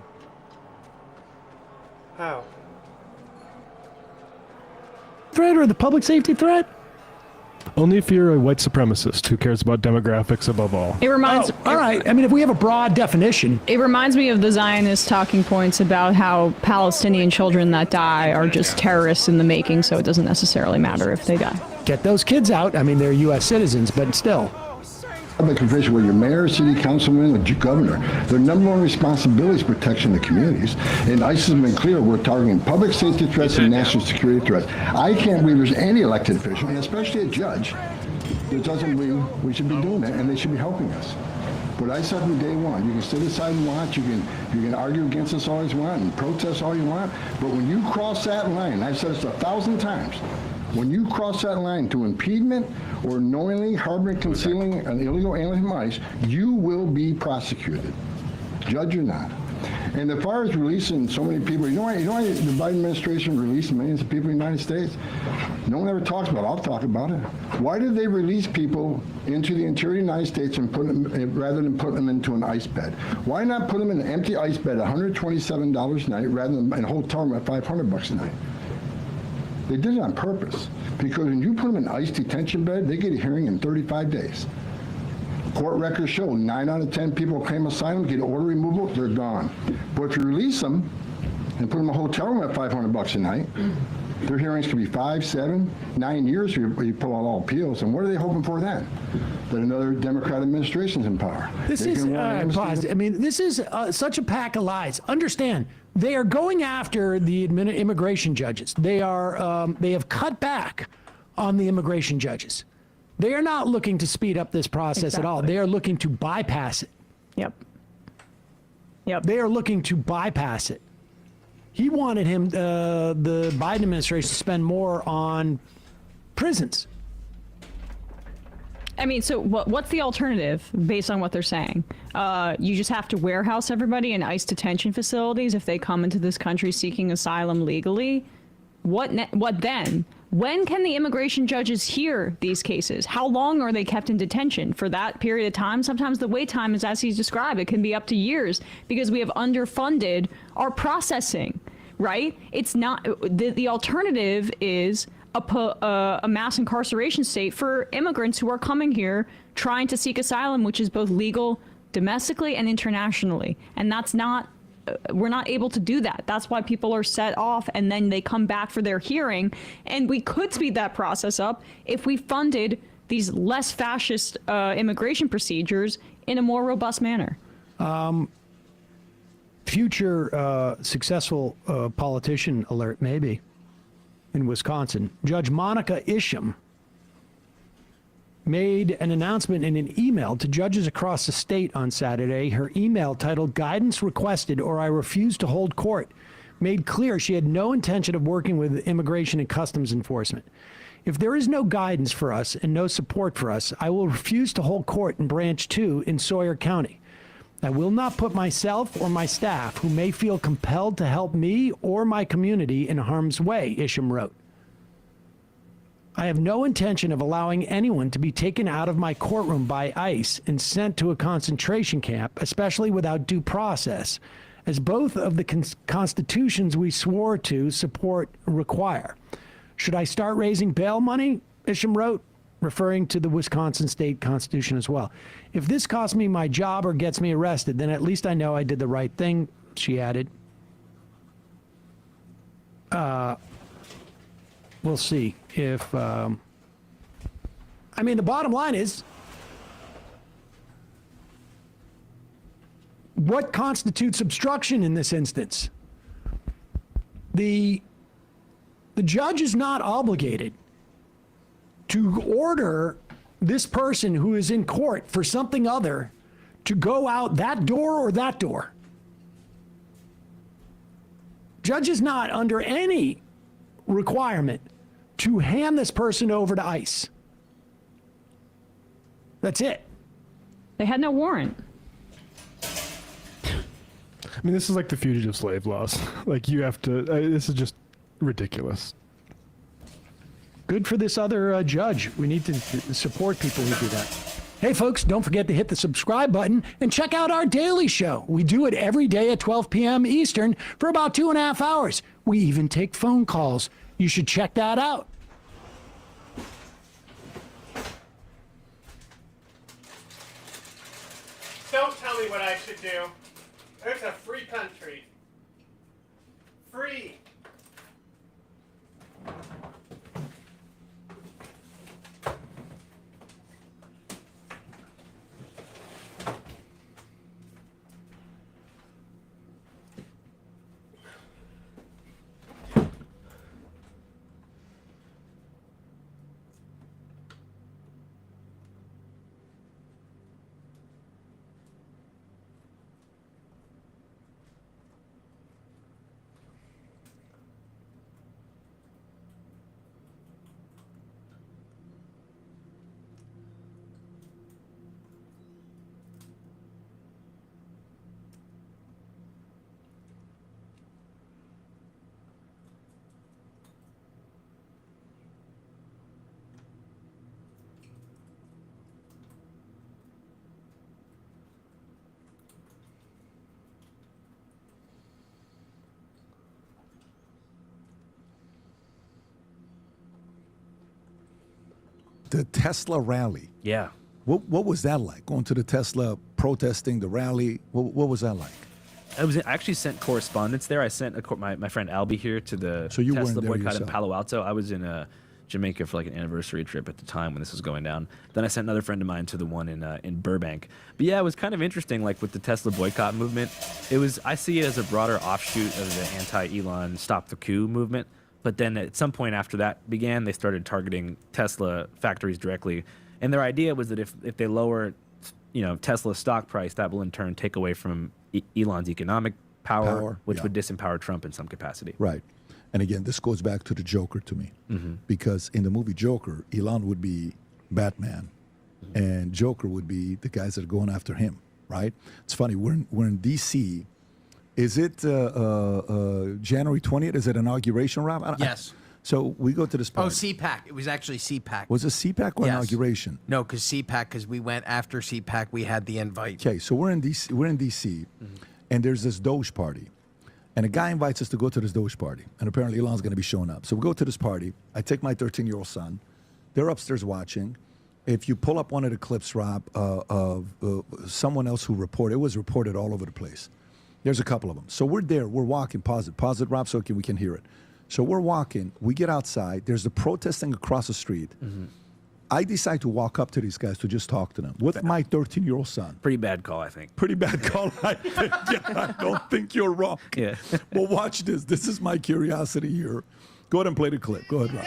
How? Threat or the public safety threat? Only if you're a white supremacist who cares about demographics above all. It reminds. All right. I mean, if we have a broad definition. It reminds me of the Zionist talking points about how Palestinian children that die are just terrorists in the making, so it doesn't necessarily matter if they die. Get those kids out. I mean, they're U.S. citizens, but still. Public official, whether you're mayor, city councilman, or governor, their number one responsibility is protection of the communities. And ICE has been clear, we're targeting public safety threats and national security threats. I can't believe there's any elected official, and especially a judge, that doesn't believe we should be doing that, and they should be helping us. But I said from day one, you can sit aside and watch, you can argue against us all you want, and protest all you want, but when you cross that line, I've said this 1,000 times, when you cross that line to impediment or knowingly harboring, concealing an illegal alien from ICE, you will be prosecuted, judge or not. And as far as releasing so many people, you know why the Biden administration released millions of people in the United States? No one ever talks about it. I'll talk about it. Why did they release people into the interior of the United States and put them, rather than put them into an ice bed? Why not put them in an empty ice bed, $127 a night, rather than in a hotel room at $500 a night? They did it on purpose, because when you put them in an ICE detention bed, they get a hearing in 35 days. Court records show 9 out of 10 people claim asylum, get order removal, they're gone. But if you release them and put them in a hotel room at $500 a night, Their hearings can be 5, 7, 9 years if you pull out all appeals. And what are they hoping for then? That another Democrat administration's in power. This is pause. I mean, this is such a pack of lies. Understand, they are going after the immigration judges. They are they have cut back on the immigration judges. They are not looking to speed up this process at all. They are looking to bypass it. Yep. They are looking to bypass it. He wanted the Biden administration to spend more on prisons. I mean, so what's the alternative based on what they're saying? You just have to warehouse everybody in ICE detention facilities if they come into this country seeking asylum legally? What then? When can the immigration judges hear these cases? How long are they kept in detention? For that period of time? Sometimes the wait time is as he's described. It can be up to years because we have underfunded our processing, right? It's not, the alternative is a mass incarceration state for immigrants who are coming here trying to seek asylum, which is both legal domestically and internationally. And that's not, we're not able to do that. That's why people are set off and then they come back for their hearing. And we could speed that process up if we funded these less fascist immigration procedures in a more robust manner. Future successful politician alert, maybe, in Wisconsin. Judge Monica Isham made an announcement in an email to judges across the state on Saturday. Her email, titled "Guidance Requested or I Refuse to Hold Court," made clear she had no intention of working with Immigration and Customs Enforcement. "If there is no guidance for us and no support for us, I will refuse to hold court in Branch 2 in Sawyer County. I will not put myself or my staff, who may feel compelled to help me or my community, in harm's way," Isham wrote. "I have no intention of allowing anyone to be taken out of my courtroom by ICE and sent to a concentration camp, especially without due process, as both of the constitutions we swore to support require. Should I start raising bail money?" Isham wrote, referring to the Wisconsin state constitution as well. "If this costs me my job or gets me arrested, then at least I know I did the right thing," she added. We'll see if, I mean, the bottom line is, what constitutes obstruction in this instance? The judge is not obligated to order this person who is in court for something other to go out that door or that door. Judge is not under any requirement to hand this person over to ICE. That's it. They had no warrant. I mean, this is like the fugitive slave laws. Like, you have to, this is just ridiculous. Good for this other judge. We need to support people who do that. Hey, folks, don't forget to hit the subscribe button and check out our daily show. We do it every day at 12 p.m. Eastern for about 2.5 hours. We even take phone calls. You should check that out. Don't tell me what I should do. It's a free country. Free. The Tesla rally. Yeah. What was that like? Going to the Tesla, protesting the rally. What was that like? I actually sent correspondence there. I sent my friend Albie here to the So you weren't Tesla there boycott in yourself. Palo Alto. I was in Jamaica for like an anniversary trip at the time when this was going down. Then I sent another friend of mine to the one in Burbank. But yeah, it was kind of interesting. Like with the Tesla boycott movement, I see it as a broader offshoot of the anti-Elon Stop the Coup movement. But then at some point after that began, they started targeting Tesla factories directly. And their idea was that if they lower, Tesla's stock price, that will in turn take away from Elon's economic power, which would disempower Trump in some capacity. Right. And again, this goes back to the Joker to me. Because in the movie Joker, Elon would be Batman, and Joker would be the guys that are going after him, right? It's funny, we're in D.C. Is it January 20th? Is it inauguration, Rob? Yes. So we go to this party. Oh, CPAC. It was actually CPAC. Was it CPAC or Yes. inauguration? No, because CPAC, because we went after CPAC, we had the invite. Okay, so we're in DC, and there's this Doge party. And a guy invites us to go to this Doge party. And apparently Elon's going to be showing up. So we go to this party. I take my 13-year-old son. They're upstairs watching. If you pull up one of the clips, Rob, of someone else who reported, it was reported all over the place. There's a couple of them. So we're there. We're walking. Pause it, Rob, so we can hear it. So we're walking. We get outside. There's the protesting across the street. I decide to walk up to these guys to just talk to them with my 13-year-old son. Pretty bad call, I think. Pretty bad call, I think. Yeah, I don't think you're wrong. Yeah. Well, watch this. This is my curiosity here. Go ahead and play the clip. Go ahead, Rob.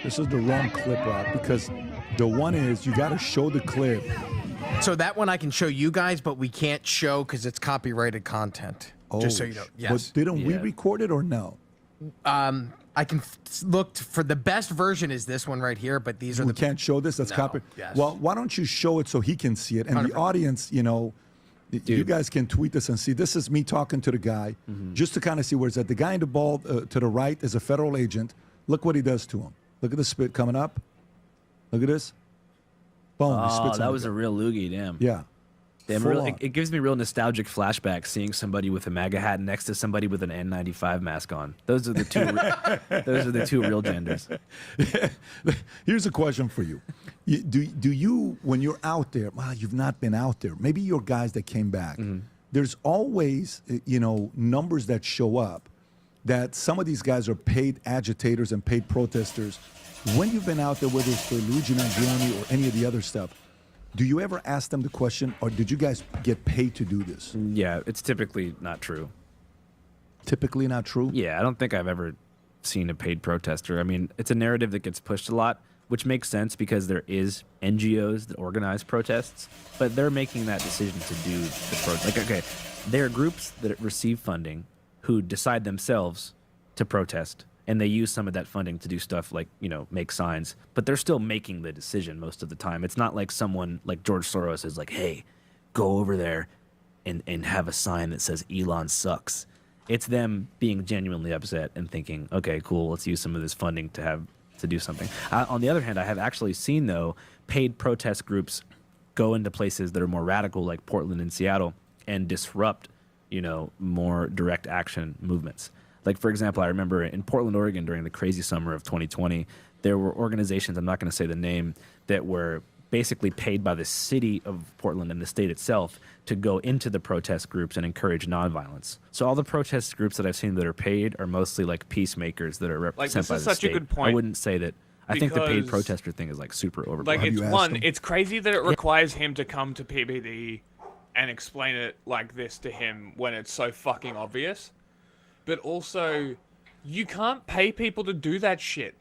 This is the wrong clip, Rob, because the one is you got to show the clip. So that one I can show you guys, but we can't show because it's copyrighted content. Just so you know. Yes. But didn't we record it or no? I can look for the best version is this one right here, but these are We can't show this. That's copy. Yes. Well, why don't you show it so he can see it, and 100%. the audience, you guys can tweet this and see. This is me talking to the guy, just to kind of see where it's at. The guy in the ball to the right is a federal agent. Look what he does to him. Look at the spit coming up. Look at this. Boom. he Oh, spits that on was the a guy. real loogie, damn. Yeah. Damn, Full on. it gives me real nostalgic flashbacks seeing somebody with a MAGA hat next to somebody with an N95 mask on. Those are the two. Those are the two real genders. Here's a question for you. Do you, when you're out there, well, you've not been out there. Maybe you're guys that came back. There's always, numbers that show up that some of these guys are paid agitators and paid protesters. When you've been out there, whether it's for Luigi Mangione or any of the other stuff, do you ever ask them the question, or did you guys get paid to do this? Yeah, it's typically not true. Typically not true? Yeah, I don't think I've ever seen a paid protester. I mean, it's a narrative that gets pushed a lot, which makes sense because there is NGOs that organize protests, but they're making that decision to do the protest. Like, okay, there are groups that receive funding who decide themselves to protest, and they use some of that funding to do stuff like, make signs, but they're still making the decision most of the time. It's not like someone like George Soros is like, hey, go over there and have a sign that says Elon sucks. It's them being genuinely upset and thinking, okay, cool, let's use some of this funding to do something. On the other hand, I have actually seen, though, paid protest groups go into places that are more radical, like Portland and Seattle, and disrupt, more direct action movements. Like, for example, I remember in Portland, Oregon, during the crazy summer of 2020, there were organizations, I'm not going to say the name, that were basically paid by the city of Portland and the state itself to go into the protest groups and encourage nonviolence. So all the protest groups that I've seen that are paid are mostly like peacemakers that are represented by the state. This is such a good point. I wouldn't say that. I think the paid Because, protester thing is like super overblown. Like, it's crazy that it requires him to come to PBD and explain it like this to him when it's so fucking obvious. But also, you can't pay people to do that shit.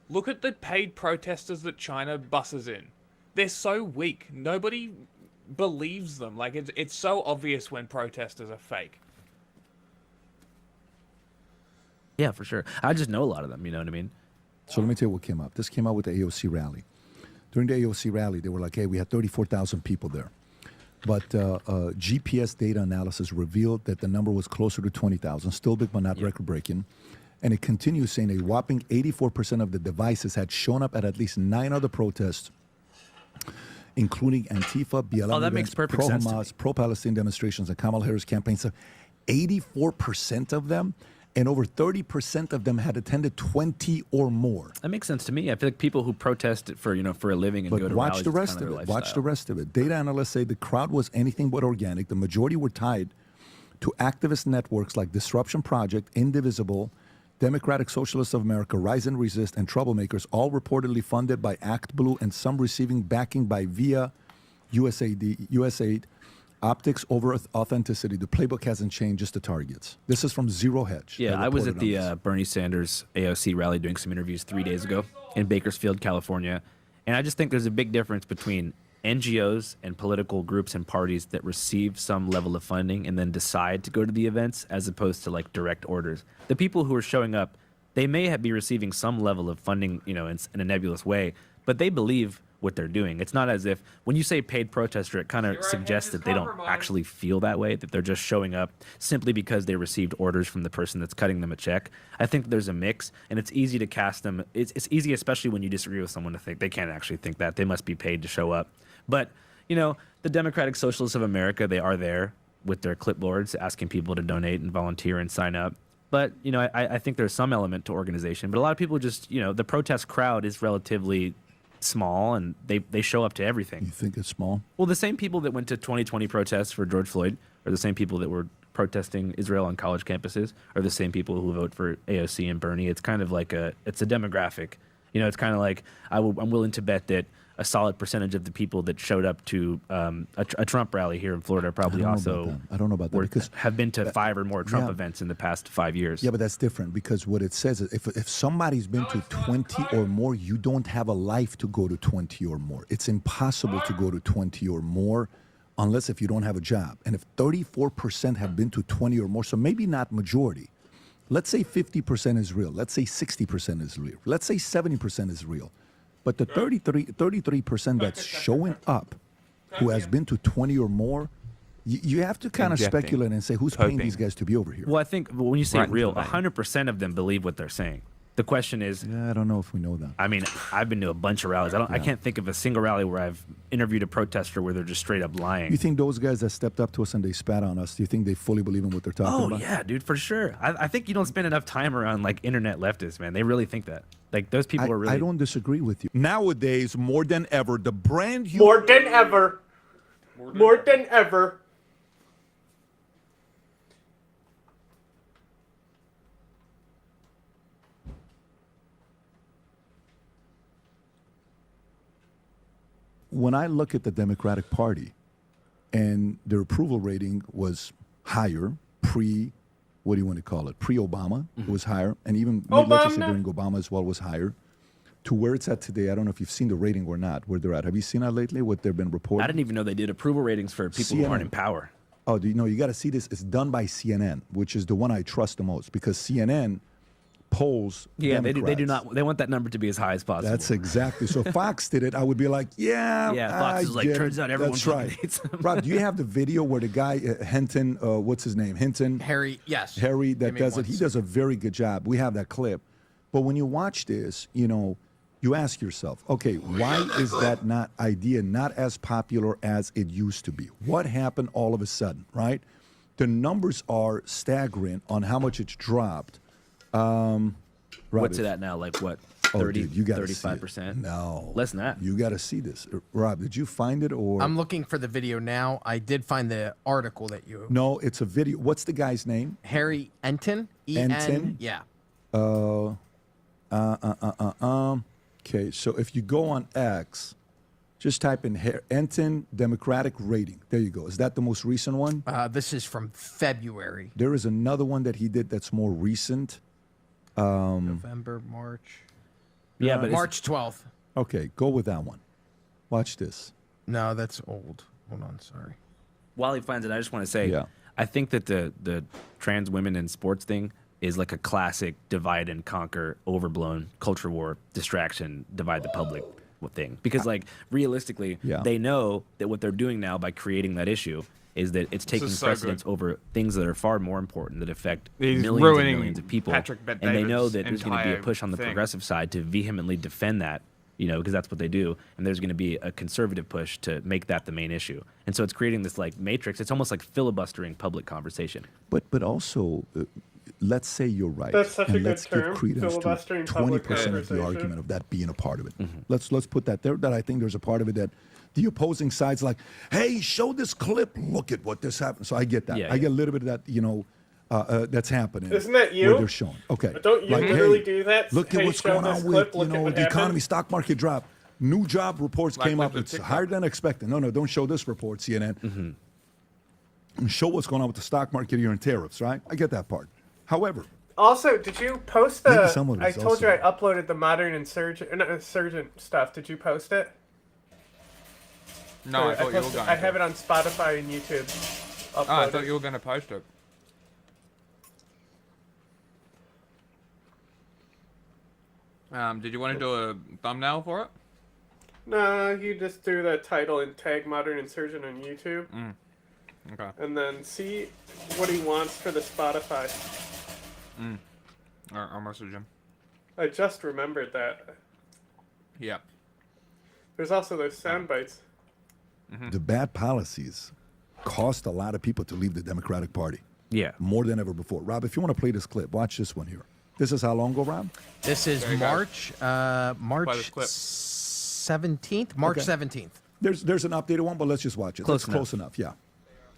Look at the paid protesters that China buses in. They're so weak. Nobody believes them. Like, it's so obvious when protesters are fake. Yeah, for sure. I just know a lot of them, you know what I mean? So let me tell you what came up. This came out with the AOC rally. During the AOC rally, they were like, hey, we had 34,000 people there. But GPS data analysis revealed that the number was closer to 20,000, still big but not record-breaking. And it continues saying a whopping 84% of the devices had shown up at least 9 other protests, including Antifa, BLM that makes events, perfect sense to pro-Hamas, pro-Palestine demonstrations, and Kamala Harris campaigns. So 84% of them. and over 30% of them had attended 20 or more. That makes sense to me. I feel like people who protest for for a living and But go to watch rallies, the it's rest kind of their it. Watch lifestyle. the rest of it. Data analysts say the crowd was anything but organic. The majority were tied to activist networks like Disruption Project, Indivisible, Democratic Socialists of America, Rise and Resist, and Troublemakers, all reportedly funded by Act Blue and some receiving backing by via USAID. Optics over authenticity. The playbook hasn't changed, just the targets. This is from Zero Hedge. Yeah, I was at the Bernie Sanders AOC rally doing some interviews 3 days ago in Bakersfield, California. And I just think there's a big difference between NGOs and political groups and parties that receive some level of funding and then decide to go to the events as opposed to like direct orders. The people who are showing up, they may be receiving some level of funding, in a nebulous way, but they believe what they're doing. It's not as if when you say paid protester, it kind of suggests that they don't actually feel that way, that they're just showing up simply because they received orders from the person that's cutting them a check. I think there's a mix, and it's easy to cast them. It's easy, especially when you disagree with someone, to think they can't actually think that. They must be paid to show up. But, the Democratic Socialists of America, they are there with their clipboards asking people to donate and volunteer and sign up. But, I think there's some element to organization. But a lot of people just, the protest crowd is relatively small, and they show up to everything. You think it's small? Well, the same people that went to 2020 protests for George Floyd are the same people that were protesting Israel on college campuses, are the same people who vote for AOC and Bernie. It's kind of like it's a demographic. It's kind of like I'm willing to bet that a solid percentage of the people that showed up to a Trump rally here in Florida probably also I don't know about that because have been to 5 or more Trump events in the past 5 years. Yeah, but that's different because what it says is if somebody's been to 20 or more, you don't have a life to go to 20 or more. It's impossible to go to 20 or more unless if you don't have a job. And if 34% have been to 20 or more, so maybe not majority. Let's say 50% is real. Let's say 60% is real. Let's say 70% is real. But the 33% that's showing up who has been to 20 or more, you have to kind of speculate and say, who's paying these guys to be over here? Well, I think when you say real, 100% of them believe what they're saying. The question is... Yeah, I don't know if we know that. I mean, I've been to a bunch of rallies. I can't think of a single rally where I've interviewed a protester where they're just straight up lying. You think those guys that stepped up to us and they spat on us, do you think they fully believe in what they're talking about? Oh, yeah, dude, for sure. I think you don't spend enough time around, internet leftists, man. They really think that. Those people are really... I don't disagree with you. Nowadays, more than ever, the brand... More than ever. More than ever. When I look at the Democratic Party and their approval rating was higher what do you want to call it? Pre-Obama, it was higher. And even let's just say during Obama as well was higher. To where it's at today, I don't know if you've seen the rating or not, where they're at. Have you seen that lately, what they've been reporting? I didn't even know they did approval ratings for people who aren't in power. Oh, do you know? You got to see this. It's done by CNN, which is the one I trust the most because CNN polls. Yeah, they Democrats. do not. They want that number to be as high as possible. That's exactly. So if Fox did it, I would be like, yeah. Yeah, Fox is like, turns out everyone That's right. hates him. Rob, do you have the video where the guy Hinton, what's his name? Hinton. Harry. Yes. Harry that does it. He does a very good job. We have that clip. But when you watch this, you ask yourself, okay, why is that idea not as popular as it used to be? What happened all of a sudden, right? The numbers are staggering on how much it's dropped. What's it at now? Like what? 30, dude, you gotta 35%? No. Less than that. You got to see this. Rob, did you find it or? I'm looking for the video now. I did find the article that you... No, it's a video. What's the guy's name? Harry Enton. E-N. Enton? Yeah. Okay, so if you go on X, just type in Enton Democratic rating. There you go. Is that the most recent one? This is from February. There is another one that he did that's more recent. November, March. Yeah, but March 12th. Okay, go with that one. Watch this. No, that's old. Hold on, sorry. While he finds it, I just want to say, I think that the trans women in sports thing is like a classic divide and conquer, overblown culture war, distraction, divide the public thing. Because realistically, they know that what they're doing now by creating that issue is that it's taking precedence over things that are far more important that affect millions and millions of people. And they know that there's going to be a push on the progressive side to vehemently defend that, because that's what they do. And there's going to be a conservative push to make that the main issue. And so it's creating this matrix. It's almost like filibustering public conversation. But also, let's say you're right, That's such a and good let's give term, credence to filibustering public 20% of the conversation. argument of that being a part of it. Let's put that there. That I think there's a part of it that the opposing side's like, hey, show this clip. Look at what this happened. So I get that. Yeah, I get a little bit of that. That's happening. Isn't that you? Where they're showing. Okay. But don't you Like, literally hey, do that? Look at Hey, what's show going this on clip, with look at what the economy, happened? stock market drop. New job reports Like came with up. the It's TikTok. higher than expected. No, don't show this report, CNN. And show what's going on with the stock market here and tariffs, right? I get that part. However, Also, did you post Maybe the? some of I it's told you I also- uploaded the modern insurgent stuff. Did you post it? No, I thought you were posted- going I to. have it on Spotify and YouTube. Oh, I uploaded. thought you were going to post it. Did you want to do a thumbnail for it? No, you just do the title and tag Modern Insurgent on YouTube. Okay. And then see what he wants for the Spotify. Alright, I'll message him. I just remembered that. Yeah. There's also those sound bites. the bad policies cost a lot of people to leave the Democratic Party. Yeah. More than ever before. Rob, if you want to play this clip, watch this one here. This is how long ago, Rob? This is March 17th. March Okay. 17th. There's an updated one, but let's just watch it. Close That's close enough, yeah.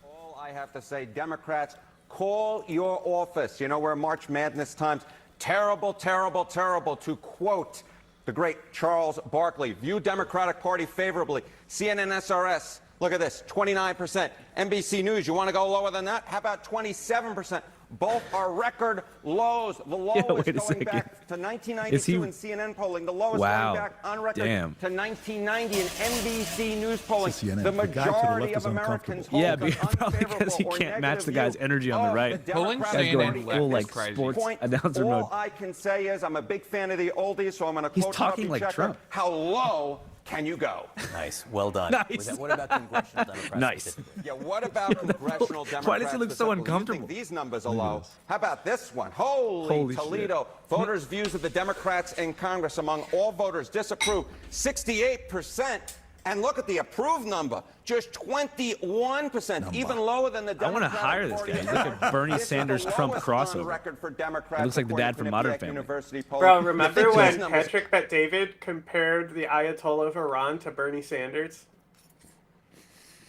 All I have to say, Democrats, call your office. You know, we're March Madness times. Terrible, terrible, terrible, to quote the great Charles Barkley. View Democratic Party favorably. CNN SRS, look at this, 29%. NBC News, you want to go lower than that? How about 27%? Both are record lows. The lowest wait a going second. back to Is 1992 he- in CNN polling. The lowest Wow. going back on record Damn. to 1990 in NBC News polling. It's CNN. The The guy to the left majority is of Americans uncomfortable. Yeah, hold an probably because he unfavorable or can't match the negative guy's energy on the view right. of the Pulling Democratic CNN Party left at full, this like, crazy. sports point. announcer All mode. I can say is I'm a big fan of the oldies, so I'm going to He's quote talking Puppy like Checker. Trump. How low can you go? Nice. Well done. Nice. What about congressional Democrats? Nice. specifically? Yeah, what about congressional Democrats? Why does he look so specifically? You uncomfortable? think these numbers are low. How about this one? Holy Toledo. Voters' views of the Democrats in Congress among all voters disapprove, 68%. And look at the approved number, just 21%, even lower than the I want to Democratic hire this Party. guy. He's like a Bernie This is the Sanders Trump lowest crossover. on record for Democrats, He looks like the dad from according to Modern Quinnipiac Family. University polling. Bro, You remember think when these numbers- Patrick Bet David compared the Ayatollah of Iran to Bernie Sanders?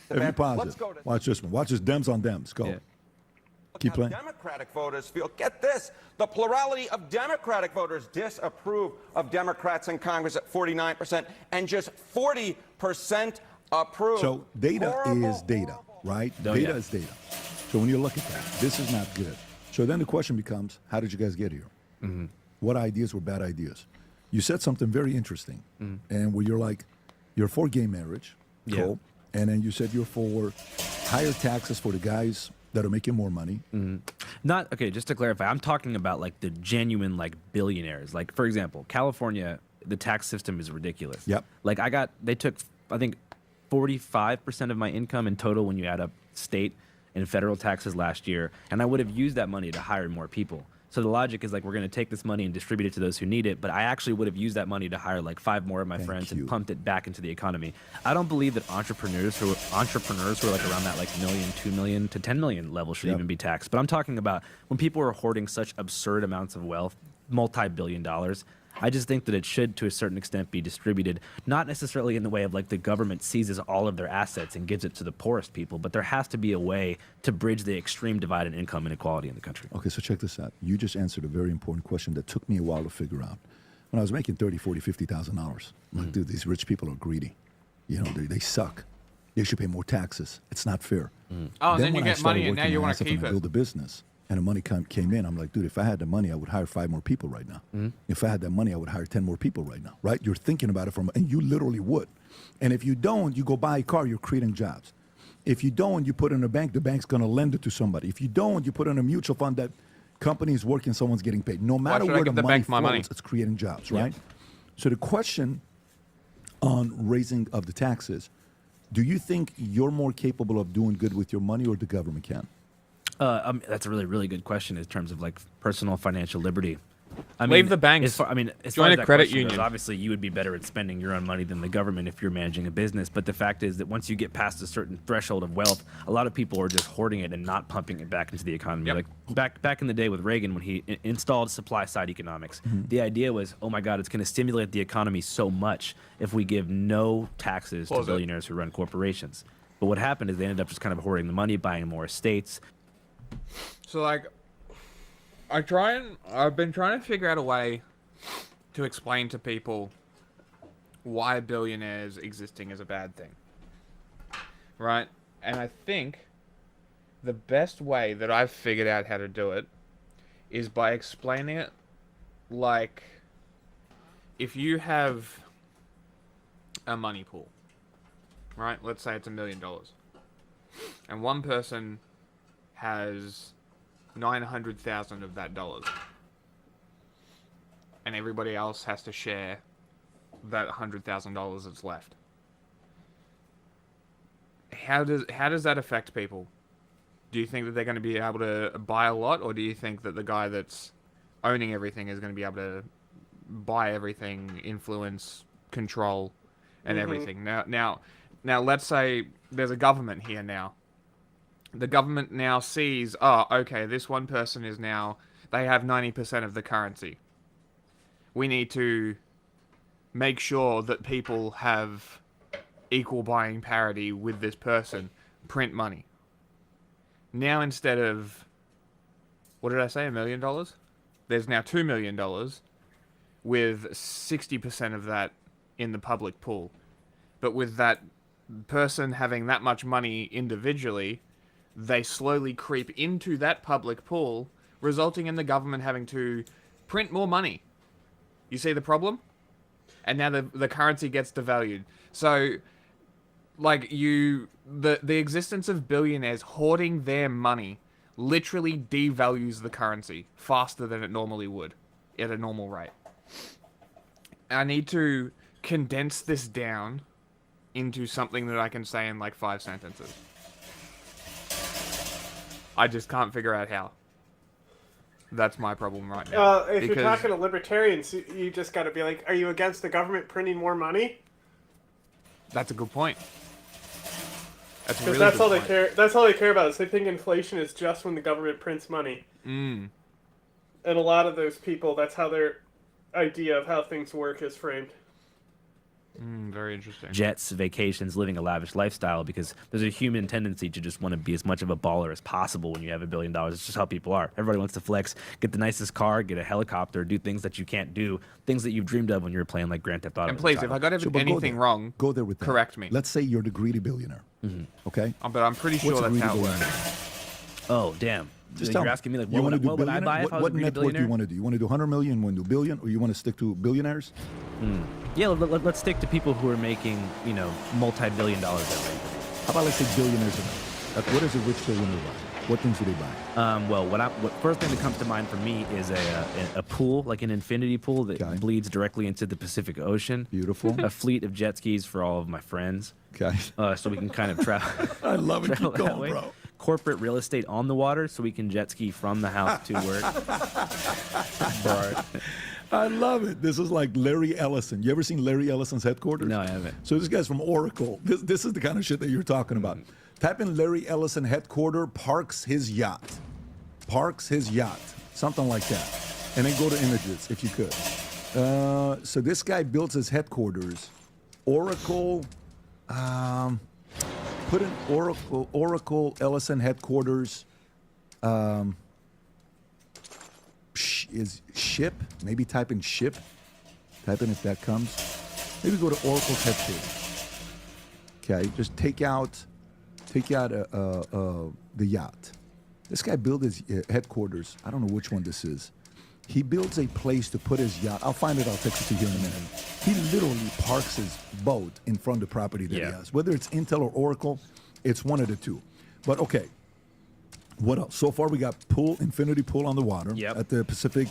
If you pause Let's it, go to- watch this one. Watch this Dems on Dems. Go. Keep how playing. Democratic voters feel. Get this. The plurality of Democratic voters disapprove of Democrats in Congress at 49%, and just 40% approve. So data Horrible. is data, right? Oh, Data yeah. is data. So when you look at that, this is not good. So then the question becomes, how did you guys get here? Mm-hmm. What ideas were bad ideas? You said something very interesting, Mm-hmm. and where you're like, you're for gay marriage, Yeah. cool. And then you said you're for higher taxes for the guys that are making more money. Not okay. Just to clarify, I'm talking about like the genuine like billionaires. Like for example, California, the tax system is ridiculous. Yep. Like they took I think 45% of my income in total when you add up state and federal taxes last year, and I would have used that money to hire more people. So the logic is like we're going to take this money and distribute it to those who need it, but I actually would have used that money to hire like 5 more of my friends and pumped it back into the economy. I don't believe that entrepreneurs who are like around that like $1 million, $2 million to $10 million level should even be taxed. But I'm talking about when people are hoarding such absurd amounts of wealth, multi-billion dollars. I just think that it should, to a certain extent, be distributed, not necessarily in the way of like the government seizes all of their assets and gives it to the poorest people, but there has to be a way to bridge the extreme divide in income inequality in the country. Okay, so check this out. You just answered a very important question that took me a while to figure out. When I was making $30,000, $40,000, $50,000, I'm like, dude, these rich people are greedy. You know, they suck. They should pay more taxes. It's not fair. Oh, and then you when I get started money and now working you my want ass to off keep and I it. build a business, and the money came in, I'm like, dude, if I had the money, I would hire 5 more people right now. If I had that money, I would hire 10 more people right now, right? You're thinking about it and you literally would. And if you don't, you go buy a car, you're creating jobs. If you don't, you put it in a bank, the bank's going to lend it to somebody. If you don't, you put it in a mutual fund that company is working, someone's getting paid. No matter should I where give the the money bank my flows, money? it's creating jobs, right? So the question on raising of the taxes, do you think you're more capable of doing good with your money or the government can? That's a really, really good question in terms of like personal financial liberty. Leave the banks. As far Join as a that credit question goes, union. obviously, you would be better at spending your own money than the government if you're managing a business. But the fact is that once you get past a certain threshold of wealth, a lot of people are just hoarding it and not pumping it back into the economy. Like back in the day with Reagan, when he installed supply-side economics, the idea was, oh my God, it's going to stimulate the economy so much if we give no taxes to billionaires who run corporations. But what happened is they ended up just kind of hoarding the money, buying more estates. So like, I've been trying to figure out a way to explain to people why billionaires existing is a bad thing. Right? And I think the best way that I've figured out how to do it is by explaining it like if you have a money pool, right? Let's say it's $1 million. And one person has 900,000 of that dollars. And everybody else has to share that $100,000 that's left. How does that affect people? Do you think that they're going to be able to buy a lot, or do you think that the guy that's owning everything is going to be able to buy everything, influence, control, and everything? Now, let's say there's a government here now. The government now sees, oh, okay, this one person is now, they have 90% of the currency. We need to make sure that people have equal buying parity with this person. Print money. Now instead of, what did I say, $1 million? There's now $2 million with 60% of that in the public pool. But with that person having that much money individually, they slowly creep into that public pool, resulting in the government having to print more money. You see the problem? And now the currency gets devalued. So, like, the existence of billionaires hoarding their money literally devalues the currency faster than it normally would at a normal rate. I need to condense this down into something that I can say in like 5 sentences. I just can't figure out how. That's my problem right now. If you're talking to libertarians, you just got to be like, are you against the government printing more money? That's a good point. Because really that's all they care. That's all they care about. Is they think inflation is just when the government prints money. Mm. And a lot of those people, that's how their idea of how things work is framed. Very interesting. Jets, vacations, living a lavish lifestyle, because there's a human tendency to just want to be as much of a baller as possible when you have $1 billion. It's just how people are. Everybody wants to flex, get the nicest car, get a helicopter, do things that you can't do, things that you've dreamed of when you were playing like Grand Theft Auto. And please, if I got anything wrong, go there with that. Correct me. Let's say you're the greedy billionaire. Okay? But I'm pretty sure that's how it works. Oh, damn. Just you're asking me, like, what would I buy if I was what a greedy net worth do billionaire? you want to do? You want to do 100 million, you want to do billion, or you want to stick to billionaires? Yeah, let's stick to people who are making, multi-billion dollars every year. How about let's say billionaires? Okay. What does a rich billionaire buy? What things do they buy? What first thing that comes to mind for me is a pool, like an infinity pool that bleeds directly into the Pacific Ocean. Beautiful. A fleet of jet skis for all of my friends. Okay. So we can kind of travel. I love it. Keep going, way. bro. Corporate real estate on the water, so we can jet ski from the house to work. I love it. This is like Larry Ellison. You ever seen Larry Ellison's headquarters? No, I haven't. So this guy's from Oracle. This is the kind of shit that you're talking about. Type in Larry Ellison headquarter, parks his yacht. Parks his yacht. Something like that. And then go to images, if you could. So this guy builds his headquarters. Oracle, put in Oracle Ellison headquarters. Is ship? Maybe type in ship. Type in if that comes. Maybe go to Oracle's headquarters. Okay, just take out the yacht. This guy built his headquarters. I don't know which one this is. He builds a place to put his yacht. I'll find it. I'll text it to you in a minute. He literally parks his boat in front of the property that he has. Whether it's Intel or Oracle, it's one of the two. But okay, what else? So far we got infinity pool on the water at the Pacific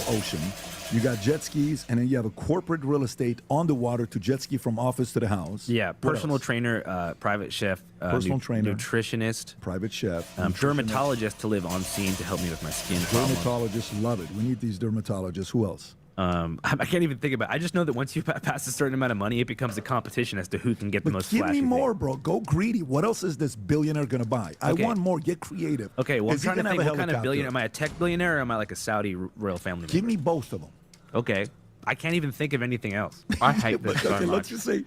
ocean. You got jet skis, and then you have a corporate real estate on the water to jet ski from office to the house. Yeah, personal trainer, private chef, personal trainer, nutritionist, private chef, dermatologist to live on scene to help me with my skin problem. Dermatologists love it. We need these dermatologists. Who else? I can't even think about it. I just know that once you pass a certain amount of money, it becomes a competition as to who can get the most Give flashy me more, thing. bro. Go greedy. What else is this billionaire going to buy? I want more. Get creative. Okay, well, I'm trying to think, what kind of billionaire? Am Am I a tech billionaire or am I like a Saudi royal family member? Give me both of them. Okay. I can't even think of anything else. I hate this so much. Let's just say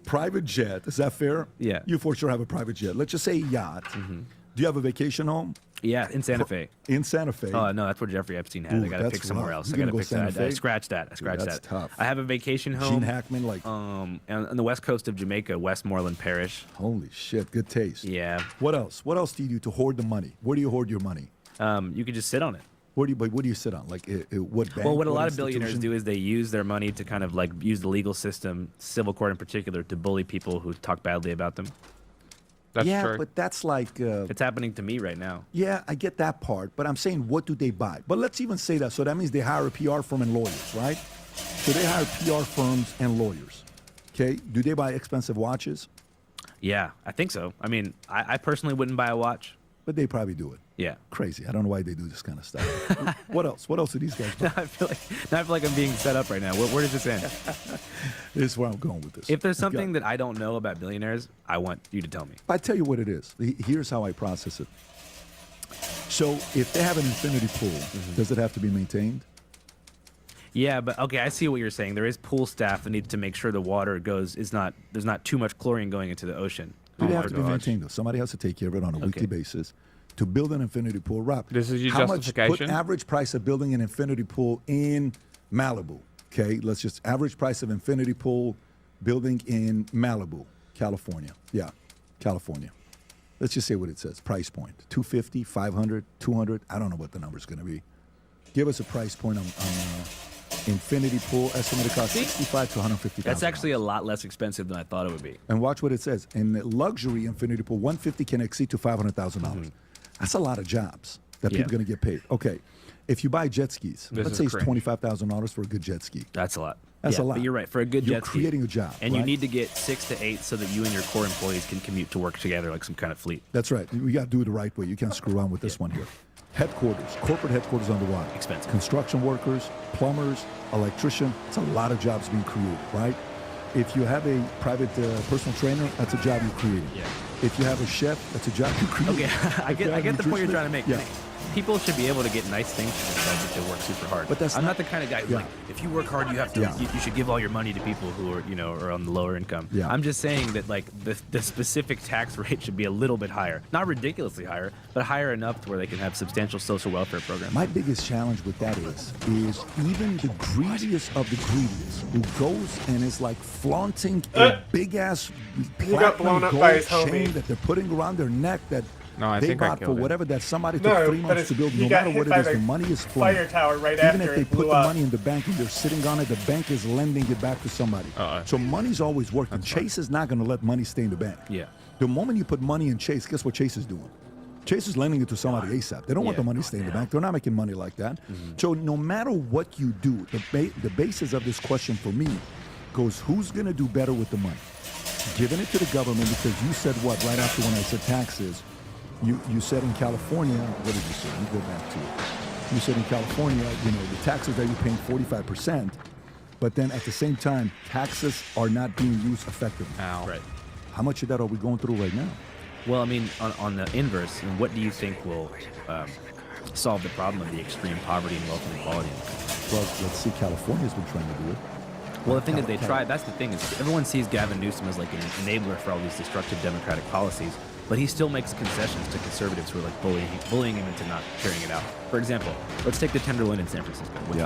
private jet. Is that fair? Yeah. You for sure have a private jet. Let's just say yacht. Mm-hmm. Do you have a vacation home? Yeah, in Santa Fe. In Santa Fe. Oh, no, that's where Jeffrey Epstein had. I got to pick somewhere else. I got to pick that. I scratched that. That's tough. I have a vacation home. Gene Hackman, on the west coast of Jamaica, Westmoreland Parish. Holy shit, good taste. Yeah. What else? What else do you do to hoard the money? Where do you hoard your money? You could just sit on it. What do you sit on? Like what bank? Well, what a lot of billionaires do is they use their money to kind of like use the legal system, civil court in particular, to bully people who talk badly about them. That's true. But that's like... it's happening to me right now. Yeah, I get that part, but I'm saying, what do they buy? But let's even say that. So that means they hire a PR firm and lawyers, right? So they hire PR firms and lawyers. Okay? Do they buy expensive watches? Yeah, I think so. I mean, I personally wouldn't buy a watch. But they probably do it. Yeah. Crazy. I don't know why they do this kind of stuff. What else? What else do these guys buy? I feel like I'm being set up right now. Where does this end? This is where I'm going with this. If there's something that I don't know about billionaires, I want you to tell me. I tell you what it is. Here's how I process it. So if they have an infinity pool, does it have to be maintained? Yeah, but okay, I see what you're saying. There is pool staff that needs to make sure the water there's not too much chlorine going into the ocean. Do they have to be maintained though? Somebody has to take care of it on a weekly basis. To build an infinity pool, Rob. This is your how justification? Much, put average price of building an infinity pool in Malibu. Okay, let's just average price of infinity pool building in Malibu, California. Yeah, California. Let's just say what it says. Price point: 250, 500, 200. I don't know what the number's going to be. Give us a price point on infinity pool. Estimated cost $65,000 to $150,000. That's actually a lot less expensive than I thought it would be. And watch what it says. In the luxury infinity pool, $150,000 can exceed to $500,000. That's a lot of jobs that people are going to get paid. Okay, if you buy jet skis, let's say it's $25,000 for a good jet ski. That's a lot. That's a lot. But you're right. For a good jet ski, you're creating a job. And you need to get 6 to 8 so that you and your core employees can commute to work together like some kind of fleet. That's right. We got to do it the right way. You can't screw around with this one here. Headquarters, corporate headquarters on the water. Expensive. Construction workers, plumbers, electrician. It's a lot of jobs being created, right? If you have a private personal trainer, that's a job you're creating. Yeah. If you have a chef, that's a job you're creating. Okay, I get the point you're trying to make. Yeah. People should be able to get nice things for themselves if they work super hard. But I'm not the kind of guy who's like, if you work hard, you have to. You should give all your money to people who are on the lower income. Yeah. I'm just saying that like the specific tax rate should be a little bit higher, not ridiculously higher, but higher enough to where they can have substantial social welfare programs. My biggest challenge with that is even the greediest of the greediest who goes and is like flaunting a big ass platinum gold chain that they're putting around their neck that they bought for whatever that somebody took 3 months to build. No matter what it is, the money is flowing. Fire tower right Even after if they it put blew the up. money in the bank and they're sitting on it, the bank is lending it back to somebody. So money's always working. Chase is not going to let money stay in the bank. Yeah. The moment you put money in Chase, guess what Chase is doing? Chase is lending it to somebody ASAP. They don't want the money to stay in the bank. They're not making money like that. So no matter what you do, the basis of this question for me goes, who's going to do better with the money? Giving it to the government, because you said what right after when I said taxes, you said in California, what did you say? Let me go back to it. You said in California, the taxes that you're paying 45%, but then at the same time, taxes are not being used effectively. Right. How much of that are we going through right now? Well, I mean, on the inverse, what do you think will solve the problem of the extreme poverty and wealth inequality? Well, let's see. California's been trying to do it. Well, the thing is, they tried. That's the thing is, everyone sees Gavin Newsom as like an enabler for all these destructive democratic policies, but he still makes concessions to conservatives who are like bullying him into not carrying it out. For example, let's take the Tenderloin in San Francisco, which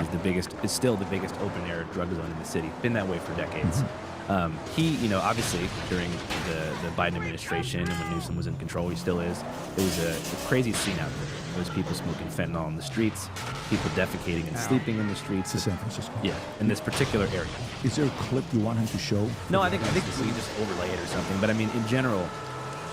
is still the biggest open air drug zone in the city. Been that way for decades. He, obviously during the Biden administration and when Newsom was in control, he still is. It was a crazy scene out there. There was people smoking fentanyl in the streets, people defecating and sleeping in the streets. To San Francisco. Yeah, in this particular area. Is there a clip you want him to show? No, I think we can just overlay it or something. But I mean, in general,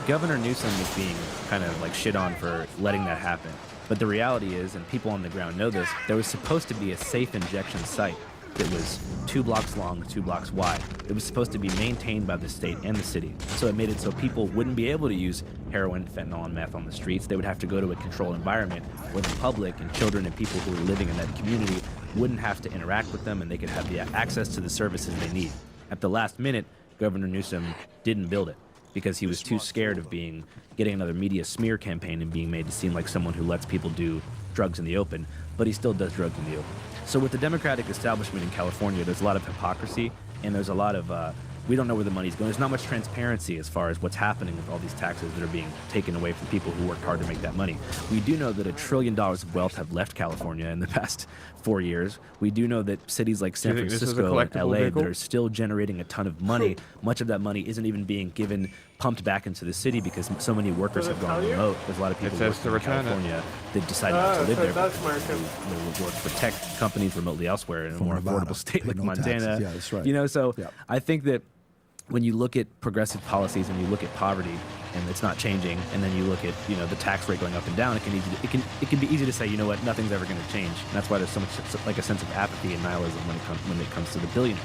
Governor Newsom was being kind of like shit on for letting that happen. But the reality is, and people on the ground know this, there was supposed to be a safe injection site that was 2 blocks long, 2 blocks wide. It was supposed to be maintained by the state and the city. So it made it so people wouldn't be able to use heroin, fentanyl, and meth on the streets. They would have to go to a controlled environment where the public and children and people who were living in that community wouldn't have to interact with them, and they could have the access to the services they need. At the last minute, Governor Newsom didn't build it because he was too scared of getting another media smear campaign and being made to seem like someone who lets people do drugs in the open, but he still does drugs in the open. So with the Democratic establishment in California, there's a lot of hypocrisy, and there's a lot of, we don't know where the money's going. There's not much transparency as far as what's happening with all these taxes that are being taken away from people who worked hard to make that money. We do know that $1 trillion of wealth have left California in the past 4 years. We do know that cities like San Francisco and LA that are still generating a ton of money, much of that money isn't even being pumped back into the city because so many workers have gone remote. There's a lot of people working in California that decide not to live there. They work for tech companies remotely elsewhere in a more affordable state like Montana. Yeah, that's right. You know, so I think that when you look at progressive policies and you look at poverty and it's not changing, and then you look at the tax rate going up and down, it can be easy to say, you know what, nothing's ever going to change. And that's why there's so much like a sense of apathy and nihilism when it comes to the billionaires.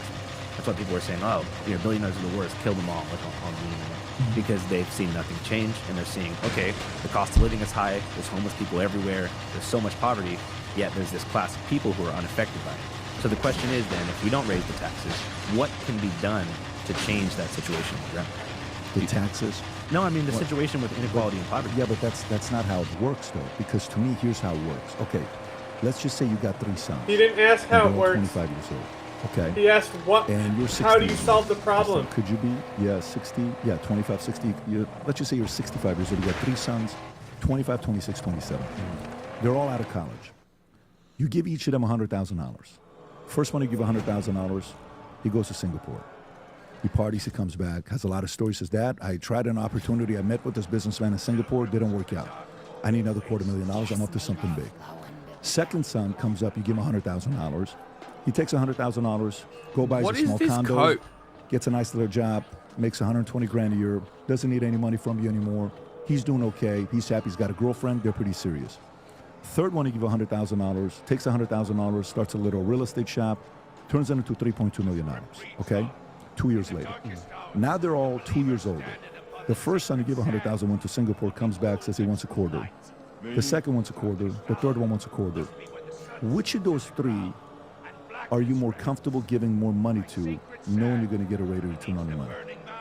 That's why people are saying, oh, billionaires are the worst, kill them all, like on the internet, because they've seen nothing change, and they're seeing, okay, the cost of living is high, there's homeless people everywhere, there's so much poverty, yet there's this class of people who are unaffected by it. So the question is then, if we don't raise the taxes, what can be done to change that situation on the ground? The taxes? No, I mean the situation with inequality and poverty. Yeah, but that's not how it works, though. Because to me, here's how it works. Okay, let's just say you got 3 sons. He didn't ask how it works. 25 years old. Okay. He asked what. And you're 60. How do you solve the problem? So could you be 60? Yeah, 25, 60. Let's just say you're 65 years old. You got 3 sons, 25, 26, 27. They're all out of college. You give each of them $100,000. First one you give $100,000, he goes to Singapore. He parties, he comes back, has a lot of stories. Says, Dad, I tried an opportunity. I met with this businessman in Singapore. Didn't work out. I need another $250,000. I'm up to something big. Second son comes up. You give him $100,000. He takes $100,000, buys a small condo, gets a nice little job, makes $120,000 a year, doesn't need any money from you anymore. He's doing okay. He's happy. He's got a girlfriend. They're pretty serious. Third one, you give $100,000, takes $100,000, starts a little real estate shop, turns it into $3.2 million. Okay? 2 years later. Now they're all 2 years older. The first son, you give $100,000, went to Singapore, comes back, says he wants a quarter. The second wants a quarter. The third one wants a quarter. Which of those 3 are you more comfortable giving more money to, knowing you're going to get a rate of return on your money?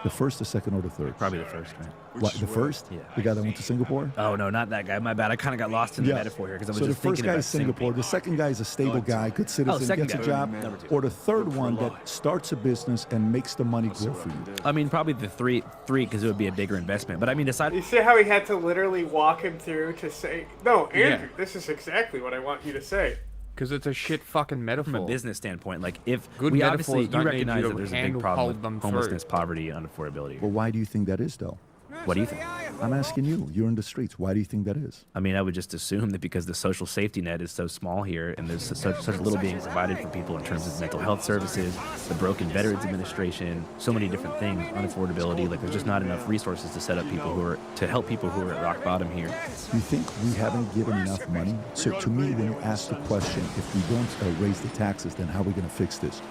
The first, the second, or the third? Probably the first, right? What, the first? Yeah. The guy that went to Singapore? Oh, no, not that guy. My bad. I kind of got lost in the metaphor here because I was just thinking about So the first guy is Singapore. The second guy is a stable guy, good citizen, gets a job. Or the third one that starts a business and makes the money grow for you. I mean, probably the three because it would be a bigger investment. But I mean, aside... You see how he had to literally walk him through to say, no, Andrew, this is exactly what I want you to say. Because it's a shit fucking metaphor. From a business standpoint, like if good we metaphors obviously you recognize you that there's a big problem with homelessness, poverty, and unaffordability. Well, why do you think that is, though? What do you think? I'm asking you. You're in the streets. Why do you think that is? I mean, I would just assume that because the social safety net is so small here, and there's such little being provided for people in terms of mental health services, the broken Veterans Administration, so many different things, unaffordability. Like there's just not enough resources to set up to help people who are at rock bottom here. You think we haven't given enough money? So to me, when you ask the question, if we don't raise the taxes, then how are we going to fix this?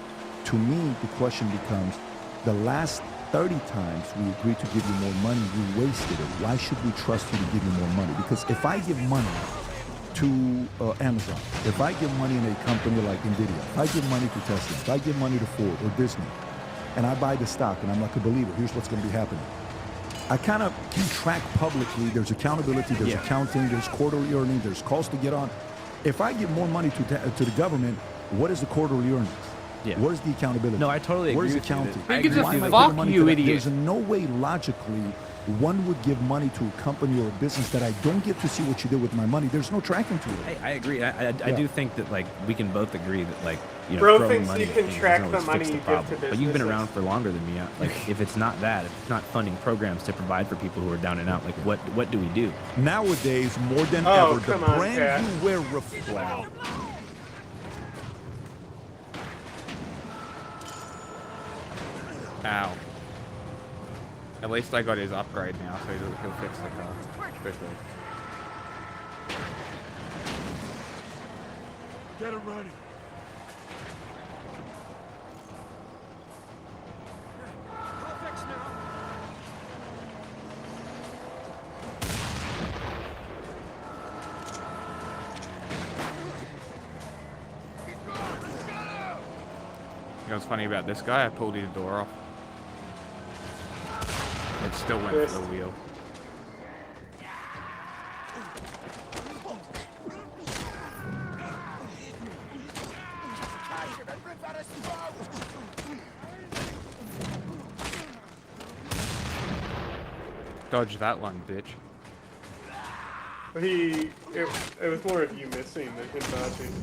To me, the question becomes, the last 30 times we agreed to give you more money, you wasted it. Why should we trust you to give you more money? Because if I give money to Amazon, if I give money in a company like NVIDIA, if I give money to Tesla, if I give money to Ford or Disney, and I buy the stock and I'm like a believer, here's what's going to be happening. I kind of can track publicly, there's accountability, there's accounting, there's quarterly earnings, there's costs to get on. If I give more money to the government, what is the quarterly earnings? Yeah. Where's the accountability? No, I totally agree. Where's the with you. accounting? Who gives a Why am I fuck, giving money you to that? idiot? There's no way logically one would give money to a company or a business that I don't get to see what you did with my money. There's no tracking to it. I agree. I do think that like we can both agree that like Bro throwing thinks money you at can things track doesn't the always money fix you the give to problem. But you've been businesses. around for longer than me. Like if it's not that, if it's not funding programs to provide for people who are down and out, like what do we do? Nowadays, more than ever, the brand you wear reflects. Ow. At least I got his upgrade now, so he'll fix the car. Quickly. Get him ready. I'll fix now. You know what's funny about this guy? I pulled his door off. It still went for the wheel. Dodge that one, bitch. It was more of you missing than him dodging.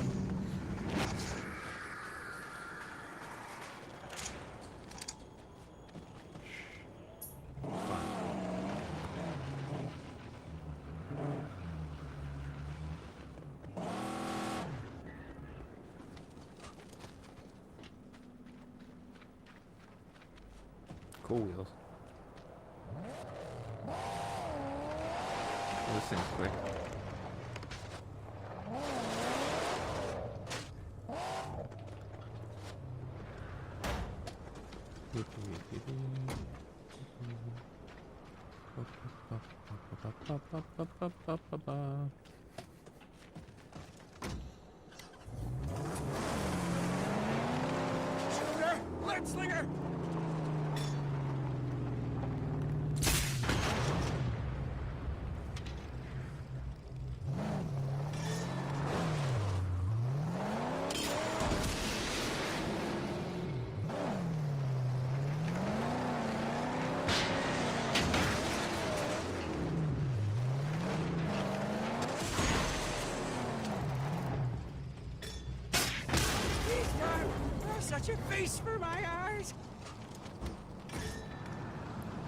Cool wheels. This thing's quick. Shooter! Lead slinger! Such a feast for my eyes.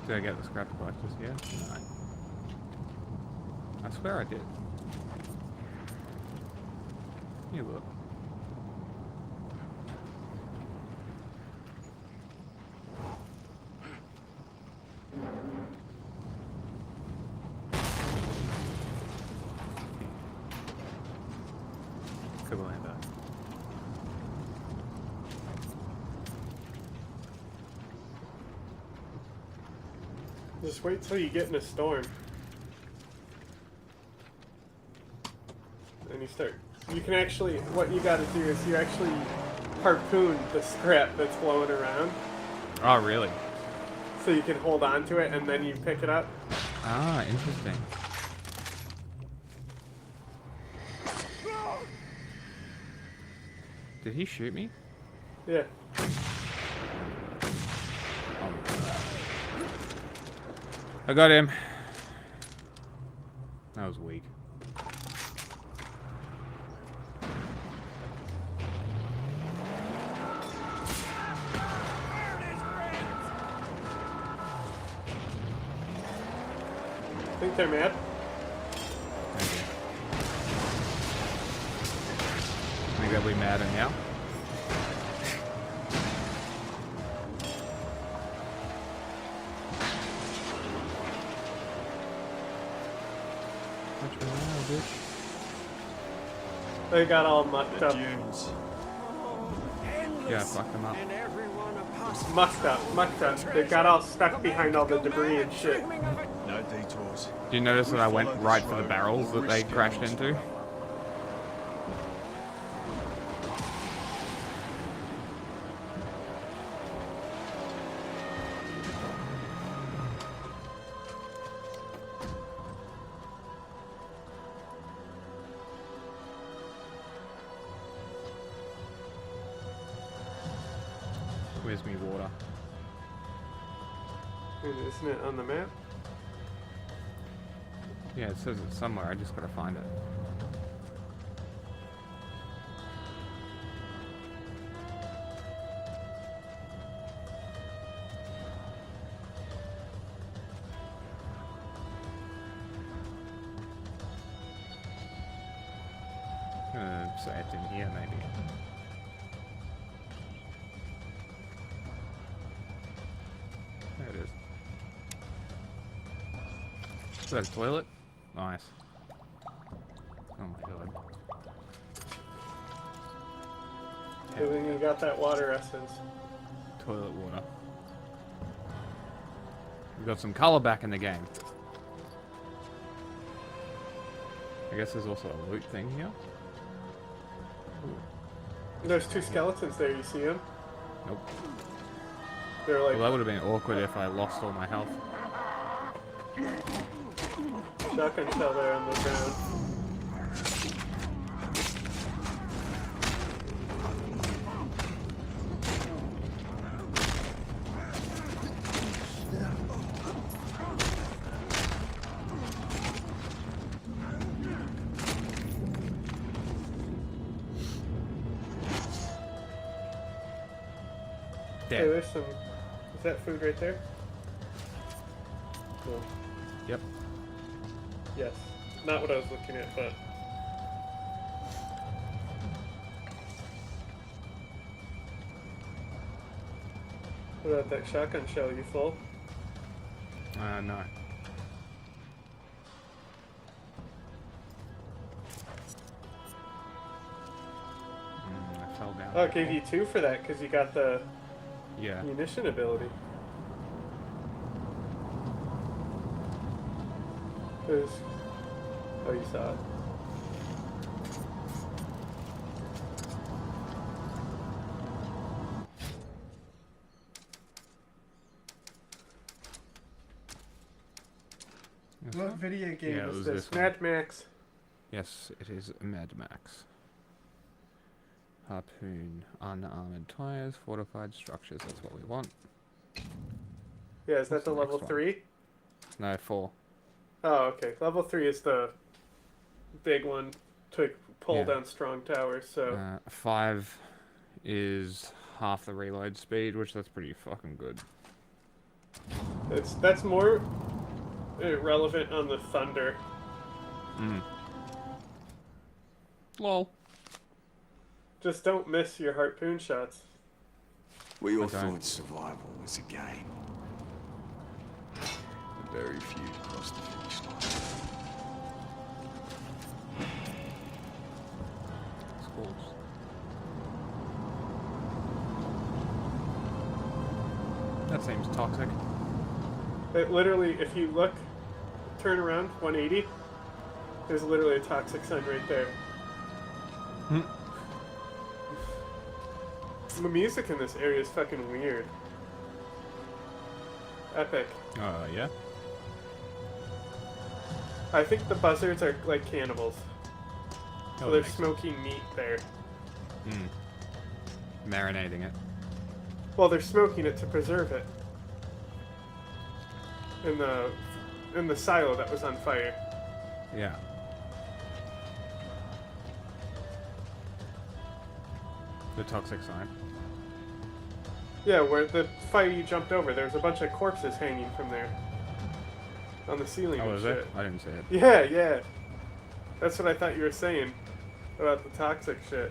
Did I get the scrap box just yet? No. I swear I did. You look. Commander. Just wait till you get in a storm. And you can actually, what you gotta do is you actually harpoon the scrap that's blowing around. Oh, really? So you can hold on to it and then you pick it up. Ah, interesting. Did he shoot me? Yeah. I got him. That was weak. I think they're mad. Think they'll be mad at now? They got all mucked up. Yeah, fuck them up. Mucked up. They got all stuck behind all the debris and shit. No detours. Do you notice that I went right for the barrels that they crashed into? Where's me water? Isn't it on the map? Yeah, it says it's somewhere. I just gotta find it. So it's in here, maybe. There it is. Is that a toilet? Nice. Oh my god. And then you got that water essence. Toilet water. We got some color back in the game. I guess there's also a loot thing here. There's 2 skeletons there, you see them? Nope. They're like... Well, that would have been awkward if I lost all my health. Shotgun shell there on the ground. Hey, there's some... Is that food right there? Cool. Yep. Yes. Not what I was looking at, but... What about that shotgun shell? You full? No. I fell down. Oh, it gave you 2 for that, because you got the... Yeah. Munition ability. There's... Oh, you saw it. What video game is this? Mad Max. Yes, it is Mad Max. Harpoon, unarmored tires, fortified structures. That's what we want. Yeah, is that the level 3? No, 4. Oh, okay. Level 3 is the big one to pull down strong towers. So 5 is half the reload speed, which that's pretty fucking good. That's more relevant on the Thunder. Lol. Just don't miss your harpoon shots. We all thought survival was a game. Very few crossed the finish line. Schools. That seems toxic. It literally, if you look, turn around 180, there's literally a toxic sign right there. The music in this area is fucking weird. Epic. Yeah? I think the buzzards are like cannibals. So they're smoking meat there. Marinating it. Well, they're smoking it to preserve it. In the silo that was on fire. Yeah. The toxic sign. Yeah, where the fire you jumped over, there's a bunch of corpses hanging from there. On the ceiling and is shit. it? I didn't see it. Yeah. That's what I thought you were saying about the toxic shit.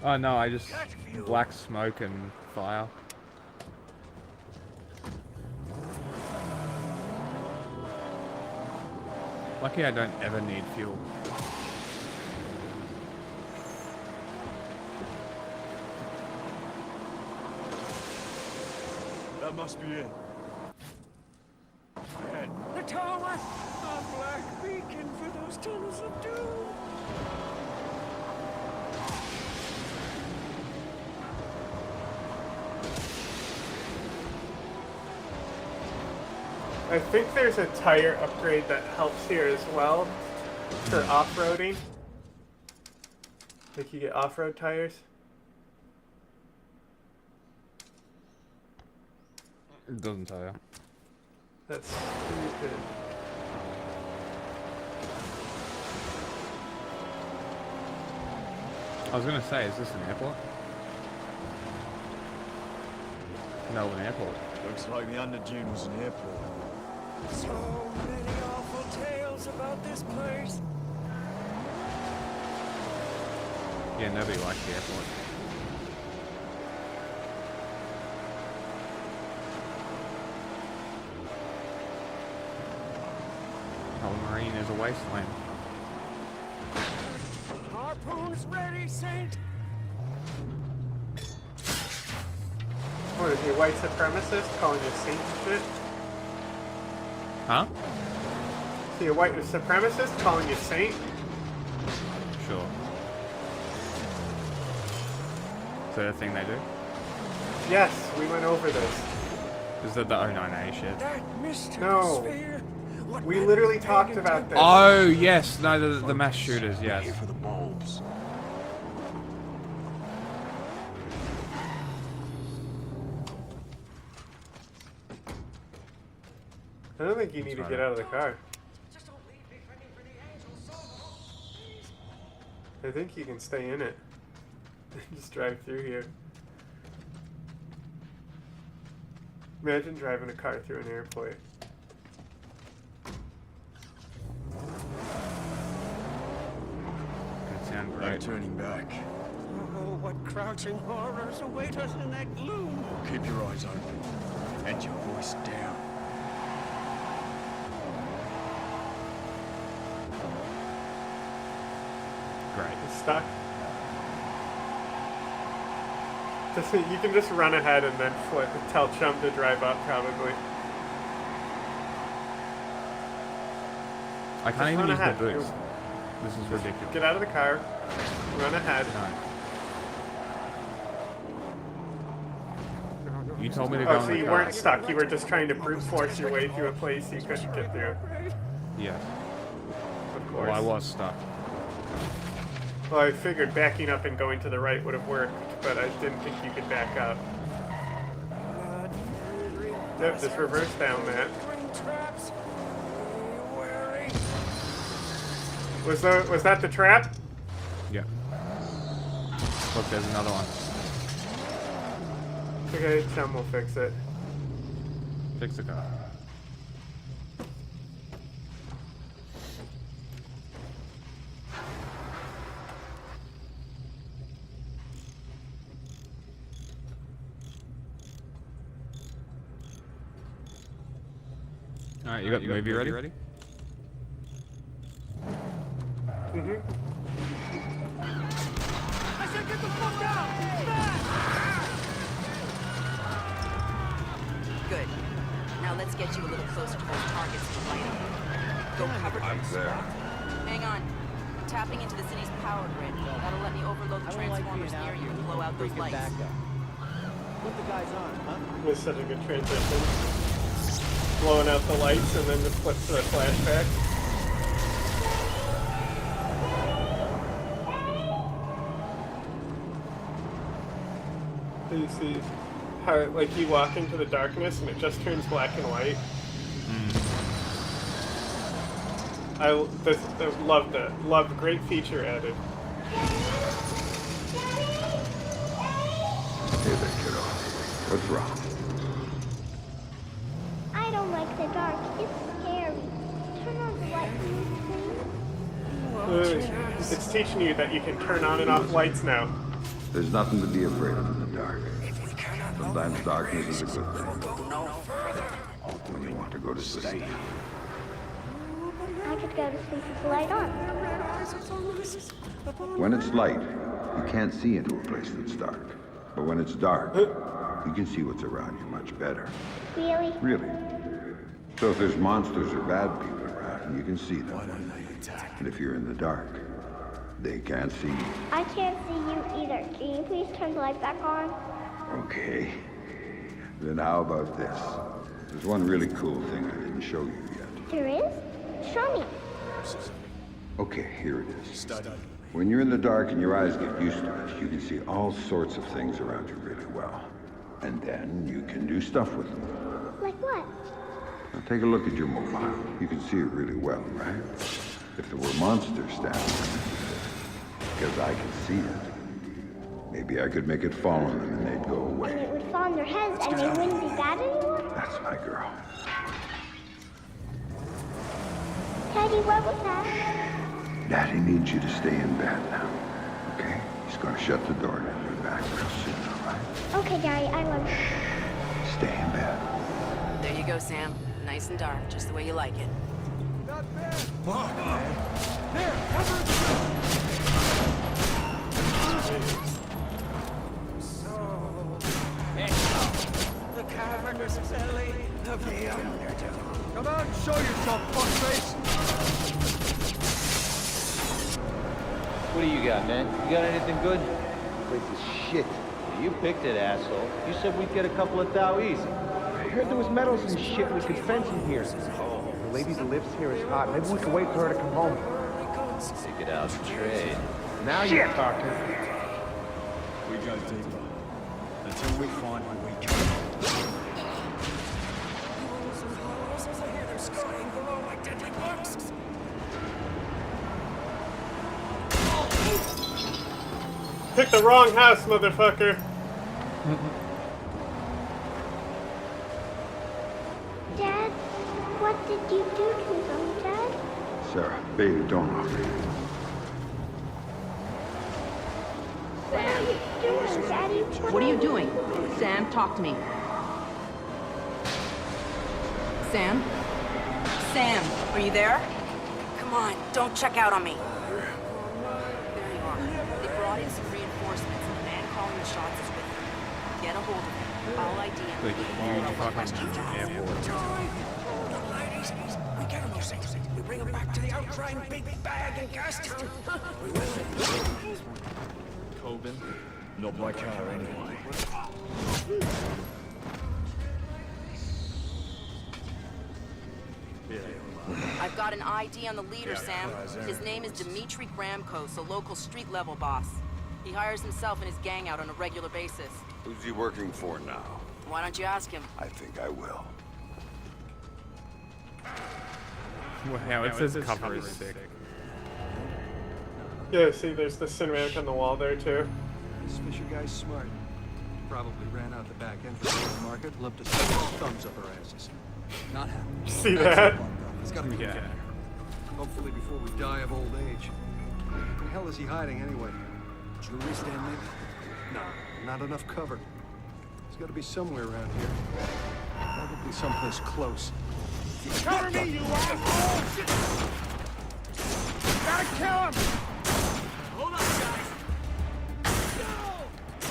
Oh no, I just... black smoke and fire. Lucky I don't ever need fuel. That must be it. The tower! A black beacon for those tunnels of doom! I think there's a tire upgrade that helps here as well for off-roading. Like you get off-road tires. It doesn't tell you. That's stupid. I was gonna say, is this an airport? No, an airport. Looks like the Underdune was an airport. So many awful tales about this place. Yeah, nobody likes the airport. Marine is a wasteland. Harpoons ready, Saint! is he a white supremacist calling you saint and shit? Huh? Is he a white supremacist calling you saint? Sure. Is that a thing they do? Yes, we went over this. Is that the 09A shit? No. We literally talked about this. Oh, yes. No, the mass shooters, yes. I don't think you need to get out of the car. I think you can stay in it. Just drive through here. Imagine driving a car through an airport. That sounds great. I'm turning back. Oh, what crouching horrors await us in that gloom. Keep your eyes open and your voice down. Great. It's stuck. You can just run ahead and then flip and tell Chum to drive up, probably. I can't even use the ahead. boost. This is ridiculous. Get out of the car, run ahead. You told me to go Oh, in so the you car. weren't stuck. You were just trying to brute force your way through a place you couldn't get through. Yes. Of course. Well, I was stuck. Well, I figured backing up and going to the right would have worked, but I didn't think you could back up. Yep, just reverse down that. Was that the trap? Yeah. Look, there's another one. Okay, Chum will fix it. Fix the car. Alright, you got the movie ready? Mm-hmm. I said get the fuck out! Good. Now let's get you a little closer to those targets to light up. Go cover. I'm there. Hang on. I'm tapping into the city's power grid. That'll let me overload the transformers near you and blow out those lights. Put the guys on, huh? It was such a good transition. Blowing out the lights and then just flip to the flashback. You see how, like, you walk into the darkness and it just turns black and white. Loved it. Loved, great feature added. Hey there, kiddo. What's wrong? I don't like the dark. It's scary. Turn on the light, please. It's teaching you that you can turn on and off lights now. There's nothing to be afraid of in the dark. Sometimes darkness is a good thing. When you want to go to sleep. I could go to sleep with the light on. When it's light, you can't see into a place that's dark. But when it's dark, you can see what's around you much better. Really? Really. So if there's monsters or bad people around, you can see them. And if you're in the dark, they can't see you. I can't see you either. Can you please turn the light back on? Okay. Then how about this? There's one really cool thing I didn't show you yet. There is? Show me. Okay, here it is. When you're in the dark and your eyes get used to it, you can see all sorts of things around you really well. And then you can do stuff with them. Like what? Now take a look at your mobile. You can see it really well, right? If there were monsters standing there, because I can see it, maybe I could make it fall on them and they'd go away. And it would fall on their heads and they wouldn't be bad anymore? That's my girl. Daddy, what was that? Daddy needs you to stay in bed now, okay? He's gonna shut the door and be back real soon, all right? Okay, Daddy, I love you. Stay in bed. There you go, Sam. Nice and dark, just the way you like it. There, cover it. of here. Come on, show yourself, fuckface. What do you got, man? You got anything good? Place is shit. You picked it, asshole. You said we'd get a couple of thou easy. I heard there was metals and shit we could fence in here. Oh, the lady that lives here is hot. Maybe we can wait for her to come home. Stick it out and trade. Now you're talking. We go deeper. Until we find what we can. Pick the wrong house, motherfucker. Dad, what did you do to them, Dad? Sarah, baby, don't knock. What are you doing, Daddy? What are you doing? Sam, talk to me. Sam? Sam, are you there? Come on, don't check out on me. There you are. They brought in some reinforcements, and the man calling the shots is with them. Get a hold of him. I'll ID him. Like, Questions asked. Ladies, we get him those things. We bring him back to the outcrying big bag in Gastown. Coben? Not my car anyway. I've got an ID on the leader, Sam. His name is Dmitri Gramkos, a local street-level boss. He hires himself and his gang out on a regular basis. Who's he working for now? Why don't you ask him? I think I will. Wow, it says cover is sick. Yeah, see, there's the cinematic on the wall there, too. This Fisher guy's smart. Probably ran out the back entrance of the market, left us thumbs up our asses. Not happy. See that? He's got to be back. Hopefully before we die of old age. Where the hell is he hiding anyway? Jewelry stand maybe? No, not enough cover. He's got to be somewhere around here. Probably someplace close. Cover me, you asshole! Gotta kill him! Hold on, guys! No!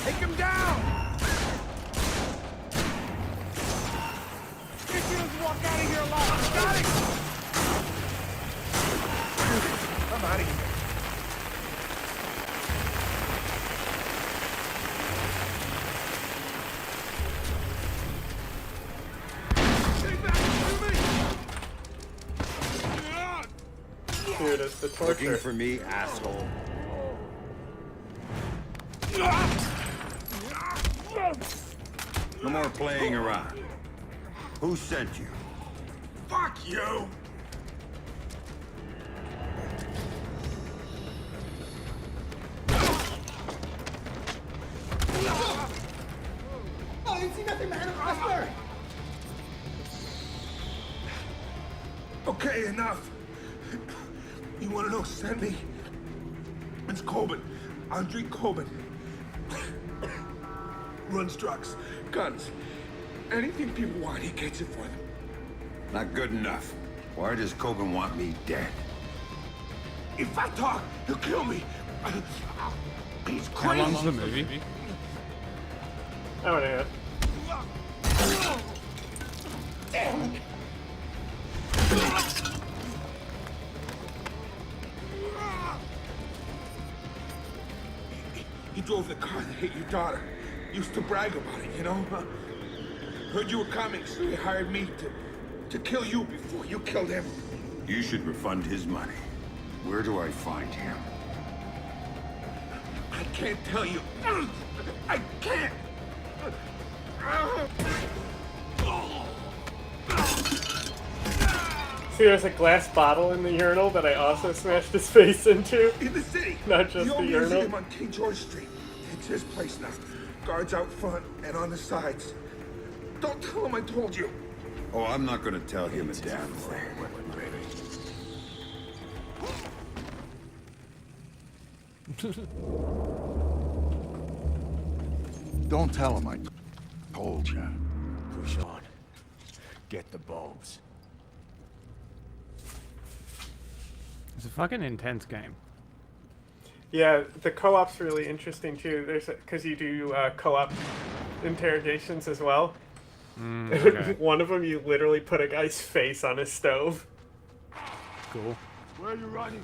Take him down! If he doesn't walk out of here alive, got it! I'm out of here. Dude, it's the torture. Looking for me, asshole. No more playing around. Who sent you? Fuck you! Oh, you see nothing, man. Oscar! Okay, enough. You want to know? Send me. It's Coben. Andre Coben. Runs trucks, guns, anything people want, he gets it for them. Not good enough. Why does Coben want me dead? If I talk, he'll kill me. He's crazy. How long's the movie? I want to hear it. Damn it. He drove the car that hit your daughter. Used to brag about it, you know? Heard you were coming, so he hired me to kill you before you killed him. You should refund his money. Where do I find him? I can't tell you. I can't. See, there's a glass bottle in the urinal that I also smashed his face into. In the city. Not just the old urinal. museum on King George Street. It's his place now. Guards out front and on the sides. Don't tell him I told you. Oh, I'm not gonna tell him a damn thing. Don't tell him I told you. Push on. Get the bulbs. It's a fucking intense game. Yeah, the co-op's really interesting too. There's because you do co-op interrogations as well. Okay. One of them, you literally put a guy's face on his stove. Cool. Where are you running?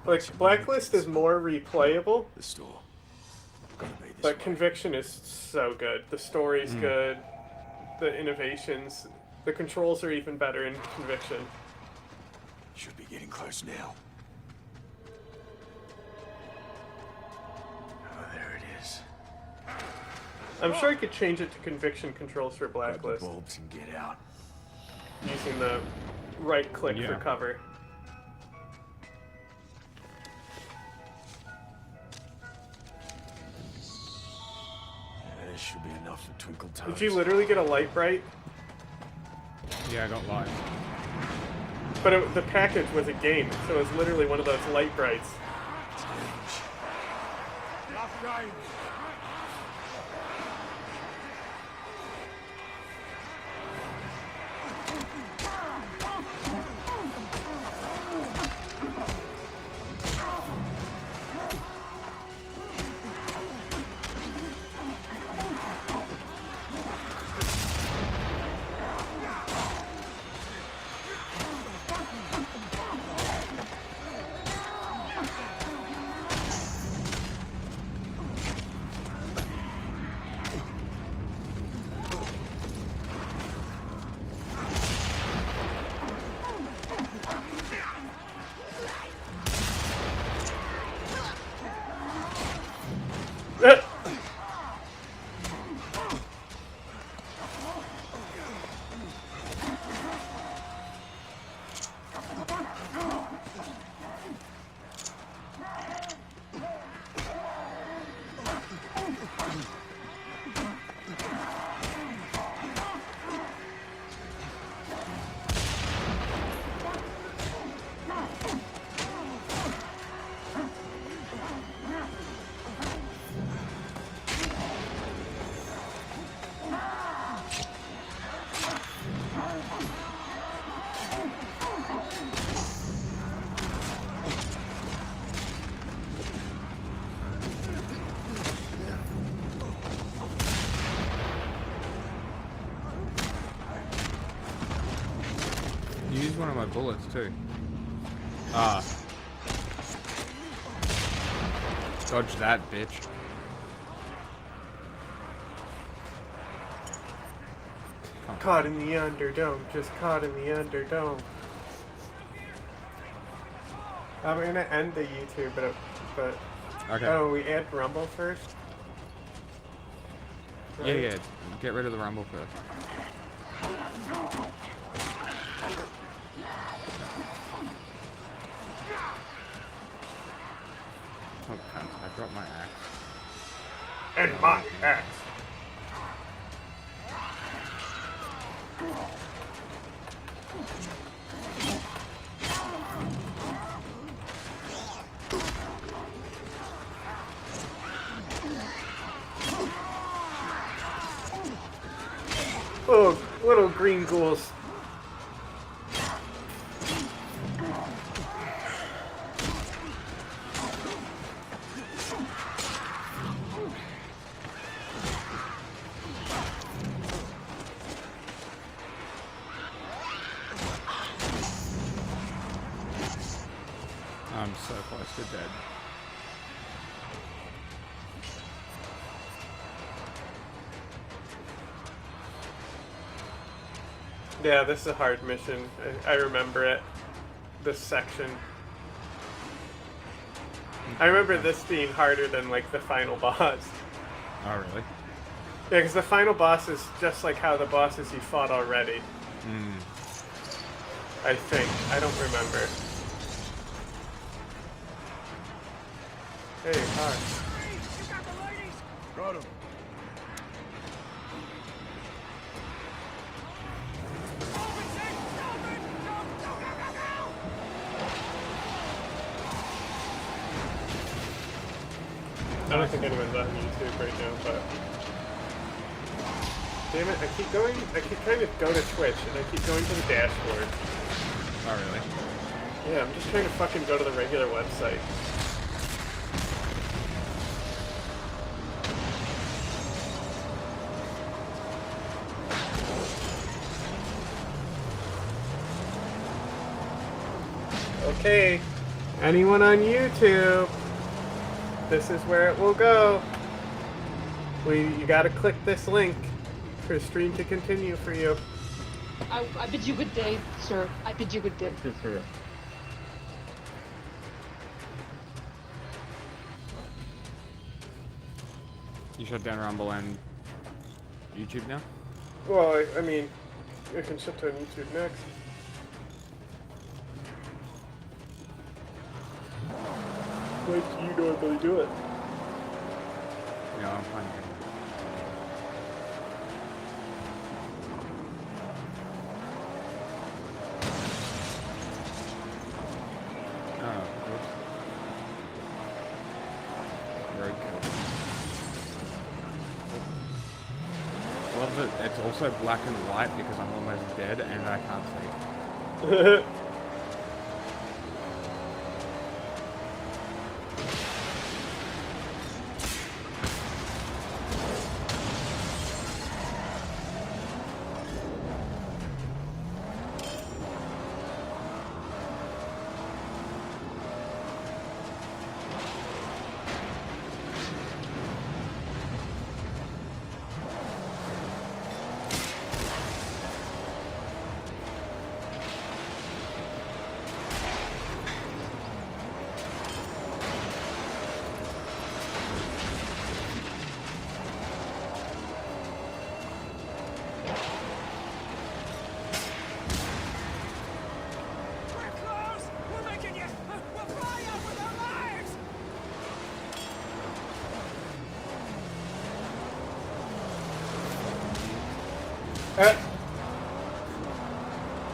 Like, Blacklist is more replayable, but Conviction is so good. The story's good, the innovations, the controls are even better in Conviction. Should be getting close now. Oh, there it is. I'm sure I could change it to Conviction controls for Grab the Blacklist bulbs and get out. using the right click for cover. This should be enough for Twinkle Toes. Did you literally get a light bright? Yeah, I got light. But the package was a game, so it was literally one of those light brights. You used one of my bullets too. Ah. Dodge that, bitch. Caught in the Underdome, just caught in the Underdome. I'm gonna end the YouTube, but Okay. Oh, we add Rumble first? Yeah, yeah. Get rid of the rumble first. Oh, cunt. I dropped my axe. And my axe. Oh, little green ghouls. I'm so close to dead. Yeah, this is a hard mission. I remember it. This section. I remember this being harder than, like, the final boss. Oh, really? Yeah, because the final boss is just like how the bosses you fought already. I think. I don't remember. Hey, hi. Got him. I don't think anyone's on YouTube right now, but... Damn it, I keep trying to go to Twitch, and I keep going to the dashboard. Oh, really? Yeah, I'm just trying to fucking go to the regular website. Okay, anyone on YouTube, this is where it will go. You gotta click this link for stream to continue for you. I bid you good day, sir. I bid you good day. Yes, sir. You shut down Rumble and YouTube now? Well, I mean, I can shut down YouTube next. Like you normally do it. Yeah, I'm fine. Oh, whoops. Roadkill. Love that it's also black and white because I'm almost dead and I can't see.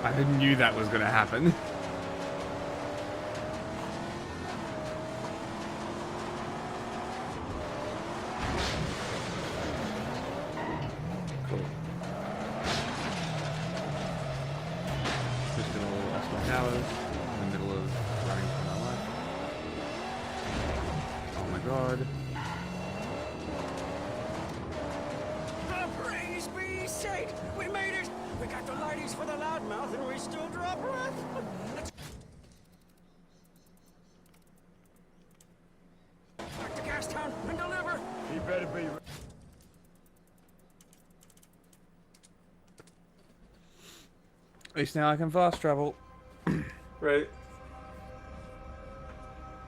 I knew that was gonna happen. Cool. Just did a little S1 towers in the middle of running for my life. Oh my god. Praise be said! We made it! We got the lighties for the loudmouth and we still draw breath! Back to Gastown and deliver! He better be... At least now I can fast travel. Right.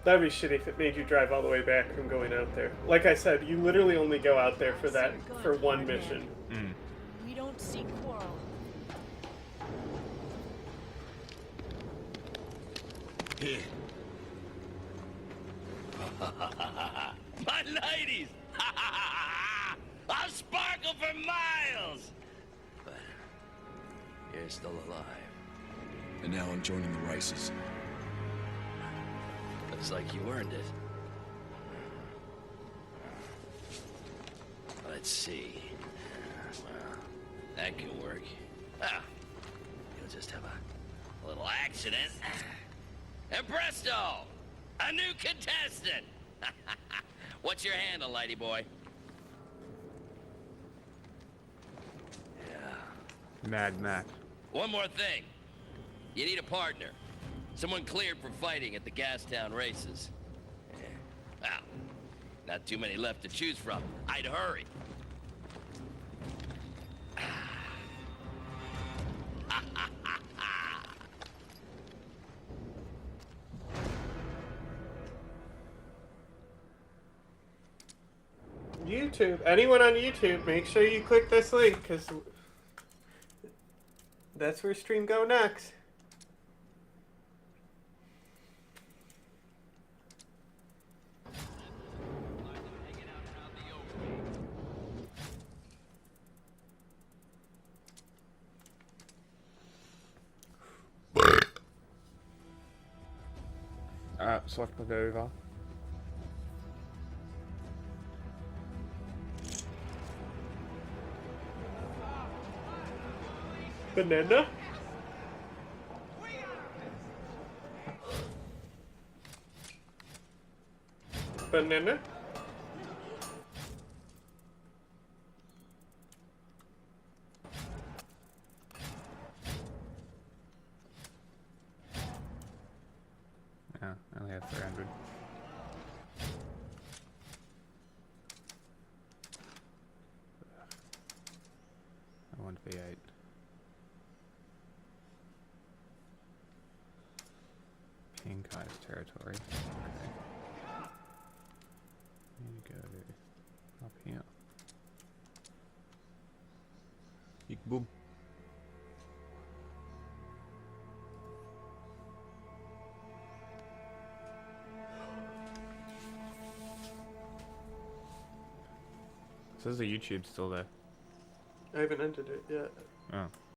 That'd be shitty if it made you drive all the way back from going out there. Like I said, you literally only go out there for that, for one mission. Mm. We don't seek quarrel. Here. My ladies! I'll sparkle for miles! But you're still alive. And now I'm joining the races. Looks like you earned it. Let's see. Well, that can work. Ah, you'll just have a little accident. And presto! A new contestant! What's your handle, lady boy? Yeah. Mad Max. One more thing. You need a partner. Someone cleared for fighting at the Gastown races. Yeah. Well, not too many left to choose from. I'd hurry. YouTube. Anyone on YouTube, make sure you click this link, because that's where stream go next. Select click over. Banana? Banana? Yeah, I only have 300. I want V8. Pink Eyes territory. Okay. Need to go up here. Big boom. Says the YouTube's still there. I haven't entered it yet. Oh.